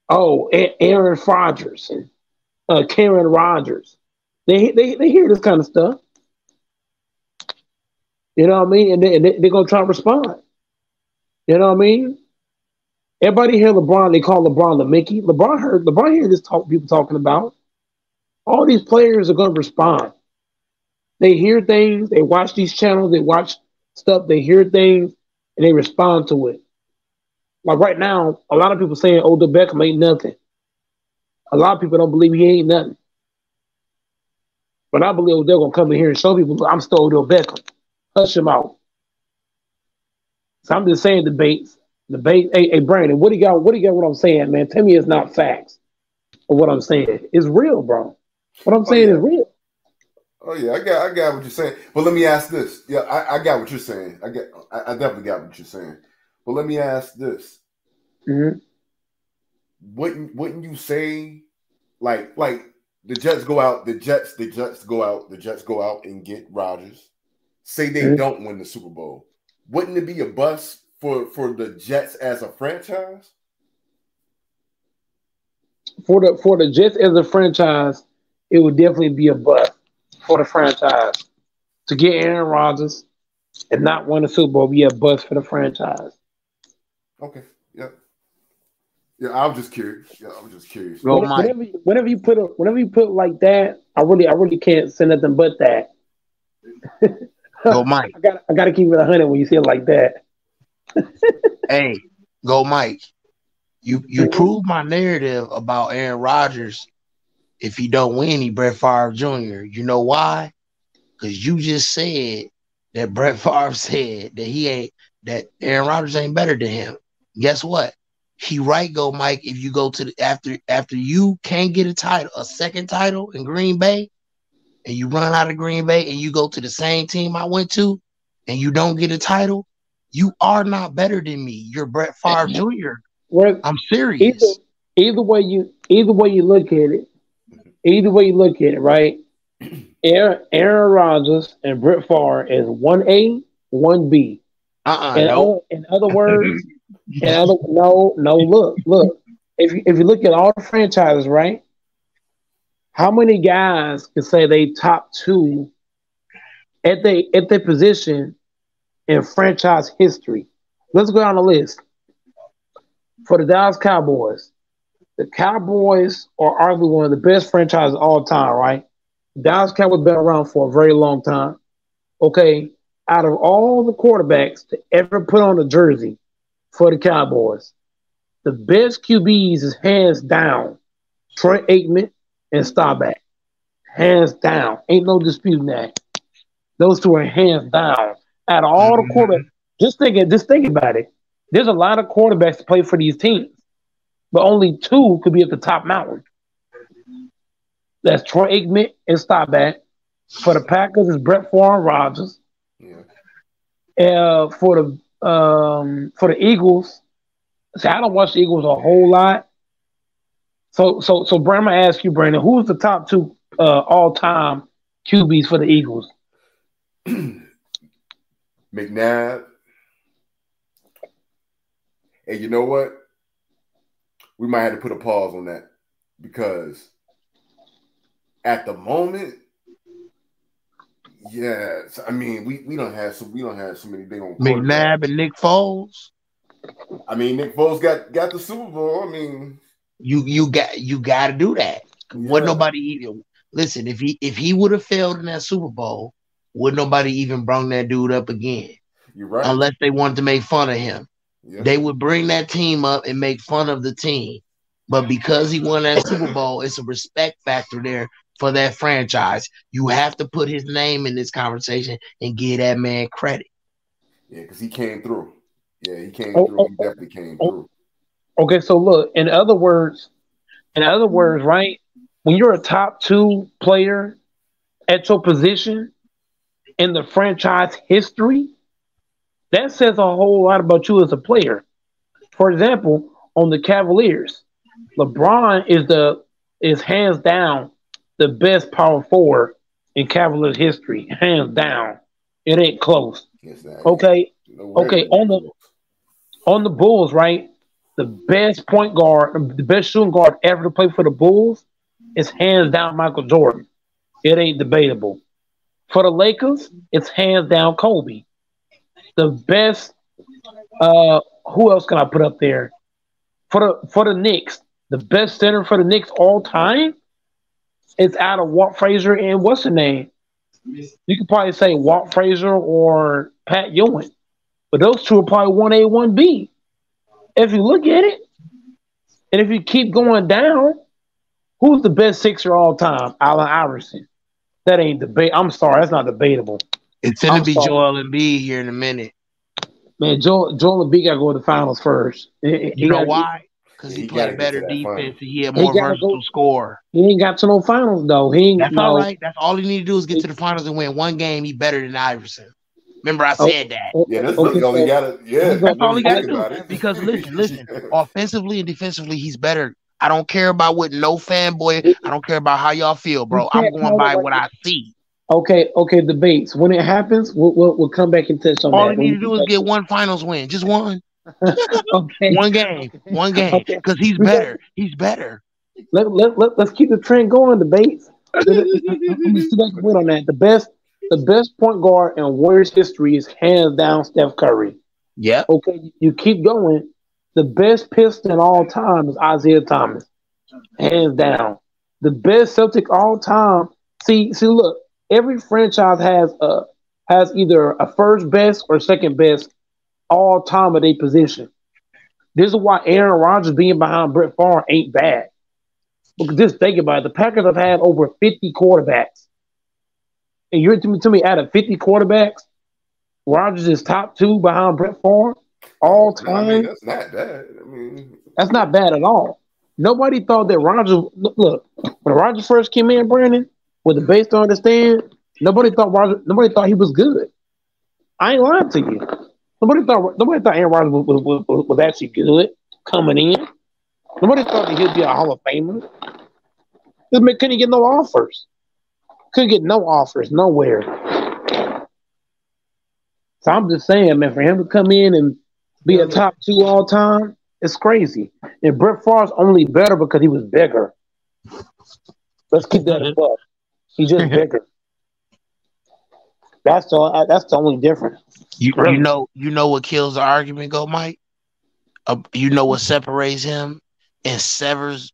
Oh, Aaron Rodgers and Karen Rodgers. They hear this kind of stuff. You know what I mean? And they're gonna try to respond. You know what I mean? Everybody hear LeBron. They call LeBron the Mickey. LeBron heard this people talking about. All these players are gonna respond. They hear things. They watch these channels. They watch stuff. They hear things and they respond to it. Like right now, a lot of people saying Odell Beckham ain't nothing. A lot of people don't believe he ain't nothing. But I believe Odell gonna come in here and show people I'm still Odell Beckham. Hush him out. So I'm just saying debates. Hey, Brandon, what do you got? What I'm saying, man? Tell me it's not facts. Or what I'm saying. It's real, bro. What I'm saying is real. Oh yeah, I got what you're saying. But let me ask this. Yeah, I got what you're saying. I definitely got what you're saying. But let me ask this. Mm-hmm. Wouldn't you say like the Jets go out, the Jets go out and get Rodgers. Say they don't win the Super Bowl. Wouldn't it be a bust for the Jets as a franchise? For the Jets as a franchise, it would definitely be a bust for the franchise. To get Aaron Rodgers and not win the Super Bowl be a bust for the franchise. Okay. Yeah. Yeah, I was just curious. Whenever you put like that, I really can't say nothing but that. Go Mike. I gotta keep it 100 when you say it like that. Hey, go Mike. You prove my narrative about Aaron Rodgers. If he don't win, he Brett Favre Jr. You know why? Because you just said that Brett Favre said that Aaron Rodgers ain't better than him. Guess what? He right, go Mike. If you go to after you can't get a second title in Green Bay, and you run out of Green Bay and you go to the same team I went to, and you don't get a title, you are not better than me. You're Brett Favre Jr. I'm serious. Either way you look at it, right? Aaron Rodgers and Brett Favre is 1A, 1B. In other words, look. If you look at all the franchises, right? How many guys can say they top two at their position in franchise history? Let's go down the list. For the Dallas Cowboys, The Cowboys are arguably one of the best franchises of all time, right? Dallas Cowboys been around for a very long time. Okay, out of all the quarterbacks to ever put on a jersey for the Cowboys, the best QBs is hands down Troy Aikman and Staubach. Hands down. Ain't no disputing that. Those two are hands down. Out of all the quarterbacks, just think about it. There's a lot of quarterbacks to play for these teams, but only two could be at the top mountain. That's Troy Aikman and Staubach. For the Packers, it's Brett Favre and Rodgers. Yeah. For the Eagles, see, I don't watch the Eagles a whole lot. So Brandon, I'm gonna ask you, Brandon, who's the top two all time QBs for the Eagles? McNabb. And you know what? We might have to put a pause on that because at the moment, yes, I mean we don't have so many big on McNabb and Nick Foles. I mean, Nick Foles got the Super Bowl. I mean, you got to do that. Yeah. Would nobody even listen if he would have failed in that Super Bowl? Would nobody even bring that dude up again? You're right. Unless they wanted to make fun of him, Yeah. they would bring that team up and make fun of the team. But because he won that Super Bowl, it's a respect factor there for that franchise. You have to put his name in this conversation and give that man credit. Yeah, because he came through. Yeah, he came through. He definitely came through. Okay, so look, in other words, right? When you're a top two player at your position in the franchise history, that says a whole lot about you as a player. For example, on the Cavaliers, LeBron is hands down the best power forward in Cavaliers history, hands down. It ain't close. Okay, on the Bulls, right? The best point guard, the best shooting guard ever to play for the Bulls is hands down Michael Jordan. It ain't debatable. For the Lakers, it's hands down Kobe. The best. Who else can I put up there? For the Knicks, the best center for the Knicks all time is out of Walt Frazier and what's the name? You could probably say Walt Frazier or Pat Ewing, but those two are probably 1A, 1B. If you look at it, and if you keep going down, who's the best Sixer all time? Allen Iverson. That ain't debate. I'm sorry, that's not debatable. It's gonna be Joel Embiid here in a minute. Man, Joel Embiid got to go to the finals first. You know why? Because he played better defense and he had more versatile score. He ain't got to no finals though. That's all right. That's all he need to do is get to the finals and win one game. He better than Iverson. Remember, I said that. Yeah, that's really all he got to. Yeah, that's all he got to do. Because listen, offensively and defensively, he's better. I don't care about what no fanboy. I don't care about how y'all feel, bro. I'm going by what I see. Okay, debates. When it happens, we'll come back and touch on that. All he need to do is get one finals win, just one. Okay, one game, because he's better. He's better. Let's keep the trend going. Debates. Let me see back and win on that. The best point guard in Warriors history is hands down Steph Curry. Yeah. Okay, you keep going. The best Piston all time is Isaiah Thomas, hands down. The best Celtic all time. See, look. Every franchise has either a first best or second best all time at a position. This is why Aaron Rodgers being behind Brett Favre ain't bad. Because just think about it. The Packers have had over 50 quarterbacks. And you're to me out of 50 quarterbacks, Rodgers is top two behind Brett Favre all time. I mean, that's not bad. That's not bad at all. Nobody thought that Rodgers. Look, when Rodgers first came in, Brandon, with the base to understand, nobody thought he was good. I ain't lying to you. Nobody thought Aaron Rodgers was actually good coming in. Nobody thought that he'd be a Hall of Famer. Couldn't get no offers. Couldn't get no offers nowhere. So I'm just saying, man, for him to come in and be a top two all time, it's crazy. And Brett Favre's only better because he was bigger. Let's keep that above. He's just bigger. That's the only difference. You know what kills the argument, go Mike? You know what separates him and severs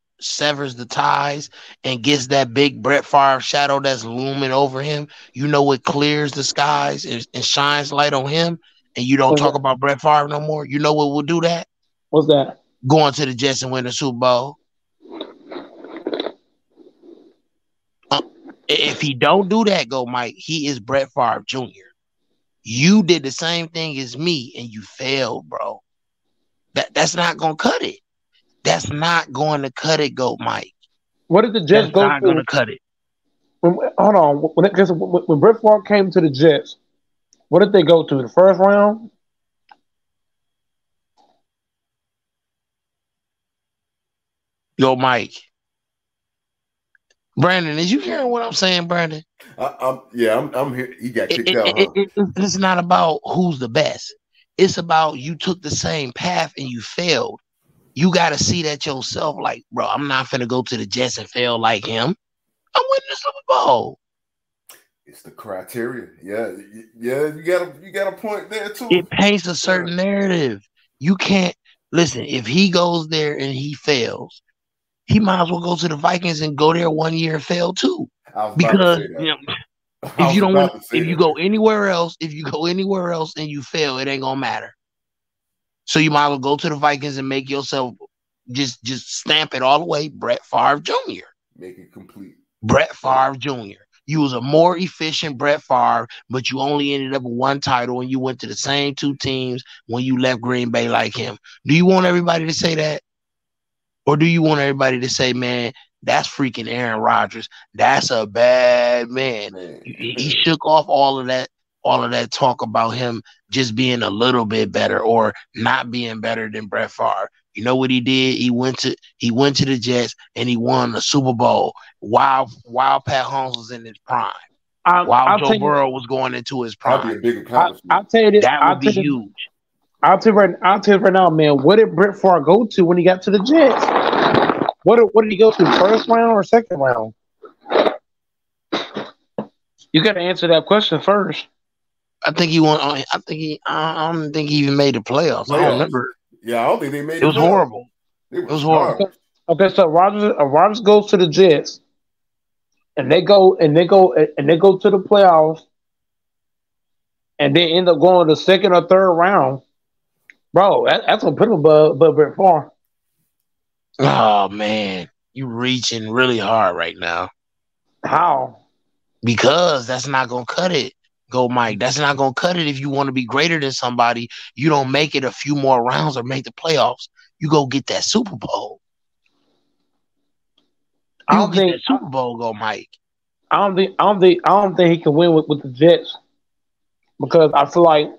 the ties and gets that big Brett Favre shadow that's looming over him, you know it clears the skies and shines light on him, and you don't What's talk that? about Brett Favre no more. You know what will do that? What's that? Going to the Jets and win the Super Bowl. If he don't do that, go Mike, he is Brett Favre Jr. You did the same thing as me and you failed, bro. That's not gonna cut it. That's not going to cut it, go Mike. What did the Jets That's go not gonna to? cut it. Hold on. When Brett Favre came to the Jets, what did they go to? The first round? Yo, Mike. Brandon, is you hearing what I'm saying, Brandon? I'm here. He got kicked out, huh? It's not about who's the best. It's about you took the same path and you failed. You got to see that yourself. Like, bro, I'm not finna go to the Jets and fail like him. I'm winning the Super Bowl. It's the criteria. Yeah. You got a point there too. It paints a certain narrative. You can't listen. If he goes there and he fails, he might as well go to the Vikings and go there 1 year and fail too. Because you know, if you don't want, if you go anywhere else, and you fail, it ain't gonna matter. So you might as well go to the Vikings and make yourself just stamp it all the way. Brett Favre Jr. Make it complete. Brett Favre Jr. You was a more efficient Brett Favre, but you only ended up with one title and you went to the same two teams when you left Green Bay like him. Do you want everybody to say that? Or do you want everybody to say, man, that's freaking Aaron Rodgers. That's a bad man. He shook off all of that talk about him just being a little bit better or not being better than Brett Favre. You know what he did? He went to the Jets and he won the Super Bowl while Pat Holmes was in his prime. While Joe Burrow was going into his prime. That'd be a big accomplishment. I'll tell you this. That would be huge. I'll tell you right now, man. What did Brett Favre go to when he got to the Jets? What did he go to? First round or second round? You got to answer that question first. I don't think he even made the playoffs. I don't remember. Yeah, I don't think they made it. It was horrible. It was horrible. Okay, so Rodgers goes to the Jets, and they go to the playoffs, and they end up going to the second or third round. Bro, that's gonna put him above Brett Favre. Oh man, you reaching really hard right now. How? Because that's not gonna cut it. Go, Mike. That's not gonna cut it. If you want to be greater than somebody, you don't make it a few more rounds or make the playoffs. You go get that Super Bowl. I don't think that Super Bowl, go, Mike. I don't think he can win with the Jets because I feel like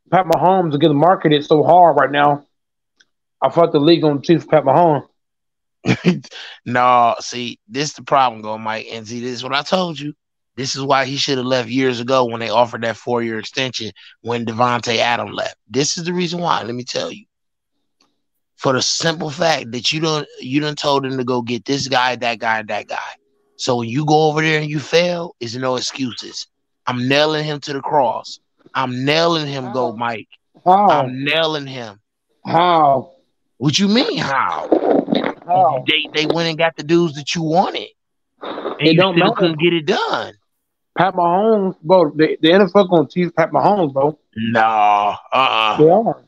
Pat Mahomes is getting marketed so hard right now. I thought the league gonna choose Pat Mahomes. No, see, this is the problem, go, Mike. And see, this is what I told you. This is why he should have left years ago when they offered that 4-year extension when Devontae Adams left. This is the reason why. Let me tell you. For the simple fact that you done told him to go get this guy, that guy, that guy. So when you go over there and you fail, there's no excuses. I'm nailing him to the cross. I'm nailing him, go, Mike. How? I'm nailing him. How? What you mean, how? How? They went and got the dudes that you wanted. And It you don't still matter. couldn't get it done. Pat Mahomes, bro. The NFL gonna choose Pat Mahomes, bro. No. They are.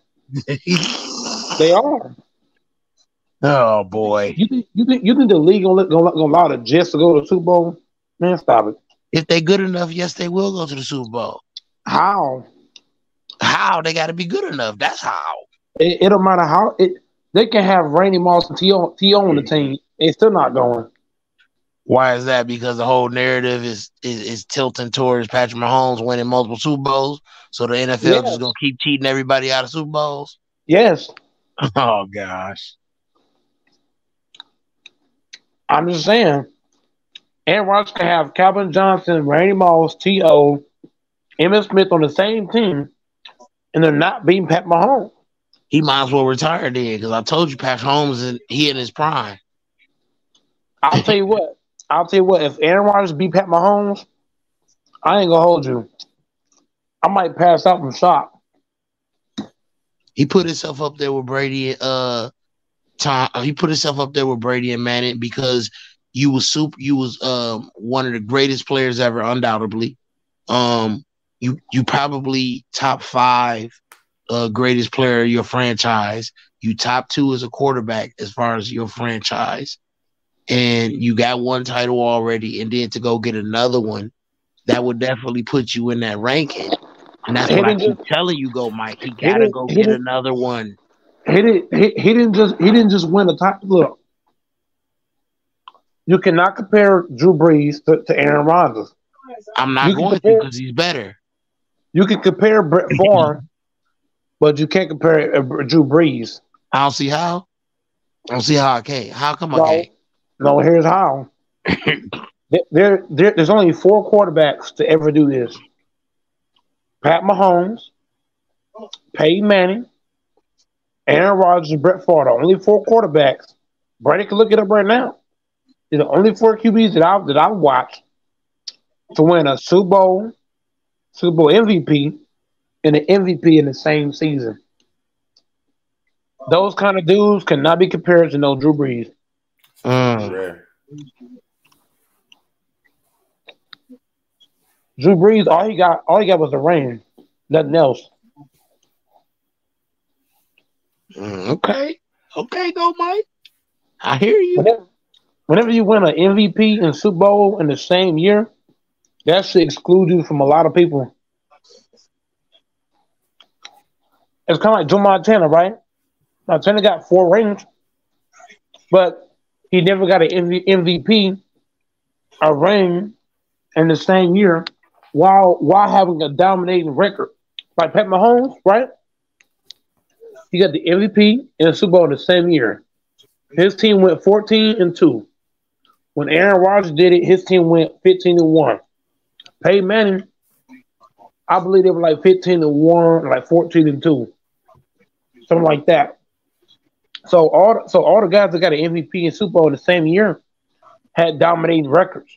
They are. Oh boy. You think the league gonna allow the Jets to go to the Super Bowl? Man, stop it. If they're good enough, yes, they will go to the Super Bowl. How? How? They got to be good enough. That's how. It don't matter how. They can have Randy Moss and T.O. on the team. It's still not going. Why is that? Because the whole narrative is tilting towards Patrick Mahomes winning multiple Super Bowls. So the NFL just gonna keep cheating everybody out of Super Bowls. Yes. Oh gosh. I'm just saying. Aaron Rodgers can have Calvin Johnson, Randy Moss, T.O., Emmitt Smith on the same team, and they're not beating Pat Mahomes. He might as well retire then, because I told you Pat Mahomes he in his prime. I'll tell you what. If Aaron Rodgers beat Pat Mahomes, I ain't gonna hold you. I might pass out from shock. He put himself up there with Brady Tom. He put himself up there with Brady and Manning because you was one of the greatest players ever, undoubtedly. You probably top 5 greatest player of your franchise. You top 2 as a quarterback as far as your franchise. And you got one title already, and then to go get another one, that would definitely put you in that ranking. And that's what I keep telling you, Mike. He gotta go get another one. He didn't just win a title. Look, you cannot compare Drew Brees to Aaron Rodgers. I'm not going to because he's better. You can compare Brett Favre, but you can't compare Drew Brees. I don't see how. I can't. How come I can't? No, here's how. There's only 4 quarterbacks to ever do this. Pat Mahomes, Peyton Manning, Aaron Rodgers, and Brett Favre. Only 4 quarterbacks. Brady can look it up right now. They're the only 4 QBs that I've watched to win a Super Bowl MVP, and an MVP in the same season. Those kind of dudes cannot be compared to no Drew Brees. Drew Brees, all he got was a ring, nothing else. Okay, go Mike. I hear you. Whenever you win an MVP and Super Bowl in the same year, that should exclude you from a lot of people. It's kind of like Joe Montana, right? Montana got 4 rings, but he never got an MVP, a ring, in the same year while having a dominating record. Like Pat Mahomes, right? He got the MVP and the Super Bowl in the same year. His team went 14-2. When Aaron Rodgers did it, his team went 15-1. Peyton Manning, I believe they were like 15-1, like 14-2. Something like that. So all the guys that got an MVP and Super Bowl in the same year had dominating records.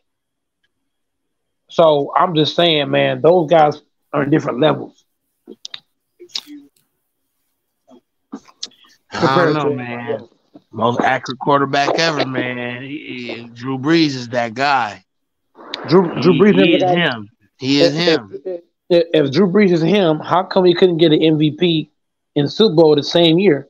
So I'm just saying, man, those guys are in different levels. I don't know, man. Most accurate quarterback ever, man. Drew Brees is that guy. Drew Brees is him. He is him. If Drew Brees is him, how come he couldn't get an MVP in Super Bowl the same year?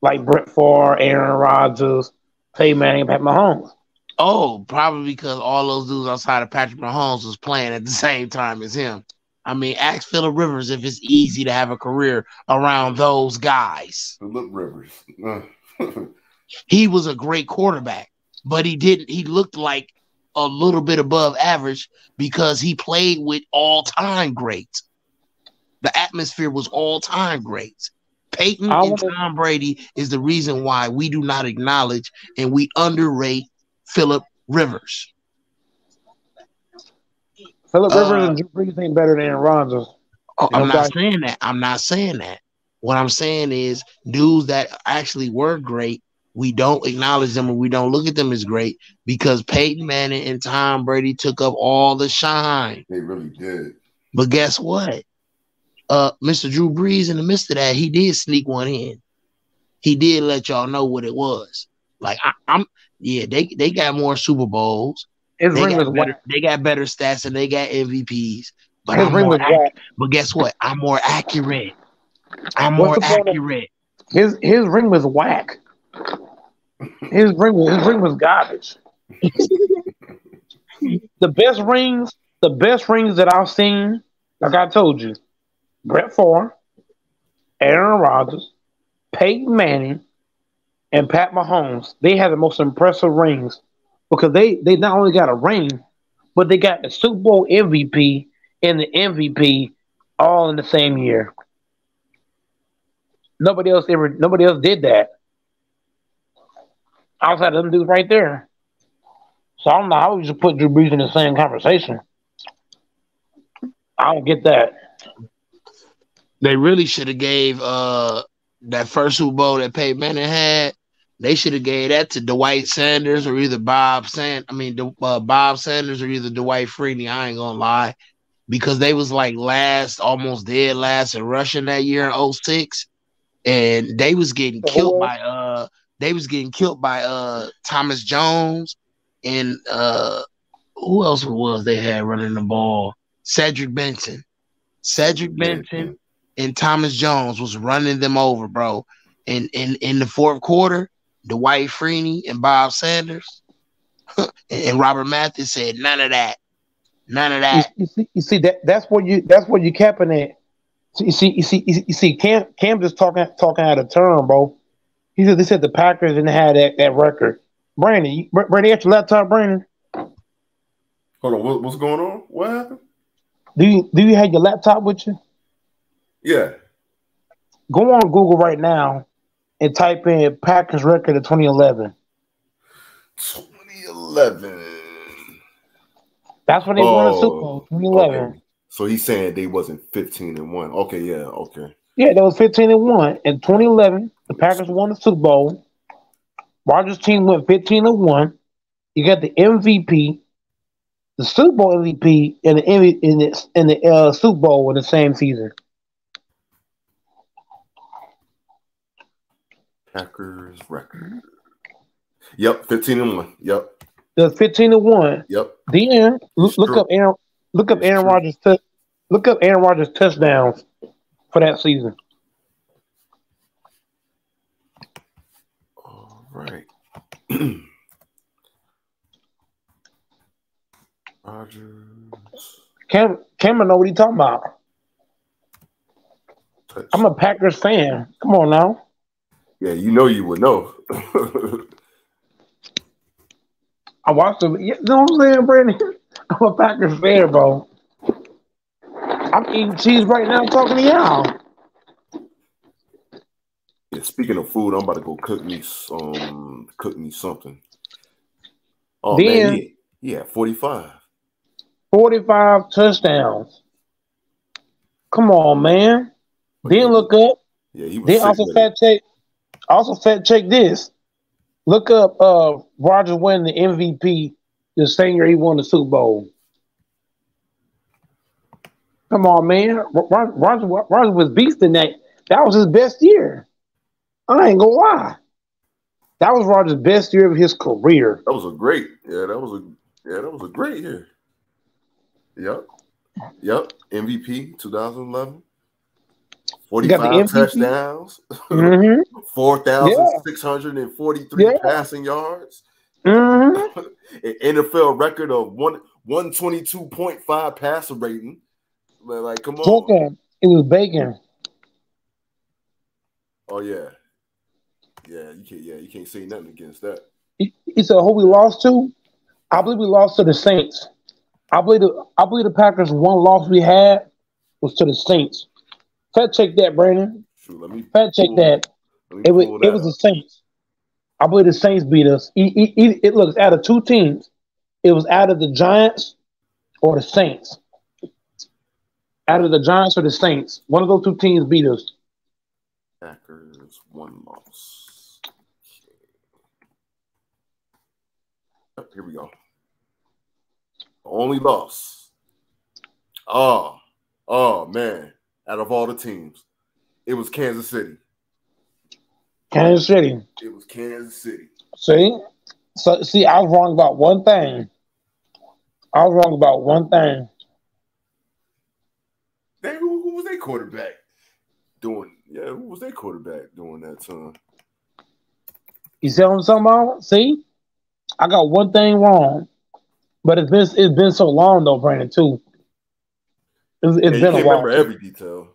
Like Brett Favre, Aaron Rodgers, Peyton Manning, and Pat Mahomes. Oh, probably because all those dudes outside of Patrick Mahomes was playing at the same time as him. I mean, ask Phillip Rivers if it's easy to have a career around those guys. Phillip Rivers. He was a great quarterback, but he looked like a little bit above average because he played with all-time greats. The atmosphere was all-time greats. Peyton and Tom Brady is the reason why we do not acknowledge and we underrate Phillip Rivers. Phillip Rivers and Drew Brees ain't better than Aaron Rodgers. I'm not saying that. I'm not saying that. What I'm saying is dudes that actually were great, we don't acknowledge them and we don't look at them as great because Peyton Manning and Tom Brady took up all the shine. They really did. But guess what? Mr. Drew Brees, in the midst of that, he did sneak one in. He did let y'all know what it was. Like they got more Super Bowls. They got better stats and they got MVPs. But but guess what? I'm more accurate. His ring was whack. His ring was garbage. The best rings that I've seen, like I told you, Brett Favre, Aaron Rodgers, Peyton Manning, and Pat Mahomes. They had the most impressive rings because they not only got a ring, but they got the Super Bowl MVP and the MVP all in the same year. Nobody else did that outside of them dudes right there. So I don't know how we just put Drew Brees in the same conversation. I don't get that. They really should have gave that first Super Bowl that Peyton Manning had. They should have gave that to Dwight Sanders or either Bob Sanders or either Dwight Freeney. I ain't gonna lie, because they was like almost dead last in rushing that year in 2006, and they was getting killed by they was getting killed by Thomas Jones and who else was they had running the ball? Cedric Benson. Cedric Benson and Thomas Jones was running them over, bro. And in the fourth quarter, Dwight Freeney and Bob Sanders and Robert Mathis said none of that. None of that. You see that's what you capping at. So you see Cam just talking out of turn, bro. They said the Packers didn't have that record. Brandon, Brandon, you got your laptop, Brandon? Hold on, what's going on? What happened? Do you have your laptop with you? Yeah. Go on Google right now and type in Packers record of 2011. 2011. That's when they won the Super Bowl. 2011. Okay. So he's saying they wasn't 15-1. Okay, yeah, okay. Yeah, that was 15-1 in 2011. The Packers won the Super Bowl. Rodgers' team went 15-1. You got the MVP, the Super Bowl MVP, and the Super Bowl in the same season. Packers record. Yep, 15-1. Yep. The 15-1. Yep. Then look up Aaron Rodgers. Look up Aaron Rodgers touchdowns for that season. All right. Rodgers. Cameron know what he's talking about. I'm a Packers fan. Come on now. Yeah, you know you would know. I watched them. You know what I'm saying, Brandon? I'm a Packers fan, bro. I'm eating cheese right now talking to y'all. Yeah, speaking of food, I'm about to go cook me something. Oh, then, man, yeah, 45. 45 touchdowns. Come on, man. Then look up. Yeah, he was then also fact check this. Look up Rodgers winning the MVP the same year he won the Super Bowl. Come on, man. Rodgers was beast in that. That was his best year. I ain't gonna lie. That was Rodgers' best year of his career. That was a great great year. Yep. MVP 2011. 45 touchdowns. Mm-hmm. 4,643 passing yards. Mm-hmm. An NFL record of 122.5 passer rating. Like, come on. It was bacon. Oh yeah. You can't say nothing against that. He said who we lost to? I believe we lost to the Saints. I believe the Packers' one loss we had was to the Saints. Fact check that, Brandon. Fact check that. It was the Saints. I believe the Saints beat us. It looks out of two teams. It was out of the Giants or the Saints. Out of the Giants or the Saints. One of those two teams beat us. Packers, one loss. Oh, here we go. Only loss. Oh man. Out of all the teams, it was Kansas City. Kansas City. It was Kansas City. See? See, I was wrong about one thing. Dang, who was their quarterback doing? Yeah, who was their quarterback during that time? You see what I'm talking about? See? I got one thing wrong. But it's been so long though, Brandon, too. It's been a while. Remember every detail.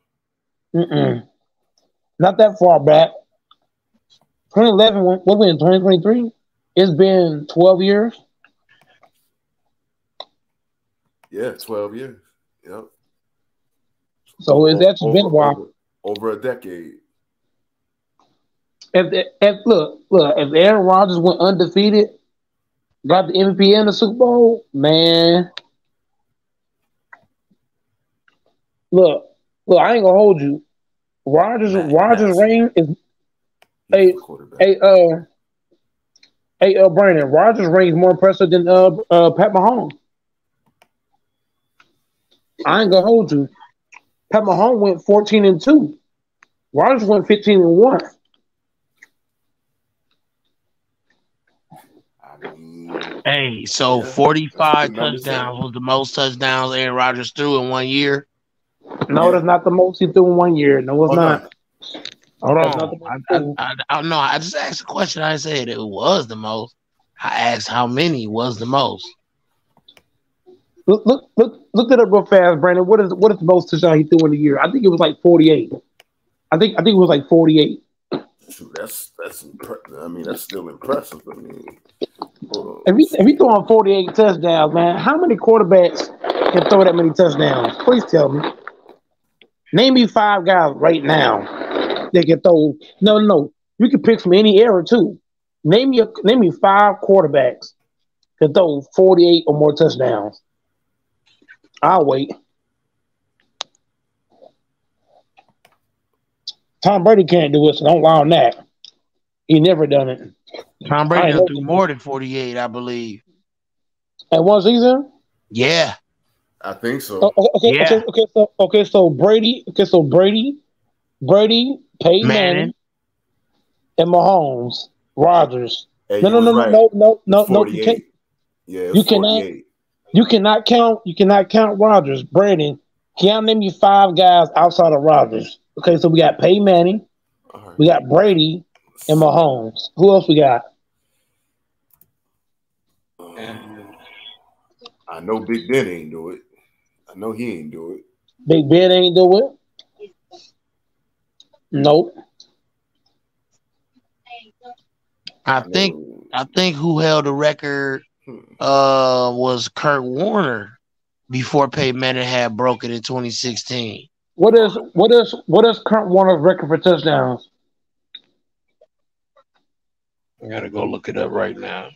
Not that far back. 2011, what was it in 2023? It's been 12 years. Yeah, 12 years. Yep. So it's actually been a while. Over a decade. Look, if Aaron Rodgers went undefeated, got the MVP and the Super Bowl, man. Look, I ain't gonna hold you. Rodgers' reign is Brandon. Rodgers' reign is more impressive than Pat Mahomes. I ain't gonna hold you. Pat Mahomes went 14-2. Rodgers went 15-1. Hey, so Yeah, that's a 45 good number to say. touchdowns was the most touchdowns Aaron Rodgers threw in 1 year. No, Yeah. that's not the most he threw in 1 year. No, it's Oh no. not. Hold That's not on. the most. I no, I just asked a question. I said it was the most. I asked how many was the most. Look that up real fast, Brandon. What is the most touchdown he threw in a year? I think it was like 48. I think it was like 48. Shoot, that's I mean, that's still impressive. I mean, hold on. If he throwing 48 touchdowns, man, how many quarterbacks can throw that many touchdowns? Please tell me. Name me 5 guys right now that can throw. No. You can pick from any era too. Name me 5 quarterbacks that throw 48 or more touchdowns. I'll wait. Tom Brady can't do it, so don't lie on that. He never done it. Tom Brady done threw more than 48, I believe. At one season? Yeah. I think so. So Brady, Peyton Manning, and Mahomes, Rodgers. Hey, No. You can't. Yeah, it's 48. You cannot count Rodgers. Brandon, can I name you 5 guys outside of Rodgers? Okay, so we got Peyton Manning, we got Brady, and Mahomes. Who else we got? I know Big Ben ain't do it. I know he ain't do it. Big Ben ain't do it. Nope. I think who held the record was Kurt Warner before Peyton Manning had broke it in 2016. What is Kurt Warner's record for touchdowns? I gotta go look it up right now.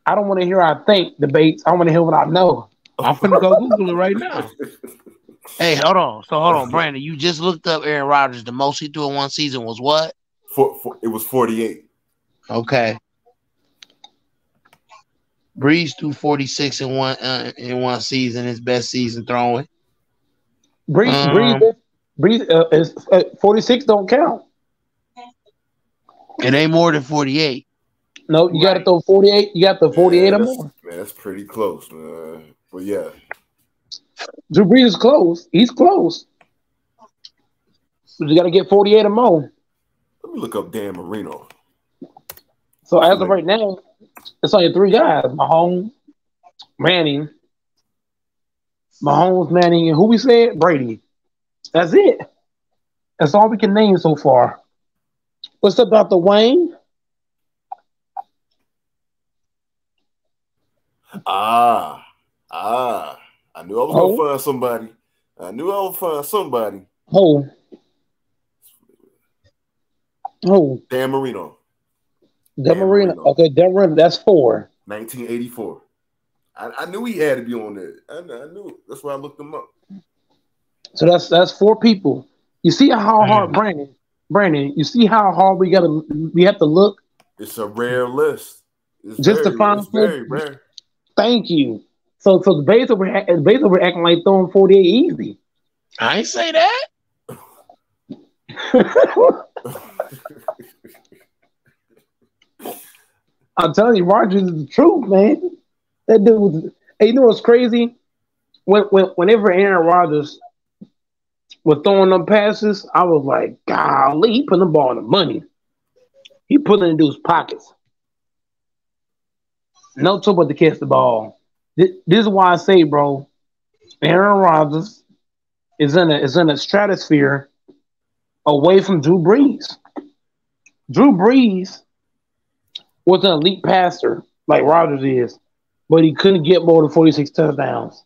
I don't want to hear I think debates. I want to hear what I know. I'm finna go Google it right now. Hey, hold on, Brandon. You just looked up Aaron Rodgers. The most he threw in one season was what? It was 48. Okay. Breeze threw 46 in one season. His best season throwing. Breeze is 46 don't count. It ain't more than 48. No, you got to throw 48. You got the 48 or more. Man, that's pretty close, man. But yeah, Drew Brees is close. He's close. But you got to get 48 or more. Let me look up Dan Marino. So as of right now, it's only 3 guys: Mahomes, Manning, and who we said? Brady. That's it. That's all we can name so far. What's up, Dr. Wayne? I knew I was gonna find somebody. Who? Dan Marino. Dan Marino. Okay, Dan Marino. That's 4. 1984. I knew he had to be on there. I knew. That's why I looked him up. So that's 4 people. You see how hard, Brandon. You see how hard we have to look. It's a rare list. It's very rare. Thank you. So the base over acting like throwing 48 easy. I ain't say that. I'm telling you, Rodgers is the truth, man. That dude was. Hey, you know what's crazy? Whenever Aaron Rodgers was throwing them passes, I was like, golly, he put the ball in the money. He put it in dude's pockets. No trouble to catch the ball. This is why I say, bro, Aaron Rodgers is in a stratosphere away from Drew Brees. Drew Brees was an elite passer like Rodgers is, but he couldn't get more than 46 touchdowns.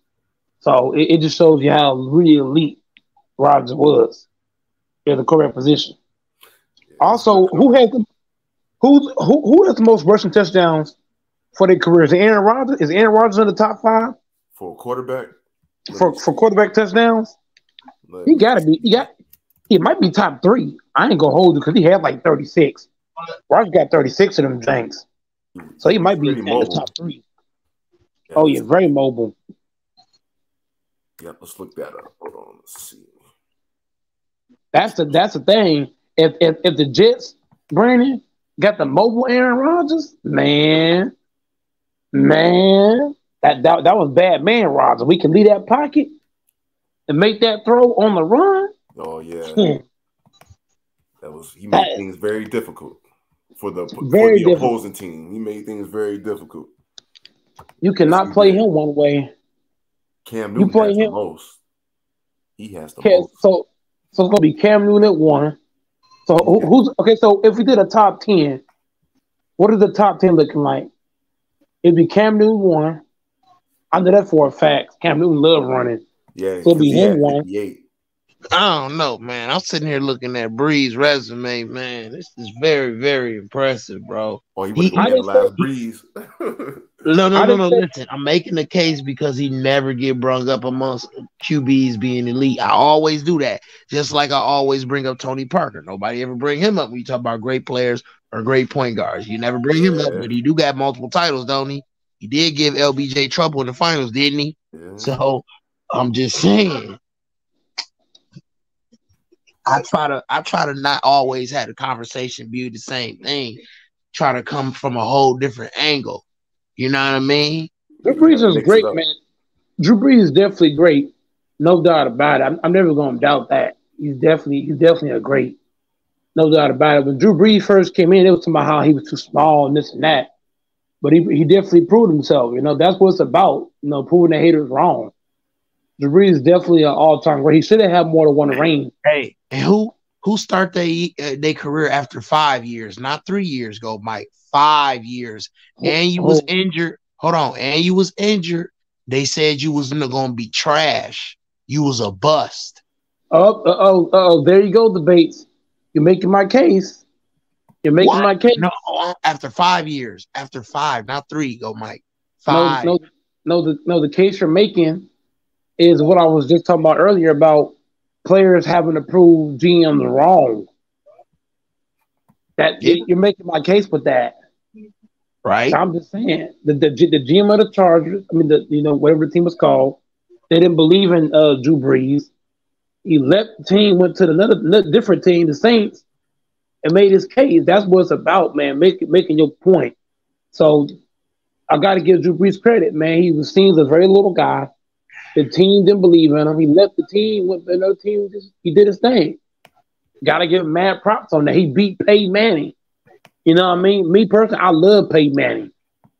So it just shows you how really elite Rodgers was in the correct position. Also, who has the most rushing touchdowns for their careers? Is Aaron Rodgers? Is Aaron Rodgers in the top 5 for a quarterback? For quarterback touchdowns? He gotta be. He might be top 3. I ain't gonna hold you because he had like 36. Rodgers got 36 of them things, so he might be in the top 3. Yeah, very mobile. Yeah, let's look that up. Hold on, let's see. That's the thing. If the Jets, Brandon, got the mobile Aaron Rodgers, man, Man, that was bad man, Roger. We can leave that pocket and make that throw on the run. Oh yeah, he made That, things very difficult for the very difficult. opposing team. He made things very difficult. You cannot play him one way. Cam Newton play has him. the most. He has the Okay, most. so it's gonna be Cam Newton at 1. So who's okay? So if we did a top 10, what is the top 10 looking like? It'd be Cam Newton 1. I know that for a fact. Cam Newton love running. Yeah, so it'd be him 1. 58. I don't know, man. I'm sitting here looking at Bree's resume, man. This is very, very impressive, bro. Oh, he would have been the last Breeze. No. Listen, I'm making the case because he never get brung up amongst QBs being elite. I always do that. Just like I always bring up Tony Parker. Nobody ever bring him up when you talk about great players or great point guards. You never bring him up, but he do got multiple titles, don't he? He did give LBJ trouble in the finals, didn't he? Yeah. So I'm just saying. I try to not always have the conversation be the same thing. Try to come from a whole different angle. You know what I mean? Drew Brees is great, man. Drew Brees is definitely great, no doubt about it. I'm never going to doubt that. He's definitely a great, no doubt about it. When Drew Brees first came in, it was about how he was too small and this and that. But he definitely proved himself. You know, that's what it's about. You know, proving the haters wrong. Drew Brees is definitely an all-time great. He should have had more than one ring. Hey, and who start their career after 5 years, not 3 years ago, Mike? 5 years, and you was injured. Hold on, and you was injured. They said you was going to be trash. You was a bust. There you go, debates. You're making my case. You're making my case. No, after 5 years. After 5, not 3. Go, Mike. 5. No. The case you're making is what I was just talking about earlier about players having to prove GMs wrong. You're making my case with that, right? I'm just saying the GM of the Chargers. I mean, whatever the team was called, they didn't believe in Drew Brees. He left the team, went to another different team, the Saints, and made his case. That's what it's about, man. Making your point. So I got to give Drew Brees credit, man. He was seen as a very little guy. The team didn't believe in him. He left the team, went to another team. He did his thing. Got to give him mad props on that. He beat Peyton Manning. You know what I mean? Me personally, I love Peyton Manning.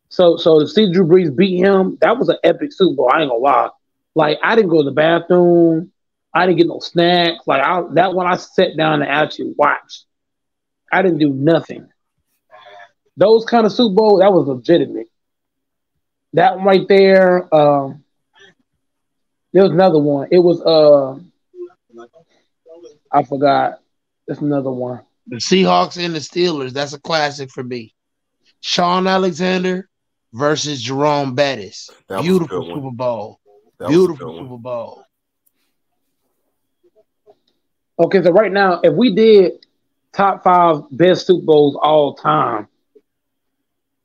So to see Drew Brees beat him, that was an epic Super Bowl. I ain't gonna lie. Like, I didn't go to the bathroom. I didn't get no snacks. Like, that one I sat down and actually watched. I didn't do nothing. Those kind of Super Bowl, that was legitimate. That one right there. There was another one. It was I forgot. There's another one. The Seahawks and the Steelers. That's a classic for me. Sean Alexander versus Jerome Bettis. Beautiful Super Bowl. Beautiful Super Bowl. Okay, so right now, if we did top 5 best Super Bowls all time,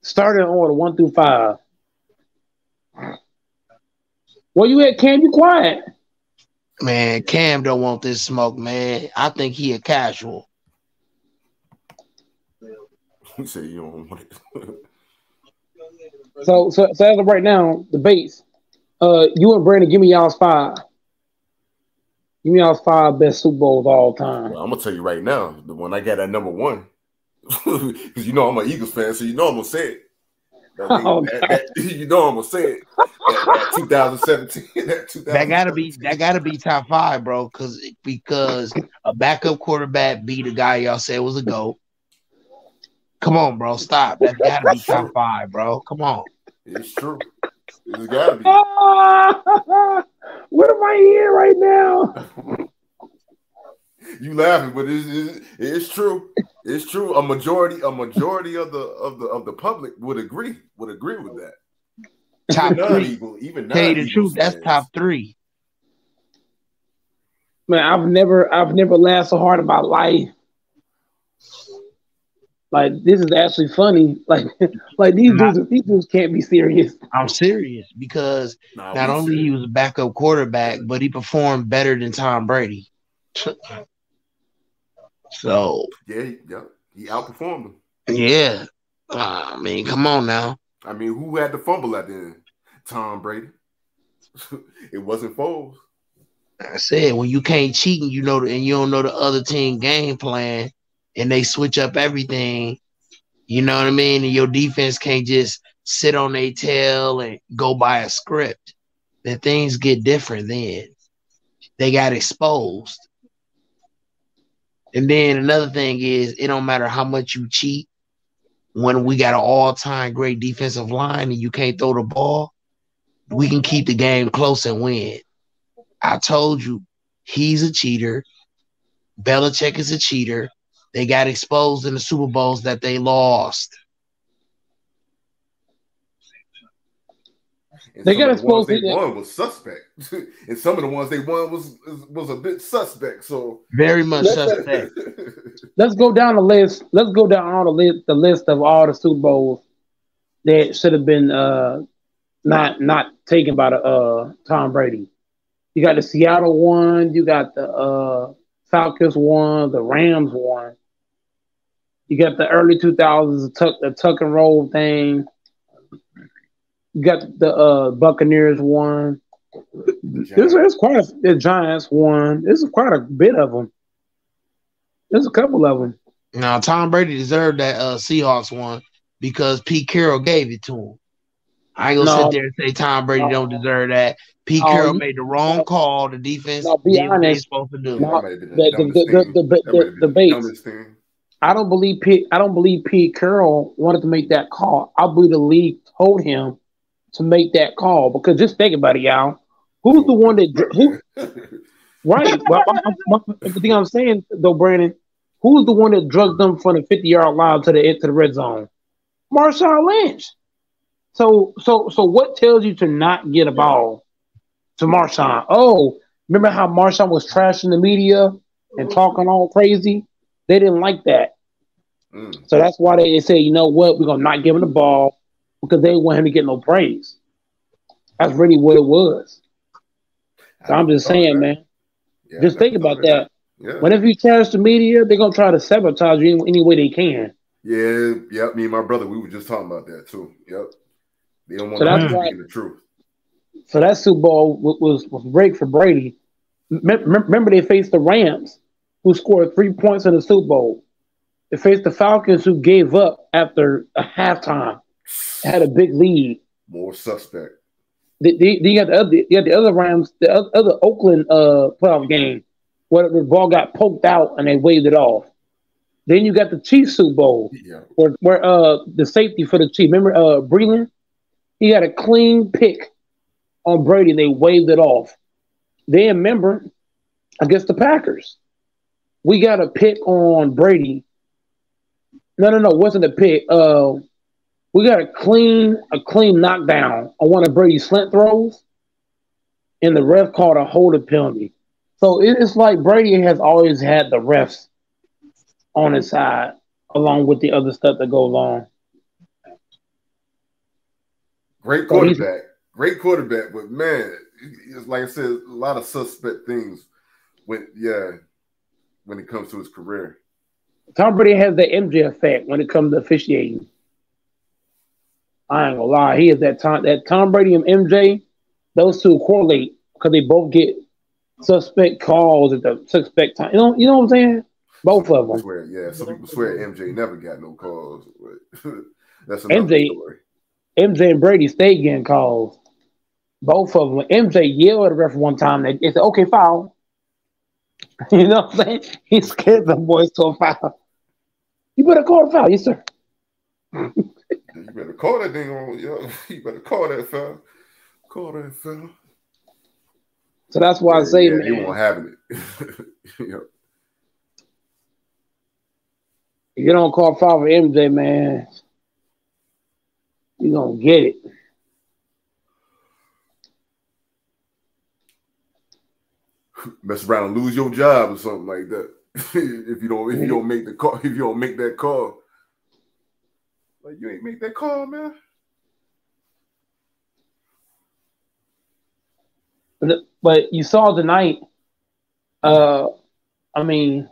starting in order 1 through 5. Where you at, Cam? You quiet. Man, Cam don't want this smoke, man. I think he a casual. You say you don't want it. So as of right now, the base. You and Brandon, give me y'all's 5. Give me y'all's 5 best Super Bowls all time. Well, I'm gonna tell you right now, the one I got at number 1, because you know I'm an Eagles fan, so you know I'm gonna say it. You know I'm gonna say it. That 2017. That gotta be top 5, bro. Because a backup quarterback beat a guy y'all said was a GOAT. Come on, bro. Stop. That gotta be top 5, bro. Come on. It's true. It's gotta be. What am I hearing right now? You laughing, but it's true. It's true. A majority of the public would agree with that. Top 3. Even tell you the truth, that's top 3. Man, I've never laughed so hard in my life. Like, this is actually funny. Like these dudes can't be serious. I'm serious because not only he was a backup quarterback, but he performed better than Tom Brady. So yeah, he outperformed him. Yeah, I mean, come on now. I mean, who had the fumble at the end? Tom Brady. It wasn't Foles. I said when you can't cheat and you don't know the other team game plan, and they switch up everything. You know what I mean? And your defense can't just sit on their tail and go by a script. Then things get different. Then they got exposed. And then another thing is, it don't matter how much you cheat. When we got an all-time great defensive line and you can't throw the ball, we can keep the game close and win. I told you, he's a cheater. Belichick is a cheater. They got exposed in the Super Bowls that they lost. And they got exposed. The ones they won was suspect, and some of the ones they won was a bit suspect. So very much suspect. Let's go down the list. Let's go down all the list of all the Super Bowls that should have been not taken by the Tom Brady. You got the Seattle one. You got the Falcons one. The Rams one. You got the early 2000s, the tuck and roll thing. You got the Buccaneers one. There's quite the Giants one. There's quite a bit of them. There's a couple of them. Now Tom Brady deserved that Seahawks one because Pete Carroll gave it to him. I ain't gonna sit there and say Tom Brady don't deserve that. Pete Carroll made the wrong call. The defense did what they supposed to do. The debates. I don't believe Pete Carroll wanted to make that call. I believe the league told him to make that call because just think about it, y'all. Who's the one that right? The thing I'm saying though, Brandon, who's the one that drugged them from the 50-yard line to the red zone? Marshawn Lynch. So what tells you to not get a ball to Marshawn? Oh, remember how Marshawn was trashing the media and talking all crazy? They didn't like that. So that's why they say, you know what, we're gonna not give him the ball because they didn't want him to get no praise. That's really what it was. So I'm just saying, man. Yeah, just think about that. Yeah. Whenever you trash the media, they're gonna try to sabotage you any way they can. Yeah, yep. Me and my brother, we were just talking about that too. Yep. They don't want to speak the truth. So that Super Bowl was great for Brady. Remember, they faced the Rams, who scored 3 points in the Super Bowl. They faced the Falcons, who gave up after a halftime, had a big lead. More suspect. You got the other Rams, the other Oakland playoff game, where the ball got poked out and they waved it off. Then you got the Chiefs Super Bowl, where the safety for the Chiefs. Remember Breland? He got a clean pick on Brady. And they waved it off. Then remember against the Packers, we got a pick on Brady. No, it wasn't a pick. We got a clean knockdown on one of Brady's slant throws, and the ref called a holding penalty. So it's like Brady has always had the refs on his side, along with the other stuff that go along. Great quarterback, but man, it's like I said, a lot of suspect things when it comes to his career. Tom Brady has the MJ effect when it comes to officiating. I ain't gonna lie, he is that Tom Brady and MJ, those two correlate because they both get suspect calls at the suspect time. You know what I'm saying? Both of them. Some people swear MJ never got no calls, but that's another story. MJ and Brady stayed getting calls. Both of them. MJ yelled at the ref one time. They said, "Okay, foul." You know what I'm saying? He scared the boys to a foul. You better call a foul, yes, sir. You better call that thing on, yo. You better call that foul. Call that foul. So that's why I say, man, you won't have it. Yep. If you don't call foul for MJ, man, you gonna get it. Mess around and lose your job or something like that. if you don't make the call, if you don't make that call, like you ain't make that call, man. But you saw tonight. I mean,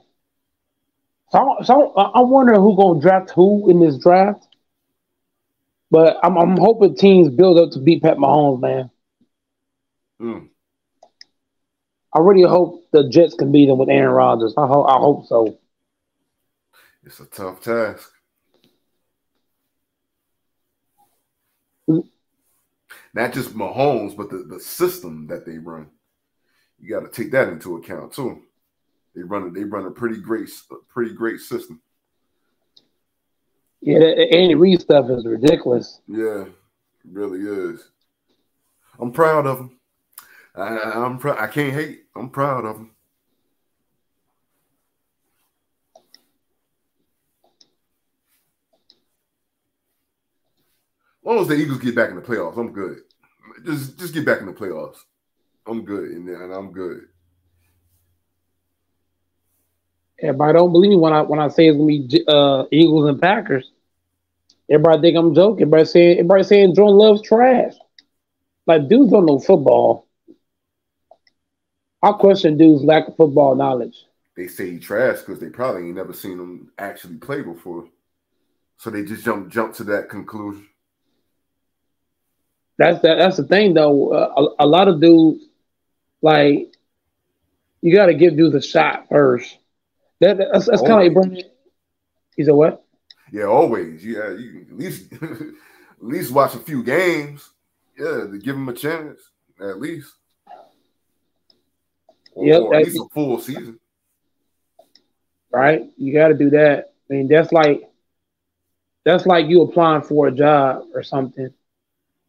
so I wonder who gonna draft who in this draft. But I'm hoping teams build up to beat Pat Mahomes, man. Mm. I really hope the Jets can beat him with Aaron Rodgers. I hope so. It's a tough task. Not just Mahomes, but the system that they run. You got to take that into account too. They run a pretty great system. Yeah, that Andy Reid stuff is ridiculous. Yeah, it really is. I'm proud of him. I'm proud. I can't hate. I'm proud of him. As long as the Eagles get back in the playoffs, I'm good. Just get back in the playoffs. I'm good, and I'm good. Everybody don't believe me when I say it's gonna be Eagles and Packers. Everybody think I'm joking. Everybody saying Jordan Love's trash. Like dudes don't know football. I question dudes' lack of football knowledge. They say he trash because they probably ain't never seen him actually play before, so they just jump to that conclusion. That's the thing though. A lot of dudes like you got to give dudes a shot first. That's kind of like Bernie. He said what? Yeah, always. Yeah, you at least watch a few games. Yeah, to give him a chance at least. Or at least a full season. Right? You got to do that. I mean, that's like you applying for a job or something,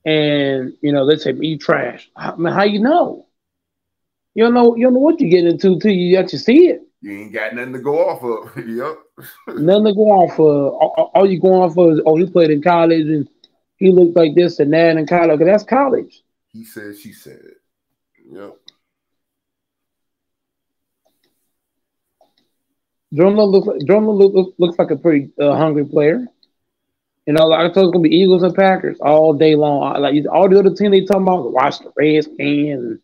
and let's say you trash. I mean, how you know? You don't know what you're getting into till you actually see it. You ain't got nothing to go off of. Yep. Nothing to go off of. All you going off of is, he played in college and he looked like this and that in college. That's college. He said, she said. Yep. Jordan looks like a pretty hungry player. Like I told, it's gonna be Eagles and Packers all day long. Like all the other teams they talking about, watch the Redskins and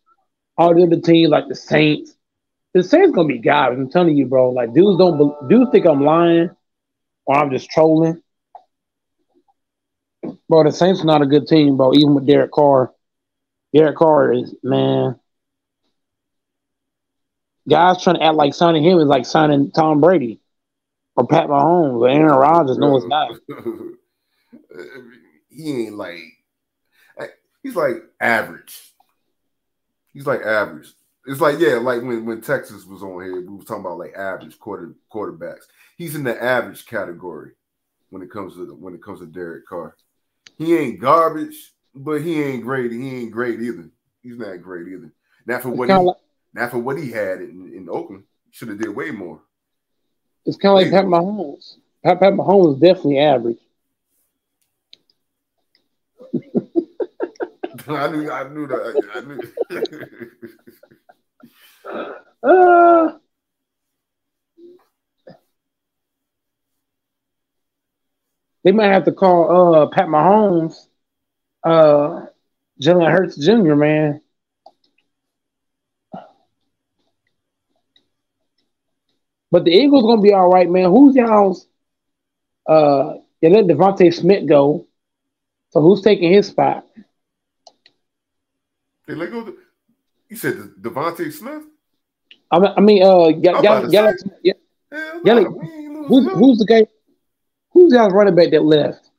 all the other teams like the Saints. The Saints gonna be garbage. I'm telling you, bro. Like dudes think I'm lying or I'm just trolling. Bro, the Saints are not a good team, bro. Even with Derek Carr. Derek Carr is, man. Guys trying to act like signing him is like signing Tom Brady or Pat Mahomes or Aaron Rodgers. No, it's not. He ain't like, he's like average. He's like average. It's like, yeah, like when Texas was on here, we were talking about like average quarterbacks. He's in the average category when it comes to Derek Carr. He ain't garbage, but he ain't great. He ain't great either. He's not great either. Not for what he had in Oakland. Should have did way more. It's kind of like Pat Mahomes. Pat Mahomes is definitely average. I knew that. I knew. They might have to call Pat Mahomes Jalen Hurts Jr., man. But the Eagles gonna be all right, man. Who's y'all's? They let Devontae Smith go, so who's taking his spot? They let go. You said Devontae Smith. I mean, who's the guy? Who's y'all's running back that left?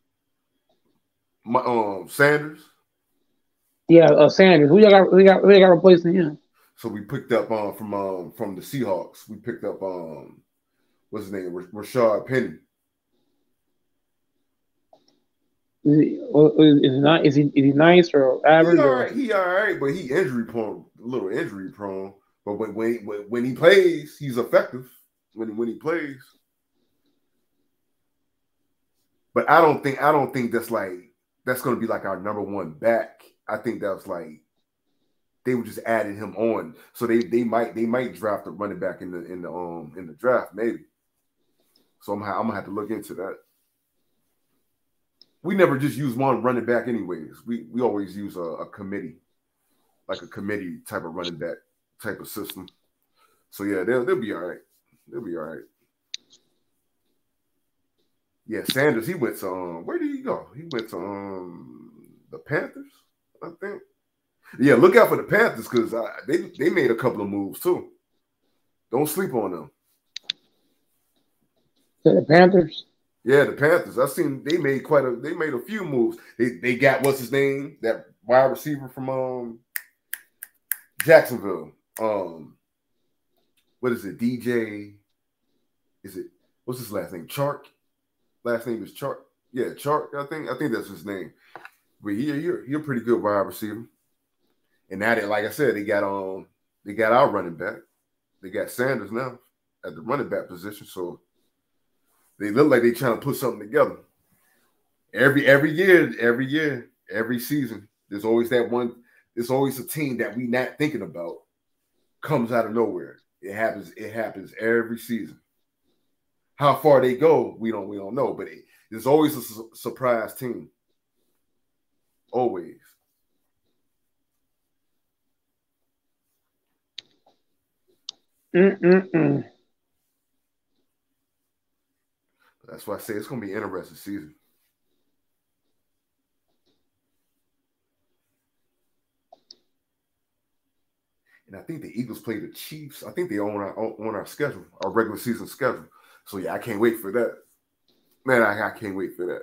Sanders. Yeah, Sanders. Who y'all got replacing him? So we picked up from the Seahawks. We picked up what's his name? Rashad Penny. Is he nice or average? He all right, but he injury prone, a little injury prone. But when he plays, he's effective. When he plays. But I don't think that's going to be like our number one back. I think that's like they were just adding him on, so they might draft a running back in the draft maybe. So I'm gonna have to look into that. We never just use one running back anyways. We always use a committee, like a committee type of running back type of system. So yeah, they'll be all right. They'll be all right. Yeah, Sanders. He went to where did he go? He went to the Panthers, I think. Yeah, look out for the Panthers because they made a couple of moves too. Don't sleep on them. The Panthers. Yeah, the Panthers. I've seen they made a few moves. They got what's his name, that wide receiver from Jacksonville. What is it? DJ? Is it what's his last name? Chark. Last name is Chark. Yeah, Chark. I think that's his name. But you're a pretty good wide receiver. And now that, like I said, they got our running back. They got Sanders now at the running back position. So they look like they're trying to put something together. Every year, every season, there's always that one. There's always a team that we not thinking about comes out of nowhere. It happens every season. How far they go, we don't know, but there's always a surprise team. Always. Mm-mm-mm. That's why I say it's going to be an interesting season. And I think the Eagles play the Chiefs. I think they on our schedule, our regular season schedule. So yeah, I can't wait for that. Man, I can't wait for that.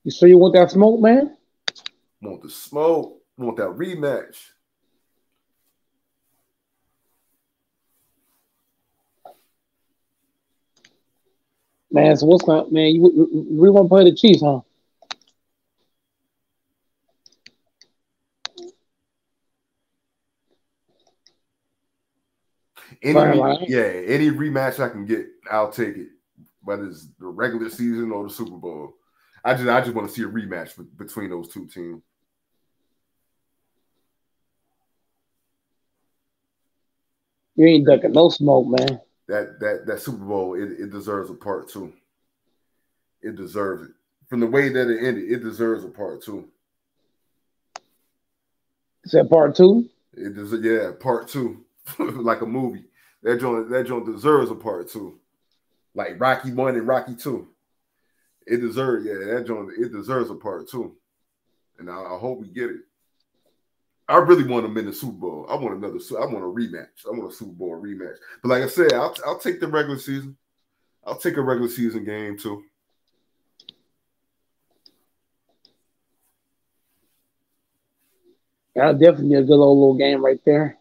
You sure you want that smoke, man? Want the smoke. Want that rematch. Man, so what's going man? We want to play the Chiefs, huh? Any rematch I can get, I'll take it. Whether it's the regular season or the Super Bowl. I just want to see a rematch between those two teams. You ain't ducking no smoke, man. That Super Bowl, it deserves a part two. It deserves it. From the way that it ended, it deserves a part two. Is that part two? Part two. Like a movie. That joint deserves a part two. Like Rocky 1 and Rocky 2. It deserves a part two. And I hope we get it. I really want them in the Super Bowl. I want a rematch. I want a Super Bowl rematch. But like I said, I'll take the regular season. I'll take a regular season game too. Yeah, definitely a good old little game right there.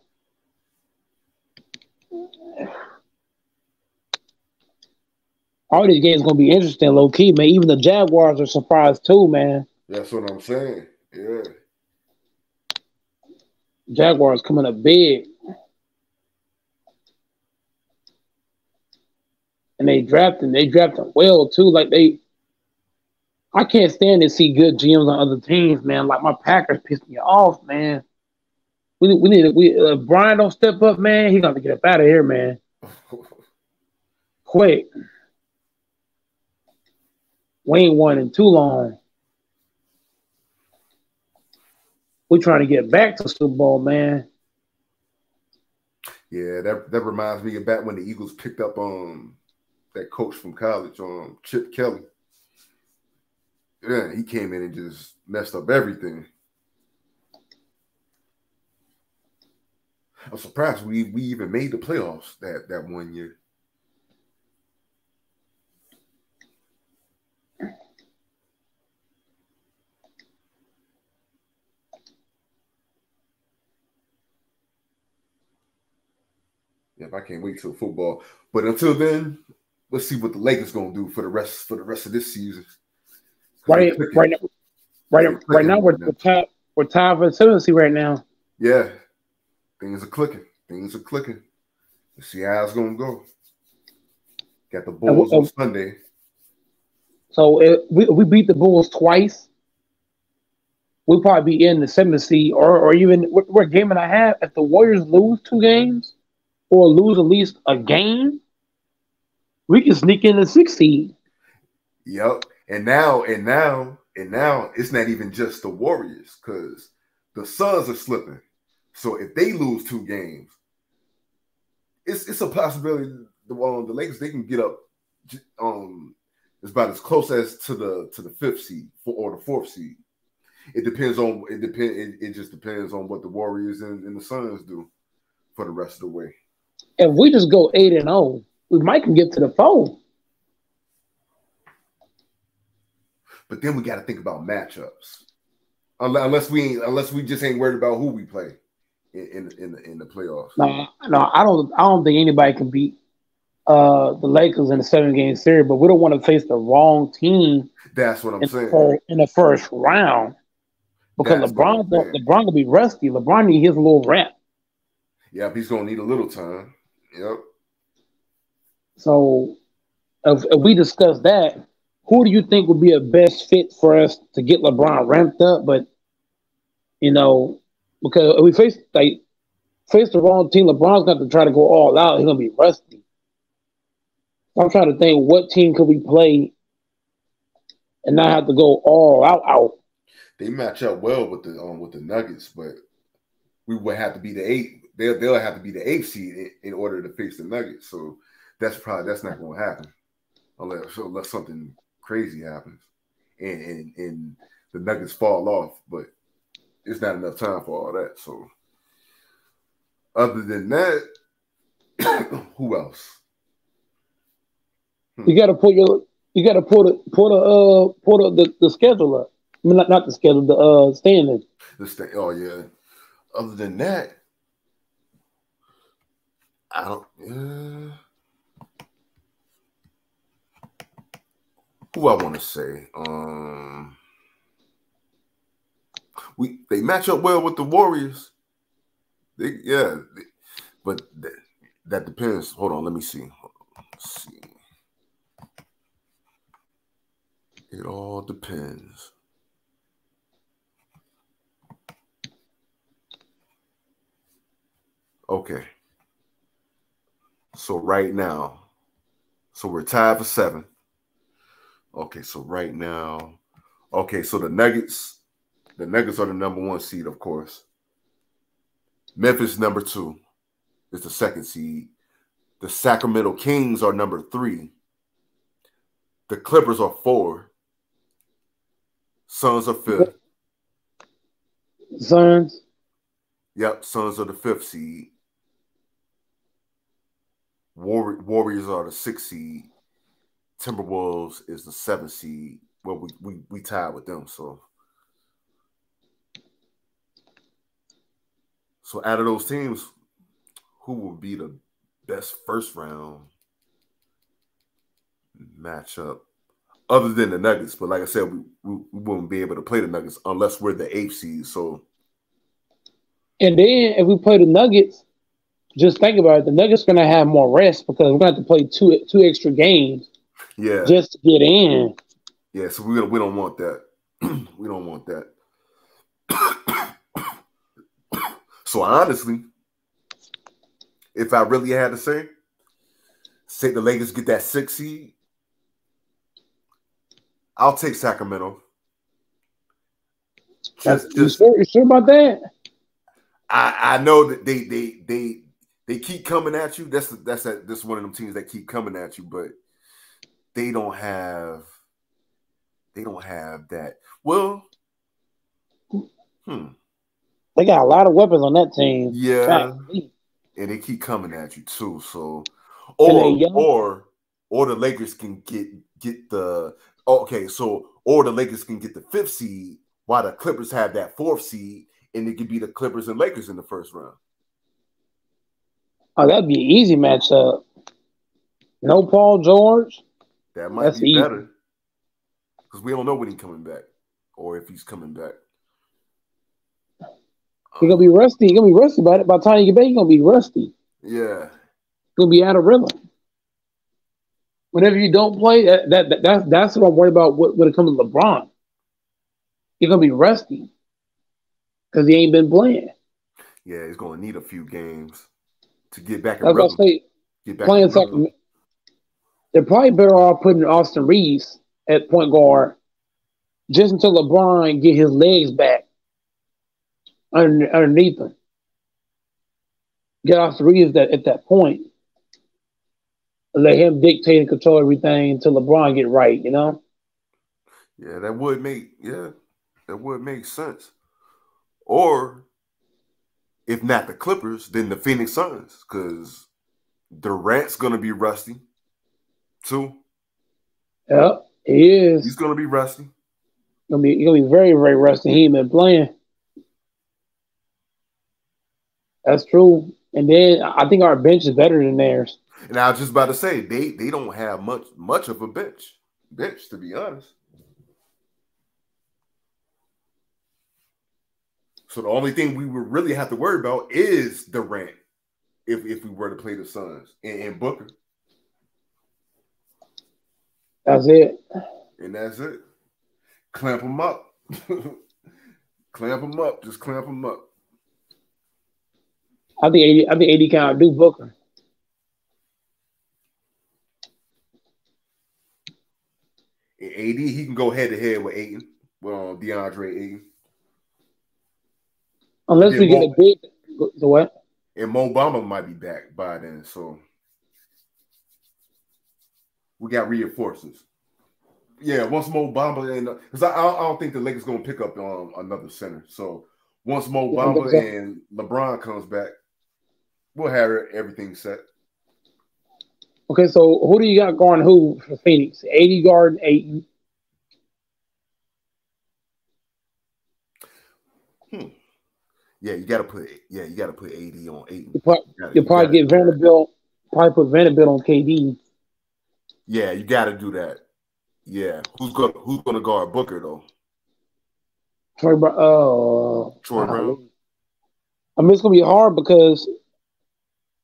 All these games gonna be interesting, low key, man. Even the Jaguars are surprised too, man. That's what I'm saying. Yeah. Jaguars coming up big. And they drafted well too. I can't stand to see good GMs on other teams, man. Like my Packers pissed me off, man. Brian don't step up, man. He got to get up out of here, man. Quick. We ain't won in too long. We're trying to get back to Super Bowl, man. Yeah, that reminds me of back when the Eagles picked up that coach from college, Chip Kelly. Yeah, he came in and just messed up everything. I'm surprised we even made the playoffs that one year. Yeah, I can't wait till football. But until then, let's see what the Lakers gonna do for the rest of this season. Right now we're tied for the 7th seed right now. Yeah, things are clicking. Let's see how it's gonna go. Got the Bulls on Sunday. So we beat the Bulls twice. We'll probably be in the 7th seed, or even we're a game and a half. If the Warriors lose 2 games or lose at least a game, we can sneak in the 6th seed. Yep. And now it's not even just the Warriors because the Suns are slipping. So if they lose 2 games, it's a possibility the Lakers, they can get up it's about as close as to the fifth seed or the fourth seed. It just depends on what the Warriors and the Suns do for the rest of the way. If we just go 8-0, we might can get to the 4. But then we got to think about matchups. Unless we just ain't worried about who we play in the playoffs. No, I don't think anybody can beat the Lakers in a 7-game series, but we don't want to face the wrong team. That's what I'm saying. In the first round, because LeBron gonna be rusty. LeBron need his little rep. Yep, he's gonna need a little time. Yep. So if we discuss that, who do you think would be a best fit for us to get LeBron ramped up? But because if we face the wrong team, LeBron's got to try to go all out. He's gonna be rusty. I'm trying to think, what team could we play and not have to go all out? They match up well with the Nuggets, but we would have to be the 8. They'll have to be the 8th seed in order to face the Nuggets. So that's not going to happen unless something crazy happens and the Nuggets fall off. But it's not enough time for all that. So other than that, who else? You got to pull the schedule up. I mean, not the schedule, the standings. Oh yeah. Other than that, I don't. Who I want to say? They match up well with the Warriors. But that depends. Hold on, let me see. Let's see. It all depends. Okay. So right now, we're tied for 7. Okay, so right now, so the Nuggets are the number 1 seed, of course. Memphis number 2 is the 2nd seed. The Sacramento Kings are number 3. The Clippers are 4. Suns are 5th. Suns? Yep, Suns are the 5th seed. Warriors are the 6th seed. Timberwolves is the 7th seed. Well, we tied with them, so out of those teams, who will be the best first round matchup other than the Nuggets? But like I said, we wouldn't be able to play the Nuggets unless we're the 8th seed. So, and then if we play the Nuggets, just think about it. The Nuggets are going to have more rest because we're going to have to play two extra games. Yeah, just to get in. Yeah, so we don't want that. We don't want that. So honestly, if I really had to say the Lakers get that 6th seed, I'll take Sacramento. You sure about that? I know that they keep coming at you. That's one of them teams that keep coming at you, but they don't have that. Well, they got a lot of weapons on that team. Yeah, and they keep coming at you too. So, or the Lakers can get the or the Lakers can get the 5th seed while the Clippers have that 4th seed, and it could be the Clippers and Lakers in the first round. Oh, that'd be an easy matchup. No Paul George. That might be better because we don't know when he's coming back or if he's coming back. He's gonna be rusty. He's gonna be rusty by the time you get back. He's gonna be rusty. Yeah, he's gonna be out of rhythm. Whenever you don't play, that's what I'm worried about when it comes to LeBron. He's gonna be rusty because he ain't been playing. Yeah, he's gonna need a few games to get back in rhythm. Get back playing something. They're probably better off putting Austin Reeves at point guard just until LeBron get his legs back underneath him. Get Austin Reeves at that point. let him dictate and control everything until LeBron get right. You know. Yeah, that would make sense. Or if not the Clippers, then the Phoenix Suns, because Durant's gonna be rusty too. Yep, he is. He's gonna be rusty. He's gonna be very, very rusty. He ain't been playing. That's true. And then I think our bench is better than theirs. And I was just about to say they don't have much of a bench to be honest. So the only thing we would really have to worry about is Durant if we were to play the Suns and Booker. That's it. And that's it. Clamp them up. Clamp them up. Just clamp them up. I think AD can outdo Booker. And AD, he can go head to head with Ayton, well, DeAndre Ayton. Unless we get a big, so what? And Mo Bamba might be back by then, so we got reinforcements. Yeah, once Mo Bamba and because I don't think the Lakers gonna pick up another center. So once Mo Bamba and LeBron comes back, we'll have everything set. Okay, so who do you got guarding who for Phoenix? 80 guard Ayton. Yeah, you gotta put AD on Ayton. You probably get Vanderbilt. Probably put Vanderbilt on KD. Yeah, you got to do that. Yeah, who's gonna guard Booker though? Troy Brown. Troy Brown. I mean, it's gonna be hard because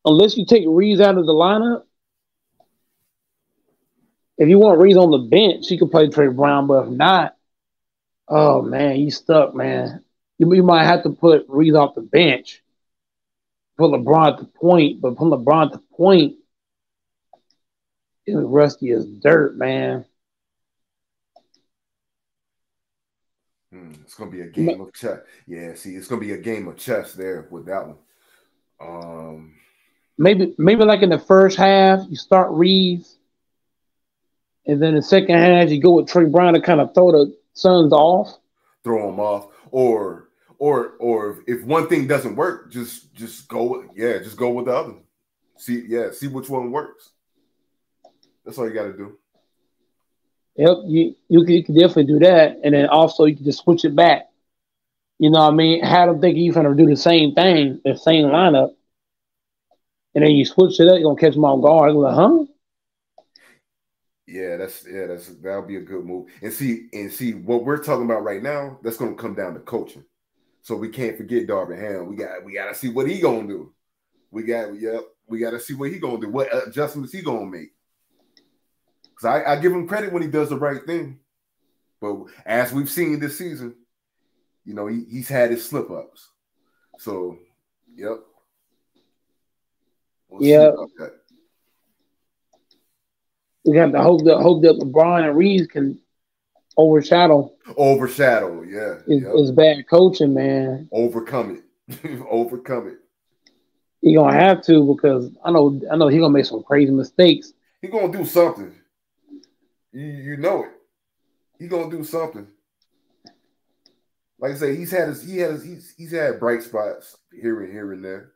unless you take Reeves out of the lineup, if you want Reeves on the bench, you can play Troy Brown. But if not, oh man, you stuck, man. You might have to put Reeves off the bench, put LeBron at the point, but put LeBron at the point, it's rusty as dirt, man. It's gonna be a game of chess. Yeah, see, it's gonna be a game of chess there with that one. Maybe like in the first half, you start Reeves, and then the second half you go with Trey Brown to kind of throw the Suns off. Throw them off, or if one thing doesn't work, just go with the other. See which one works. That's all you got to do. Yep, you can definitely do that, and then also you can just switch it back. You know what I mean? Have them think you're gonna do the same thing, the same lineup, and then you switch it up. You're gonna catch them off guard. Like, huh? Yeah, that'll be a good move. And see what we're talking about right now. That's gonna come down to coaching. So we can't forget Darvin Ham. We got to see what he gonna do. We got to see what he gonna do. What adjustments he gonna make? Because I give him credit when he does the right thing, but as we've seen this season, you know he's had his slip ups. So, yep. We have to hope that LeBron and Reeves can overshadow. Yeah. It's bad coaching, man. Overcome it. Overcome it. He gonna have to because I know he gonna make some crazy mistakes. He gonna do something. You know it. He gonna do something. Like I say, he's had bright spots here and there.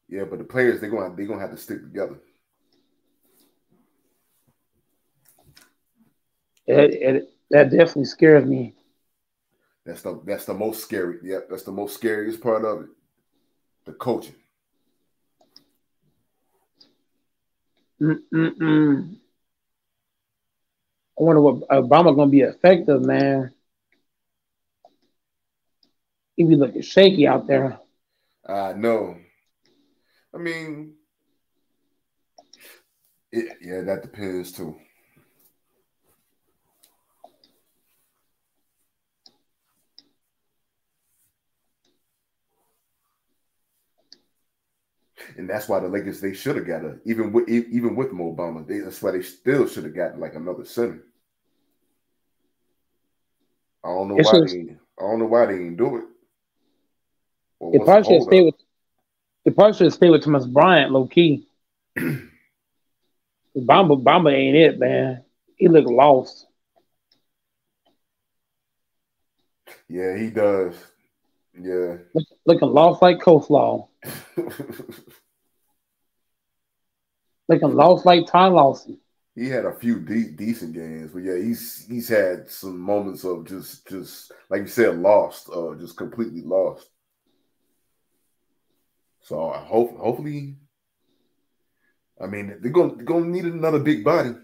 Yeah, but the players they're gonna have to stick together. That definitely scares me. That's the most scary. Yep, that's the most scariest part of it. The coaching. I wonder what Obama gonna be effective, man. He be looking shaky out there. No. I mean, that depends too. And that's why the Lakers they should have got even with Mo Bamba, that's why they still should have gotten like another center. I don't know why they didn't do it. They probably should stay with. They probably should have stayed with Thomas Bryant, low key. Bamba ain't it, man. He look lost. Yeah, he does. Yeah. Looking lost like coleslaw. Looking lost like Ty Lawson. He had a few decent games, but yeah, he's had some moments of just like you said, lost, just completely lost. So hopefully, I mean, they're gonna need another big body,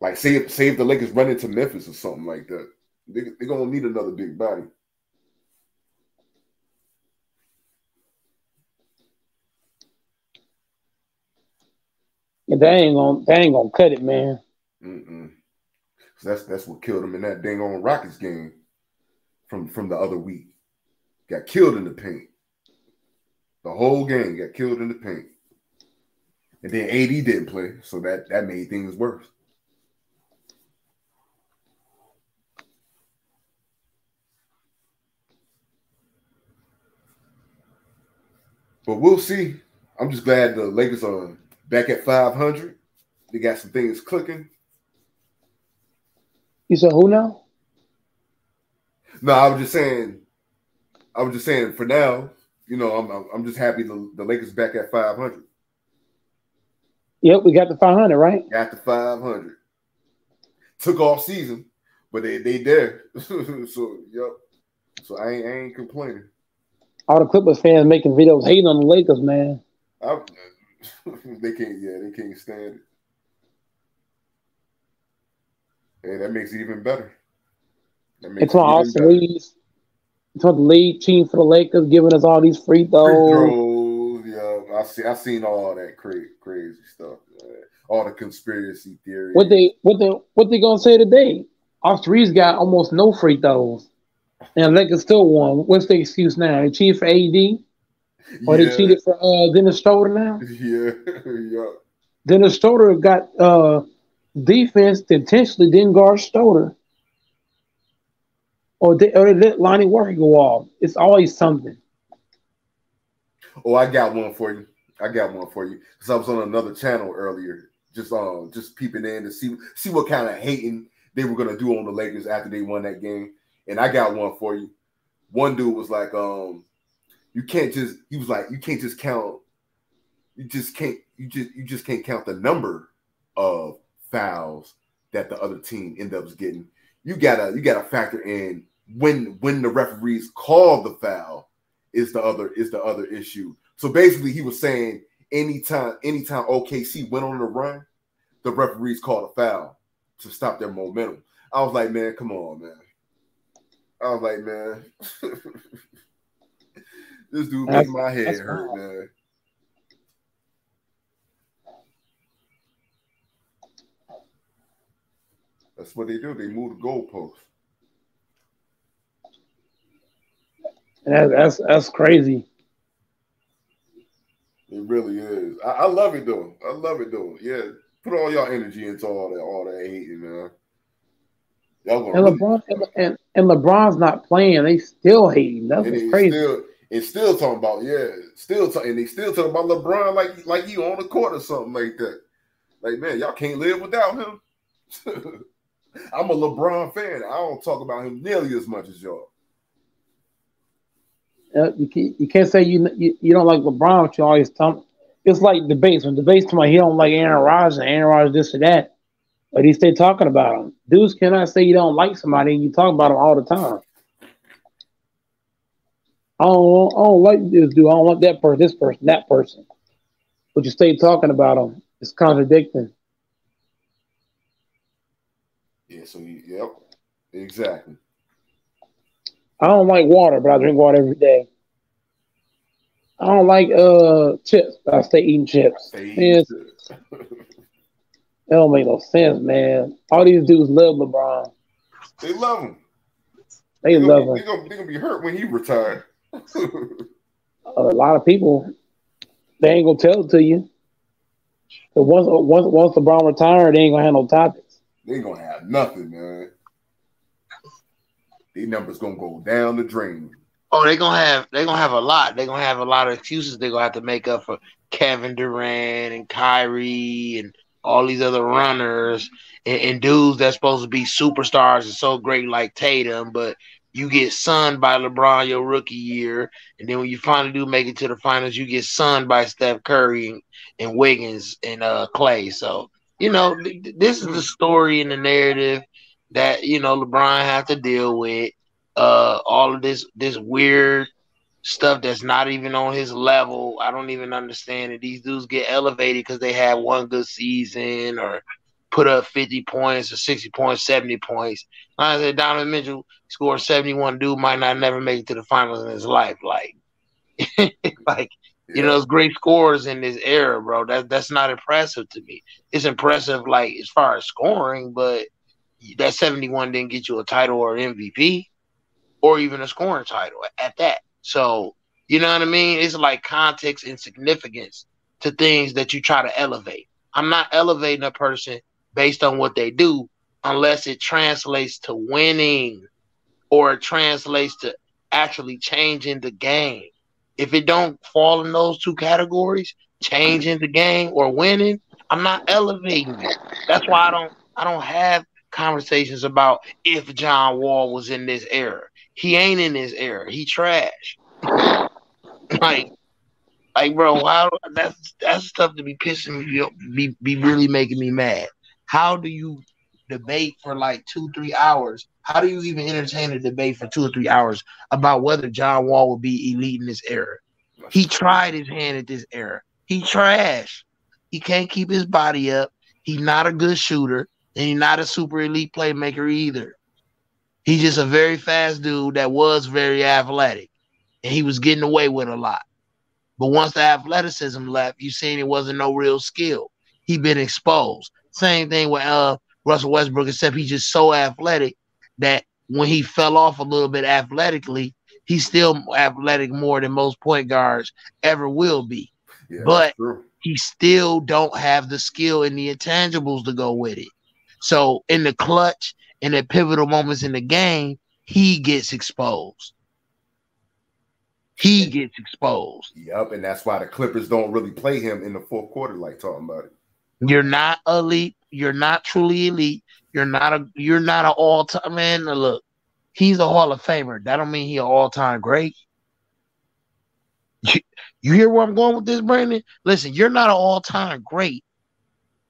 like say if the Lakers run into Memphis or something like that. They're gonna need another big body. And they ain't gonna cut it, man. So that's what killed him in that dang on Rockets game from the other week. Got killed in the paint. The whole game got killed in the paint. And then AD didn't play, so that made things worse. But we'll see. I'm just glad the Lakers are back at 500. They got some things clicking. You said who now? No, I was just saying for now, I'm just happy the Lakers back at 500. Yep, we got the 500, right? Got the 500. Took off season, but they there. So yep. So I ain't complaining. All the Clippers fans making videos hating on the Lakers, man. They can't stand it. Hey, that makes it even better. It's my Austin Reeves. It's what the league team for the Lakers giving us all these free throws. Yeah, I seen all that crazy stuff. All the conspiracy theories. What they gonna say today? Austin Reeves got almost no free throws, and Lakers still won. What's the excuse now? They cheated for AD, or they cheated for Dennis Schroeder now? Yeah. Dennis Schroeder got defense that intentionally didn't guard Schroeder. Or they let Lonnie Walker go off. It's always something. Oh, I got one for you. Because I was on another channel earlier, just peeping in to see what kind of hating they were gonna do on the Lakers after they won that game. And I got one for you. One dude was like, you can't just count the number of fouls that the other team ends up getting. You gotta factor in when the referees call the foul is the other issue. So basically, he was saying anytime OKC went on the run, the referees called a foul to stop their momentum. I was like, man, come on, man. This dude made my head hurt, man. That's what they do. They move the goalpost. That's crazy. It really is. I love it though. Yeah, put all y'all energy into all that hating, man. And LeBron's not playing. They still hating. That's crazy. Still talking about and they still talking about LeBron like you on the court or something like that. Like, man, y'all can't live without him. I'm a LeBron fan. I don't talk about him nearly as much as y'all. You can't say you don't like LeBron, but you always talk. It's like debates. When debates come out, he don't like Aaron Rodgers and Aaron Rodgers this or that, but he stay talking about him. Dudes cannot say you don't like somebody and you talk about him all the time. I don't like this dude. I don't want that person, this person, that person. But you stay talking about him. It's contradicting. Yeah, so yep, exactly. I don't like water, but I drink water every day. I don't like chips, but I stay eating chips. That don't make no sense, man. All these dudes love LeBron. They love him. They love him. They're gonna be hurt when he retires. A lot of people, they ain't gonna tell it to you. But once LeBron retired, they ain't gonna have no topics. They ain't gonna have nothing, man. These numbers gonna go down the drain. Oh, they're gonna have a lot. They're gonna have a lot of excuses they're gonna have to make up for Kevin Durant and Kyrie and all these other runners and dudes that's supposed to be superstars and so great like Tatum, but you get sunned by LeBron your rookie year, and then when you finally do make it to the finals, you get sunned by Steph Curry and Wiggins and Clay. So this is the story and the narrative that LeBron has to deal with. All of this weird stuff that's not even on his level. I don't even understand it. These dudes get elevated because they had one good season or put up 50 points or 60 points, 70 points. Like I said, Donovan Mitchell scored 71. Dude might not never make it to the finals in his life. Like, it's great scores in this era, bro. That's not impressive to me. It's impressive, like, as far as scoring, but that 71 didn't get you a title or MVP or even a scoring title at that. So, you know what I mean? It's like context and significance to things that you try to elevate. I'm not elevating a person based on what they do unless it translates to winning or it translates to actually changing the game. If it don't fall in those two categories, changing the game or winning, I'm not elevating you. That's why I don't have conversations about if John Wall was in this era. He ain't in this era. He trash. like, bro, that's stuff to be pissing me, be really making me mad. How do you debate for like 2-3 hours? How do you even entertain a debate for 2 or 3 hours about whether John Wall will be elite in this era? He tried his hand at this era. He trash. He can't keep his body up. He's not a good shooter, and he's not a super elite playmaker either. He's just a very fast dude that was very athletic, and he was getting away with a lot. But once the athleticism left, you seen it wasn't no real skill. He been exposed. Same thing with Russell Westbrook, except he's just so athletic that when he fell off a little bit athletically, he's still athletic more than most point guards ever will be. Yeah, but he still don't have the skill and the intangibles to go with it. So in the clutch and the pivotal moments in the game, he gets exposed. He gets exposed. Yep, and that's why the Clippers don't really play him in the fourth quarter, like talking about it. You're not elite. You're not truly elite. You're not an all-time man. Look, he's a Hall of Famer. That don't mean he's an all-time great. You hear where I'm going with this, Brandon? Listen, you're not an all-time great.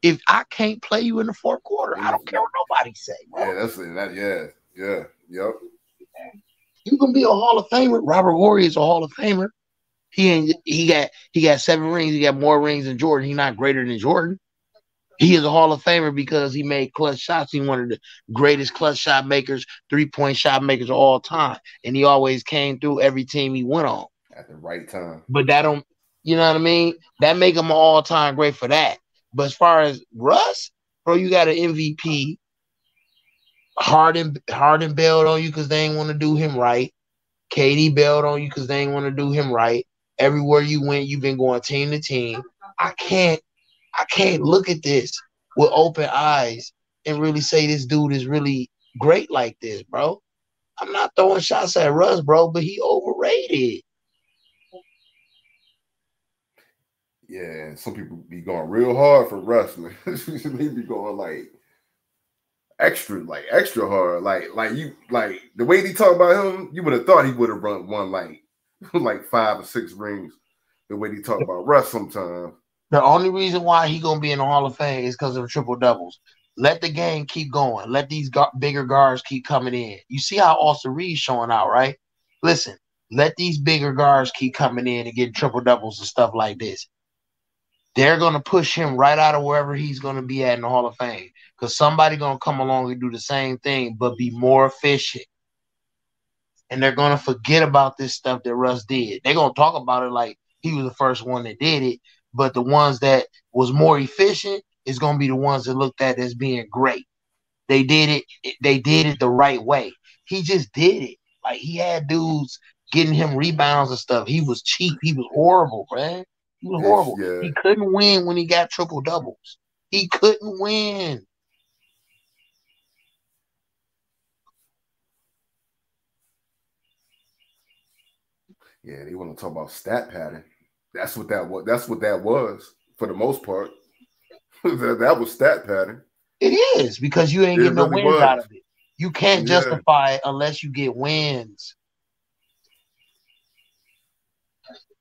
If I can't play you in the fourth quarter, I don't care what nobody say. Bro. Yeah, that's that. Yeah, yep. You can be a Hall of Famer. Robert Horry is a Hall of Famer. He got 7 rings. He got more rings than Jordan. He's not greater than Jordan. He is a Hall of Famer because he made clutch shots. He's one of the greatest clutch shot makers, 3-point shot makers of all time. And he always came through every team he went on. At the right time. But that don't, you know what I mean? That make him an all-time great for that. But as far as Russ, bro, you got an MVP. Harden bailed on you because they ain't want to do him right. KD bailed on you because they ain't want to do him right. Everywhere you went, you've been going team to team. I can't look at this with open eyes and really say this dude is really great like this, bro. I'm not throwing shots at Russ, bro, but he overrated. Yeah, some people be going real hard for Russ. They be going like extra hard. Like the way he talk about him, you would have thought he would have won like 5 or 6 rings. The way he talk about Russ sometimes. The only reason why he gonna be in the Hall of Fame is because of the triple doubles. Let the game keep going. Let these bigger guards keep coming in. You see how Austin Reed's showing out, right? Listen, let these bigger guards keep coming in and getting triple doubles and stuff like this. They're gonna push him right out of wherever he's gonna be at in the Hall of Fame because somebody gonna come along and do the same thing but be more efficient. And they're gonna forget about this stuff that Russ did. They're gonna talk about it like he was the first one that did it. But the ones that was more efficient is going to be the ones that looked at as being great. They did it the right way. He just did it. Like, he had dudes getting him rebounds and stuff. He was cheap. He was horrible, man. He was horrible. Yeah. He couldn't win when he got triple doubles. He couldn't win. Yeah, they want to talk about stat pattern. That's what that was. That's what that was for the most part. that was stat pattern. It is because you ain't It getting no really wins out was. of it. You can't Yeah. justify it unless you get wins.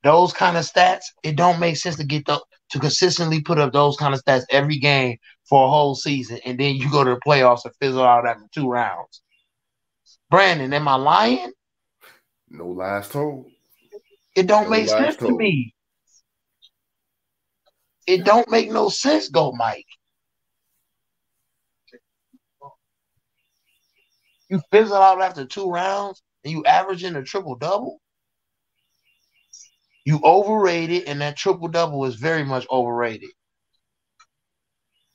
Those kind of stats, it don't make sense to consistently put up those kind of stats every game for a whole season, and then you go to the playoffs and fizzle out after 2 rounds. Brandon, am I lying? No lies told. It don't make sense to me. It don't make no sense, though, Mike. You fizzle out after 2 rounds and you averaging a triple-double? You overrated, and that triple-double is very much overrated.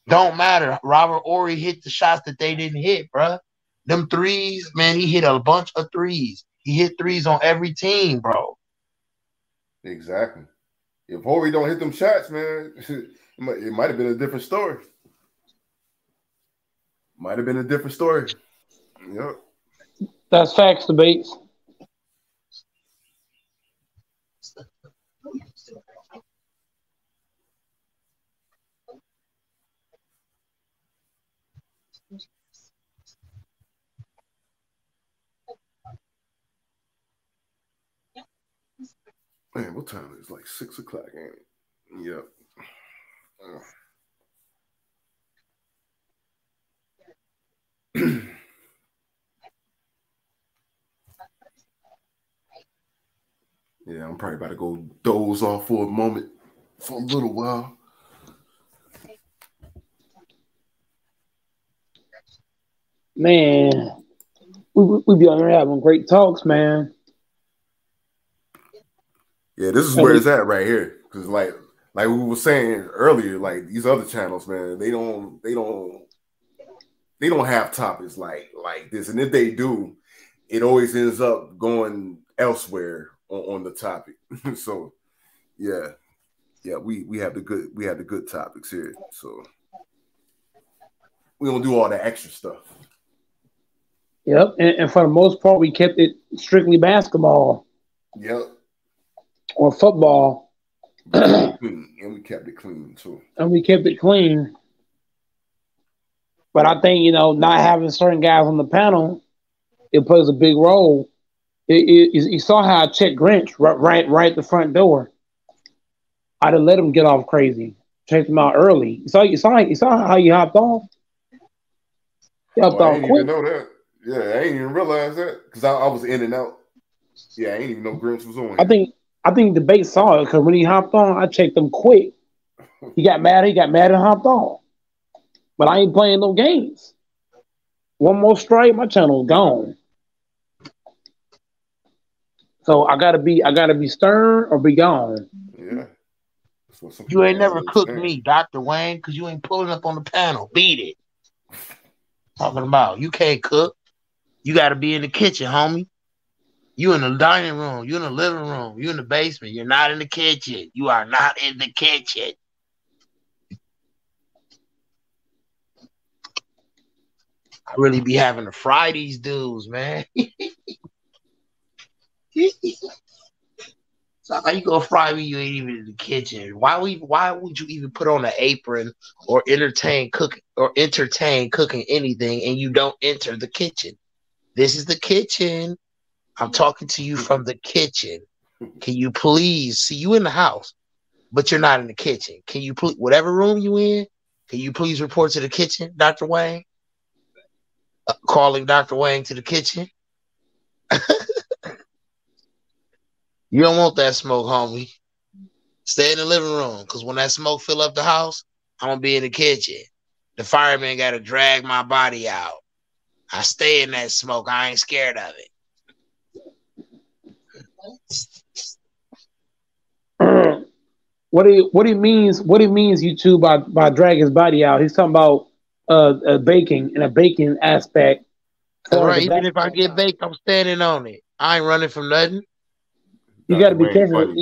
Don't matter. Robert Horry hit the shots that they didn't hit, bruh. Them threes, man, he hit a bunch of threes. He hit threes on every team, bro. Exactly. If Horry don't hit them shots, man, it might have been a different story. Might have been a different story. Yep. That's facts, debates. Man, what time is it? Like 6 o'clock, ain't it? Yep. Yeah, I'm probably about to go doze off for a moment, for a little while. Man, we be on there having great talks, man. Yeah, this is where it's at right here. Because like we were saying earlier, like these other channels, man, they don't have topics like this. And if they do, it always ends up going elsewhere on the topic. So yeah, we have the good topics here. So we don't do all the extra stuff. Yep, and for the most part, we kept it strictly basketball. Yep. Or football. And we kept it clean too. And we kept it clean. But I think, not having certain guys on the panel, it plays a big role. You saw how I checked Grinch right at the front door. I didn't let him get off crazy. Checked him out early. You saw how you hopped off? You hopped I off didn't quick. even know that. Yeah, I ain't even realize that because I was in and out. Yeah, I ain't even know Grinch was on here. I think the base saw it because when he hopped on, I checked him quick. He got mad and hopped on. But I ain't playing no games. One more strike, my channel's gone. So I gotta be stern or be gone. Yeah. You ain't never cooked me, Dr. Wayne, because you ain't pulling up on the panel. Beat it. Talking about you can't cook. You gotta be in the kitchen, homie. You in the dining room, you in the living room, you in the basement. You're not in the kitchen. You are not in the kitchen. I really be having to fry these dudes, man. So how you gonna fry me? You ain't even in the kitchen. Why would you even put on an apron or entertain cooking anything and you don't enter the kitchen? This is the kitchen. I'm talking to you from the kitchen. Can you please see you in the house, but you're not in the kitchen? Can you please, whatever room you in, can you please report to the kitchen, Dr. Wang? Calling Dr. Wang to the kitchen. You don't want that smoke, homie. Stay in the living room, because when that smoke fill up the house, I'm going to be in the kitchen. The fireman got to drag my body out. I stay in that smoke. I ain't scared of it. What he means YouTube by drag his body out. He's talking about a baking aspect. That's right. Even if I get baked, I'm standing on it. I ain't running from nothing. You got to be careful.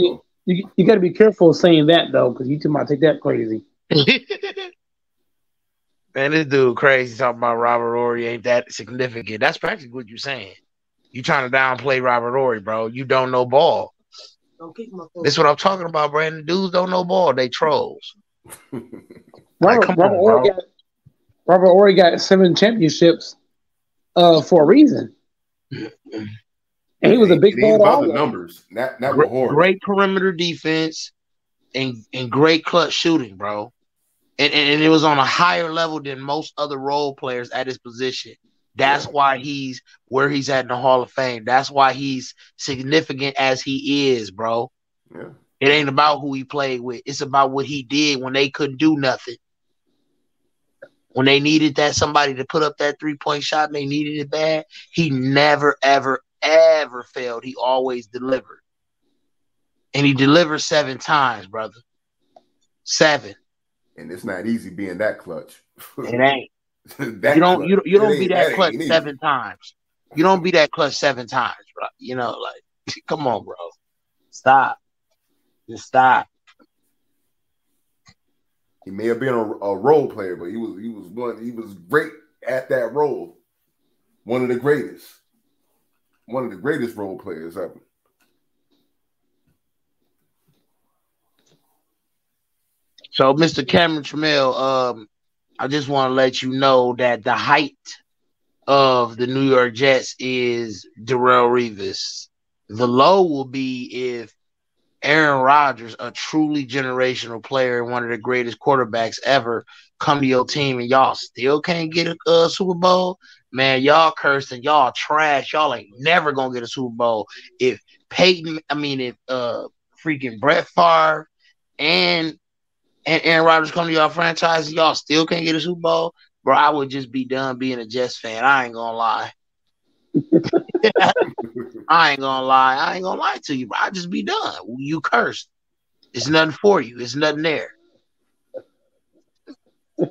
You got to be careful saying that though, because YouTube might take that crazy. Man, this dude crazy talking about Robert Horry ain't that significant. That's practically what you're saying. You trying to downplay Robert Horry, bro. You don't know ball. That's what I'm talking about, Brandon. Dudes don't know ball. They trolls. Like, Robert come on, Horry bro. got Robert Horry got 7 championships for a reason. And he was a big It ain't part of about all the of them. numbers. Not with Horry. Great perimeter defense and great clutch shooting, bro. And it was on a higher level than most other role players at his position. That's why he's where he's at in the Hall of Fame. That's why he's significant as he is, bro. Yeah. It ain't about who he played with. It's about what he did when they couldn't do nothing. When they needed that somebody to put up that 3-point shot and they needed it bad, he never, ever, ever failed. He always delivered. And he delivered 7 times, brother. 7. And it's not easy being that clutch. It ain't. Clutch. You don't be that clutch 7 times. You don't be that clutch 7 times, bro. You know, like, come on, bro. Stop. Just stop. He may have been a role player, but he was great at that role. One of the greatest role players ever. So, Mr. Cameron Trammell, I just want to let you know that the height of the New York Jets is Darrelle Revis. The low will be if Aaron Rodgers, a truly generational player and one of the greatest quarterbacks ever, come to your team and y'all still can't get a Super Bowl. Man, y'all cursed and y'all trash. Y'all ain't never gonna get a Super Bowl. If freaking Brett Favre and Aaron Rodgers come to y'all franchise and y'all still can't get a Super Bowl, bro, I would just be done being a Jets fan. I ain't gonna lie. I ain't gonna lie to you, bro. I just be done. You cursed. It's nothing for you. It's nothing there. I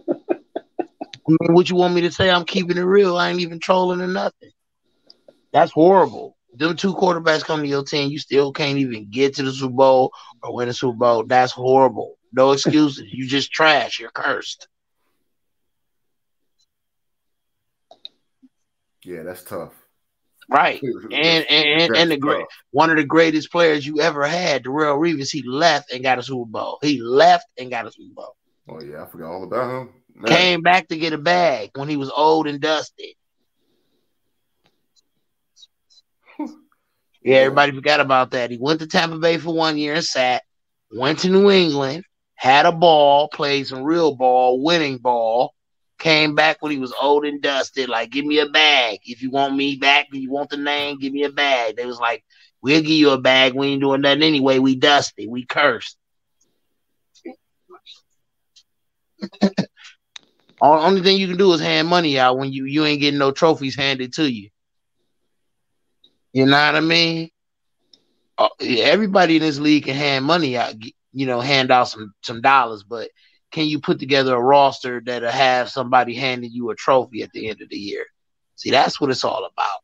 mean, what you want me to say? I'm keeping it real. I ain't even trolling or nothing. That's horrible. Them 2 quarterbacks come to your team, you still can't even get to the Super Bowl or win a Super Bowl. That's horrible. No excuses. You just trash. You're cursed. Yeah, that's tough. Right. And one of the greatest players you ever had, Darrelle Revis, he left and got a Super Bowl. Oh, yeah, I forgot all about him. Man. Came back to get a bag when he was old and dusty. Yeah, everybody forgot about that. He went to Tampa Bay for 1 year and sat, went to New England, had a ball, played some real ball, winning ball, came back when he was old and dusty, like, give me a bag. If you want me back, if you want the name, give me a bag. They was like, we'll give you a bag. We ain't doing nothing anyway. We dusty. We cursed. Only thing you can do is hand money out when you ain't getting no trophies handed to you. You know what I mean? Everybody in this league can hand money out, hand out some dollars, but can you put together a roster that'll have somebody handing you a trophy at the end of the year? See, that's what it's all about.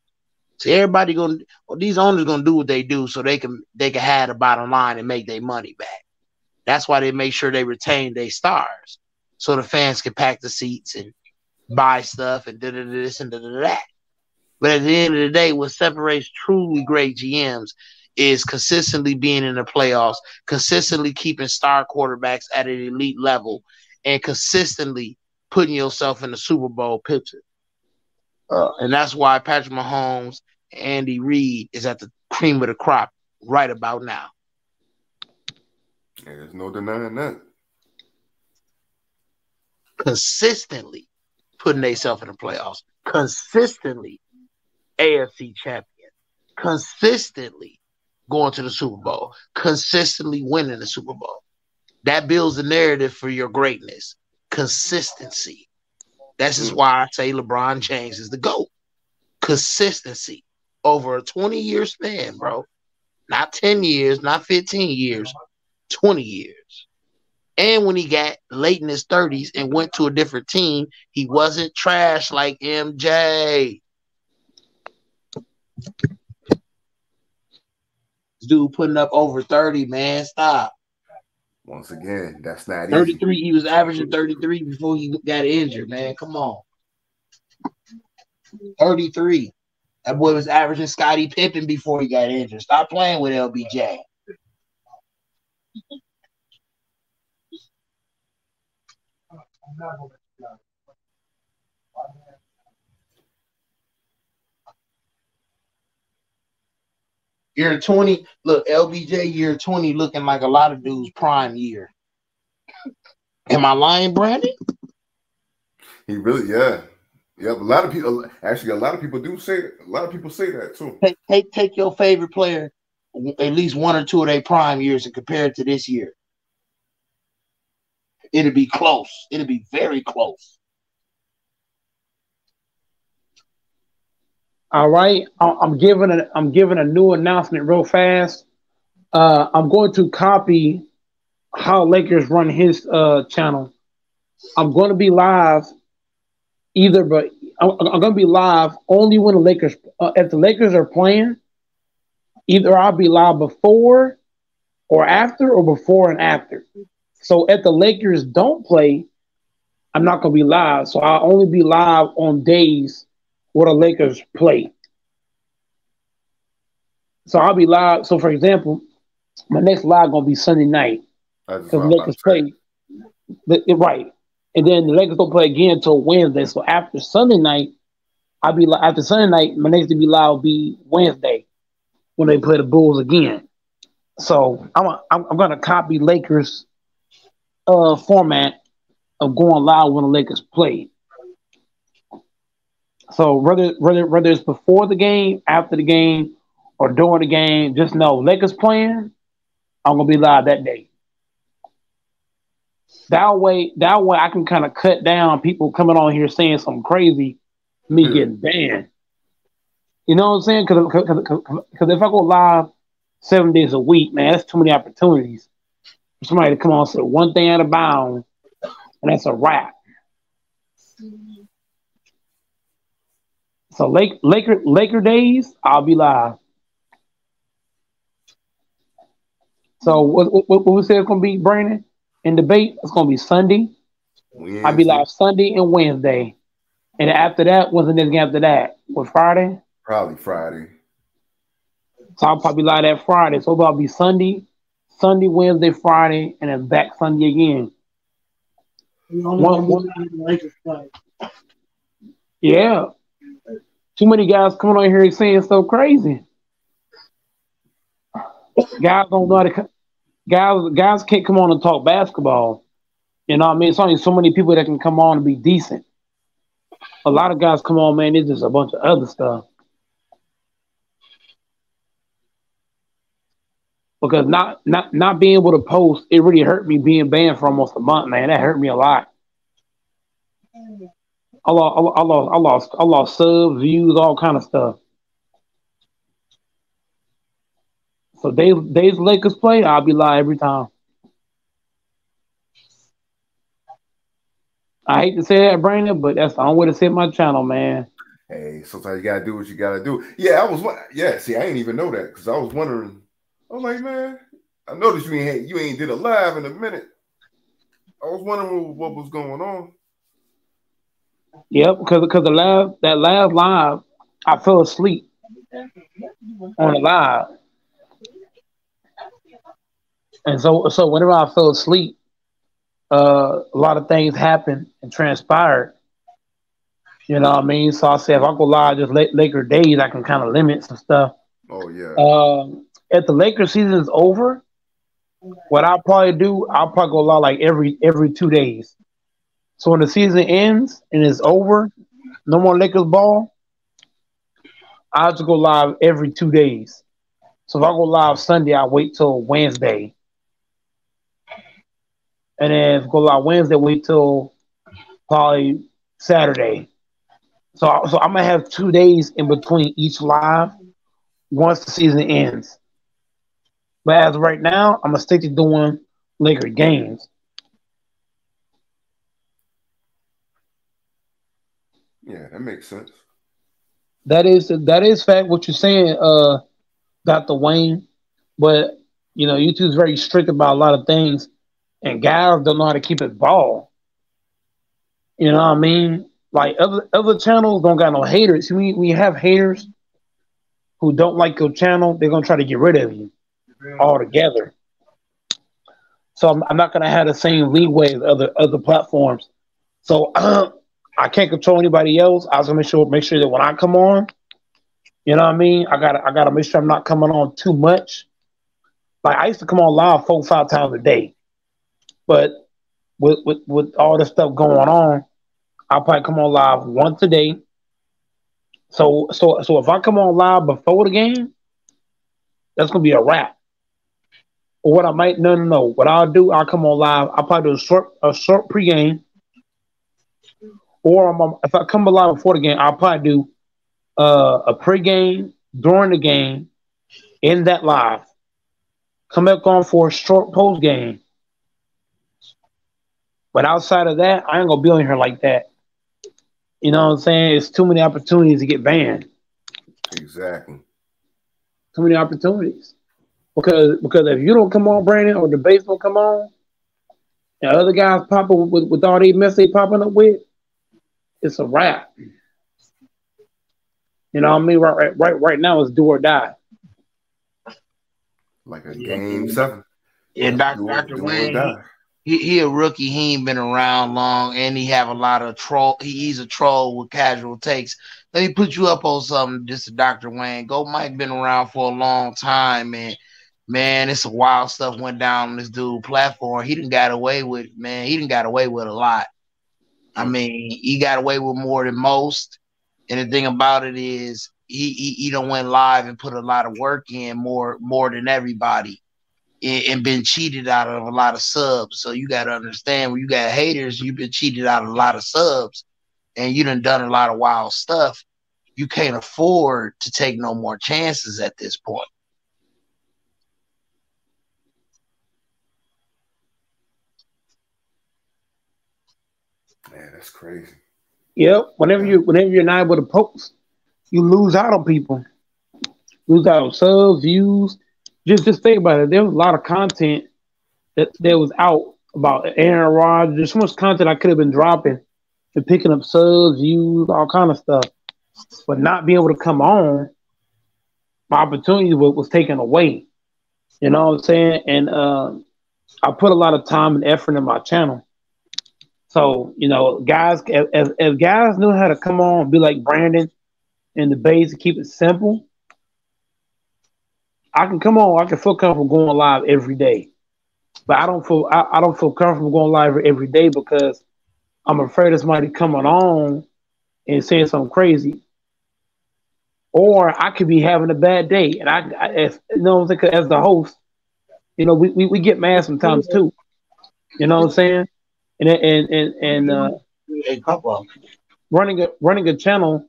See, these owners gonna do what they do so they can have the bottom line and make their money back. That's why they make sure they retain their stars, so the fans can pack the seats and buy stuff and this and that. But at the end of the day, what separates truly great GMs is consistently being in the playoffs, consistently keeping star quarterbacks at an elite level, and consistently putting yourself in the Super Bowl picture. And that's why Patrick Mahomes and Andy Reid is at the cream of the crop right about now. Yeah, there's no denying that. Consistently putting themselves in the playoffs. Consistently AFC champion. Consistently going to the Super Bowl, consistently winning the Super Bowl. That builds the narrative for your greatness. Consistency. This is why I say LeBron James is the GOAT. Consistency over a 20-year span, bro. Not 10 years, not 15 years, 20 years. And when he got late in his 30s and went to a different team, he wasn't trash like MJ. Dude putting up over 30, man. Stop. Once again, that's not 33. easy. He was averaging 33 before he got injured, man. Come on. 33. That boy was averaging Scottie Pippen before he got injured. Stop playing with LBJ. Year 20, look, LBJ year 20 looking like a lot of dudes' prime year. Am I lying, Brandon? He really, yeah. Yep, a lot of people do say that. A lot of people say that too. Take your favorite player, at least one or two of their prime years, and compare it to this year. It'll be close. It'll be very close. All right, I'm giving a new announcement real fast. I'm going to copy how Lakers run his channel. I'm going to be live but I'm going to be live only when the Lakers, if the Lakers are playing, either I'll be live before or after or before and after. So if the Lakers don't play, I'm not going to be live. So I'll only be live on days where the Lakers play. So I'll be live. So for example, my next live going to be Sunday night because the Lakers play. Right. And then the Lakers don't play again until Wednesday. So after Sunday night, after Sunday night, my next to be live will be Wednesday when they play the Bulls again. So I'm gonna copy Lakers format of going live when the Lakers play. So whether it's before the game, after the game, or during the game, just know Lakers playing, I'm gonna be live that day. That way I can kind of cut down people coming on here saying something crazy, me getting banned. You know what I'm saying? Because if I go live 7 days a week, man, that's too many opportunities for somebody to come on and say one thing out of bounds, and that's a wrap. So Laker days, I'll be live. So what we say it's gonna be, Brandon? In debate, it's gonna be Sunday. Wednesday. I'll be live Sunday and Wednesday. And after that, what's the next game after that? What, Friday? Probably Friday. So I'll probably live that Friday. So it'll be Sunday, Wednesday, Friday, and then back Sunday again. Yeah. Too many guys coming on here saying so crazy. Guys don't know how to. Guys can't come on and talk basketball. You know what I mean? It's only so many people that can come on and be decent. A lot of guys come on, man, it's just a bunch of other stuff. Because not being able to post, it really hurt me being banned for almost a month, man. That hurt me a lot. I lost subs, views, all kind of stuff. So days Lakers play, I'll be live every time. I hate to say that, Brandon, but that's the only way to set my channel, man. Hey, sometimes you gotta do what you gotta do. Yeah, see, I didn't even know that because I was wondering. I was like, man, I noticed you ain't did a live in a minute. I was wondering what was going on. Yep, because that last live, I fell asleep on the live. And so whenever I fell asleep, a lot of things happened and transpired. You know what I mean? So I said, if I go live just Laker days, I can kind of limit some stuff. Oh, yeah. If the Laker season is over, what I'll probably go live like every 2 days. So when the season ends and it's over, no more Lakers ball, I have to go live every 2 days. So if I go live Sunday, I wait till Wednesday. And then if I go live Wednesday, wait till probably Saturday. So I'm going to have 2 days in between each live once the season ends. But as of right now, I'm going to stick to doing Laker games. Yeah, that makes sense. That is fact what you're saying, Dr. Wayne. But, you know, YouTube's very strict about a lot of things. And guys don't know how to keep it ball. You know what I mean? Like other channels don't got no haters. We have haters who don't like your channel, they're gonna try to get rid of you altogether. So I'm not gonna have the same leeway as other platforms. So I can't control anybody else. I was gonna make sure that when I come on, you know what I mean. I gotta make sure I'm not coming on too much. Like I used to come on live 4 or 5 times a day, but with all this stuff going on, I'll probably come on live once a day. So if I come on live before the game, that's gonna be a wrap. Or what I might no. What I'll do, I'll come on live. I'll probably do a short pregame. Or if I come alive before the game, I'll probably do a pregame during the game in that live. Come back on for a short post game. But outside of that, I ain't gonna be on here like that. You know what I'm saying? It's too many opportunities to get banned. Exactly. Too many opportunities. Because if you don't come on, Brandon, or the base don't come on, and other guys pop up with all these mess they popping up with, it's a wrap. You know what I mean? Right now, it's do or die. Like a game 7. Yeah, Dr. Wayne, he a rookie. He ain't been around long, and he have a lot of troll. He's a troll with casual takes. Let me put you up on something, just Dr. Wayne. Go Mike been around for a long time, and man, it's some wild stuff went down on this dude platform. He done got away with a lot. I mean, he got away with more than most. And the thing about it is he don't went live and put a lot of work in more than everybody and been cheated out of a lot of subs. So you got to understand, when you got haters, you've been cheated out of a lot of subs and you done a lot of wild stuff. You can't afford to take no more chances at this point. Man, that's crazy. Yep. Whenever you're not able to post, you lose out on people. Lose out on subs, views. Just think about it. There was a lot of content that was out about Aaron Rodgers. There's so much content I could have been dropping and picking up subs, views, all kind of stuff. But not being able to come on, my opportunity was taken away. You know what I'm saying? And I put a lot of time and effort in my channel. So, guys, if guys knew how to come on and be like Brandon and the base and keep it simple, I can come on. I can feel comfortable going live every day. But I don't feel comfortable going live every day because I'm afraid of somebody coming on and saying something crazy. Or I could be having a bad day, and as the host, we get mad sometimes too. You know what I'm saying? And running a channel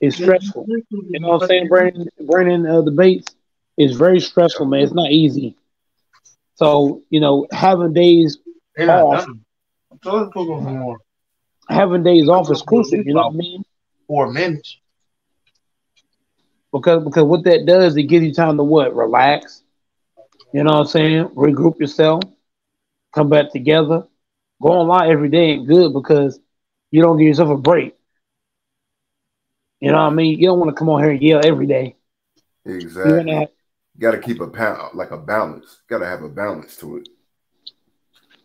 is stressful. You know what I'm saying, Brandon? Brandon, the baits is very stressful, man. It's not easy. So having days off, is crucial. You know what I mean? 4 minutes. Because what that does, it gives you time to relax. You know what I'm saying? Regroup yourself, come back together. Going live every day ain't good because you don't give yourself a break. You know what I mean? You don't want to come on here and yell every day. Exactly. You got to keep a balance. Got to have a balance to it.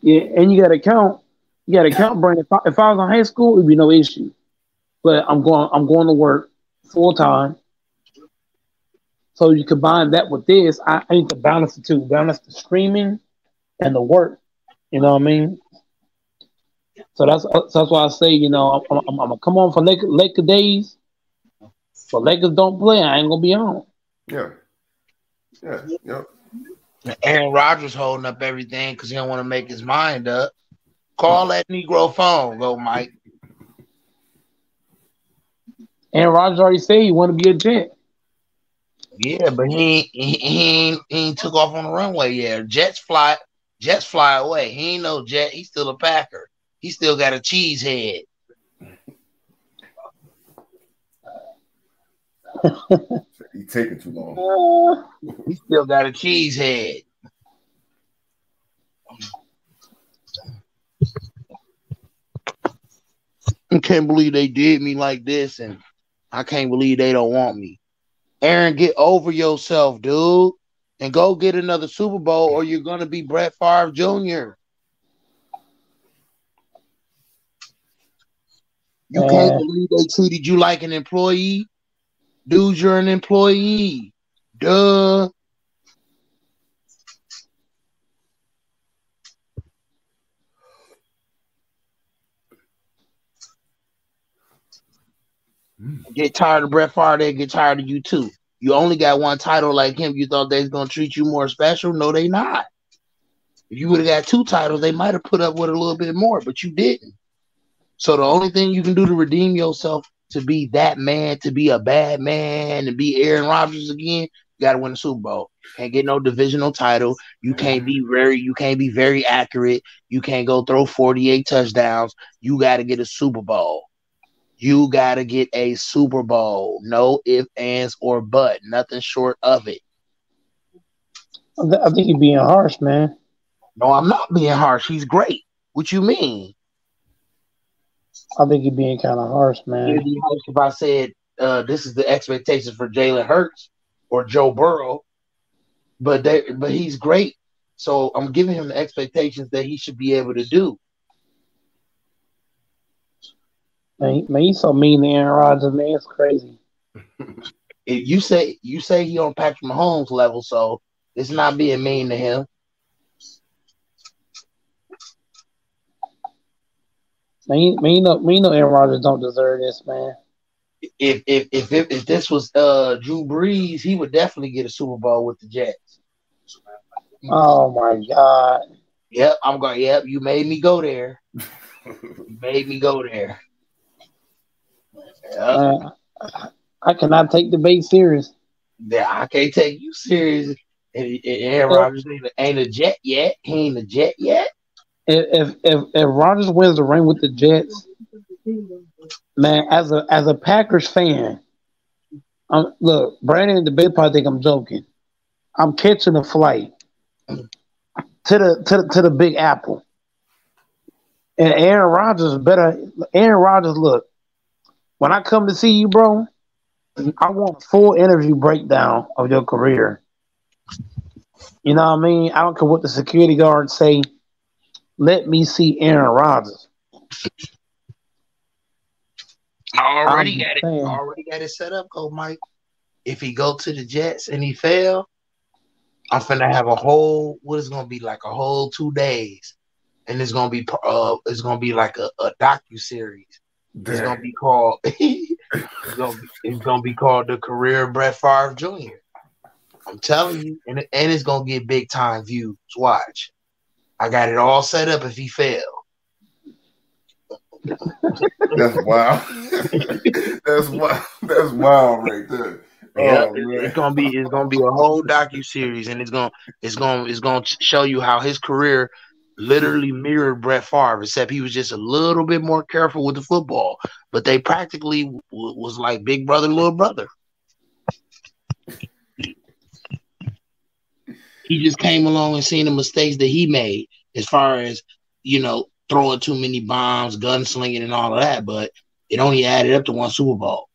Yeah, and you got to count. You got to count, Brandon. If I was in high school, it'd be no issue. But I'm going to work full time. So you combine that with this, I need to balance the two. Balance the streaming and the work. You know what I mean? So that's why I say, I'm gonna come on for Laker days. But Lakers don't play, I ain't gonna be on. Yeah. Yep. Aaron Rodgers holding up everything because he don't want to make his mind up. Call that Negro phone, go Mike. Aaron Rodgers already said he want to be a Jet. Yeah, but he ain't took off on the runway yet. Jets fly away. He ain't no Jet. He's still a Packer. He still got a cheese head. He taking too long. He still got a cheese head. I can't believe they did me like this, and I can't believe they don't want me. Aaron, get over yourself, dude, and go get another Super Bowl, or you're gonna be Brett Favre Jr. You can't believe they treated you like an employee. Dude, you're an employee. Duh. Get tired of Brett Favre, they get tired of you too. You only got one title like him. You thought they was gonna treat you more special? No, they not. If you would have got 2 titles, they might have put up with a little bit more, but you didn't. So the only thing you can do to redeem yourself to be that man, to be a bad man, and be Aaron Rodgers again, you got to win the Super Bowl. Can't get no divisional title. You can't be very accurate. You can't go throw 48 touchdowns. You got to get a Super Bowl. You got to get a Super Bowl. No ifs, ands, or but. Nothing short of it. I think you're being harsh, man. No, I'm not being harsh. He's great. What you mean? I think you're being kind of harsh, man. It'd be harsh if I said this is the expectations for Jalen Hurts or Joe Burrow, but he's great. So I'm giving him the expectations that he should be able to do. Man, he's so mean to Aaron Rodgers, man. It's crazy. If you say he on Patrick Mahomes level, so it's not being mean to him. Man, you know Aaron Rodgers don't deserve this, man. If this was Drew Brees, he would definitely get a Super Bowl with the Jets. Oh my God. Yep, I'm going. Yep, you made me go there. You made me go there. Yep. I cannot take debate serious. Yeah, I can't take you serious. And Aaron Rodgers ain't a Jet yet. He ain't a Jet yet. If Rodgers wins the ring with the Jets, man, as a Packers fan, look, Brandon and the Bay probably think I'm joking. I'm catching a flight to the Big Apple, and Aaron Rodgers better. Aaron Rodgers, look, when I come to see you, bro, I want a full interview breakdown of your career. You know what I mean? I don't care what the security guards say. Let me see Aaron Rodgers. Already got it set up, go Mike. If he go to the Jets and he fail, I'm finna have a whole 2 days, and it's gonna be like a docu-series. It's gonna be called it's gonna be called The Career of Brett Favre Jr. I'm telling you, and it's gonna get big time views. Watch. I got it all set up if he fail. That's wild. That's wild right there. Yeah, it's gonna be a whole docu-series, and it's gonna show you how his career literally mirrored Brett Favre, except he was just a little bit more careful with the football. But they practically was like big brother, little brother. He just came along and seen the mistakes that he made, as far as, throwing too many bombs, gunslinging, and all of that. But it only added up to 1 Super Bowl.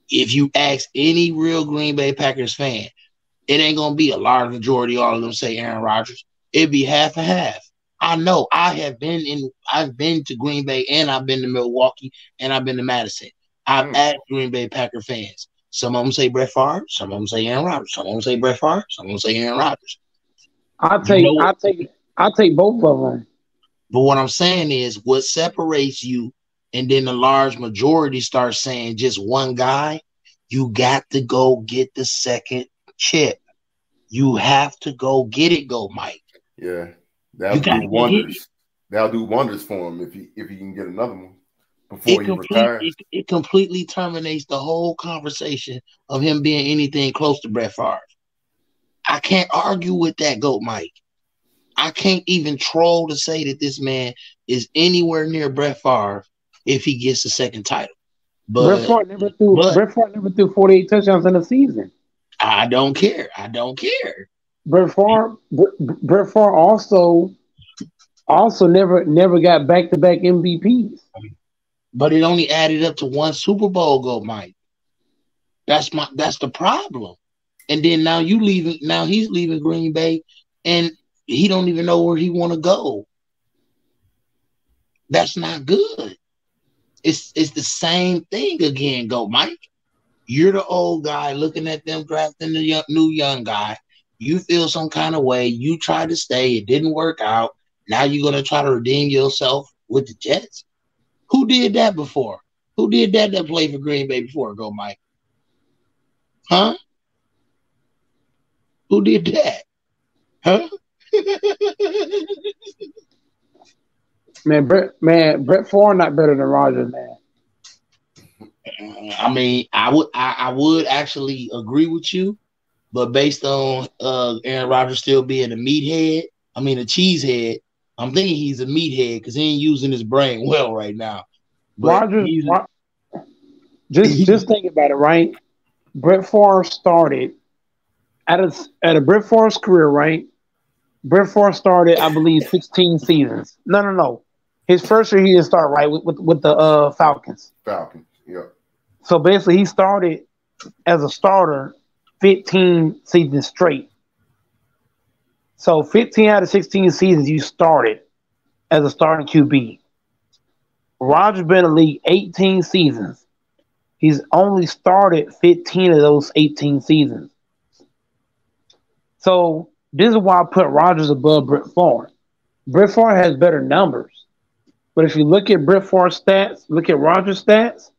If you ask any real Green Bay Packers fan, it ain't gonna be a large majority. All of them say Aaron Rodgers. It'd be half and half. I know. I've been to Green Bay, and I've been to Milwaukee, and I've been to Madison. I've asked Green Bay Packer fans. Some of them say Brett Favre. Some of them say Aaron Rodgers. Some of them say Brett Favre. Some of them say Aaron Rodgers. I'll take both of them. But what I'm saying is, what separates you, and then the large majority starts saying just one guy, you got to go get the second chip. You have to go get it, go Mike. Yeah, that'll do wonders. That'll do wonders for him if he can get another one before he retires. It completely terminates the whole conversation of him being anything close to Brett Favre. I can't argue with that, Goat Mike. I can't even troll to say that this man is anywhere near Brett Favre if he gets the second title. But Brett Favre never threw 48 touchdowns in a season. I don't care. Brett Favre also never got back-to-back MVPs. But it only added up to 1 Super Bowl, Goat Mike. That's the problem. And then now he's leaving Green Bay, and he don't even know where he want to go. That's not good. It's the same thing again, go Mike. You're the old guy looking at them drafting the new young guy. You feel some kind of way. You tried to stay. It didn't work out. Now you're going to try to redeem yourself with the Jets. Who did that before? Who did that played for Green Bay before, go Mike? Huh? Who did that? Huh? Brett Favre not better than Rodgers, man. I mean, I would actually agree with you, but based on Aaron Rodgers still being a meathead, I mean a cheesehead, I'm thinking he's a meathead because he ain't using his brain well right now. But Rodgers, just think about it, right? Brett Favre started at a Brett Favre's career, right? Brett Favre started, I believe, 16 seasons. No. His first year he didn't start right with the Falcons. Falcons, yeah. So basically, he started as a starter 15 seasons straight. So 15 out of 16 seasons you started as a starting QB. Rodgers been in the league 18 seasons. He's only started 15 of those 18 seasons. So this is why I put Rodgers above Brett Favre. Brett Favre has better numbers. But if you look at Brett Favre's stats, look at Rodgers' stats,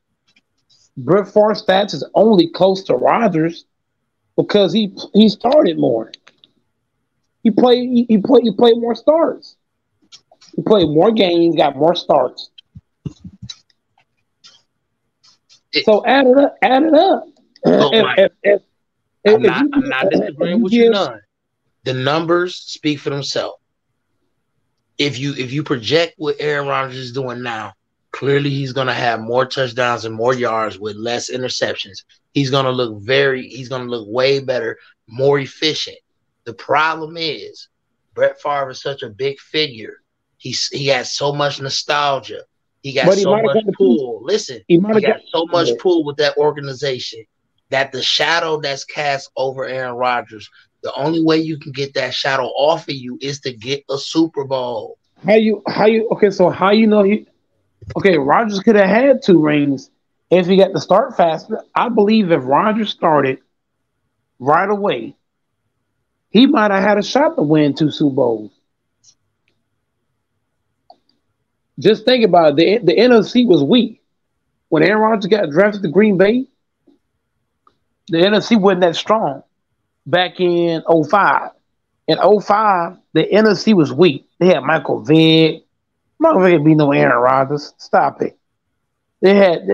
Brett Favre's stats is only close to Rodgers because he started more. He played more starts. He played more games, got more starts. So add it up. I'm not disagreeing with you none. The numbers speak for themselves. If you project what Aaron Rodgers is doing now, clearly he's going to have more touchdowns and more yards with less interceptions. He's going to look way better, more efficient. The problem is Brett Favre is such a big figure. He has so much nostalgia. He got so much pull. Listen, he got so much pull with that organization that the shadow that's cast over Aaron Rodgers, the only way you can get that shadow off of you is to get a Super Bowl. Okay, so how you know Rodgers could have had 2 rings if he got to start faster. I believe if Rodgers started right away, he might have had a shot to win 2 Super Bowls. Just think about it. The NFC was weak. When Aaron Rodgers got drafted to Green Bay, the NFC wasn't that strong back in 2005. In 2005, the NFC was weak. They had Michael Vick. Michael Vick be no Aaron Rodgers. Stop it. They had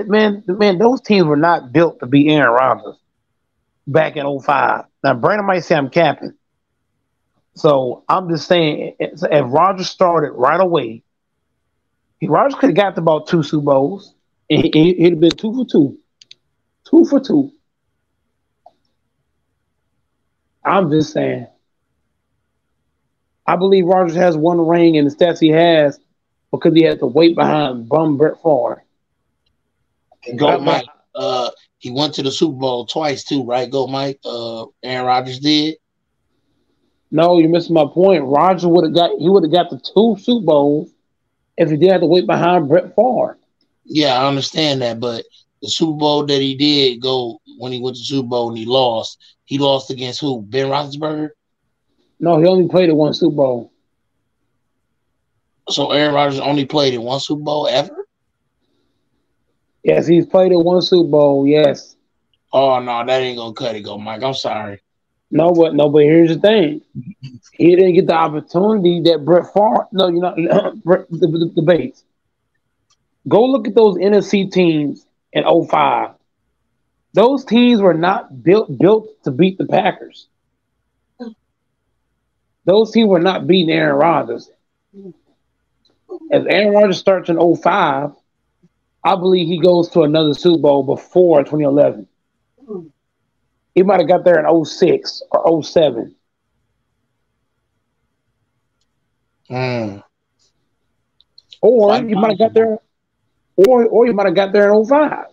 those teams were not built to be Aaron Rodgers back in 2005. Now Brandon might say I'm capping. So I'm just saying if Rodgers started right away, Rodgers could have got to about 2 Super Bowls. He'd have been 2 for 2. 2 for 2. I'm just saying. I believe Rodgers has 1 ring in the stats he has because he had to wait behind bum Brett Favre. Go Mike. He went to the Super Bowl twice too, right? Go Mike. Aaron Rodgers did. No, you're missing my point. Rodgers would have got the 2 Super Bowls if he did have to wait behind Brett Favre. Yeah, I understand that, but the Super Bowl that he did go when he went to the Super Bowl and he lost against who? Ben Roethlisberger? No, he only played in 1 Super Bowl. So Aaron Rodgers only played in 1 Super Bowl ever? Yes, he's played in 1 Super Bowl, yes. Oh, no, that ain't going to cut it, go, Mike. I'm sorry. No, but here's the thing. He didn't get the opportunity that Brett Favre. No, you're not. The base. Go look at those NFC teams in 2005. Those teams were not built to beat the Packers. Those teams were not beating Aaron Rodgers. As Aaron Rodgers starts in 2005, I believe he goes to another Super Bowl before 2011. He might have got there in 2006 or 2007. Or he might have got there, or he might have got there in 2005.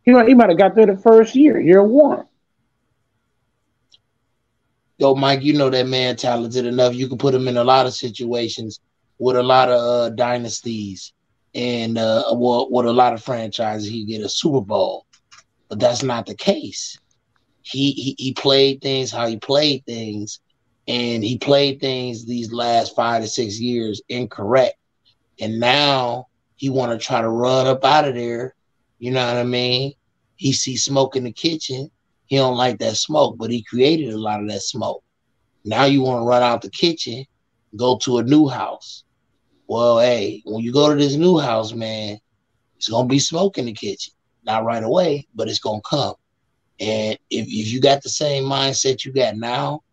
He might have got there the first year 1. Yo, Mike, you know that man talented enough. You can put him in a lot of situations. with a lot of dynasties and with a lot of franchises, he get a Super Bowl. But that's not the case. He played things how he played things, and he played things these last 5 to 6 years incorrect. And now he want to try to run up out of there. You know what I mean? He sees smoke in the kitchen. He don't like that smoke, but he created a lot of that smoke. Now you want to run out the kitchen, go to a new house. Well, hey, when you go to this new house, man, it's going to be smoke in the kitchen. Not right away, but it's going to come. And if you got the same mindset you got now,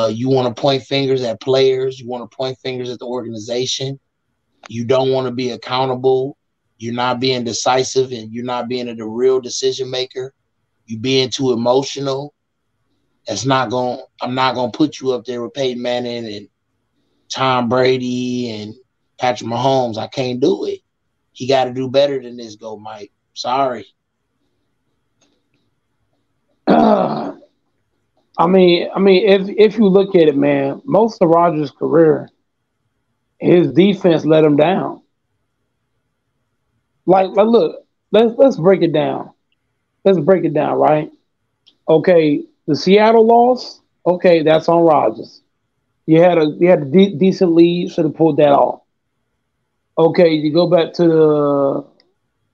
you want to point fingers at players. You want to point fingers at the organization. You don't want to be accountable. You're not being decisive, and you're not being the real decision maker. You being too emotional. I'm not going to put you up there with Peyton Manning and Tom Brady and Patrick Mahomes. I can't do it. He got to do better than this, go Mike. Sorry. I mean, if you look at it, man, most of Rodgers' career, his defense let him down. Like look, let's break it down. Let's break it down, right? Okay, the Seattle loss. Okay, that's on Rodgers. You had a decent lead, should have pulled that off. Okay, you go back to the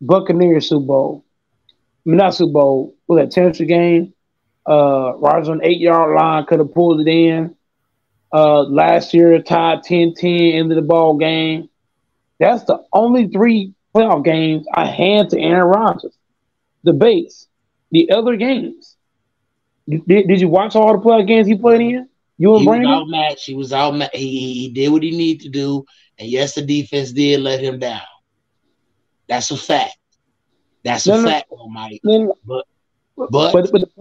Buccaneers Super Bowl. I mean, not Super Bowl. Was that championship game? Rodgers on 8-yard line could have pulled it in. Last year, tied 10-10 into the ball game. That's the only 3 playoff games I hand to Aaron Rodgers. The base. The other games. Did you watch all the playoff games he played in? You and He was Brandon? outmatched. He was outmatched. He did what he needed to do. And yes, the defense did let him down. That's a fact. That's a fact, Mike. But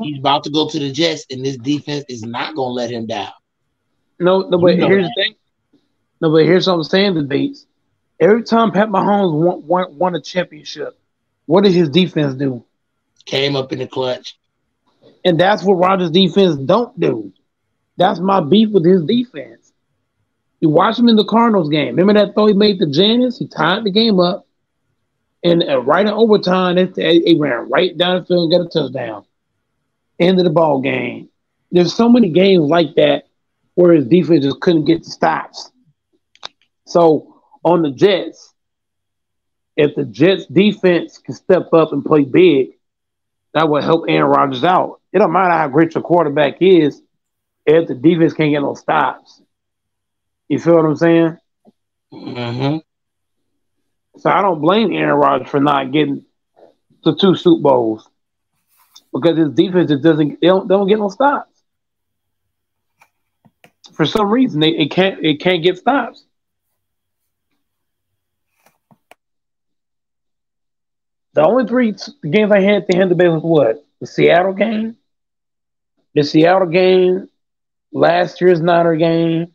he's about to go to the Jets, and this defense is not going to let him down. No, but here's the thing. No, but here's what I'm saying, the beats. Every time Pat Mahomes won a championship, what did his defense do? Came up in the clutch. And that's what Rodgers' defense don't do. That's my beef with his defense. You watch him in the Cardinals game. Remember that throw he made to Janis? He tied the game up. And right in overtime, they ran right down the field and got a touchdown. End of the ball game. There's so many games like that where his defense just couldn't get the stops. So on the Jets, if the Jets defense can step up and play big, that will help Aaron Rodgers out. It don't matter how great your quarterback is if the defense can't get no stops. You feel what I'm saying? Mm-hmm. So I don't blame Aaron Rodgers for not getting the 2 Super Bowls because his defense just they don't get no stops. For some reason, it can't get stops. The only 3 games I had to handle was what? The Seattle game, last year's Niner game,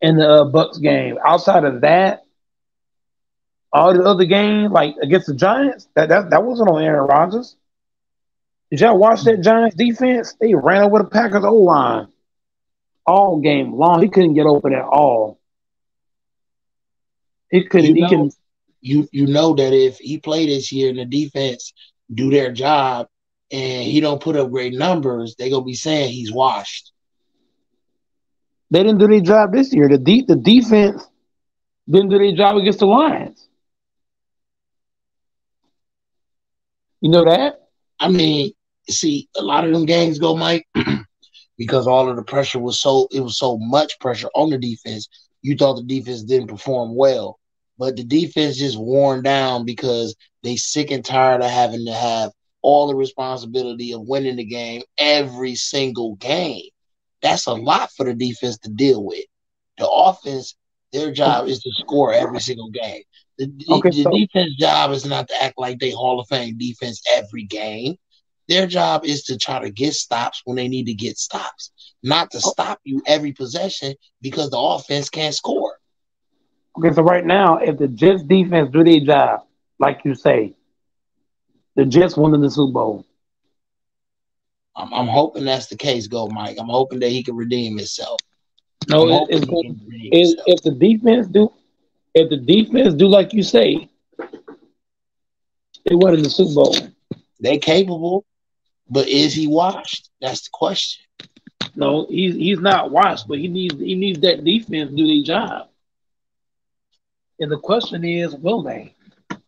and the Bucks game. Outside of that, all the other games, like against the Giants, that wasn't on Aaron Rodgers. Did y'all watch that Giants defense? They ran over the Packers O-line all game long. He couldn't get open at all. He couldn't. You know that if he play this year and the defense do their job and he don't put up great numbers, they're gonna be saying he's washed. They didn't do their job this year. The defense didn't do their job against the Lions. You know that? I mean, see, a lot of them games go, Mike, because all of the pressure was so much pressure on the defense. You thought the defense didn't perform well. But the defense just worn down because they sick and tired of having to have all the responsibility of winning the game every single game. That's a lot for the defense to deal with. The offense, their job is to score every single game. The defense job is not to act like they Hall of Fame defense every game. Their job is to try to get stops when they need to get stops, not to stop you every possession because the offense can't score. Okay, so right now, if the Jets defense do their job, like you say, the Jets won the Super Bowl. I'm hoping that's the case, Mike. I'm hoping that he can redeem himself. No, I'm hoping it's he going. can redeem himself. If the defense do like you say, they win in the Super Bowl. They capable, but is he washed? That's the question. No, he's not washed, but he needs that defense to do their job. And the question is, will they?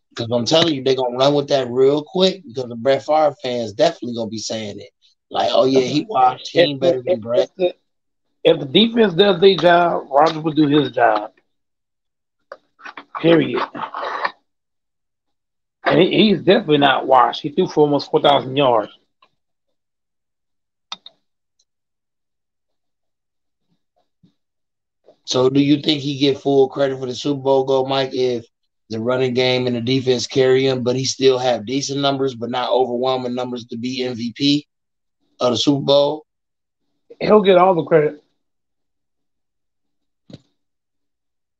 Because I'm telling you, they're gonna run with that real quick because the Brett Favre fans definitely gonna be saying it. Like, oh yeah, he washed. He If ain't the, better if, than Brett. if the if the defense does their job, Rodgers will do his job. Period. And he's definitely not washed. He threw for almost 4,000 yards. So do you think he get full credit for the Super Bowl goal, Mike, if the running game and the defense carry him, but he still have decent numbers, but not overwhelming numbers to be MVP of the Super Bowl? He'll get all the credit,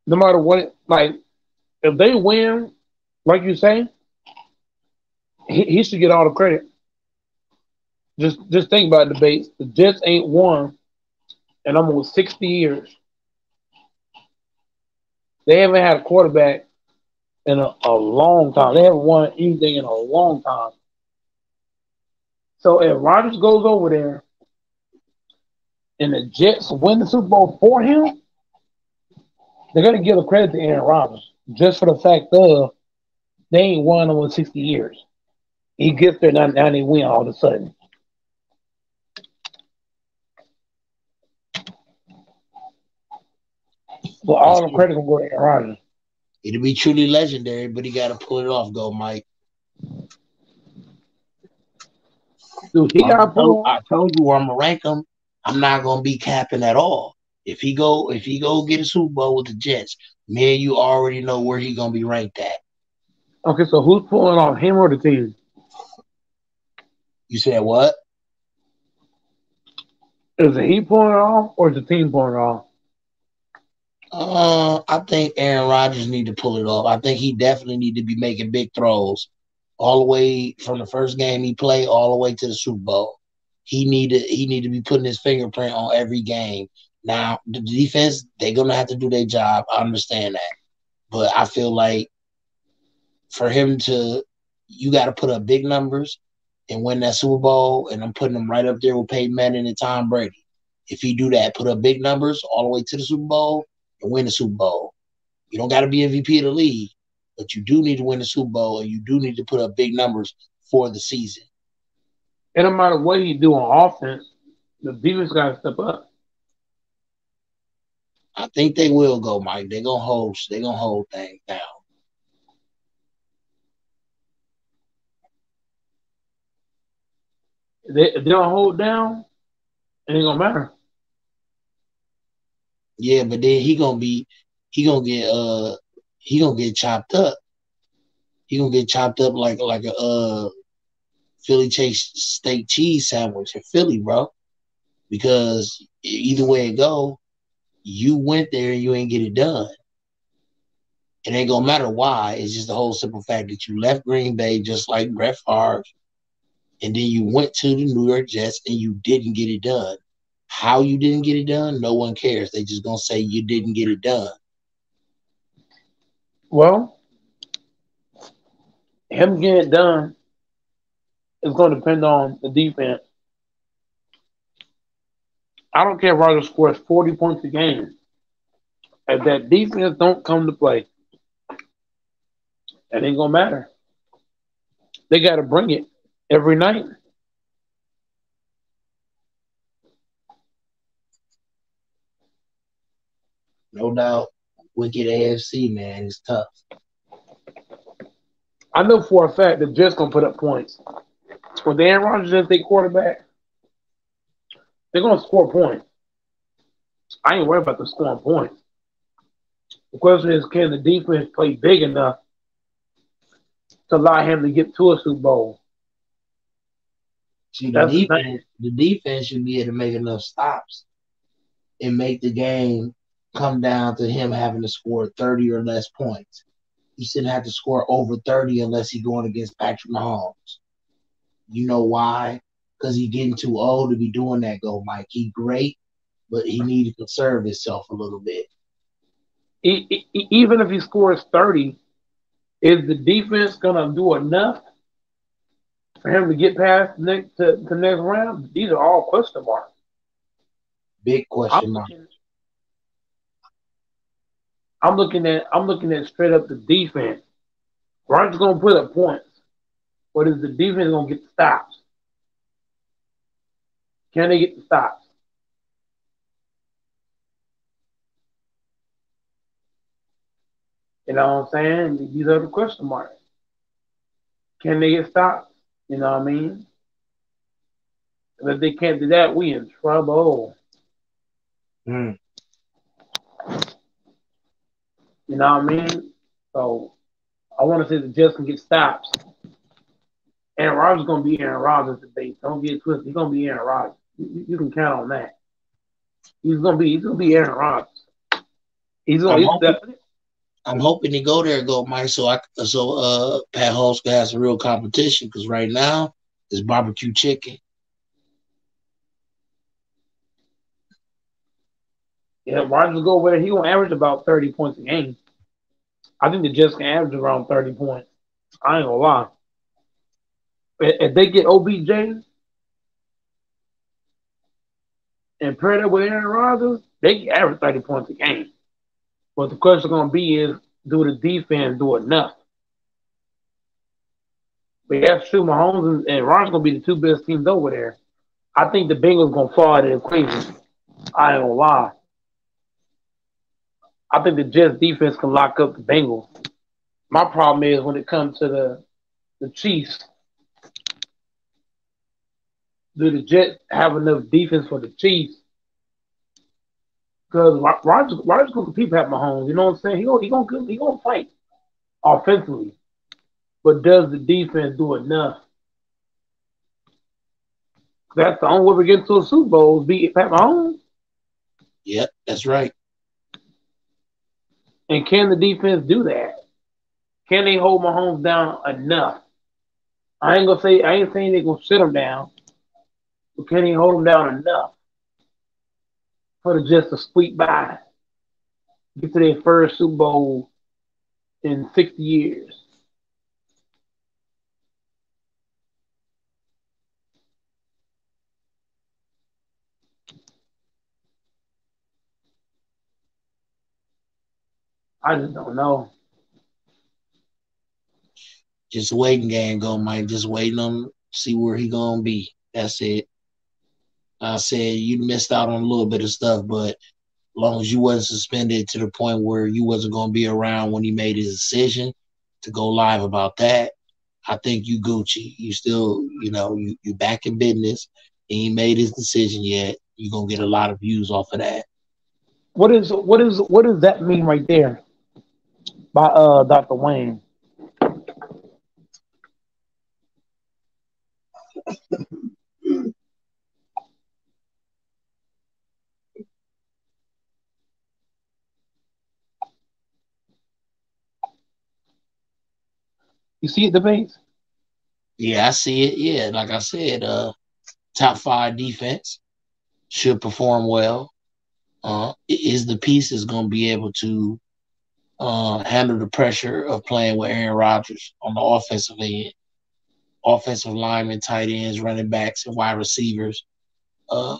no matter what. Like if they win, like you say, he should get all the credit. Just think about the debates. The Jets ain't won in almost 60 years. They haven't had a quarterback in a long time. They haven't won anything in a long time. So if Rodgers goes over there and the Jets win the Super Bowl for him, they're gonna give the credit to Aaron Rodgers just for the fact of they ain't won in 60 years. He gets there now they win all of a sudden. So That's all the it. credit will go to Aaron Rodgers. It'll be truly legendary, but he got to pull it off, go, Mike. Dude, he got to pull it off. I told you where I'm gonna rank him. I'm not gonna be capping at all. If he go get a Super Bowl with the Jets, me and you already know where he gonna be ranked at. Okay, so who's pulling off, him or the team? You said what? Is it he pulling it off or is the team pulling it off? I think Aaron Rodgers need to pull it off. I think he definitely need to be making big throws, all the way from the first game he played all the way to the Super Bowl. He need to be putting his fingerprint on every game. Now the defense, they're gonna have to do their job. I understand that, but I feel like for him to, you got to put up big numbers and win that Super Bowl. And I'm putting him right up there with Peyton Manning and Tom Brady. If he do that, put up big numbers all the way to the Super Bowl and win the Super Bowl. You don't got to be MVP of the league, but you do need to win the Super Bowl and you do need to put up big numbers for the season. And no matter what he do on offense, the defense got to step up. I think they will go, Mike. They're gonna hold. They're gonna hold things down. If they don't hold down, it ain't gonna matter. Yeah, but then he gonna get he gonna get chopped up. He gonna get chopped up like a Philly chase steak cheese sandwich in Philly, bro. Because either way it go, you went there and you ain't get it done. It ain't gonna matter why. It's just the whole simple fact that you left Green Bay just like Brett Favre, and then you went to the New York Jets and you didn't get it done. How you didn't get it done, no one cares. They just gonna say you didn't get it done. Well, him getting it done is going to depend on the defense. I don't care if Rodgers scores 40 points a game. If that defense don't come to play, it ain't gonna matter. They got to bring it every night. No doubt. Wicked AFC, man, it's tough. I know for a fact the Jets gonna put up points. When Aaron Rodgers is their quarterback, they're gonna score points. I ain't worried about the scoring points. The question is, can the defense play big enough to allow him to get to a Super Bowl? See, That's the thing. the defense should be able to make enough stops and make the game come down to him having to score 30 or less points. He shouldn't have to score over 30 unless he's going against Patrick Mahomes. You know why? Because he's getting too old to be doing that, go, Mike. He great, but he needed to conserve himself a little bit. Even if he scores 30, is the defense gonna do enough for him to get past the next round? These are all question marks. Big I'm question mark. looking, I'm looking at straight up the defense. Rogers gonna put up points, but is the defense gonna get the stops? Can they get the stops? You know what I'm saying? These are the question marks. Can they get stops? You know what I mean? And if they can't do that, we in trouble. Mm. You know what I mean? So I want to say the Jets can get stops. Aaron Rodgers is going to be Aaron Rodgers today. Don't get it twisted. He's going to be Aaron Rodgers. You can count on that. He's gonna be Aaron Rodgers. He's I'm gonna. hoping I'm hoping to go there, go Mike, so Pat Holmes can have some real competition because right now it's barbecue chicken. Yeah, Rodgers go over there. He gonna average about 30 points a game. I think the Jets can average around 30 points. I ain't gonna lie. If they get OBJ and pair that with Aaron Rodgers, they can average 30 points a game. But the question gonna be is, do the defense do enough? But that's true. Mahomes and Rodgers gonna be the two best teams over there. I think the Bengals gonna fall out of the equation. I ain't gonna lie. I think the Jets defense can lock up the Bengals. My problem is when it comes to the Chiefs, do the Jets have enough defense for the Chiefs? Because Rodgers gonna compete with Mahomes. You know what I'm saying? He gonna fight offensively, but does the defense do enough? That's the only way we get to a Super Bowl is beat Pat Mahomes. Yep, that's right. And can the defense do that? Can they hold Mahomes down enough? I ain't saying they're gonna sit him down, but can they hold him down enough for the Jets to squeak by, get to their first Super Bowl in 60 years? I just don't know. Just waiting game, go Mike. Just waiting on see where he gonna be. That's it. I said you missed out on a little bit of stuff, but as long as you wasn't suspended to the point where you wasn't gonna be around when he made his decision to go live about that, I think you Gucci. You still, you back in business. He ain't made his decision yet. You're gonna get a lot of views off of that. What does that mean right there by Dr. Wayne? You see it, debates? Yeah, I see it. Yeah, like I said, top 5 defense should perform well. Is the piece is going to be able to handle the pressure of playing with Aaron Rodgers on the offensive end, offensive linemen, tight ends, running backs, and wide receivers. Are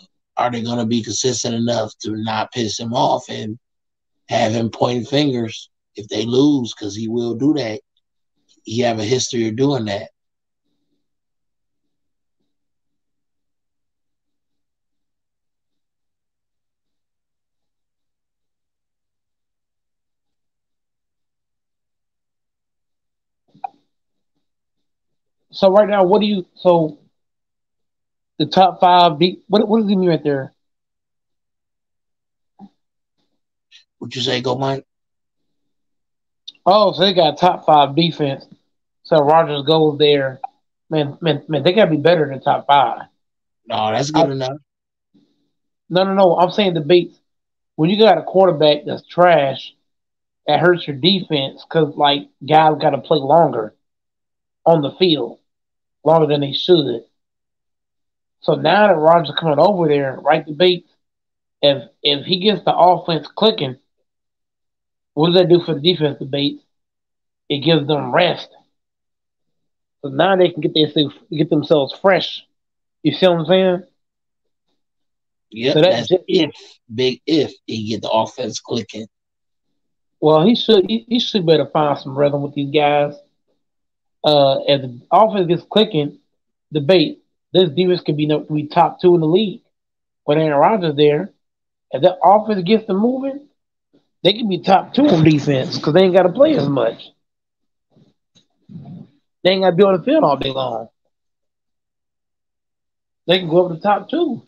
they going to be consistent enough to not piss him off and have him pointing fingers if they lose? Because he will do that. He have a history of doing that. So right now, so the top 5 what does he mean right there? Would you say go, Mike? Oh, so they got top 5 defense. So Rodgers goes there. Man, they gotta be better than top 5. No, that's good enough. No. I'm saying debates. When you got a quarterback that's trash, that hurts your defense because like guys got to play longer on the field, longer than they should. So now that Rodgers coming over there, right, debates, If he gets the offense clicking, what does that do for the defense debate? It gives them rest. So now they can get themselves fresh. You see what I'm saying? Yep, So that that's if big if he get the offense clicking. well, he should better find some rhythm with these guys. As the offense gets clicking, debate this defense could be top two in the league. With Aaron Rodgers there, if that offense gets them moving, they can be top two on defense because they ain't got to play as much. They ain't got to be on the field all day long. They can go up to top two.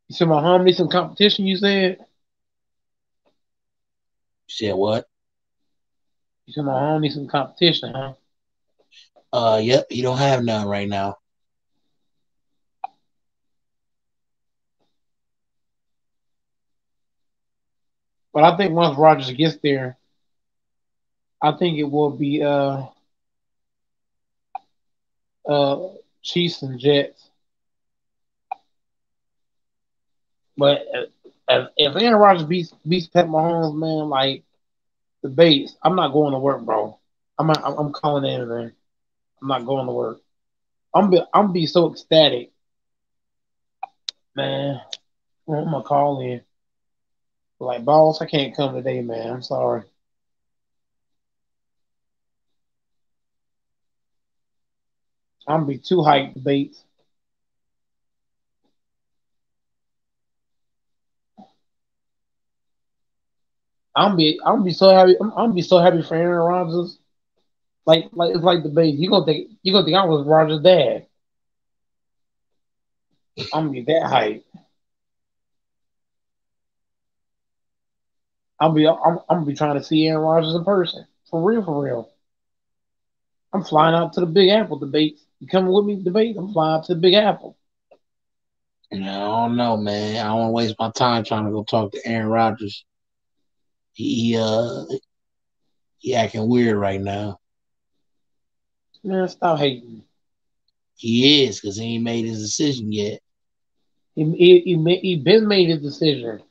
You see my harmony some competition. You said. You said what? You see my harmony some competition, huh? Yep, he don't have none right now. But I think once Rodgers gets there, I think it will be uh Chiefs and Jets. But if Aaron Rodgers beats Pat Mahomes, man, like the base, I'm not going to work, bro. I'm calling in, man. I'm not going to work. I'm be so ecstatic, man. I'm gonna call in. Like, boss, I can't come today, man. I'm sorry. I'm gonna be too hyped debates. I'm be so happy. I'm gonna be so happy for Aaron Rodgers. Like it's like debate. You gonna think I was Rodgers' dad. I'm gonna be that hyped. I'm gonna be trying to see Aaron Rodgers in person. For real, for real. I'm flying out to the Big Apple debates. You coming with me debate? I'm flying out to the Big Apple. I don't know, man. I don't want to waste my time trying to go talk to Aaron Rodgers. He acting weird right now. Man, stop hating. He is because he ain't made his decision yet. He been made his decision.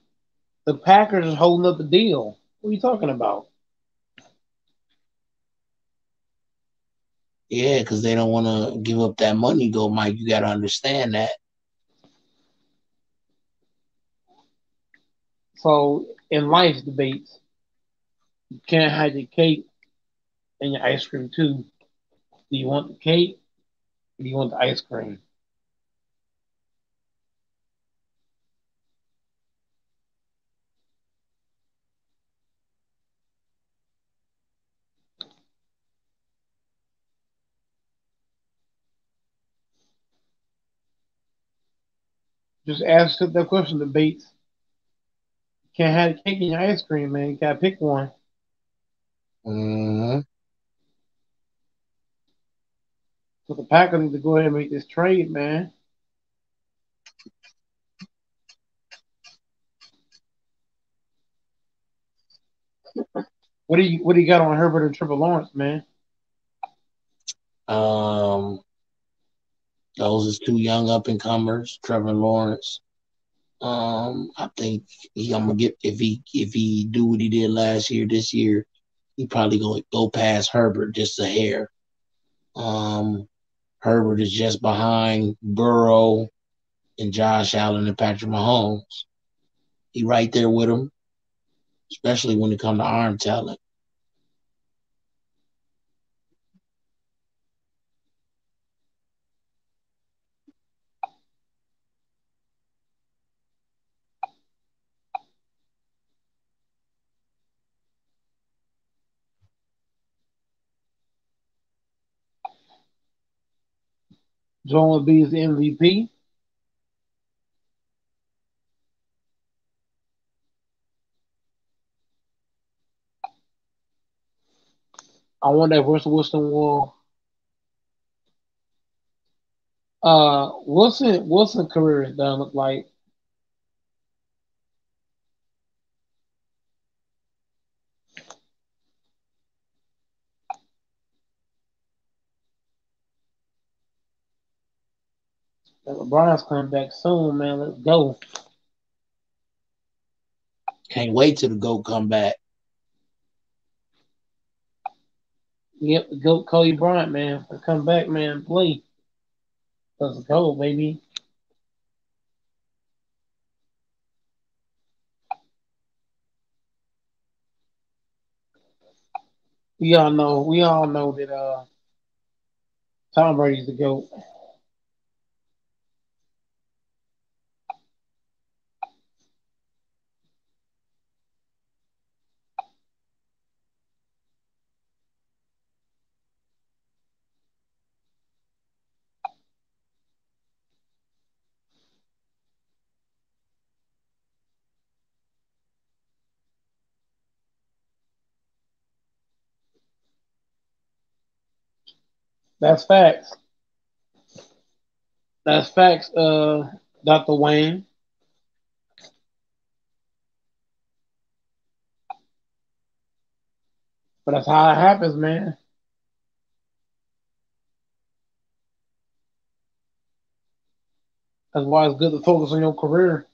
The Packers is holding up the deal. What are you talking about? Yeah, because they don't want to give up that money. Go, Mike. You got to understand that. So in life debates, you can't hide your cake and your ice cream too. Do you want the cake or do you want the ice cream? Just ask that question debates. You can't have the cake and your ice cream, man. You gotta pick one. Mm-hmm. So the Packers need to go ahead and make this trade, man. What do you got on Herbert and Trevor Lawrence, man? Those is two young up and comers, Trevor Lawrence. I think I'm gonna get if he do what he did last year, this year, he probably gonna go past Herbert just a hair. Herbert is just behind Burrow and Josh Allen and Patrick Mahomes. He right there with him, especially when it comes to arm talent. Joel Embiid is the MVP. I wonder if Russell Wilson will. Wilson career is done. Look like LeBron's coming back soon, man. Let's go. Can't wait till the GOAT come back. Yep, the GOAT Kobe Bryant, man. Come back, man. Play. Let's go, baby. We all know that Tom Brady's the GOAT. That's facts. That's facts, Dr. Wayne. But that's how it happens, man. That's why it's good to focus on your career,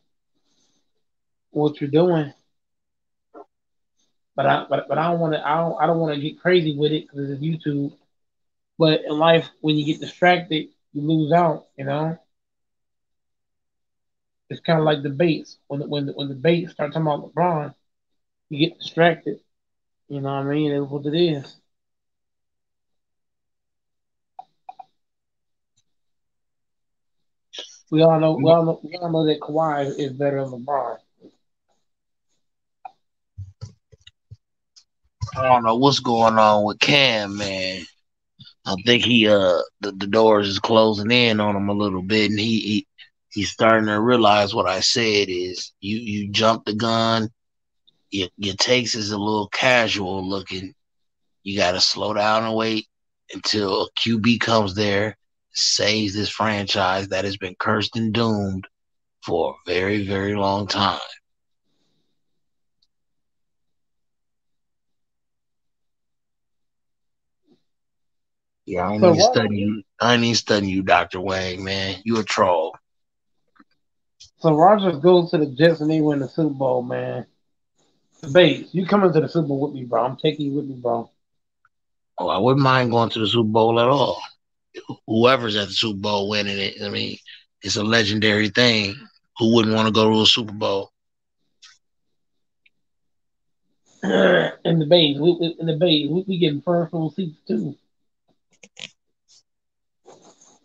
what you're doing. But I don't want to. I don't want to get crazy with it because it's YouTube. But in life, when you get distracted, you lose out. You know, it's kind of like debates. When debates start talking about LeBron, you get distracted. You know what I mean? It's what it is. We all know. We all know that Kawhi is better than LeBron. I don't know what's going on with Cam, man. I think he the doors is closing in on him a little bit, and he's starting to realize what I said is you jump the gun. Your takes is a little casual looking. You got to slow down and wait until a QB comes there, saves this franchise that has been cursed and doomed for a very, very long time. Yeah, I ain't So even Roger, studying you. I ain't even studying you, Dr. Wang, man. You a troll. so Rogers goes to the Jets and they win the Super Bowl, man. Bates, you coming to the Super Bowl with me, bro? I'm taking you with me, bro. Oh, I wouldn't mind going to the Super Bowl at all. Whoever's at the Super Bowl winning it, I mean, it's a legendary thing. Who wouldn't want to go to a Super Bowl? In the Bates, we getting first row seats too.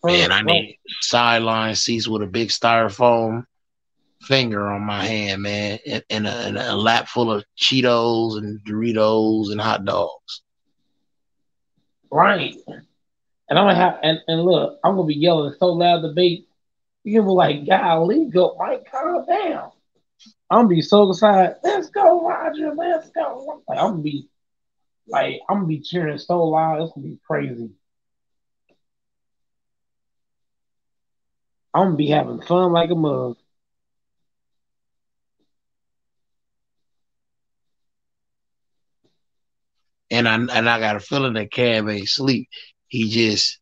Man, First I row. need sideline seats with a big styrofoam finger on my hand, man, and a lap full of Cheetos and Doritos and hot dogs. Right. And I'm gonna have and look, I'm gonna be yelling so loud the Bates. You gonna be like, golly, go Mike, calm down. I'm gonna be so excited. Let's go, Roger. Let's go. Like, I'm gonna be cheering so loud. It's gonna be crazy. I'm gonna be having fun like a mug. And I got a feeling that Cam ain't sleep. He just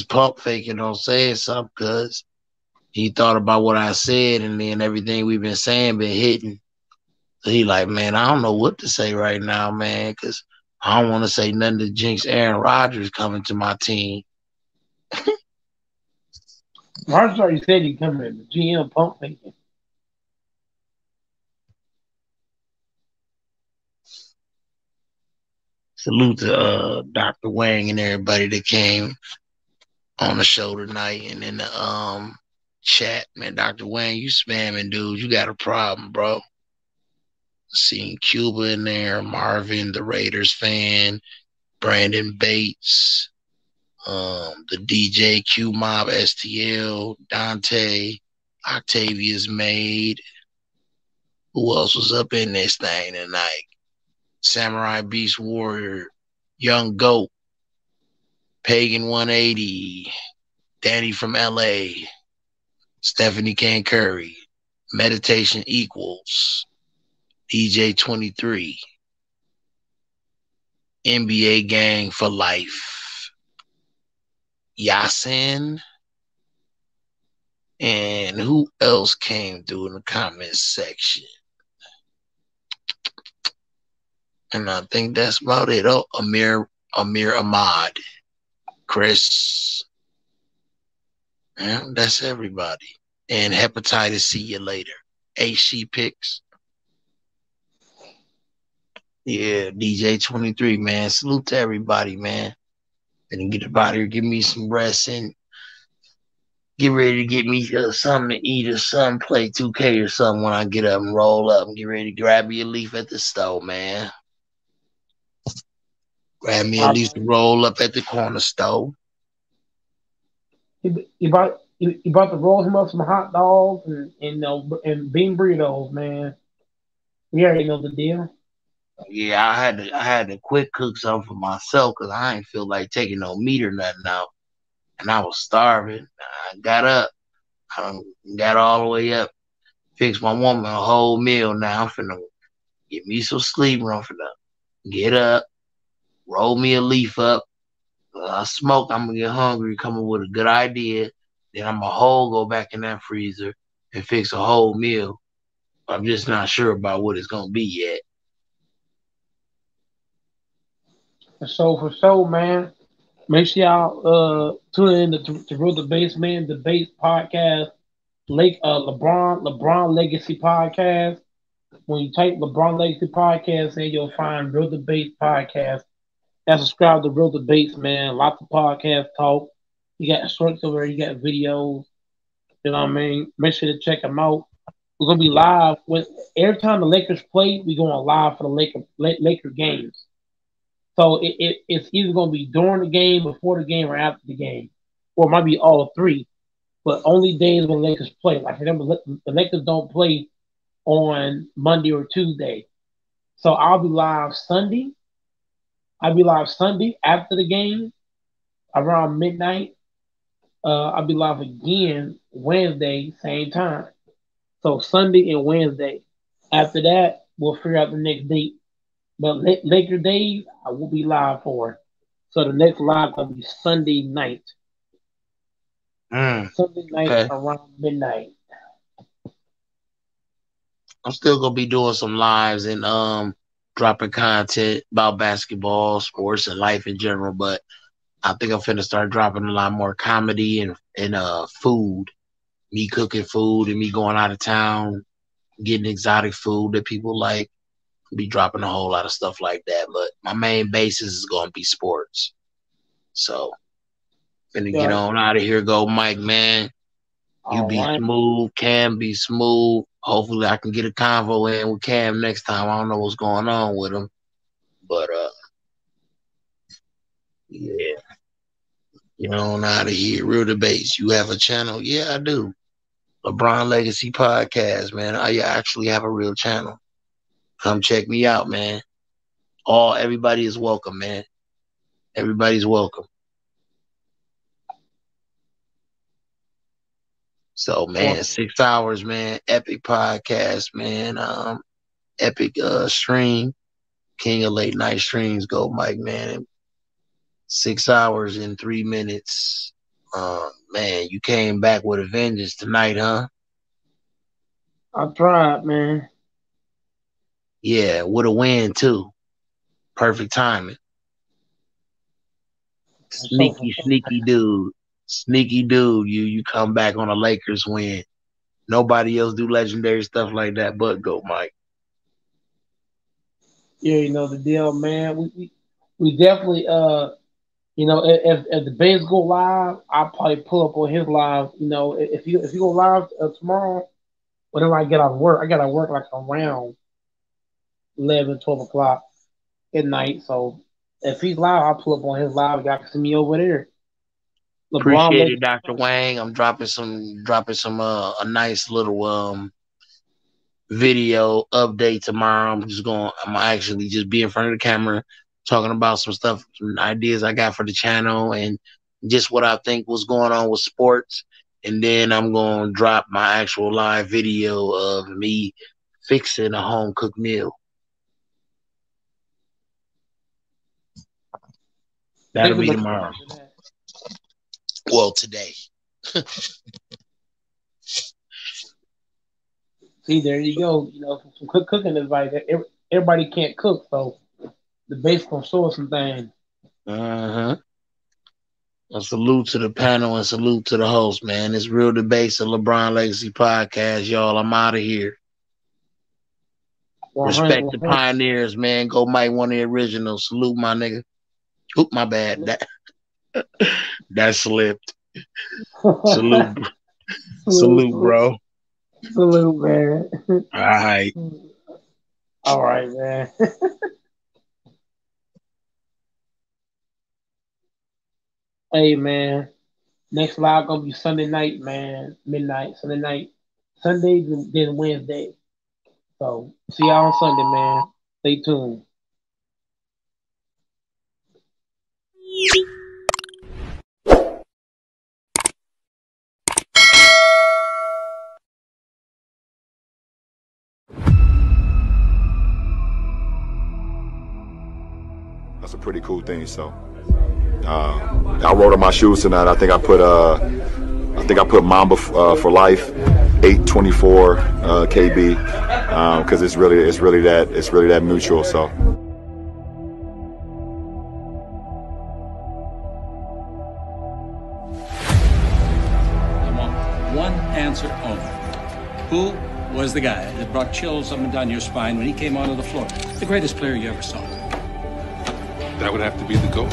pump faking on saying something because he thought about what I said, and then everything we've been saying been hitting. So he like, man, I don't know what to say right now, man, because I don't want to say nothing to jinx Aaron Rodgers coming to my team. Roger already said he coming. The GM pump faking. Salute to Dr. Wang and everybody that came on the show tonight and in the chat, man. Dr. Wang, you spamming, dude. You got a problem, bro. Seeing Cuba in there, Marvin, the Raiders fan, Brandon Bates, the DJ Q Mob STL, Dante, Octavius Made. Who else was up in this thing tonight? Samurai Beast Warrior, Young Goat, Pagan 180, Danny from LA, Stephanie Can Curry, Meditation Equals, DJ 23, NBA Gang for Life, Yasin, And who else came through in the comments section? And I think that's about it. Oh, Amir Ahmad, Chris. Yeah, that's everybody. And hepatitis, see you later. HC picks. Yeah, DJ 23, man. Salute to everybody, man. And get about here, give me some rest and get ready to get me something to eat or something, play 2K or something when I get up and roll up and get ready to grab me a leaf at the stove, man. Grab me a leaf to roll up at the corner stove. You about to roll him up some hot dogs and bean burritos, man. We already know the deal. Yeah, I had to quick cook something for myself because I ain't feel like taking no meat or nothing out. And I was starving. I got up. I got all the way up. Fixed my woman a whole meal now. I'm finna get me some sleep. I'm finna get up, roll me a leaf up. I smoke. I'm gonna get hungry. Come up with a good idea. Then I'm gonna go back in that freezer and fix a whole meal. I'm just not sure about what it's gonna be yet. For sure, man. Make sure y'all tune in to Real Debates, man. Debates podcast. LeBron Legacy podcast. When you type LeBron Legacy podcast in, you'll find Real Debates podcast. And subscribe to Real Debates, man. Lots of podcast talk. You got shorts over there. You got videos. You know what I mean? Make sure to check them out. We're gonna be live with every time the Lakers play. We going live for the Laker games. So it's either gonna be during the game, before the game, or after the game, or it might be all three. But only days when the Lakers play. Like remember, the Lakers don't play on Monday or Tuesday. So I'll be live Sunday. I'll be live Sunday after the game around midnight. I'll be live again Wednesday, same time. So Sunday and Wednesday. After that, we'll figure out the next date. But Laker days, I will be live for. So the next live will be Sunday night. Sunday night around midnight. I'm still gonna be doing some lives and dropping content about basketball, sports, and life in general. But I think I'm finna start dropping a lot more comedy and food. Me cooking food and me going out of town, getting exotic food that people like. Be dropping a whole lot of stuff like that. But my main basis is gonna be sports. So finna get on out of here. Go Mike, man. You be smooth, Cam be smooth. Hopefully I can get a convo in with Cam next time. I don't know what's going on with him. But yeah. You know, out of here. Real Debates. You have a channel? Yeah, I do. LeBron Legacy Podcast, man. I actually have a real channel. Come check me out, man. Everybody is welcome, man. Everybody's welcome. So, man, 6 hours, man. Epic podcast, man. Epic stream. King of late night streams. Go, Mike, man. 6 hours and 3 minutes. Man, you came back with a vengeance tonight, huh? I tried, man. Yeah, with a win, too. Perfect timing. Sneaky dude. Sneaky dude. You come back on a Lakers win. Nobody else do legendary stuff like that but Go, Mike. Yeah, you know the deal, man. We definitely you know, if the Bays go live, I'll probably pull up on his live. You know, if you go live tomorrow, whenever I get out of work, I got to work like around 11, 12 o'clock at night. So if he's live, I'll pull up on his live. Y'all can see me over there. Appreciate it, Dr. Wang. I'm dropping some a nice little video update tomorrow. I'm actually just be in front of the camera talking about some stuff, some ideas I got for the channel and just what I think was going on with sports. And then I'm going to drop my actual live video of me fixing a home cooked meal. That'll be tomorrow. Well, today. See, there you go. Some cooking advice. Everybody can't cook, so the base gonna show us some things. Uh-huh. A salute to the panel and salute to the host, man. It's Real Debates, of LeBron Legacy Podcast, y'all. I'm out of here. Respect the pioneers, man. Go Mike, one of the originals. Salute, my nigga. Oop, my bad. That slipped. Salute. Salute, bro. Salute, man. All right. All right, man. Hey, man. Next live gonna be Sunday night, man. Midnight, Sunday night. Sunday, then Wednesday. So see y'all on Sunday, man. Stay tuned. That's a pretty cool thing. So I wrote on my shoes tonight. I think I put Mamba for life, 824 KB, because it's really that mutual. So. I want one answer only. Who was the guy that brought chills up and down your spine when he came onto the floor? The greatest player you ever saw. That would have to be the GOAT.